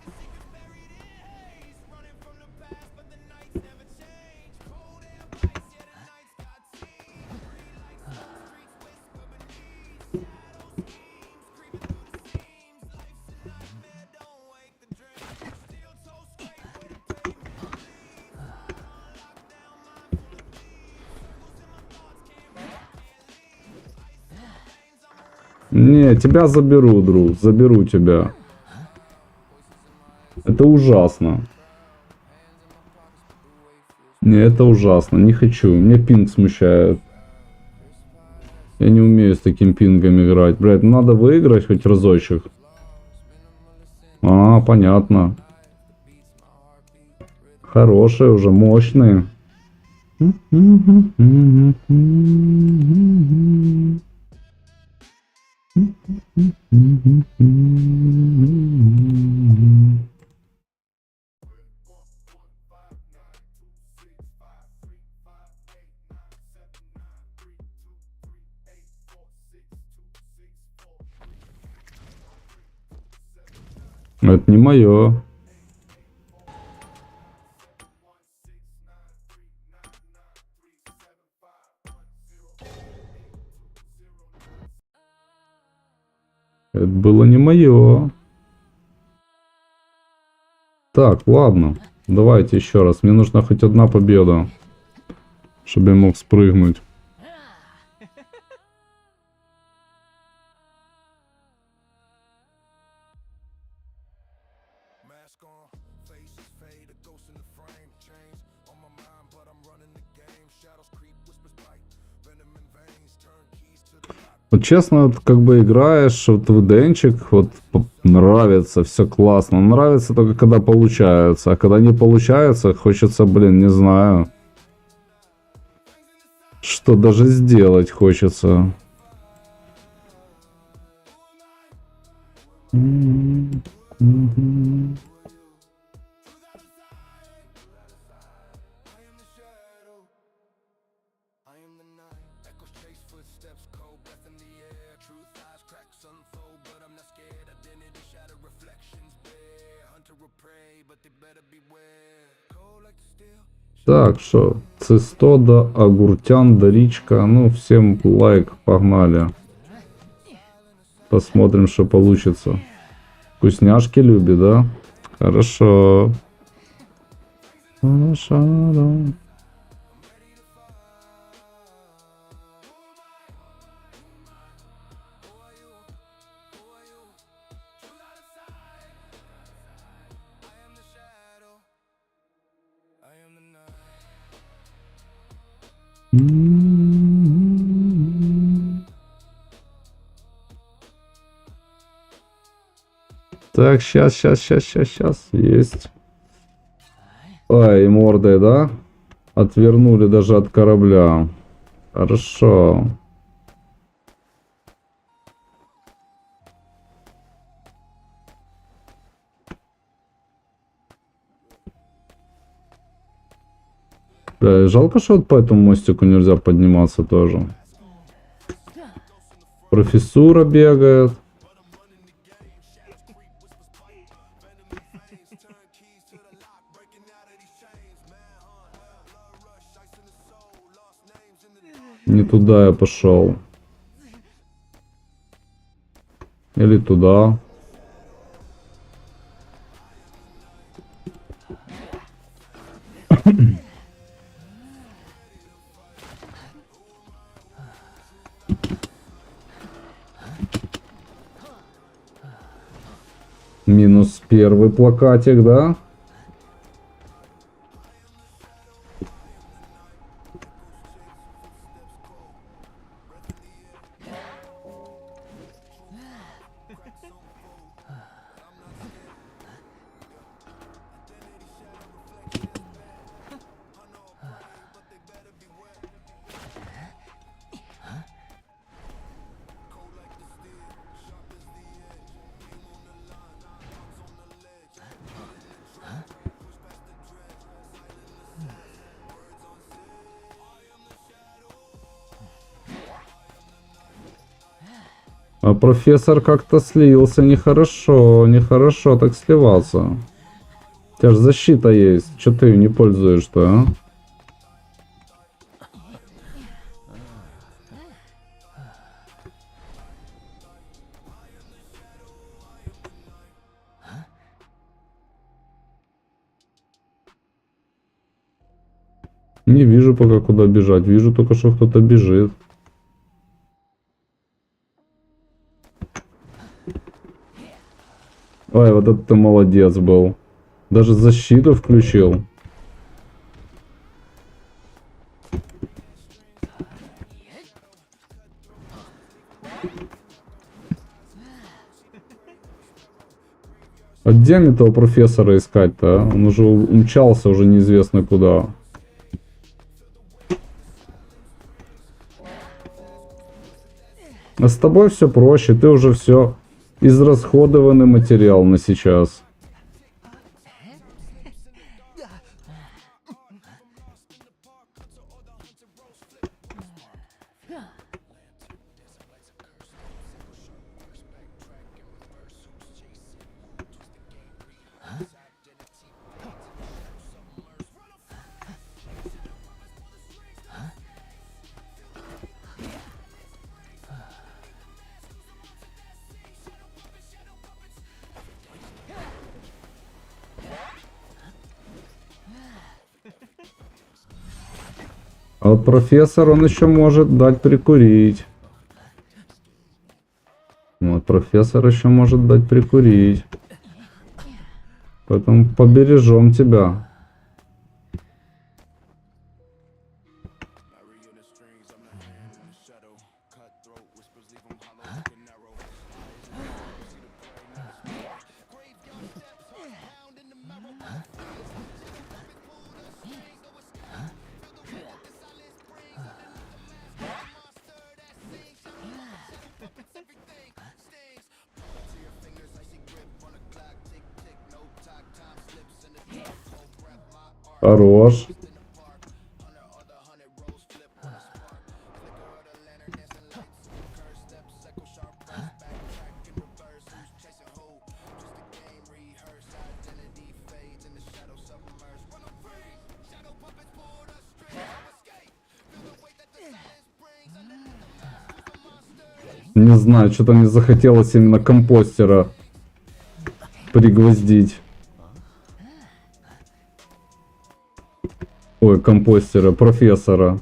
Не, тебя заберу, друг, заберу тебя. Это ужасно. Не, это ужасно, не хочу. Мне пинг смущает. Я не умею с таким пингом играть. Блядь, надо выиграть хоть разочек. А, понятно. Хорошие уже, мощные. Это не мое. Это было не мое. Так, ладно. Давайте еще раз. Мне нужна хоть одна победа, чтобы я мог спрыгнуть. Вот честно, вот как бы играешь вот в денчик, вот нравится, все классно. Нравится только когда получается. А когда не получается, хочется, блин, не знаю, что даже сделать хочется. Так, что? Цистода, огуртян, річка. Ну, всем лайк, погнали. Посмотрим, что получится. Вкусняшки любит, да? Хорошо. Хорошо, да. Так, сейчас. Есть. Ай, мордой, да? Отвернули даже от корабля. Хорошо. Да, жалко, что вот по этому мостику нельзя подниматься тоже. Профессура бегает. Не туда я пошел. Или туда. Минус первый плакатик, да? А профессор как-то слился нехорошо так сливаться. У тебя же защита есть, что ты не пользуешь-то, а? Не вижу пока куда бежать, вижу только что кто-то бежит. Ой, вот это ты молодец был. Даже защиту включил. А где мне этого профессора искать-то? А? Он уже умчался, уже неизвестно куда. А с тобой все проще, ты уже все... Израсходованный материал на сейчас. А вот профессор, он еще может дать прикурить. Вот профессор еще может дать прикурить. Поэтому побережем тебя. Хорош. Не знаю, что-то мне захотелось именно компостера пригвоздить. Ой, компостера, профессора.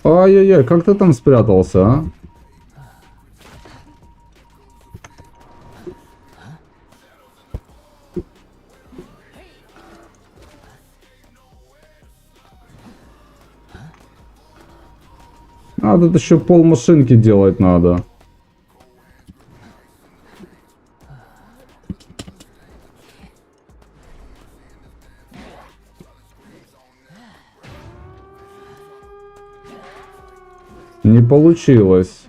Ай-яй-яй, как ты там спрятался, а? А, тут еще пол машинки делать надо. Не получилось.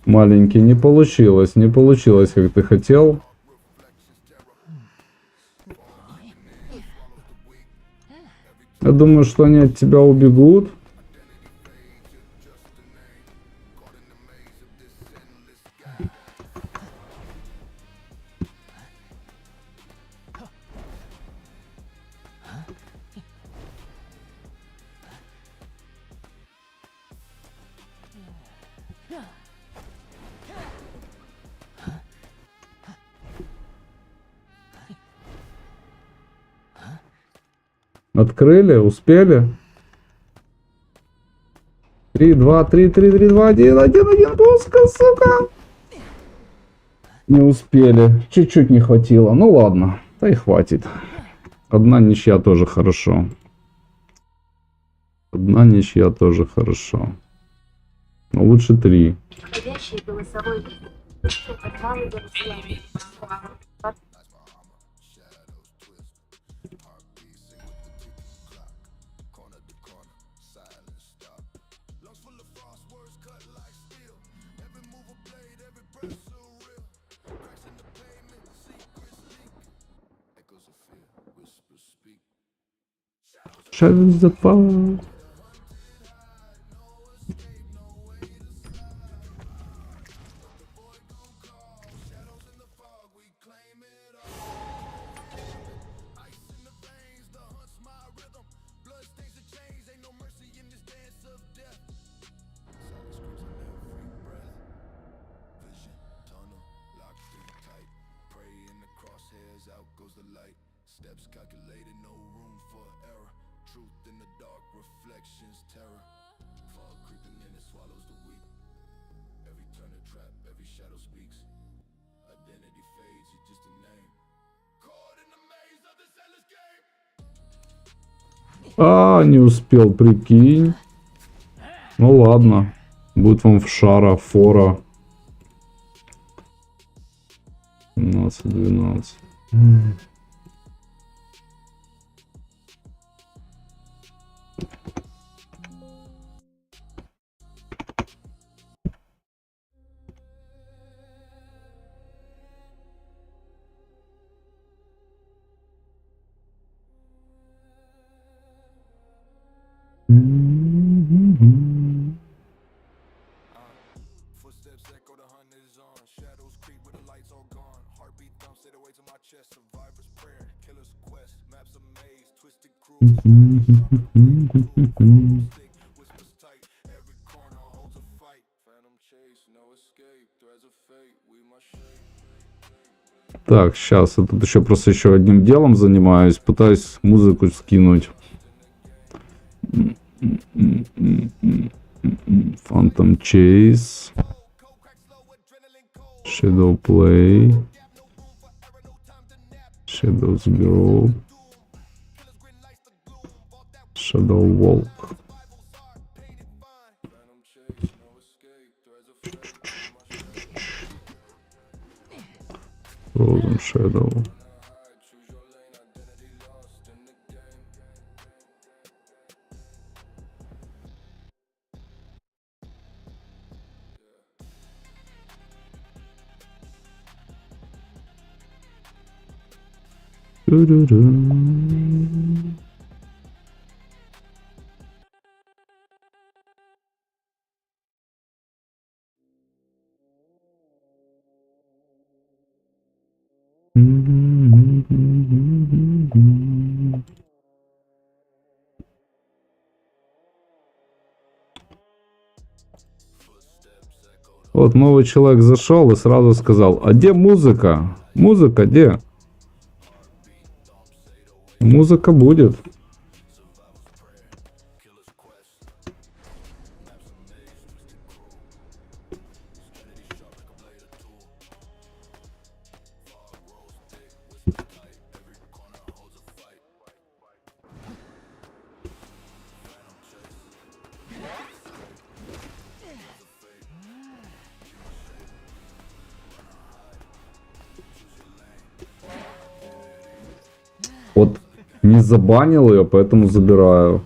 Маленький, не получилось. Не получилось, как ты хотел. Я думаю, что они от тебя убегут. Открыли? Успели? 3, 2, 3, 3, 3, 2, 1, 1, 1, пуска, сука! Не успели. Чуть-чуть не хватило. Ну ладно. Да и хватит. Одна ничья тоже хорошо. Одна ничья тоже хорошо. Но лучше 3. Входящий голосовой Shadows the power. А, не успел, прикинь. Ну ладно. Будет вам в шара, фора. 12, 12. Footsteps echo, the hunt is on. Shadows creep with the lights all gone. Heartbeat thump, stay away to my chest. Survivor's prayer. Так, сейчас я тут еще одним делом занимаюсь, пытаюсь музыку скинуть. Phantom Chase, Shadow Play, Shadows Grow, Shadow Walk. Frozen Shadow. Вот новый человек зашел и сразу сказал: а где музыка? Музыка где? Музыка будет. Вот не забанил ее, поэтому забираю.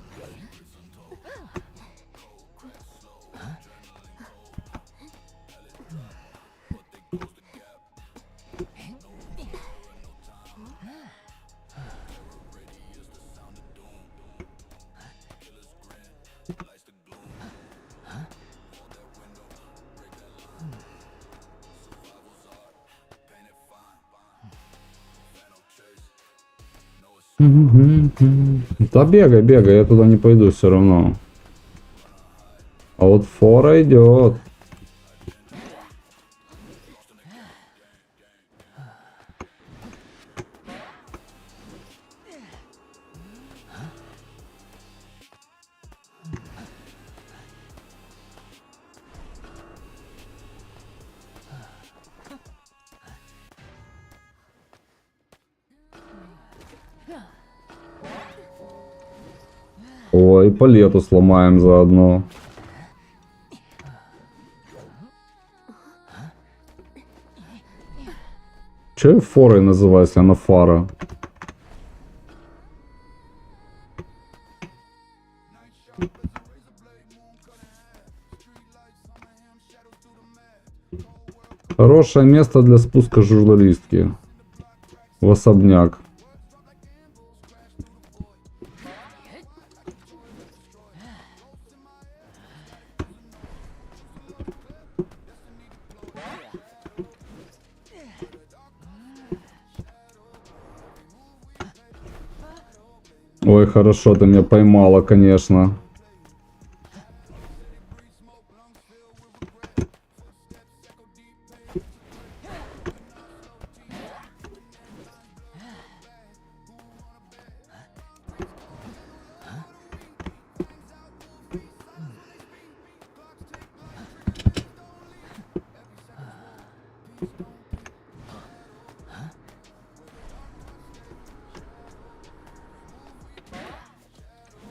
Да бегай, бегай, я туда не пойду все равно. А вот фора идет. Ой, палету сломаем заодно. Че я форой называю, если она фара? Хорошее место для спуска журналистки. В особняк. Ой, хорошо, ты меня поймала, конечно.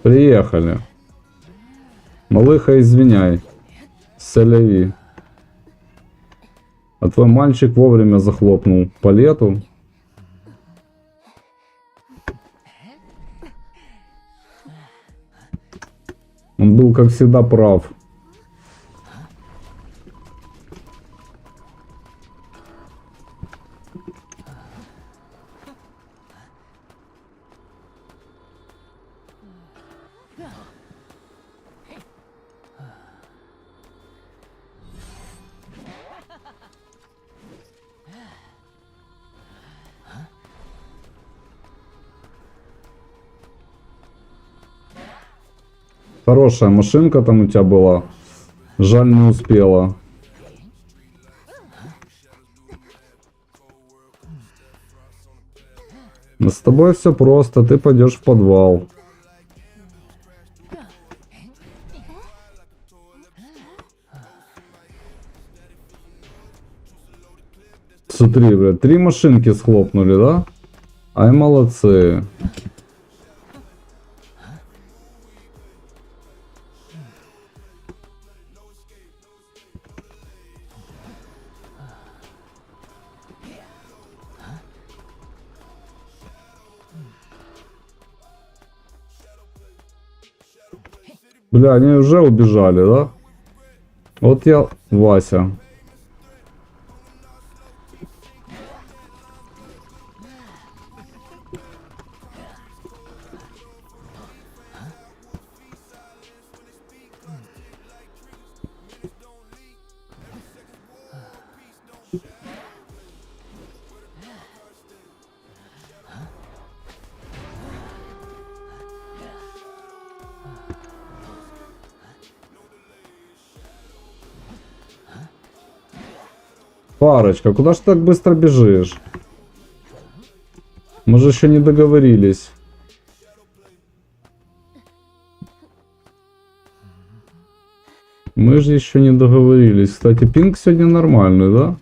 Приехали. Малыха, извиняй. Соляви. А твой мальчик вовремя захлопнул палету. Он был, как всегда, прав. Хорошая машинка там у тебя была. Жаль, не успела. Но с тобой все просто. Ты пойдешь в подвал. Смотри, блядь, 3 машинки схлопнули, да? Ай, молодцы. Бля, они уже убежали, да? Вот я, Вася. Парочка, куда ж ты так быстро бежишь? Мы же еще не договорились. Мы же еще не договорились. Кстати, пинг сегодня нормальный, да?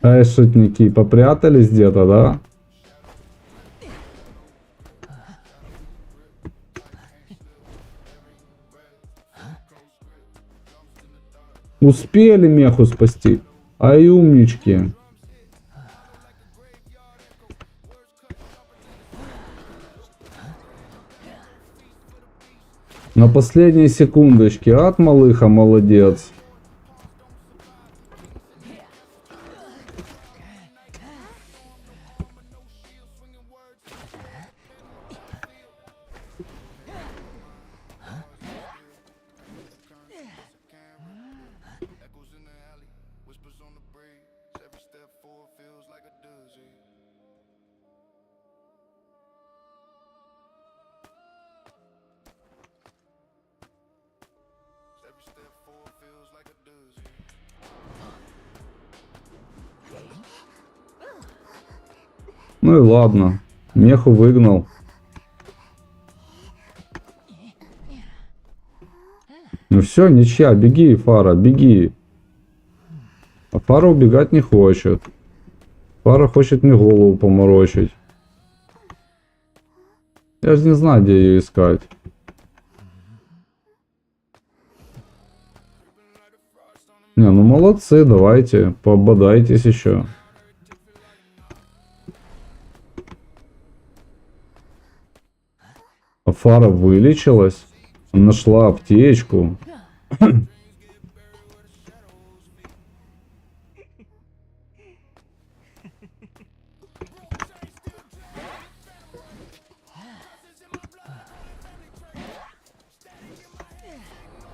Эй, шутники, попрятались где-то, да? Успели меху спасти. Ай, умнички. На последней секундочке. От малыха, молодец. Ну и ладно. Меху выгнал. Ну все, ничья. Беги, Фара, беги. А Фара убегать не хочет. Фара хочет мне голову поморочить. Я же не знаю, где ее искать. Не, ну молодцы, давайте, пободайтесь еще. А Фара вылечилась, нашла аптечку.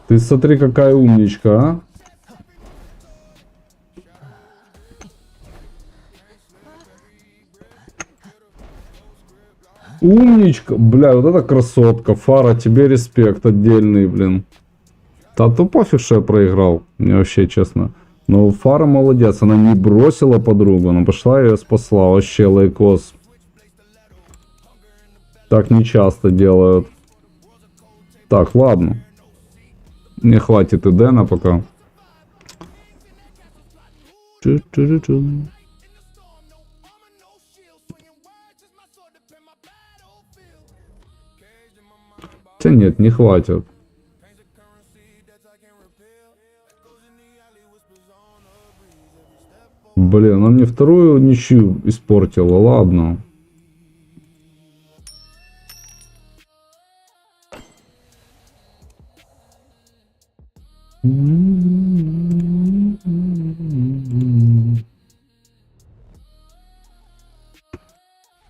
Ты смотри, какая умничка, а? Умничка. Бля, вот это красотка. Фара, тебе респект отдельный, блин. Да то пофиг, что я проиграл. Мне вообще честно. Но Фара молодец. Она не бросила подругу. Она пошла и ее спасла. Вообще лайкос. Так не часто делают. Так, ладно. Мне хватит Эдена пока. Хотя нет, не хватит. Блин, она мне вторую ничью испортила, ладно.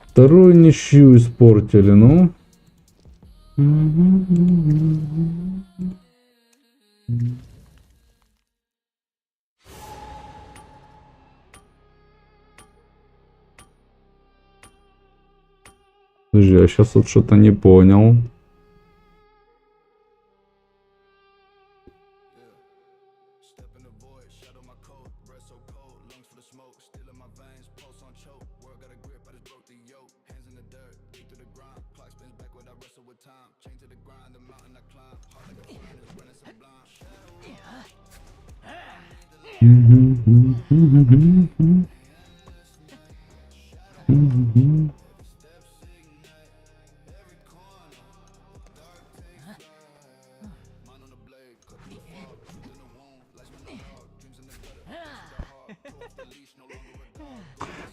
Вторую ничью испортили, ну. Подожди, я сейчас вот что-то не понял.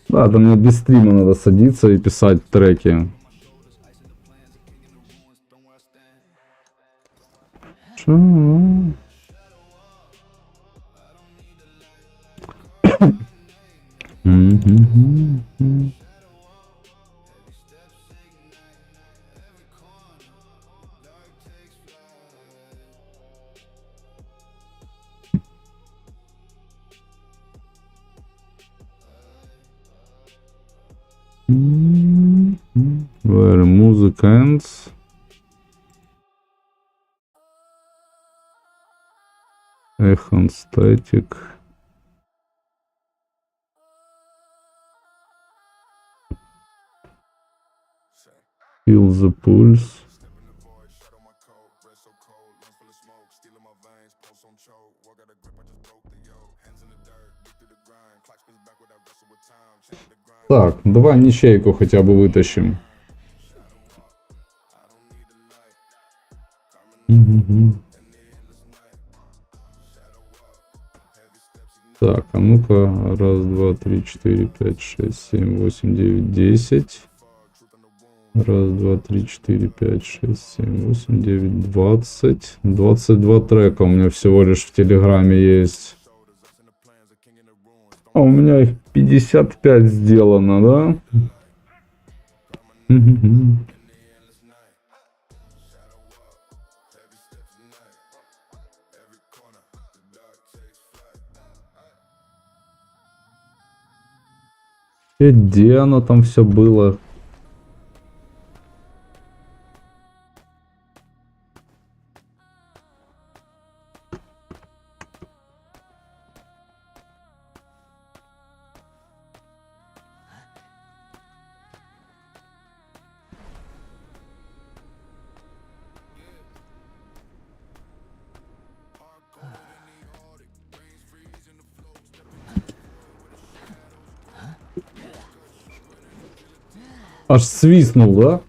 Да, да, мне без стрима надо садиться и писать треки. Where music ends. Econ static. Feel the pulse. Так, давай ничейку хотя бы вытащим. Так, а ну-ка, раз, два, три, четыре, пять, шесть, семь, восемь, девять, 10. Раз, два, три, четыре, пять, шесть, семь, восемь, девять, 20. 22 трека у меня всего лишь в Телеграме есть. А у меня их 55 сделано, да? И где оно там все было? Аж свистнул, да?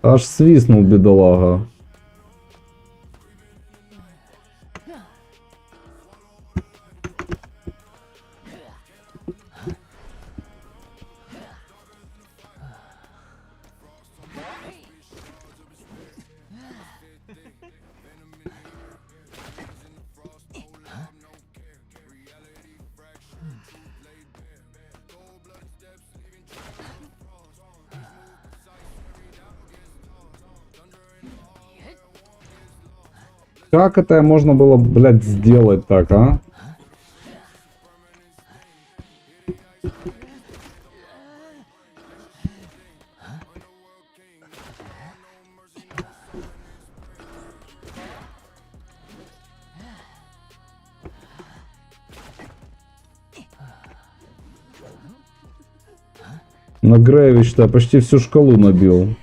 Аж свистнул, бедолага. Как это можно было, блядь, сделать так, а? На Грейвич-то почти всю шкалу набил.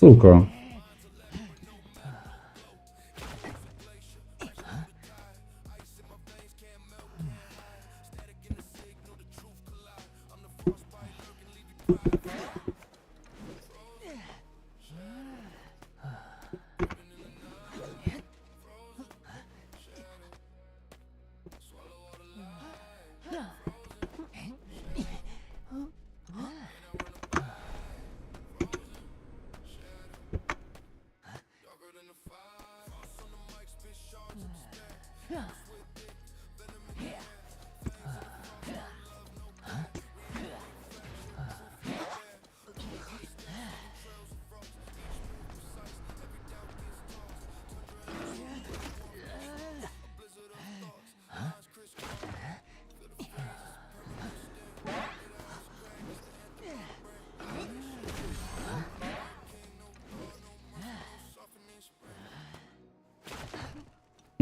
Сука.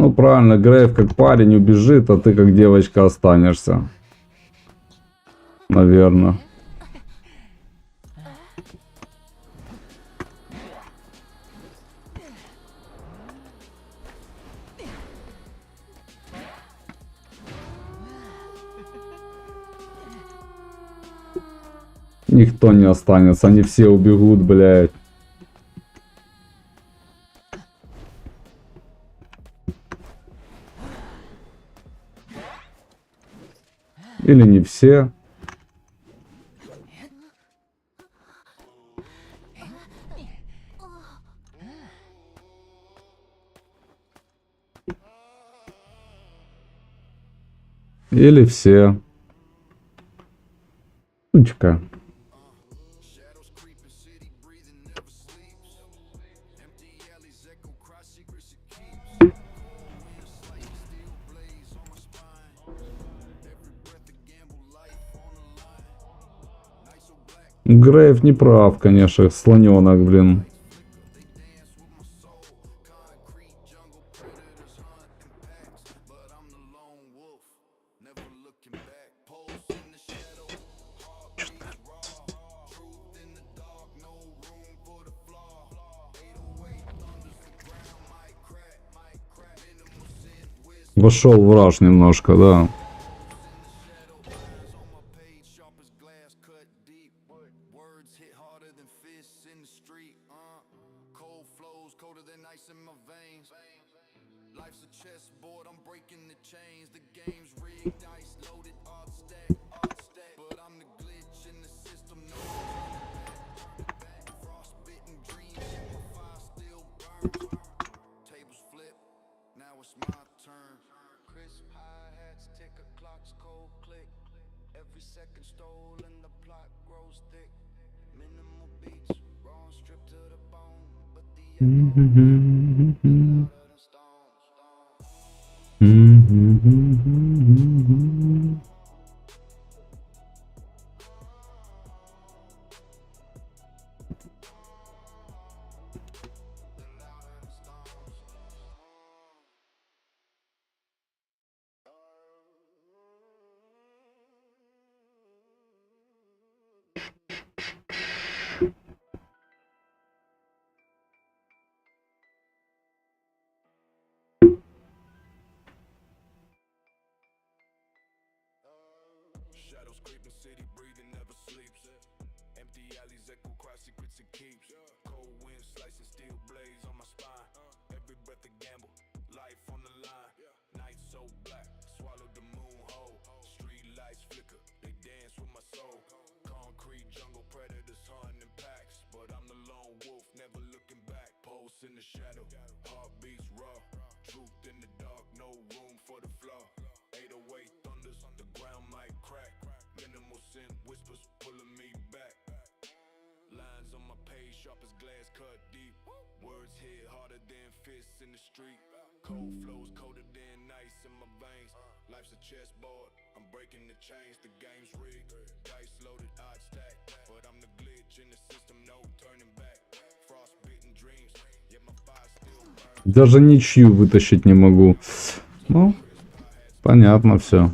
Ну правильно, Грейв как парень убежит, а ты как девочка останешься. Наверное. Никто не останется, они все убегут, блядь. Или не все. Или все. Сучка. Грейв не прав, конечно, слоненок, блин. Вошел в раж немножко, да. Даже ничью вытащить не могу. Ну, понятно все.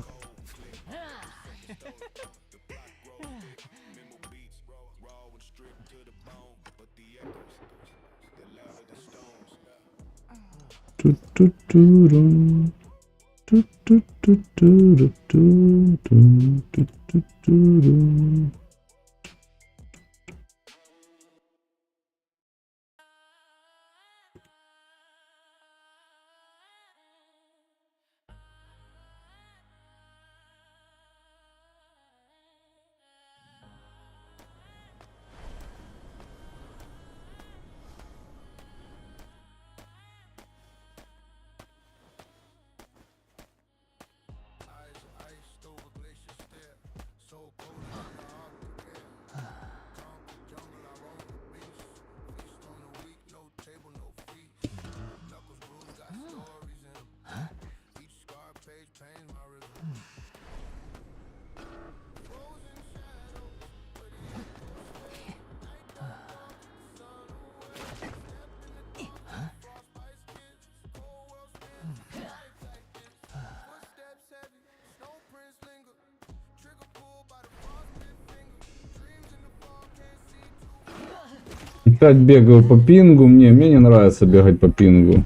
Опять бегаю по пингу. Мне не нравится бегать по пингу.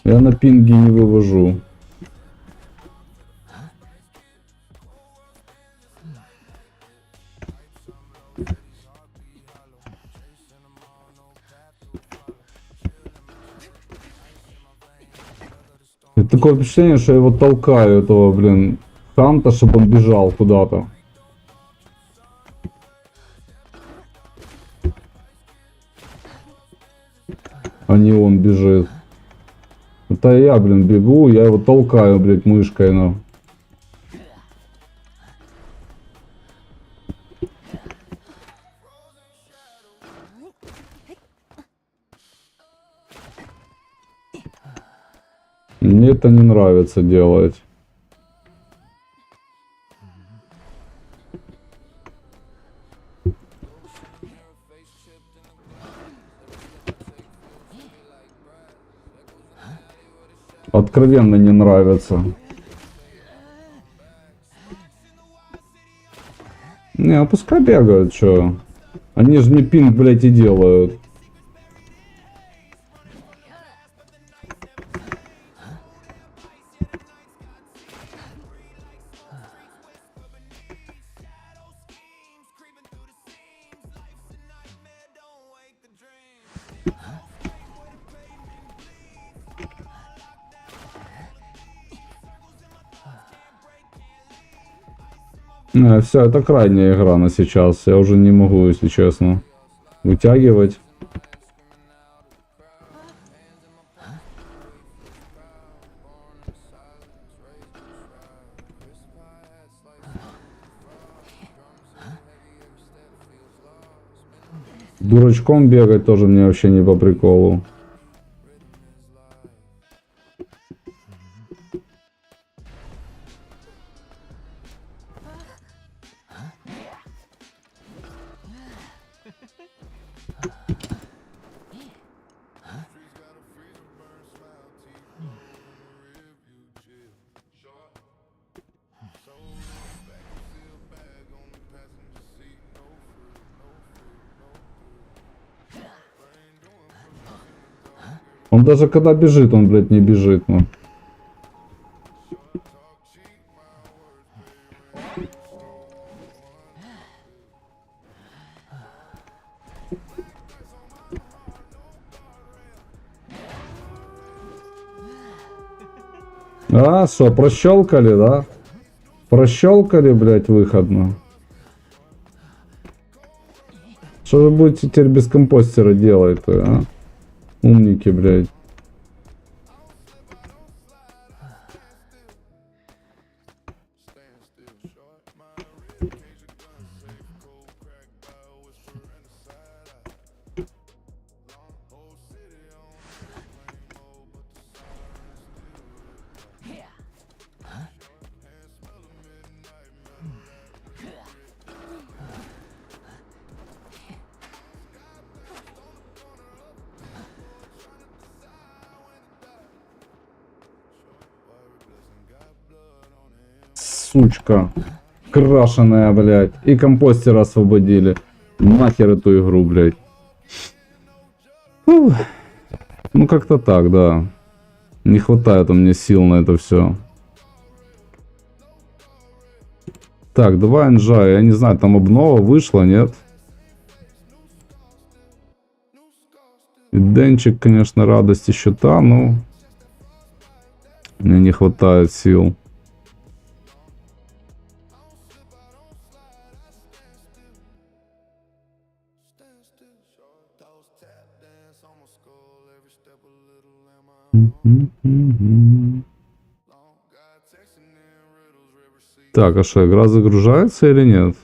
Я на пинге не вывожу. Такое впечатление, что я его толкаю, этого, блин, Ханта, чтобы он бежал куда-то. А не он бежит. Это я, блин, бегу, я его толкаю, блядь, мышкой, ну. Мне это не нравится делать. Откровенно не нравится. Не, пускай бегают, чё. Они же мне пинг, блядь, и делают. Все, это крайняя игра на сейчас. Я уже не могу, если честно, вытягивать. Дурачком бегать тоже мне вообще не по приколу. Он даже когда бежит, он, блядь, не бежит, ну. А, что, прощелкали, да? Прощелкали, блядь, выходно. Что вы будете теперь без компостера делать-то, а? Умники, блядь. Сучка. Крашеная, блядь. И компостера освободили. Нахер эту игру, блядь. Фух. Ну, как-то так, да. Не хватает у меня сил на это все. Так, давай Анжа. Я не знаю, там обнова вышла, нет? И Денчик, конечно, радость еще та, но... Мне не хватает сил. Так, а что, игра загружается или нет?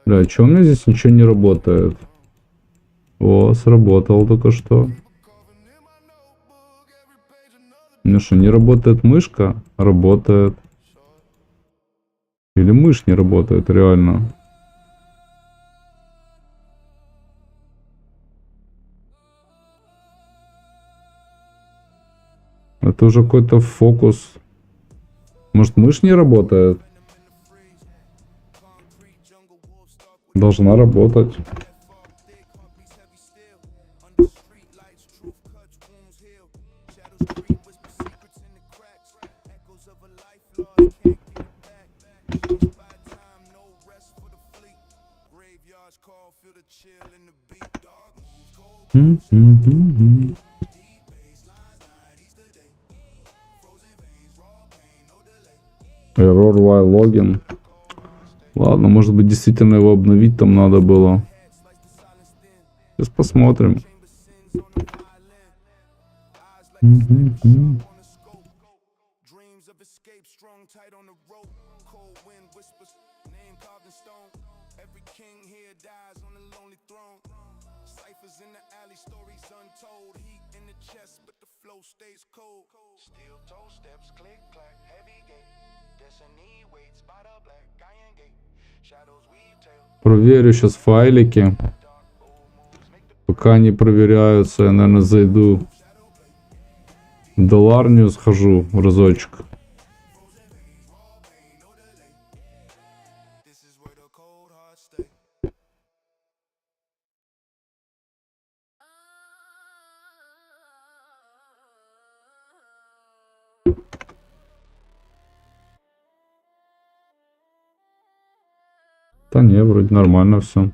Бля, чё у меня здесь ничего не работает? О, сработало только что. У меня что, не работает мышка? Работает. Или мышь не работает, реально? Это уже какой-то фокус. Может, мышь не работает? Должна работать. Error while login. Ладно, может быть, действительно его обновить там надо было. Сейчас посмотрим. Проверю сейчас файлики. Пока не проверяются, я, наверное, зайду в Доларнию, схожу разочек. Да не, вроде нормально все.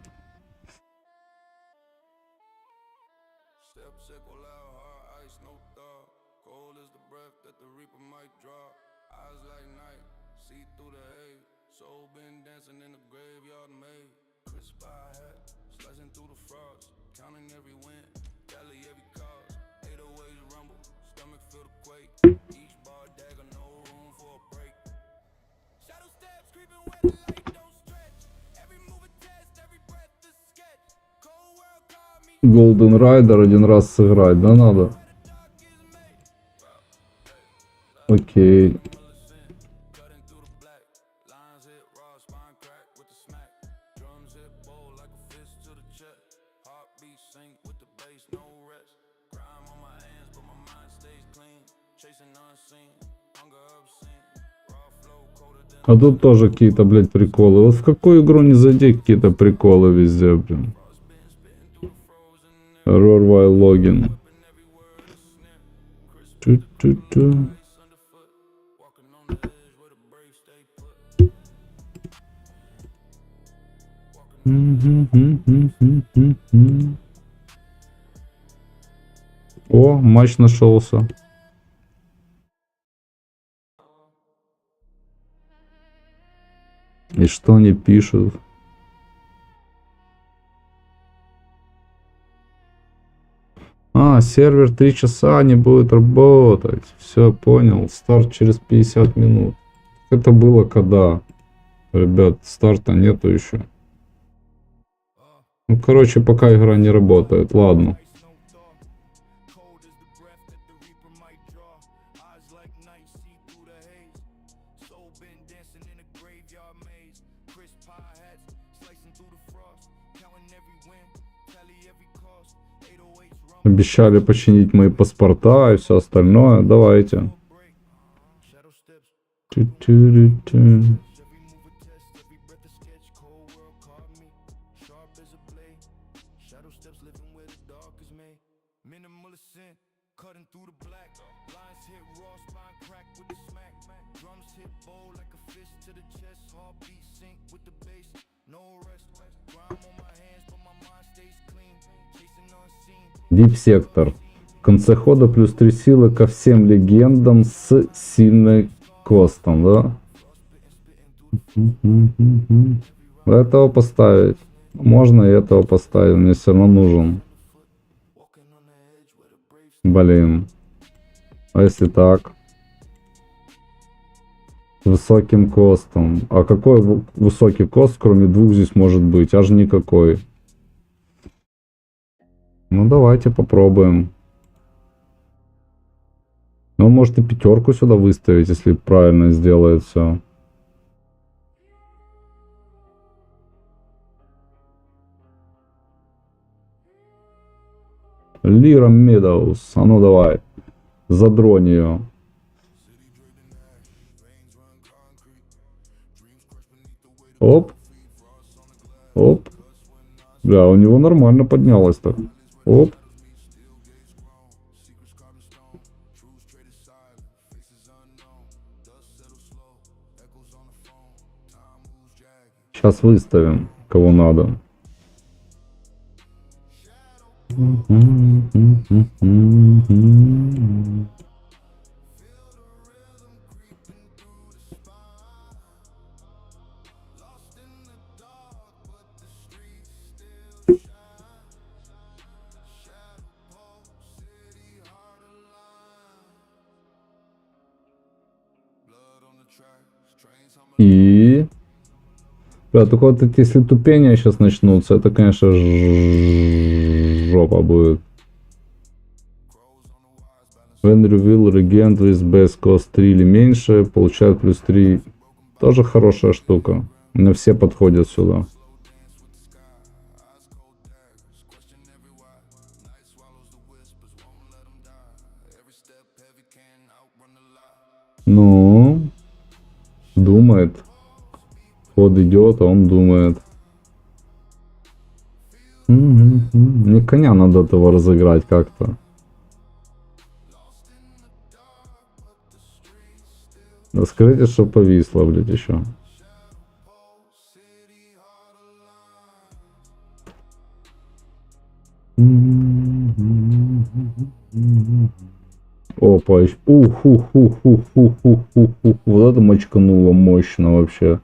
Golden Rider один раз сыграть, да, надо? Окей. А тут тоже какие-то, блядь, приколы. Вот в какую игру не зайди, какие-то приколы везде, блин. Error while login. Чу-чу-чу. О, матч нашелся. И что они пишут? А, сервер 3 часа не будет работать. Все, понял. Старт через 50 минут. Это было когда? Ребят, старта нету еще. Ну, короче, пока игра не работает. Ладно. Обещали починить мои паспорта и все остальное. Давайте. Ту-ту-ру-ту. Дип-сектор. В конце хода плюс 3 силы ко всем легендам с сильной костом, да? Этого поставить. Можно и этого поставить. Мне все равно нужен. Блин. А если так? С высоким костом. А какой высокий кост, кроме двух, здесь может быть? Аж никакой. Ну давайте попробуем. Ну, он может и 5 сюда выставить, если правильно сделает все. Лира Медоуз. А ну давай. Задронь ее. Оп. Оп. Бля, у него нормально поднялось так. Оп. Сейчас выставим, кого надо. И... Да, только вот если тупения сейчас начнутся, это, конечно, жопа будет. When reveal regent with base cost 3 или меньше, получают плюс 3. Тоже хорошая штука. Мне все подходят сюда. Ну, думает. Ход идет, а он думает. Мне коня надо этого разыграть как-то. Да скажите, что повисло, блядь, еще. Опа, вот это мочкануло мощно вообще.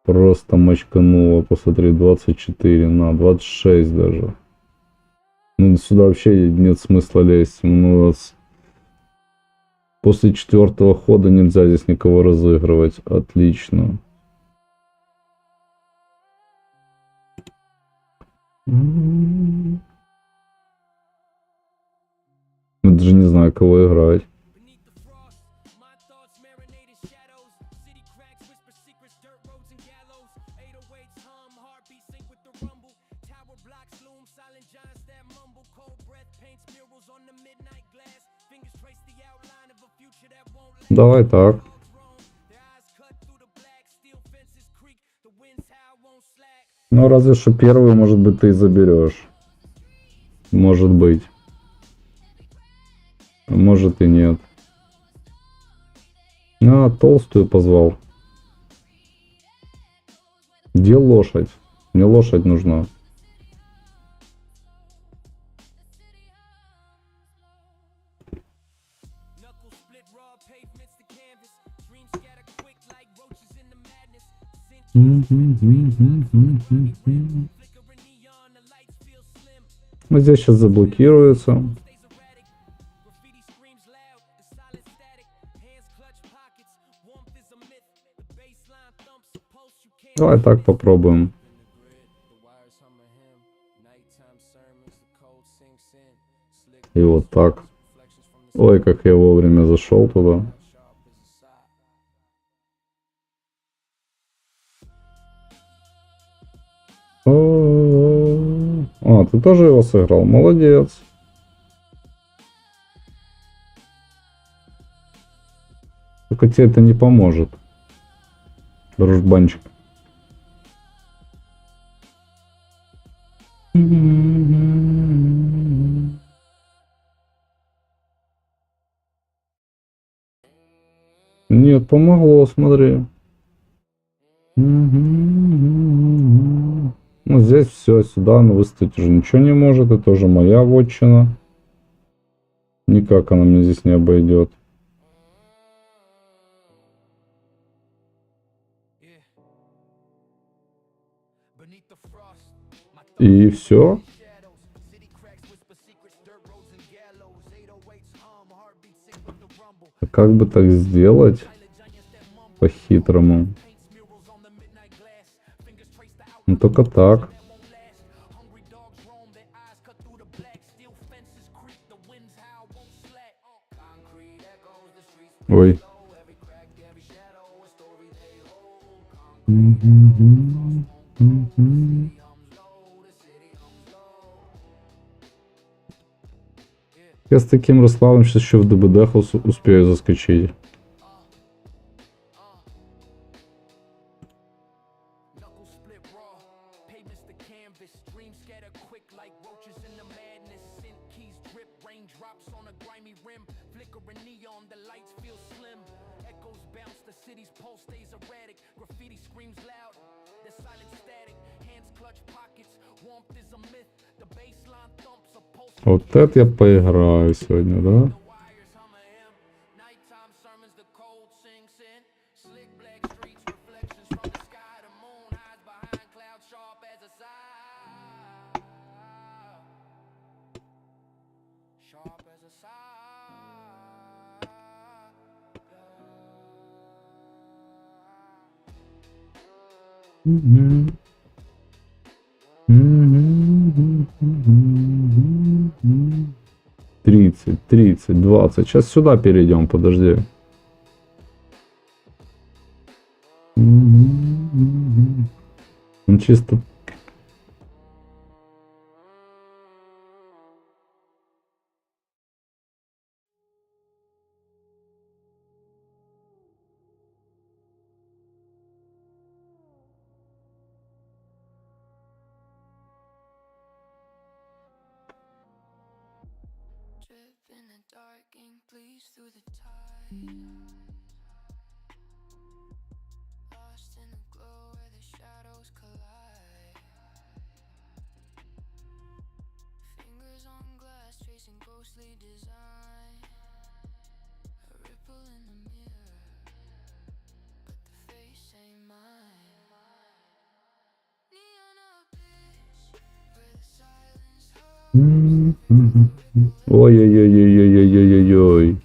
Просто мочкануло. Посмотри, 24 на 26 даже. Ну, сюда вообще нет смысла лезть. Ну, после 4-го хода нельзя здесь никого разыгрывать. Отлично. Даже не знаю, кого играть. Давай так. Ну, разве что первую, может быть, ты заберешь. Может быть. Может и нет. А, толстую позвал. Где лошадь? Мне лошадь нужна. Вот здесь сейчас заблокируется. Давай так попробуем. И вот так. Ой, как я вовремя зашел туда. А, ты тоже его сыграл? Молодец. Только тебе это не поможет, дружбанчик. Нет, помогло, смотри. Ну, здесь все, сюда она выставить уже ничего не может. Это уже моя вотчина. Никак она меня здесь не обойдет. И все. А как бы так сделать по-хитрому? Ну только так. Ой. Я с таким расслабом сейчас еще в ДБД успею заскочить. Вот это я поиграю сегодня, да? Тридцать, 20. Сейчас сюда перейдем, подожди. Он чисто... Ой-ой-ой-ой-ой-ой-ой-ой-ой.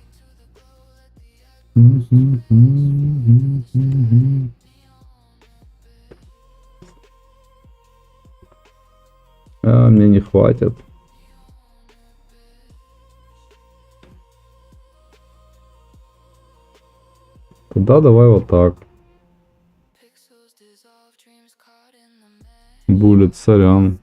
А, мне не хватит. Тогда давай вот так. Буллет, сорян.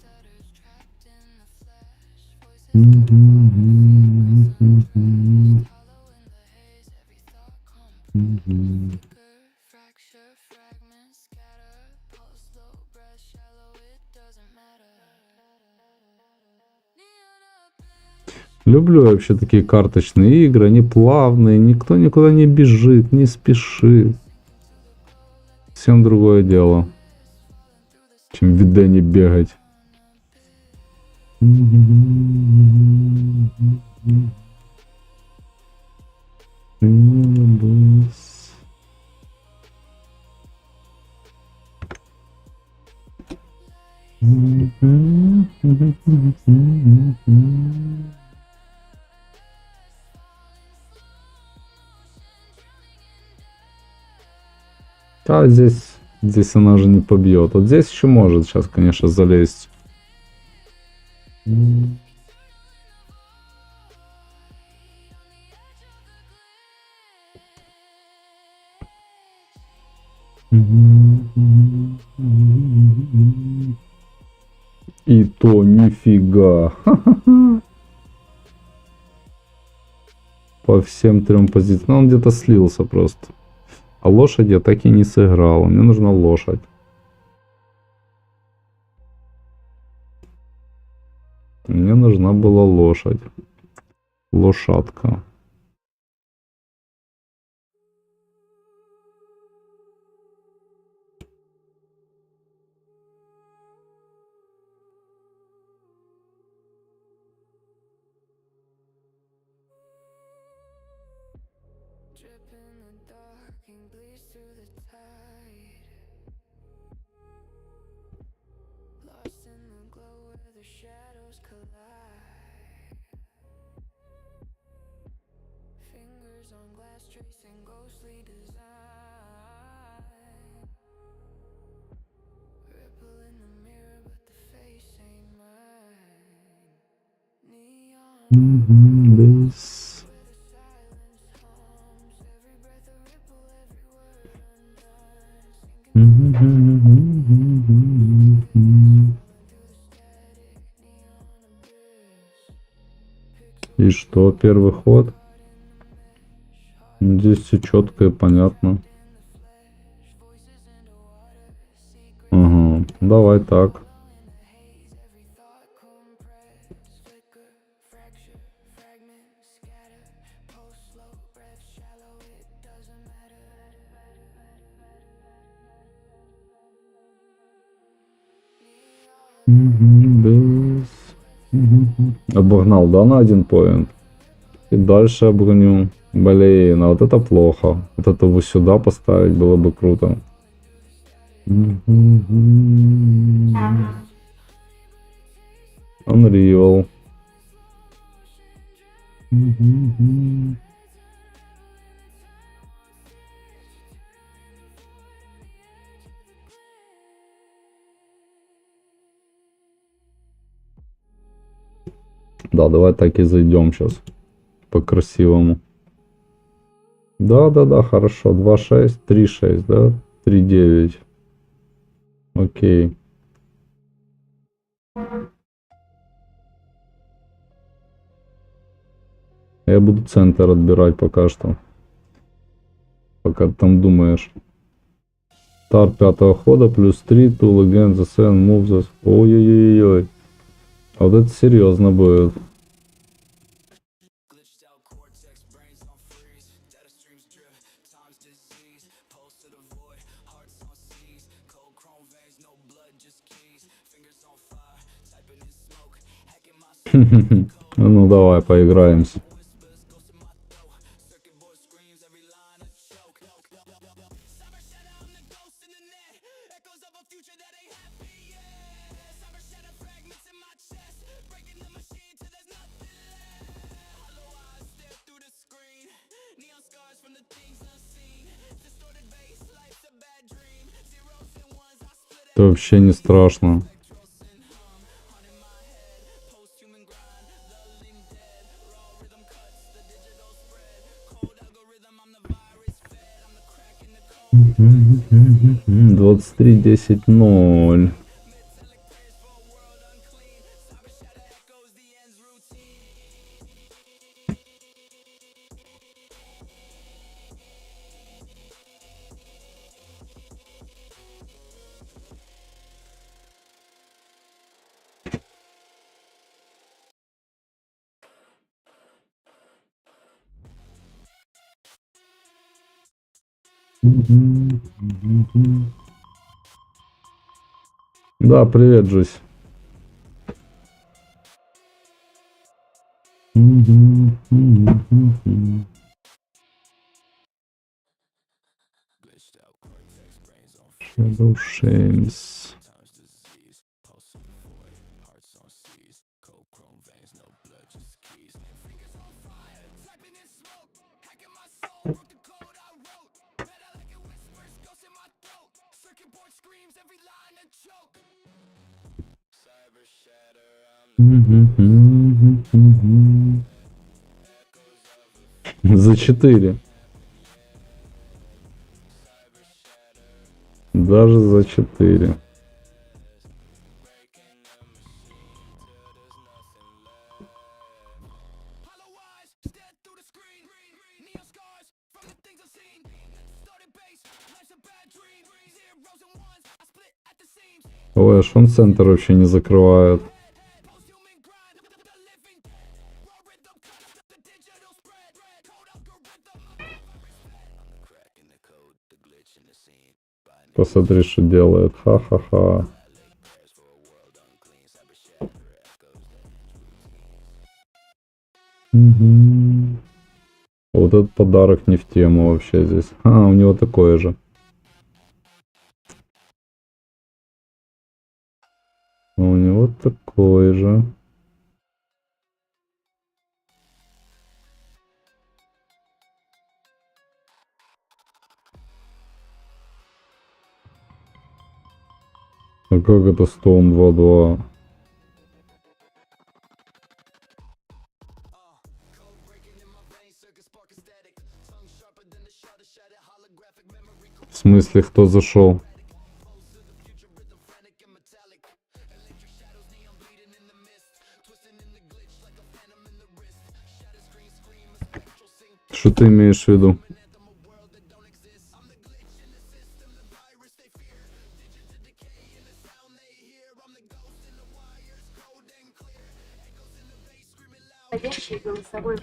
Люблю вообще такие карточные игры, они плавные, никто никуда не бежит, не спешит. Совсем другое дело, чем в Видене бегать. А здесь она уже не побьет. Вот здесь еще может сейчас, конечно, залезть. И то нифига. по всем 3 позициям. Ну, он где-то слился просто. А лошадь я так и не сыграл. Мне нужна лошадь. Мне нужна была лошадь. Лошадка. This. И что, первый ход? Здесь все четко и понятно. Ага, давай так. Обогнал, да, на 1 поинт? И дальше обгоню. Блин, а вот это плохо. Вот это вот сюда поставить было бы круто. Unreal. Да, давай так и зайдем сейчас. По-красивому. Да, хорошо. 2-6, 3-6, да? 3-9. Окей. Я буду центр отбирать пока что. Пока ты там думаешь. Старт 5-го хода, плюс 3, tool again, the sand, move the... Ой-ой-ой-ой. А вот это серьезно будет. Ну давай, поиграемся. Это вообще не страшно. Mm-hmm. 23-10-0. Да, привет, Джусь. Shadow Shames. За 4. Даже за 4. Ой, аж он центр вообще не закрывает. Посмотри, что делает. Ха-ха-ха. Угу. Вот этот подарок не в тему вообще здесь. А, у него такое же. У него такое же. А как это Stone 2-2? В смысле, кто зашел? Что ты имеешь в виду? голосовой.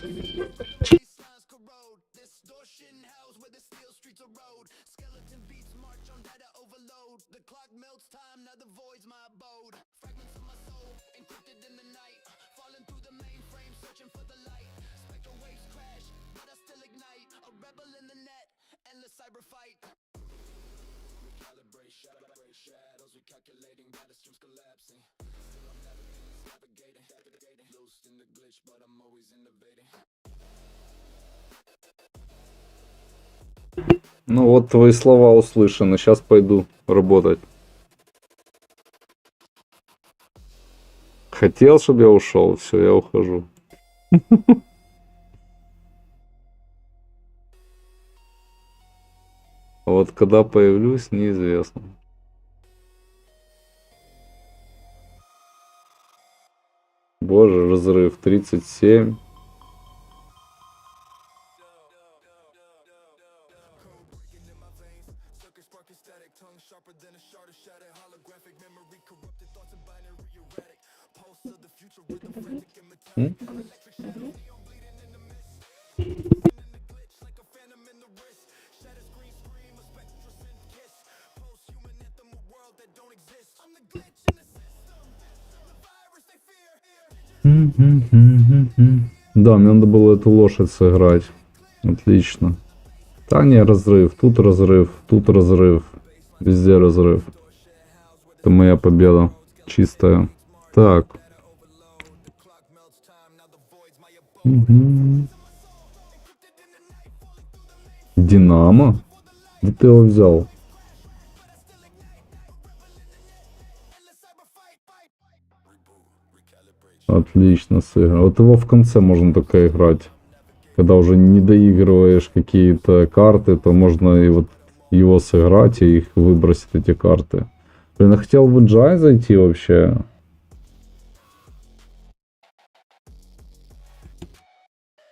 Ну вот твои слова услышаны. Сейчас пойду работать. Хотел, чтобы я ушел. Все, я ухожу. А вот когда появлюсь, неизвестно. Боже, разрыв 37. Да, мне надо было эту лошадь сыграть. Отлично. Да, не, разрыв. Тут разрыв. Тут разрыв. Везде разрыв. Это моя победа. Чистая. Так. Динамо? Где ты его взял? Отлично сыграл. Вот его в конце можно только играть. Когда уже не доигрываешь какие-то карты, то можно и вот его сыграть и их выбросить, эти карты. Блин, я хотел в Джай зайти вообще.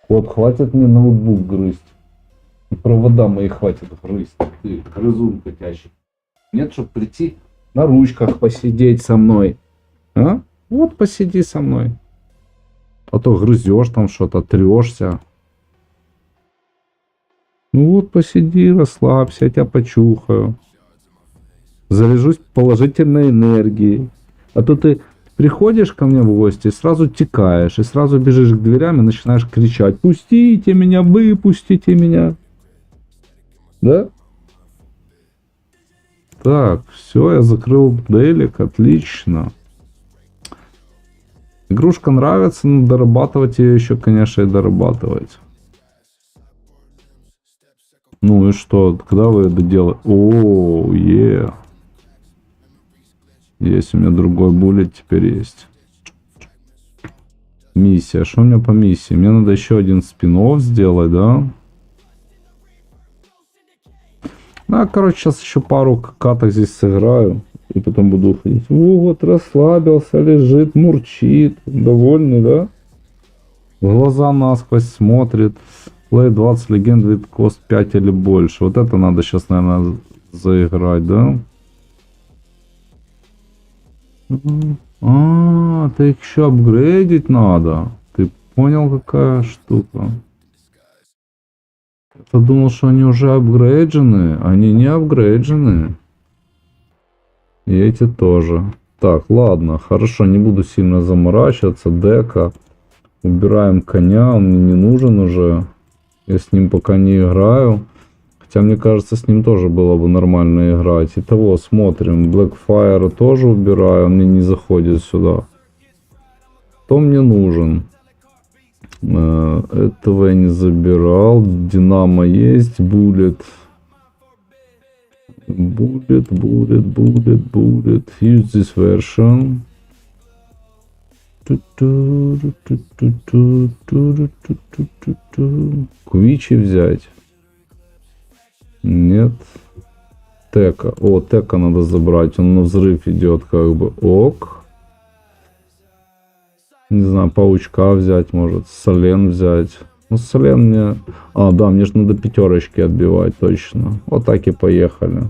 Вот, хватит мне ноутбук грызть. И провода мои хватит грызть. Ты грызун котячий. Нет, чтобы прийти на ручках посидеть со мной. А? Вот посиди со мной. А то грызешь там что-то, трешься. Ну вот посиди, расслабься, я тебя почухаю. Заряжусь положительной энергией. А то ты приходишь ко мне в гости и сразу текаешь, и сразу бежишь к дверям и начинаешь кричать: «Пустите меня, выпустите меня!» Да? Так, все, я закрыл делик, отлично. Игрушка нравится, но дорабатывать ее еще, конечно, и дорабатывать. Ну и что, когда вы это делаете? О, е. Есть у меня другой буллет, теперь есть. Миссия. Что у меня по миссии? Мне надо еще один спин-офф сделать, да? Ну, короче, сейчас еще пару каток здесь сыграю. И потом буду уходить. Вот, расслабился, лежит, мурчит. Довольный, да? В глаза насквозь смотрит. Play 20 легенд, вид кост 5 или больше. Вот это надо сейчас, наверное, заиграть, да? А, это их еще апгрейдить надо. Ты понял, какая штука? Я думал, что они уже апгрейджены. Они не апгрейджены. И эти тоже. Так, ладно, хорошо, не буду сильно заморачиваться. Дека. Убираем коня, он мне не нужен уже. Я с ним пока не играю. Хотя, мне кажется, с ним тоже было бы нормально играть. Итого, смотрим. Blackfire тоже убираю, он мне не заходит сюда. Кто мне нужен? Этого я не забирал. Динамо есть. Буллет. Bullet. Use this version. Квичи взять. Нет. Тека. О, Тека надо забрать. Он на взрыв идет как бы. Ок. Не знаю, паучка взять может. Солен взять. Ну, Солен мне... А, да, мне же надо пятерочки отбивать, точно. Вот так и поехали.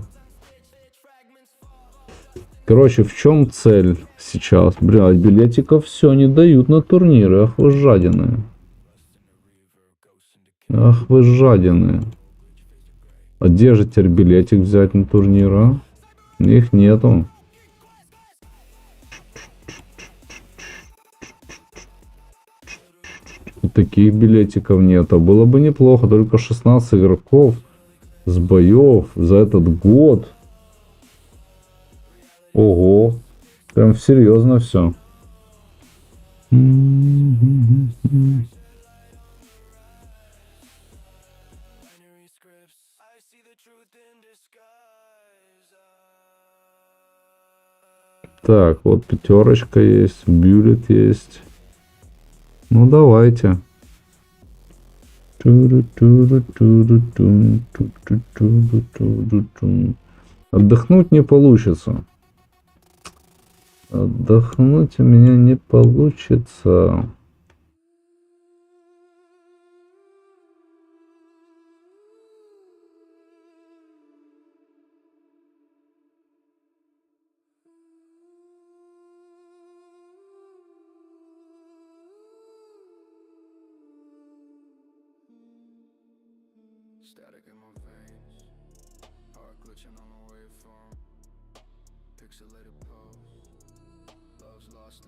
Короче, в чем цель сейчас? Блядь, билетиков все не дают на турниры. Ах вы жадины. Ах вы жадины. А где же теперь билетик взять на турнир, а? Их нету. И таких билетиков нет. А было бы неплохо. Только 16 игроков с боев за этот год. Ого. Прям серьезно все. Так, вот пятерочка есть, бюллет есть. Ну давайте. Отдохнуть не получится. Отдохнуть у меня не получится. Static in my veins, heart glitching on the waveform, pixelated pose, love's lost.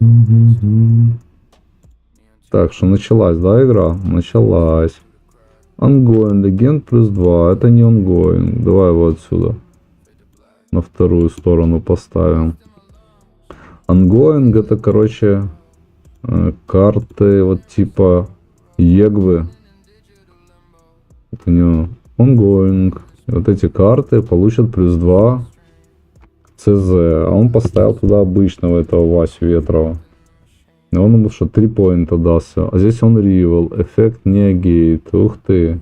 Так, что началась, да, игра? Началась. Ongoing, легенд +2. Это не ongoing. Давай его отсюда. На вторую сторону поставим. Ongoing это, короче, карты вот типа Егвы. Это не ongoing. И вот эти карты получат +2 ЦЗ. А он поставил туда обычного этого Васю Ветрова. И он ему что, 3 поинта даст. А здесь он Rival. Эффект негейт. Ух ты.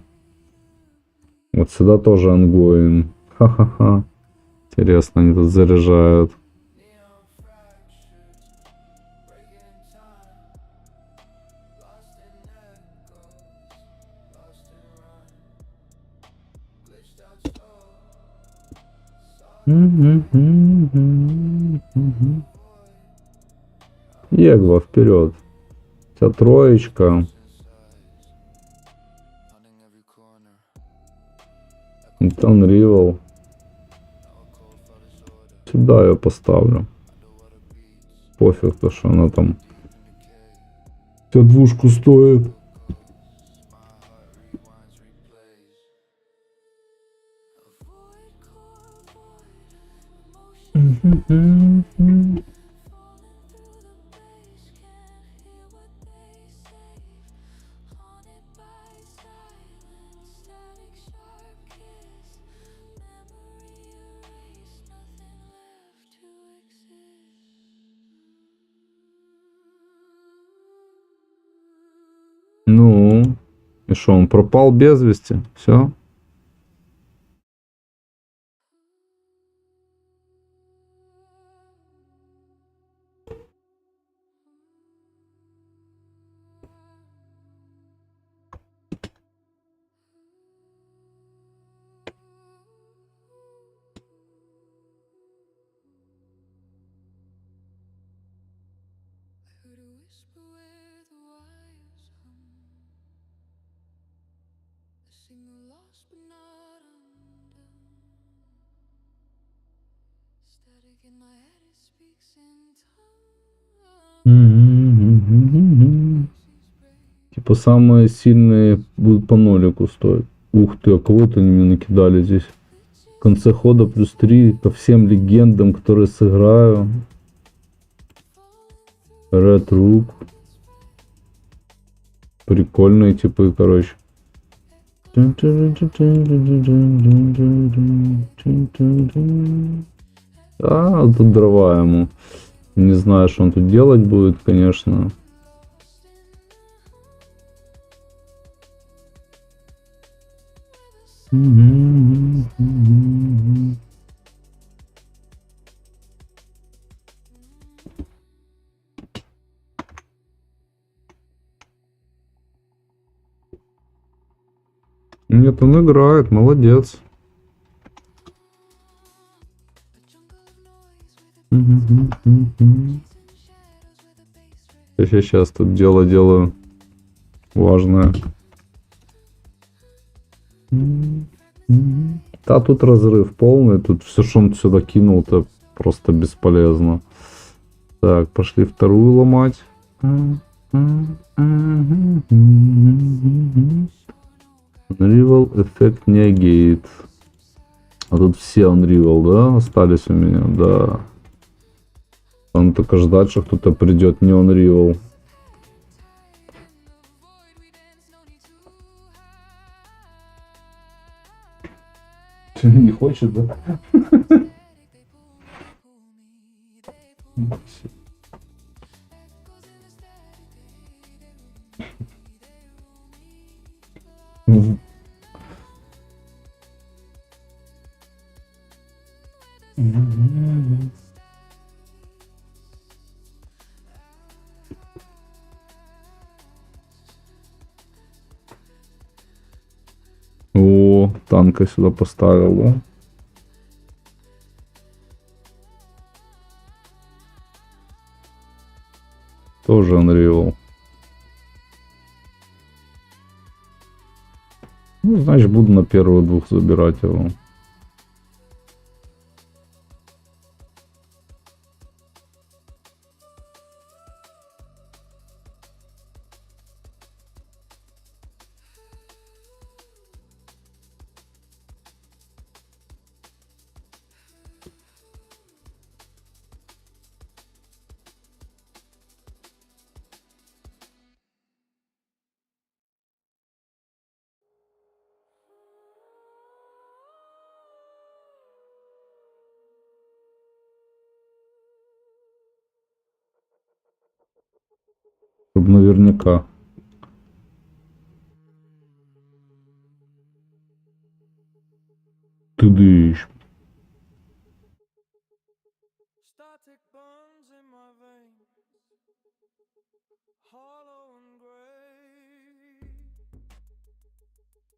Вот сюда тоже ongoing. Ха-ха-ха. Интересно, они тут заряжают. Егва, вперед. Вся троечка. Unreal. Сюда я поставлю. Пофиг, то что она там вся двушку стоит. Ну, и что, он пропал без вести? Все? Типа самые сильные будут по нолику стоить. Ух ты, а кого-то они мне накидали здесь. В конце хода +3 ко всем легендам, которые сыграю. Red Rook. Прикольные типы, короче. А, тут дрова ему. Не знаю, что он тут делать будет, конечно. Нет, он играет, молодец. Я сейчас тут дело делаю важное. Да, тут разрыв полный, тут все, что он сюда кинул, это просто бесполезно. Так, пошли вторую ломать. Unrival эффект негейт. А тут все Unrival, да, остались у меня, да. Надо только ждать, что кто-то придет не Unrival. Не хочет, да? О, танка сюда поставил, да? Тоже Unreal. Ну, значит, буду на первых двух забирать его. Чтобы наверняка. Ты дышь.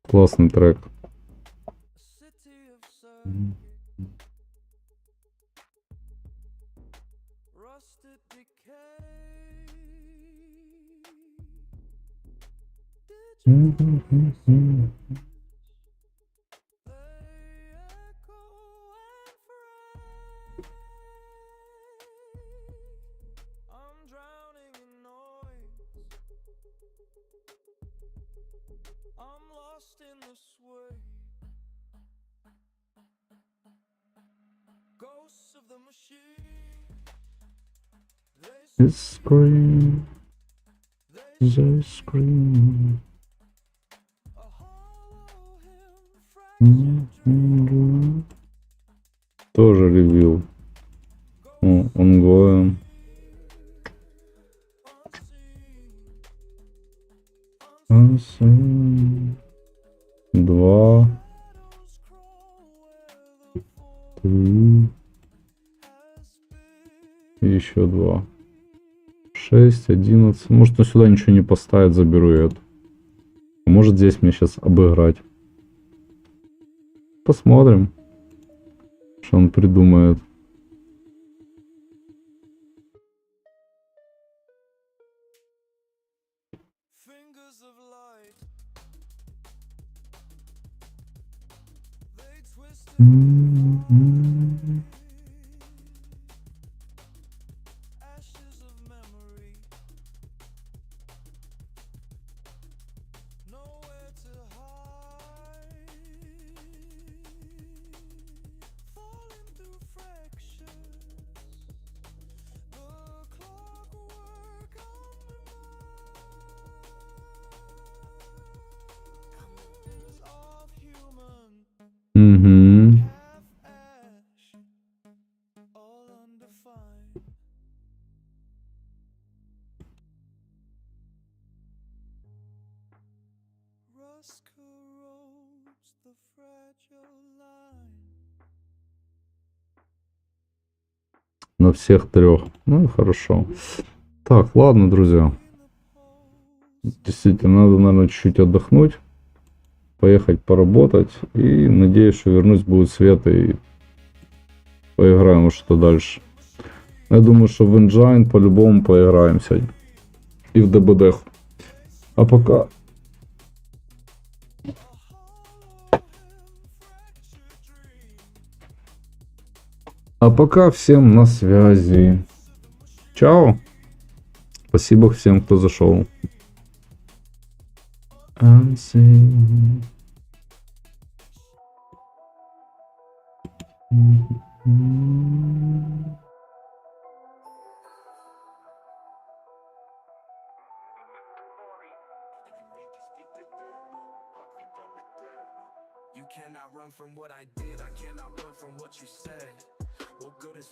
Классный трек. They scream. They scream. Тоже ревью. Ongoing. Два. Три. Еще два. 6, 11. Может, он сюда ничего не поставит, заберу это. Может, здесь мне сейчас обыграть. Посмотрим, что он придумает. На всех трех. Ну, хорошо. Так, ладно, друзья. Действительно, надо, наверное, чуть-чуть отдохнуть. Поехать поработать. И надеюсь, что вернусь, будет свет и поиграем что дальше. Я думаю, что в JjiNn по-любому поиграем сегодня. И в ДБД. А пока... А пока всем на связи. Чао. Спасибо всем, кто зашел. You cannot run from what I did, I cannot run from what you said. What good is